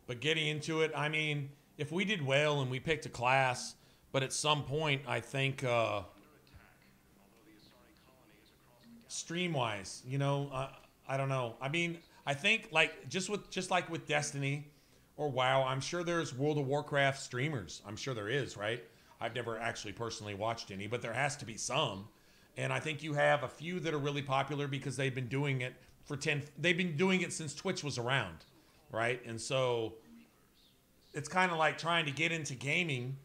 But getting into it, I mean, if we did well and we picked a class, but at some point, I think stream-wise, you know, I don't know. I mean, I think like just like with Destiny or WoW, I'm sure there's World of Warcraft streamers. I'm sure there is, right? I've never actually personally watched any, but there has to be some. And I think you have a few that are really popular because they've been doing it for they've been doing it since Twitch was around, right? And so it's kind of like trying to get into gaming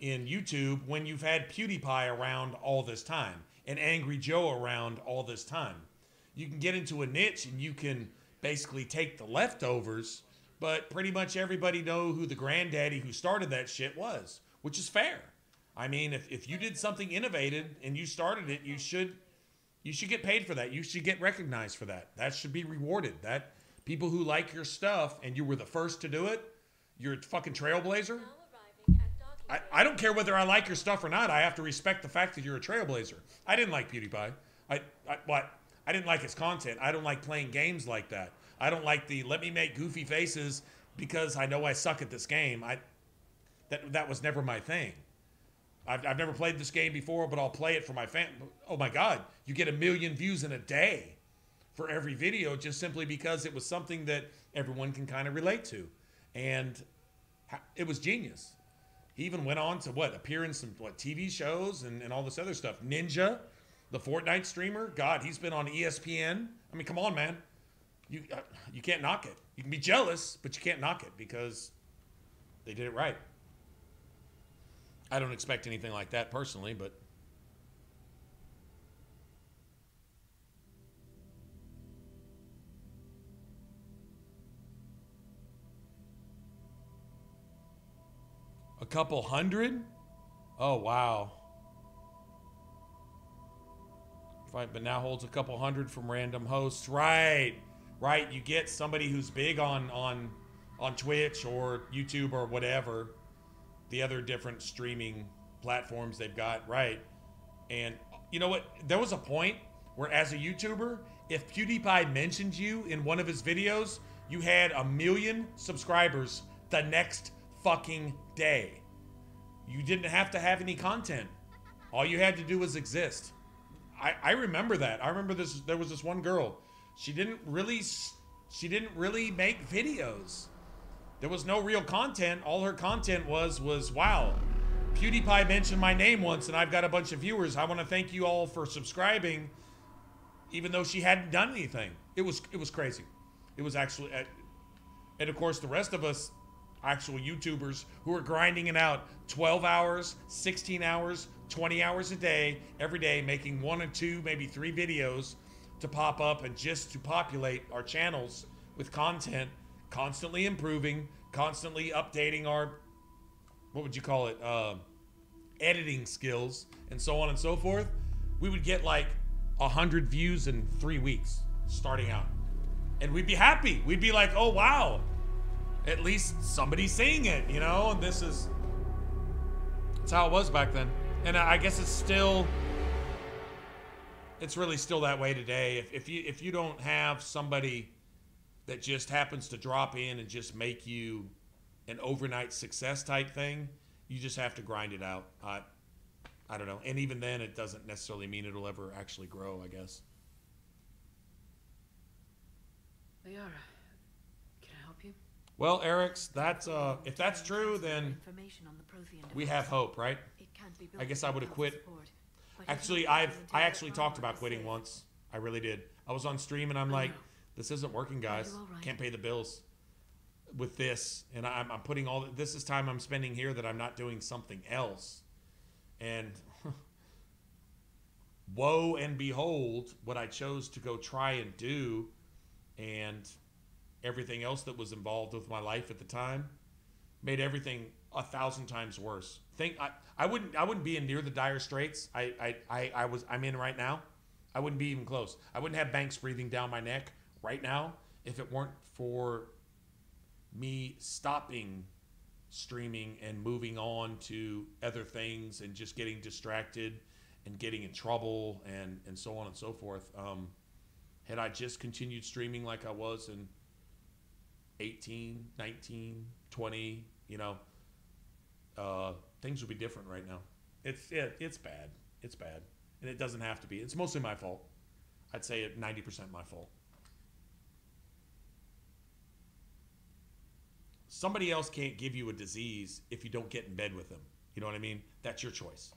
in YouTube when you've had PewDiePie around all this time and Angry Joe around all this time. You can get into a niche and you can basically take the leftovers, but pretty much everybody know who the granddaddy who started that shit was, which is fair. I mean, if you did something innovative and you started it, you should get paid for that. You should get recognized for that. That should be rewarded. That people who like your stuff and you were the first to do it, you're a fucking trailblazer. I don't care whether I like your stuff or not. I have to respect the fact that you're a trailblazer. I didn't like PewDiePie. I didn't like his content. I don't like playing games like that. I don't like the let me make goofy faces because I know I suck at this game. That was never my thing. I've never played this game before, but I'll play it for my fan. Oh my God, you get 1 million views in a day for every video just simply because it was something that everyone can kind of relate to. And it was genius. He even went on to appear in some TV shows and all this other stuff. Ninja, the Fortnite streamer, God, he's been on ESPN. I mean, come on, man. You can't knock it. You can be jealous, but you can't knock it because they did it right. I don't expect anything like that personally, but a couple hundred? Oh, wow. Fight, but now holds a couple hundred from random hosts. Right. You get somebody who's big on Twitch or YouTube or whatever, the other different streaming platforms they've got, right? And you know what? There was a point where as a YouTuber, if PewDiePie mentioned you in one of his videos, you had 1 million subscribers the next fucking day. You didn't have to have any content. All you had to do was exist. I remember that. I remember this. There was this one girl. She didn't really make videos. There was no real content. All her content was wow, PewDiePie mentioned my name once and I've got a bunch of viewers. I want to thank you all for subscribing, even though she hadn't done anything. It was crazy. It was actually, and of course the rest of us, actual YouTubers who are grinding it out 12 hours, 16 hours, 20 hours a day, every day, making 1 or 2, maybe 3 videos to pop up and just to populate our channels with content, constantly improving, constantly updating our, what would you call it, editing skills, and so on and so forth. We would get like 100 views in 3 weeks starting out. And we'd be happy. We'd be like, oh, wow. at least somebody's seeing it, you know? And this is... That's how it was back then. And I guess it's still... It's really still that way today. If you don't have somebody that just happens to drop in and just make you an overnight success type thing, you just have to grind it out. I don't know. And even then, it doesn't necessarily mean it'll ever actually grow, I guess. Liara, can I help you? Well, Eric's, that's if that's true, then we have hope, right? I guess I would have quit. Actually, I actually talked about quitting once. I really did. I was on stream and I'm like, this isn't working, guys. Can't pay the bills with this, and I'm putting all this is time I'm spending here that I'm not doing something else. And woe and behold, what I chose to go try and do, and everything else that was involved with my life at the time, made everything 1,000 times worse. I wouldn't be in near the dire straits I'm in right now. I wouldn't be even close. I wouldn't have banks breathing down my neck right now if it weren't for me stopping streaming and moving on to other things and just getting distracted and getting in trouble and so on and so forth. Had I just continued streaming like I was in 18, 19, 20, you know, things would be different right now. It's bad. It's bad. And it doesn't have to be. It's mostly my fault. I'd say it 90% my fault. Somebody else can't give you a disease if you don't get in bed with them. You know what I mean? That's your choice.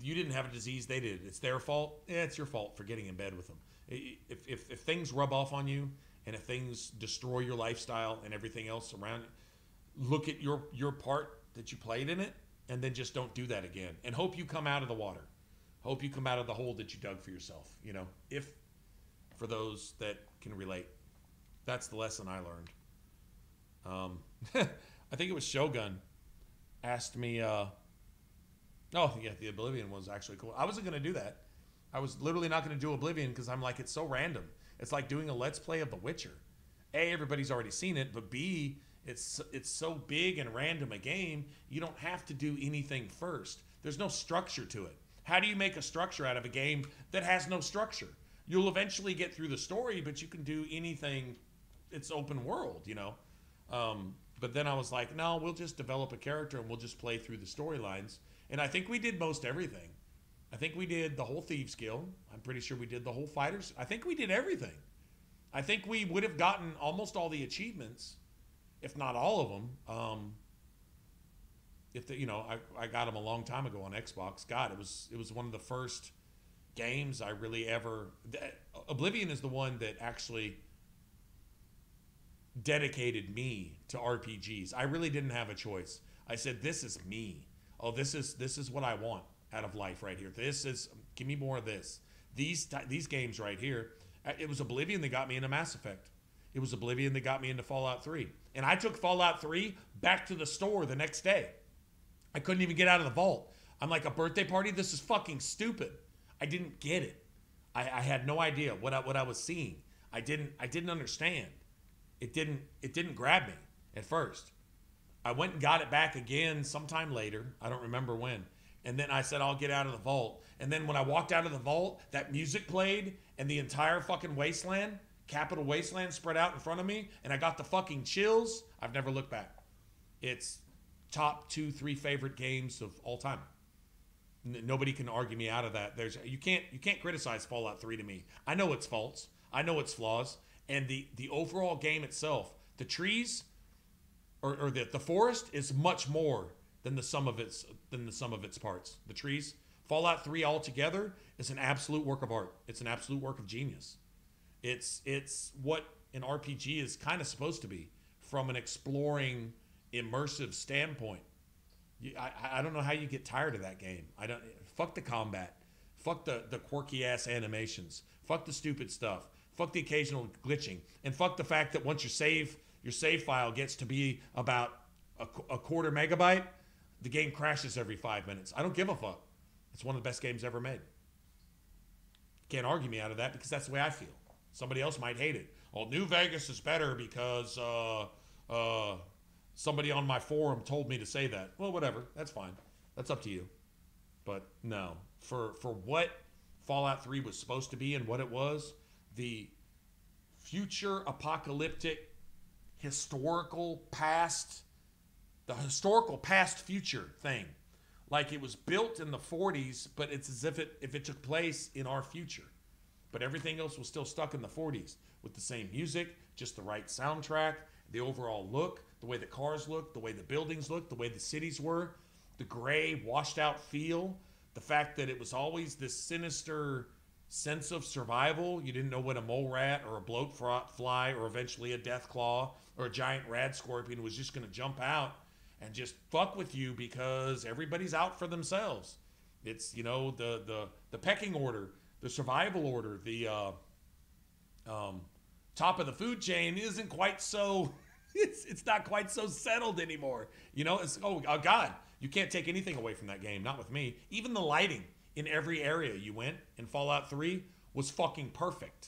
You didn't have a disease, they did. It's their fault. It's your fault for getting in bed with them. If things rub off on you and if things destroy your lifestyle and everything else around it, look at your part that you played in it and then just don't do that again. And hope you come out of the water. Hope you come out of the hole that you dug for yourself. You know, if for those that can relate. That's the lesson I learned. I think it was Shogun asked me, oh yeah, the Oblivion was actually cool. I wasn't going to do that. I was literally not going to do Oblivion because I'm like, it's so random. It's like doing a Let's Play of The Witcher. A, everybody's already seen it, but B, it's so big and random a game, you don't have to do anything first. There's no structure to it. How do you make a structure out of a game that has no structure? You'll eventually get through the story, but you can do anything. It's open world, you know? But then I was like, no, we'll just develop a character and we'll just play through the storylines. And I think we did most everything. I think we did the whole Thieves Guild. I'm pretty sure we did the whole Fighters. I think we did everything. I think we would have gotten almost all the achievements, if not all of them. I got them a long time ago on Xbox. God, it was one of the first games I really ever... Oblivion is the one that actually dedicated me to RPGs. I really didn't have a choice. I said, this is me. Oh, this is what I want out of life right here. Give me more of this. These games right here. It was Oblivion that got me into Mass Effect. It was Oblivion that got me into Fallout 3. And I took Fallout 3 back to the store the next day. I couldn't even get out of the vault. I'm like, a birthday party? This is fucking stupid. I didn't get it. I had no idea what I was seeing. I didn't understand. It didn't grab me at first. I went and got it back again sometime later. I don't remember when. And then I said, I'll get out of the vault. And then when I walked out of the vault, that music played and the entire fucking wasteland, Capital Wasteland, spread out in front of me. And I got the fucking chills. I've never looked back. It's top 2, 3 favorite games of all time. Nobody can argue me out of that. You can't criticize Fallout 3 to me. I know its faults. I know its flaws. And the overall game itself, the trees or the forest is much more than the sum of its parts. The trees, Fallout 3 altogether is an absolute work of art. It's an absolute work of genius. It's what an RPG is kind of supposed to be from an exploring, immersive standpoint. I don't know how you get tired of that game. Fuck the combat. Fuck the quirky ass animations. Fuck the stupid stuff. Fuck the occasional glitching. And fuck the fact that once your save file gets to be about a quarter megabyte, the game crashes every 5 minutes. I don't give a fuck. It's one of the best games ever made. Can't argue me out of that because that's the way I feel. Somebody else might hate it. Oh, New Vegas is better because somebody on my forum told me to say that. Well, whatever. That's fine. That's up to you. But no, for what Fallout 3 was supposed to be and what it was, the future apocalyptic historical past, the historical past future thing. Like it was built in the 40s, but it's as if it took place in our future. But everything else was still stuck in the 40s with the same music, just the right soundtrack, the overall look, the way the cars looked, the way the buildings looked, the way the cities were, the gray, washed out feel, the fact that it was always this sinister sense of survival. You didn't know when a mole rat or a bloat fly or eventually a death claw or a giant rad scorpion was just going to jump out and just fuck with you because everybody's out for themselves. It's, you know, the pecking order, the survival order, the top of the food chain isn't quite so, it's not quite so settled anymore. You know, it's, oh God, you can't take anything away from that game, not with me. Even the lighting in every area you went in Fallout 3 was fucking perfect.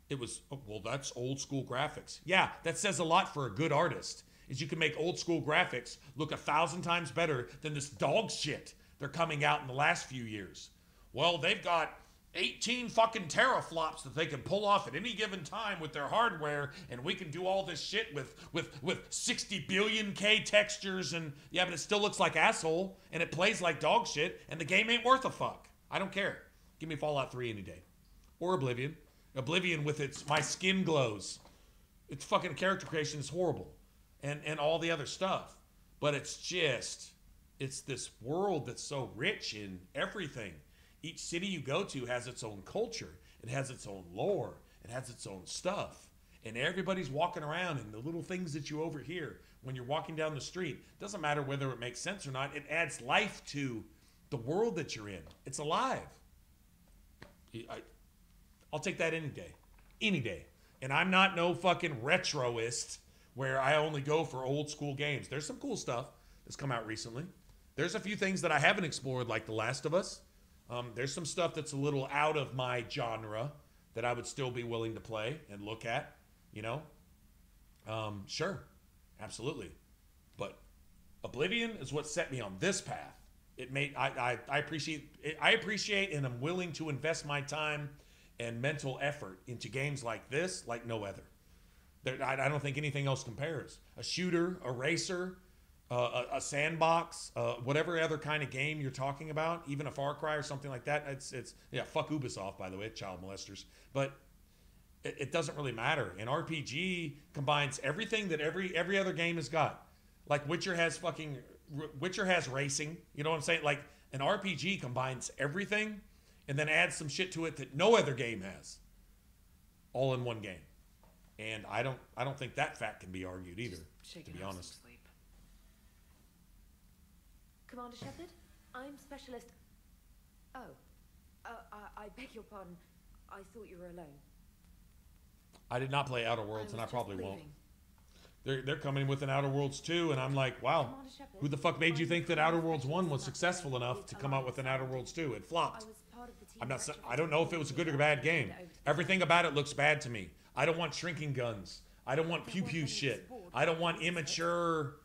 It was, oh, well, that's old school graphics. Yeah, that says a lot for a good artist, is you can make old school graphics look 1,000 times better than this dog shit they're coming out in the last few years. Well, they've got 18 fucking teraflops that they can pull off at any given time with their hardware, and we can do all this shit with 60 billion K textures, and yeah, but it still looks like asshole, and it plays like dog shit, and the game ain't worth a fuck. I don't care. Give me Fallout 3 any day. Or Oblivion. Oblivion with its my skin glows. Its fucking character creation is horrible. And all the other stuff. But it's just, it's this world that's so rich in everything. Each city you go to has its own culture. It has its own lore. It has its own stuff. And everybody's walking around, and the little things that you overhear when you're walking down the street, doesn't matter whether it makes sense or not, it adds life to the world that you're in. It's alive. I'll take that any day. Any day. And I'm not no fucking retroist where I only go for old school games. There's some cool stuff that's come out recently. There's a few things that I haven't explored, like The Last of Us. There's some stuff that's a little out of my genre that I would still be willing to play and look at, you know? Sure, absolutely. But Oblivion is what set me on this path. It made I appreciate and I'm willing to invest my time and mental effort into games like this, like no other. I don't think anything else compares. A shooter, a racer, a sandbox, whatever other kind of game you're talking about, even a Far Cry or something like that. It's yeah, fuck Ubisoft, by the way, child molesters. But it doesn't really matter. An RPG combines everything that every other game has got. Like Witcher has racing. You know what I'm saying? Like an RPG combines everything and then adds some shit to it that no other game has. All in one game. And I don't think that fact can be argued either, to be honest. Commander Shepard, I'm Specialist... Oh. I beg your pardon. I thought you were alone. I did not play Outer Worlds, and I probably won't. They're coming with an Outer Worlds 2, and I'm like, wow, who the fuck made you think that Outer Worlds 1 was successful enough to come out with an Outer Worlds 2? It flopped. I don't know if it was a good or bad game. Everything about it looks bad to me. I don't want shrinking guns. I don't want pew-pew shit. I don't want immature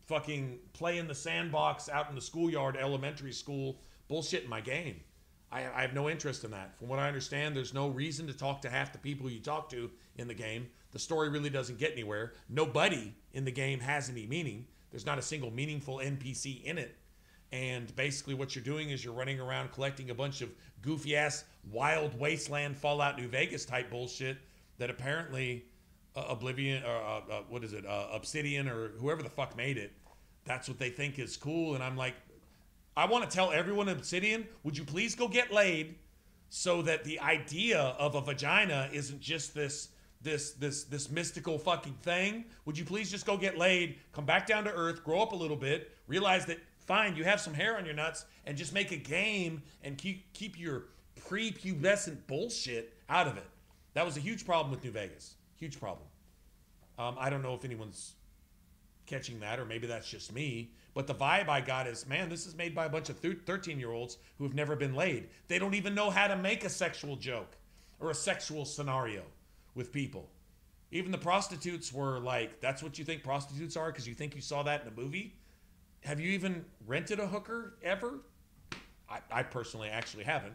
fucking play in the sandbox out in the schoolyard, elementary school bullshit in my game. I have no interest in that. From what I understand, there's no reason to talk to half the people you talk to in the game. The story really doesn't get anywhere. Nobody in the game has any meaning. There's not a single meaningful NPC in it. And basically what you're doing is you're running around collecting a bunch of goofy-ass wild wasteland Fallout New Vegas type bullshit that apparently Obsidian or whoever the fuck made it, that's what they think is cool. And I'm like, I want to tell everyone in Obsidian, would you please go get laid so that the idea of a vagina isn't just this mystical fucking thing? Would you please just go get laid, come back down to earth, grow up a little bit, realize that fine, you have some hair on your nuts, and just make a game and keep your prepubescent bullshit out of it. That was a huge problem with New Vegas. Huge problem. I don't know if anyone's catching that, or maybe that's just me, but the vibe I got is, man, this is made by a bunch of 13-year-olds who have never been laid. They don't even know how to make a sexual joke or a sexual scenario with people. Even the prostitutes were like, that's what you think prostitutes are because you think you saw that in a movie? Have you even rented a hooker ever? I personally actually haven't,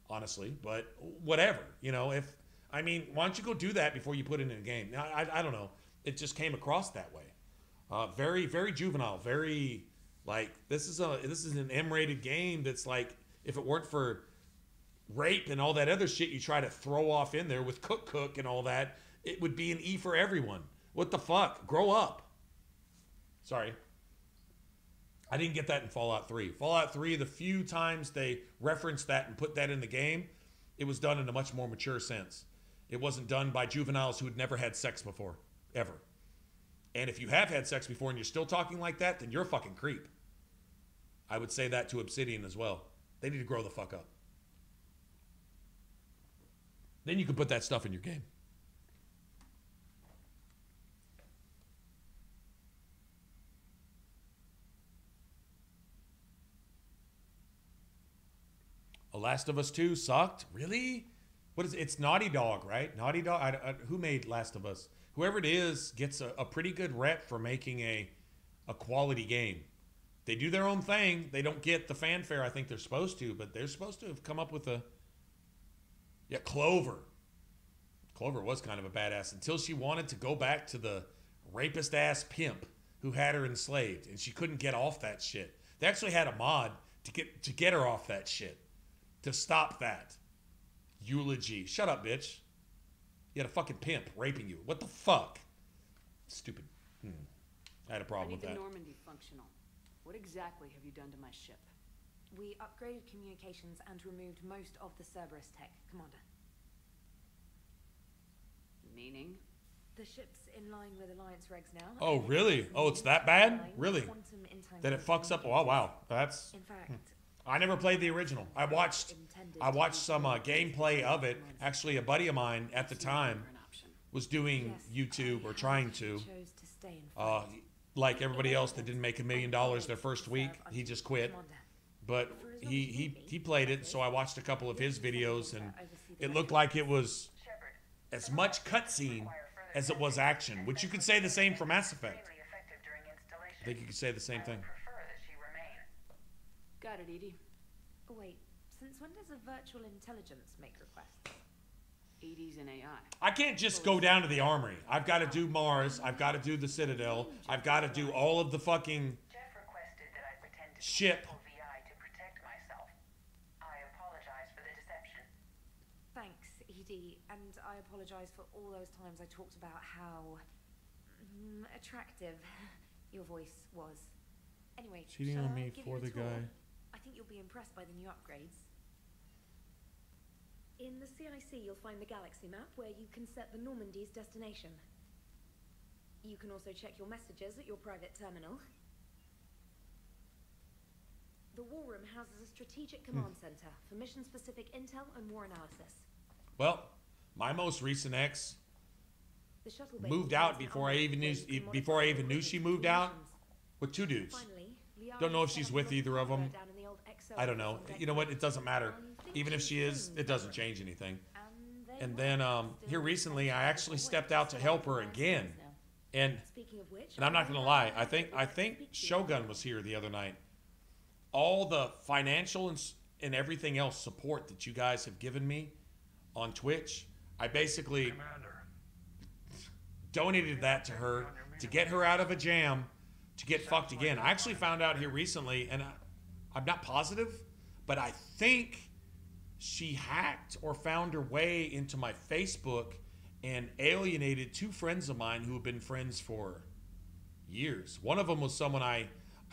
honestly, but whatever. You know, why don't you go do that before you put it in a game? I don't know. It just came across that way. Very, very juvenile. Very, like, this is an M-rated game that's like, if it weren't for rape and all that other shit you try to throw off in there with Cook and all that, it would be an E for everyone. What the fuck? Grow up. Sorry. I didn't get that in Fallout 3. Fallout 3, the few times they referenced that and put that in the game, it was done in a much more mature sense. It wasn't done by juveniles who had never had sex before, ever. And if you have had sex before and you're still talking like that, then you're a fucking creep. I would say that to Obsidian as well. They need to grow the fuck up. Then you can put that stuff in your game. The Last of Us 2 sucked? Really? What is it? It's Naughty Dog, right? Naughty Dog? Who made Last of Us? Whoever it is gets a pretty good rep for making a quality game. They do their own thing. They don't get the fanfare I think they're supposed to, but they're supposed to have come up with Clover. Clover was kind of a badass until she wanted to go back to the rapist-ass pimp who had her enslaved, and she couldn't get off that shit. They actually had a mod to get her off that shit. To stop that. Eulogy. Shut up, bitch. You had a fucking pimp raping you. What the fuck? Stupid. I had a problem with that. I need the Normandy functional. What exactly have you done to my ship? We upgraded communications and removed most of the Cerberus tech, Commander. Meaning? The ship's in line with Alliance regs now. Oh, really? Oh, it's that bad? Really? That it fucks up? Oh, wow. That's... In fact... I never played the original. I watched some gameplay of it. Actually, a buddy of mine at the time was doing YouTube or trying to. Like everybody else that didn't make $1 million their first week, he just quit. But he played it, so I watched a couple of his videos, and it looked like it was as much cutscene as it was action, which you could say the same for Mass Effect. I think you could say the same thing. Got it, Edie. Oh, wait. Since when does a virtual intelligence make requests? Edie's an AI. I can't just go down to the armory. I've got to do Mars. I've got to do the Citadel. I've got to do all of the fucking ship. Thanks, Edie. And I apologize for all those times I talked about how attractive your voice was. Anyway, cheating on me for the guy. I think you'll be impressed by the new upgrades. In the CIC, you'll find the galaxy map where you can set the Normandy's destination. You can also check your messages at your private terminal. The War Room houses a strategic command center for mission-specific intel and war analysis. Well, my most recent ex moved out before I even knew she moved out with 2 dudes. Don't know if she's with either of them. I don't know. You know what? It doesn't matter. Even if she is, it doesn't change anything. And then here recently, I actually stepped out to help her again. And I'm not going to lie. I think Shogun was here the other night. All the financial and everything else support that you guys have given me on Twitch, I basically donated that to her to get her out of a jam to get fucked again. I actually found out here recently, and I'm not positive, but I think she hacked or found her way into my Facebook and alienated 2 friends of mine who have been friends for years. One of them was someone I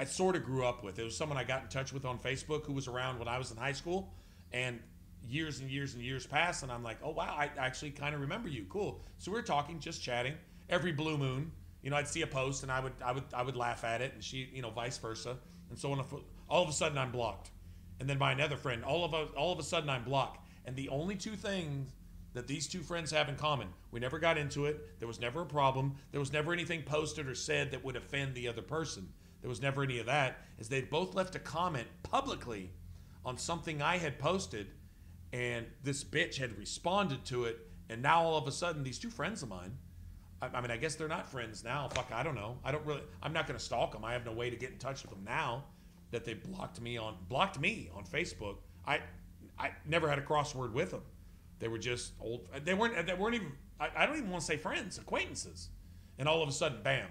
sort of grew up with. It was someone I got in touch with on Facebook who was around when I was in high school, and years and years and years passed, and I'm like, oh wow, I actually kind of remember you. Cool. So we were talking, just chatting. Every blue moon, you know, I'd see a post and I would laugh at it, and she, you know, vice versa. And so all of a sudden I'm blocked. And then by another friend, all of a sudden I'm blocked. And the only 2 things that these 2 friends have in common, we never got into it. There was never a problem. There was never anything posted or said that would offend the other person. There was never any of that, is they both left a comment publicly on something I had posted, and this bitch had responded to it. And now all of a sudden, these 2 friends of mine I mean, I guess they're not friends now. Fuck, I don't know. I'm not going to stalk them. I have no way to get in touch with them now that they blocked me on Facebook. I never had a crossword with them. They were just old. They weren't even, I don't even want to say friends, acquaintances. And all of a sudden, bam.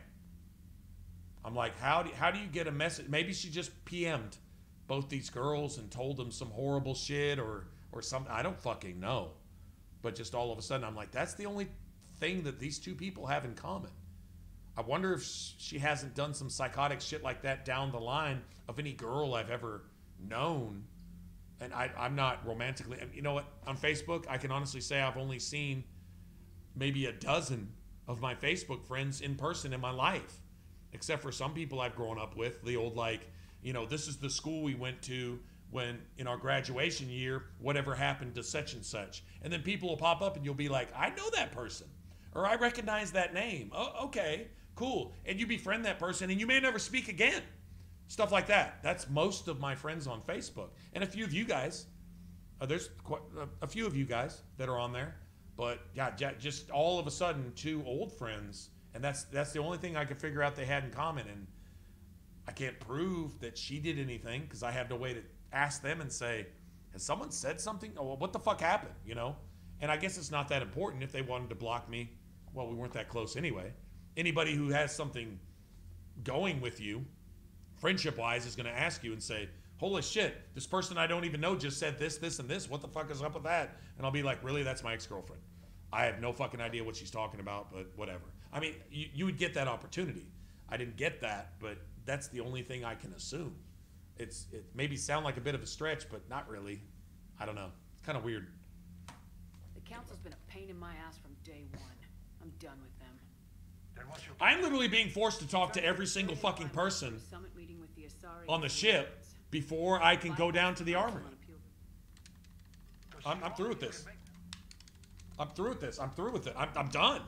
I'm like, how do you get a message? Maybe she just PM'd both these girls and told them some horrible shit or something. I don't fucking know. But just all of a sudden, I'm like, that's the only thing that these two people have in common. I wonder if she hasn't done some psychotic shit like that down the line of any girl I've ever known. And I'm not romantically, you know what? On Facebook, I can honestly say I've only seen maybe a dozen of my Facebook friends in person in my life. Except for some people I've grown up with. The old, like, you know, this is the school we went to when in our graduation year, whatever happened to such and such. And then people will pop up and you'll be like, I know that person. Or I recognize that name. Oh, okay, cool. And you befriend that person and you may never speak again. Stuff like that. That's most of my friends on Facebook. And a few of you guys. There's quite a few of you guys that are on there. But yeah, just all of a sudden, two old friends. And that's the only thing I could figure out they had in common. And I can't prove that she did anything because I have no way to ask them and say, has someone said something? Oh, well, what the fuck happened, you know? And I guess it's not that important if they wanted to block me. Well, we weren't that close anyway. Anybody who has something going with you, friendship-wise, is going to ask you and say, holy shit, this person I don't even know just said this, this, and this. What the fuck is up with that? And I'll be like, really? That's my ex-girlfriend. I have no fucking idea what she's talking about, but whatever. I mean, you would get that opportunity. I didn't get that, but that's the only thing I can assume. It maybe sound like a bit of a stretch, but not really. I don't know. It's kind of weird. The council's been a pain in my ass from day one. I'm done with them. I'm literally being forced to talk to every single fucking person on the ship before I can go down to the armory. I'm through with this. I'm through with this. I'm through with it. I'm done.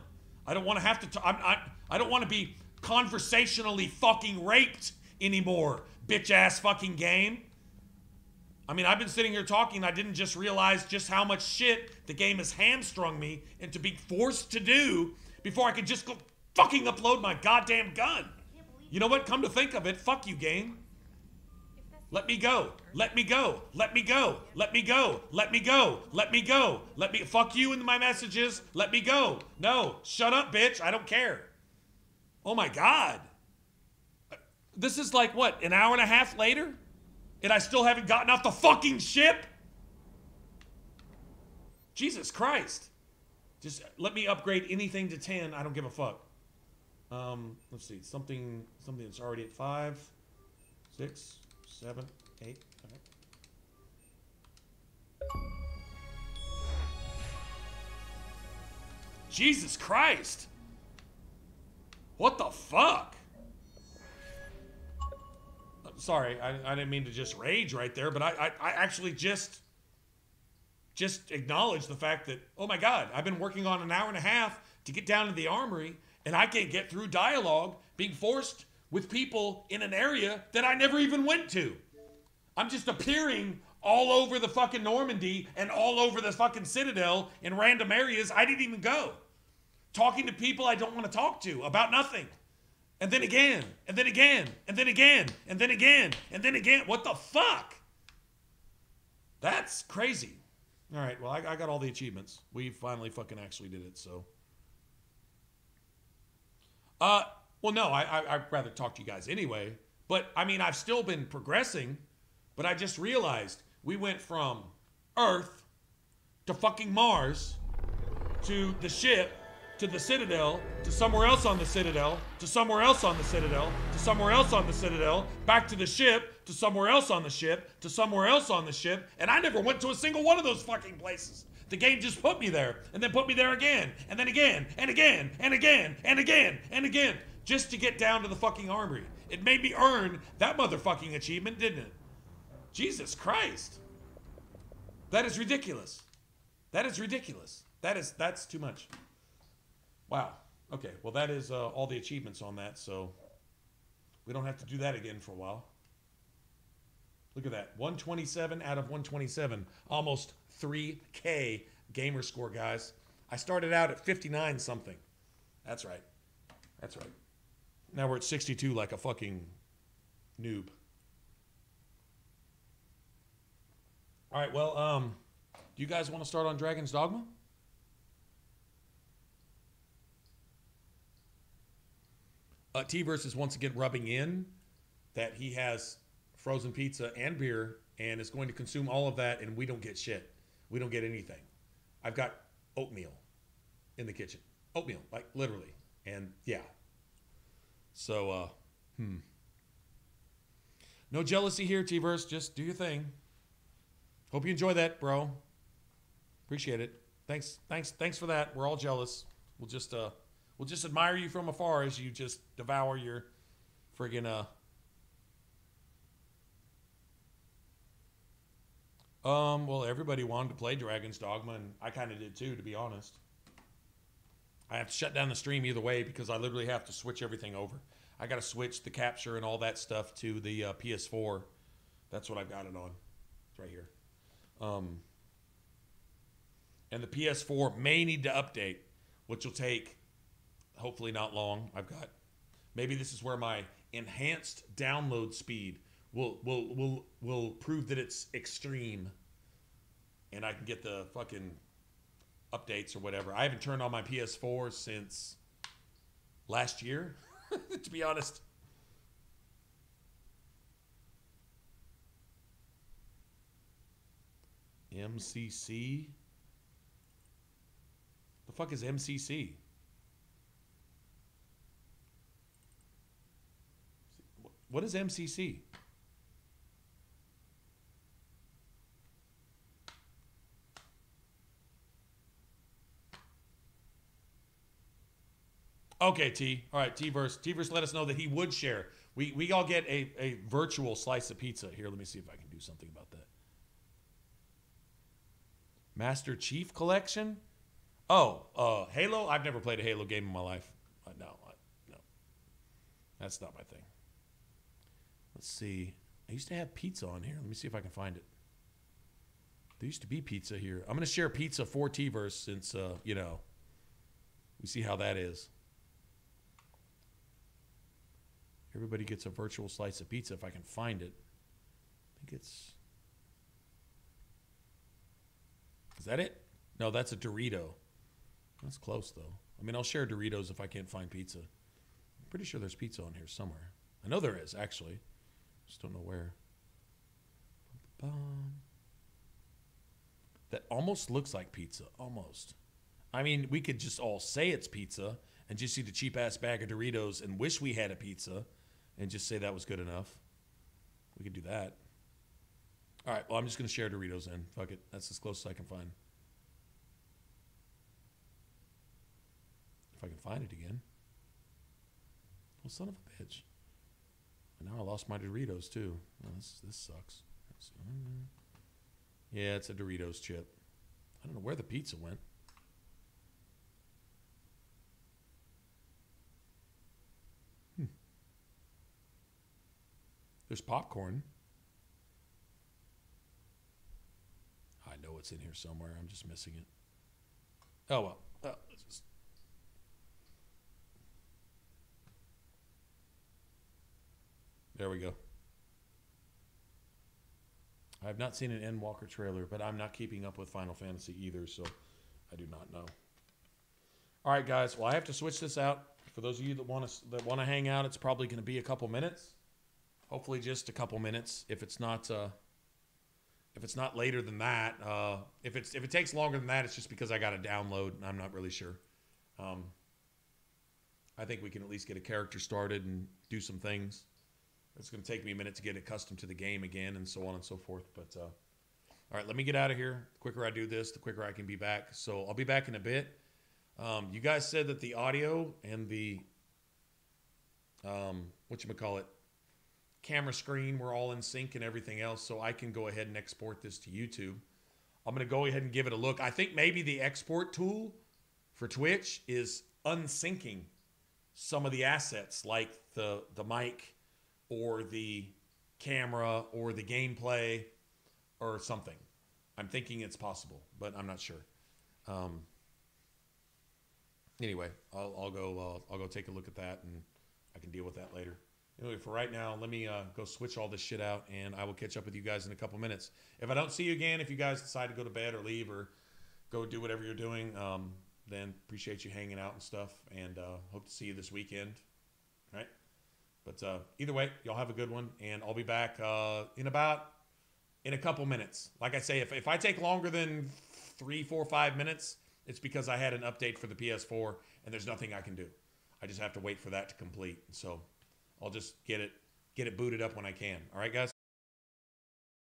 I don't want to have to. I don't want to be conversationally fucking raped anymore, bitch ass fucking game. I mean, I've been sitting here talking. I didn't just realize just how much shit the game has hamstrung me into being forced to do before I could just go fucking upload my goddamn gun. You know what? Come to think of it, fuck you, game. Let me go. Let me go. Let me go. Let me go. Let me go. Let me go. Let me fuck you in my messages. Let me go. No, shut up, bitch. I don't care. Oh my God. This is like what, an hour and a half later? And I still haven't gotten off the fucking ship? Jesus Christ. Just let me upgrade anything to 10. I don't give a fuck. Let's see. Something that's already at 5, 6, 7, 8. All right. Jesus Christ. What the fuck? Sorry, I didn't mean to just rage right there, but I actually just acknowledged the fact that, oh my God, I've been working on an hour and a half to get down to the armory, and I can't get through dialogue being forced with people in an area that I never even went to. I'm just appearing all over the fucking Normandy and all over the fucking Citadel in random areas I didn't even go. Talking to people I don't want to talk to about nothing. And then again, and then again, and then again, and then again, and then again. What the fuck? That's crazy. All right, well, I got all the achievements. We finally fucking actually did it, so. Well, no, I'd rather talk to you guys anyway. But, I mean, I've still been progressing, but I just realized we went from Earth to fucking Mars to the ship to the Citadel, to somewhere else on the Citadel, to somewhere else on the Citadel, to somewhere else on the Citadel, back to the ship, to somewhere else on the ship, to somewhere else on the ship, and I never went to a single one of those fucking places. The game just put me there, and then put me there again, and then again, and again, and again, and again, and again, just to get down to the fucking armory. It made me earn that motherfucking achievement, didn't it? Jesus Christ. That is ridiculous. That is ridiculous. That's too much. Wow. Okay. Well, that is all the achievements on that, so we don't have to do that again for a while. Look at that. 127 out of 127. Almost 3K gamer score, guys. I started out at 59 something. That's right. That's right. Now we're at 62 like a fucking noob. All right, well, do you guys want to start on Dragon's Dogma? T-Verse is once again rubbing in that he has frozen pizza and beer and is going to consume all of that, and we don't get shit. We don't get anything. I've got oatmeal in the kitchen. Oatmeal, like literally. And yeah. So, no jealousy here, T-Verse. Just do your thing. Hope you enjoy that, bro. Appreciate it. Thanks for that. We're all jealous. We'll just admire you from afar as you just devour your friggin' well, everybody wanted to play Dragon's Dogma, and I kind of did too, to be honest. I have to shut down the stream either way because I literally have to switch everything over. I got to switch the capture and all that stuff to the PS4. That's what I've got it on. It's right here. And the PS4 may need to update, which will take hopefully not long. Maybe this is where my enhanced download speed will prove that it's extreme, and I can get the fucking updates or whatever. I haven't turned on my PS4 since last year, to be honest. MCC? The fuck is MCC? What is MCC? Okay, T. All right, T-Verse. T-Verse let us know that he would share. We all get a virtual slice of pizza. Here, let me see if I can do something about that. Master Chief Collection? Oh, Halo? I've never played a Halo game in my life. No. That's not my thing. Let's see. I used to have pizza on here. Let me see if I can find it. There used to be pizza here. I'm going to share pizza for T-Verse since, we see how that is. Everybody gets a virtual slice of pizza if I can find it. I think it's... Is that it? No, that's a Dorito. That's close, though. I mean, I'll share Doritos if I can't find pizza. I'm pretty sure there's pizza on here somewhere. I know there is, actually. Just don't know where. That almost looks like pizza. Almost. I mean, we could just all say it's pizza and just eat a cheap-ass bag of Doritos and wish we had a pizza and just say that was good enough. We could do that. All right, well, I'm just going to share Doritos then. Fuck it. That's as close as I can find. If I can find it again. Well, son of a bitch. And now I lost my Doritos, too. Oh, this sucks. Yeah, it's a Doritos chip. I don't know where the pizza went. There's popcorn. I know it's in here somewhere. I'm just missing it. Oh, well. There we go. I have not seen an Endwalker trailer, but I'm not keeping up with Final Fantasy either, so I do not know. All right, guys. Well, I have to switch this out. For those of you that want to hang out, it's probably going to be a couple minutes. Hopefully, just a couple minutes. If it's not later than that, if it takes longer than that, it's just because I got to download, and I'm not really sure. I think we can at least get a character started and do some things. It's going to take me a minute to get accustomed to the game again and so on and so forth. But, all right, let me get out of here. The quicker I do this, the quicker I can be back. So I'll be back in a bit. You guys said that the audio and the, camera screen were all in sync and everything else. So I can go ahead and export this to YouTube. I'm going to go ahead and give it a look. I think maybe the export tool for Twitch is unsyncing some of the assets like the mic or the camera or the gameplay or something. I'm thinking it's possible, but I'm not sure. anyway, I'll go take a look at that, and I can deal with that later. Anyway, for right now, let me go switch all this shit out, and I will catch up with you guys in a couple minutes. If I don't see you again, if you guys decide to go to bed or leave or go do whatever you're doing, then appreciate you hanging out and stuff, and hope to see you this weekend. Right? But either way, y'all have a good one, and I'll be back in a couple minutes. Like I say, if I take longer than 3, 4, 5 minutes, it's because I had an update for the PS4, and there's nothing I can do. I just have to wait for that to complete. So I'll just get it booted up when I can. All right, guys?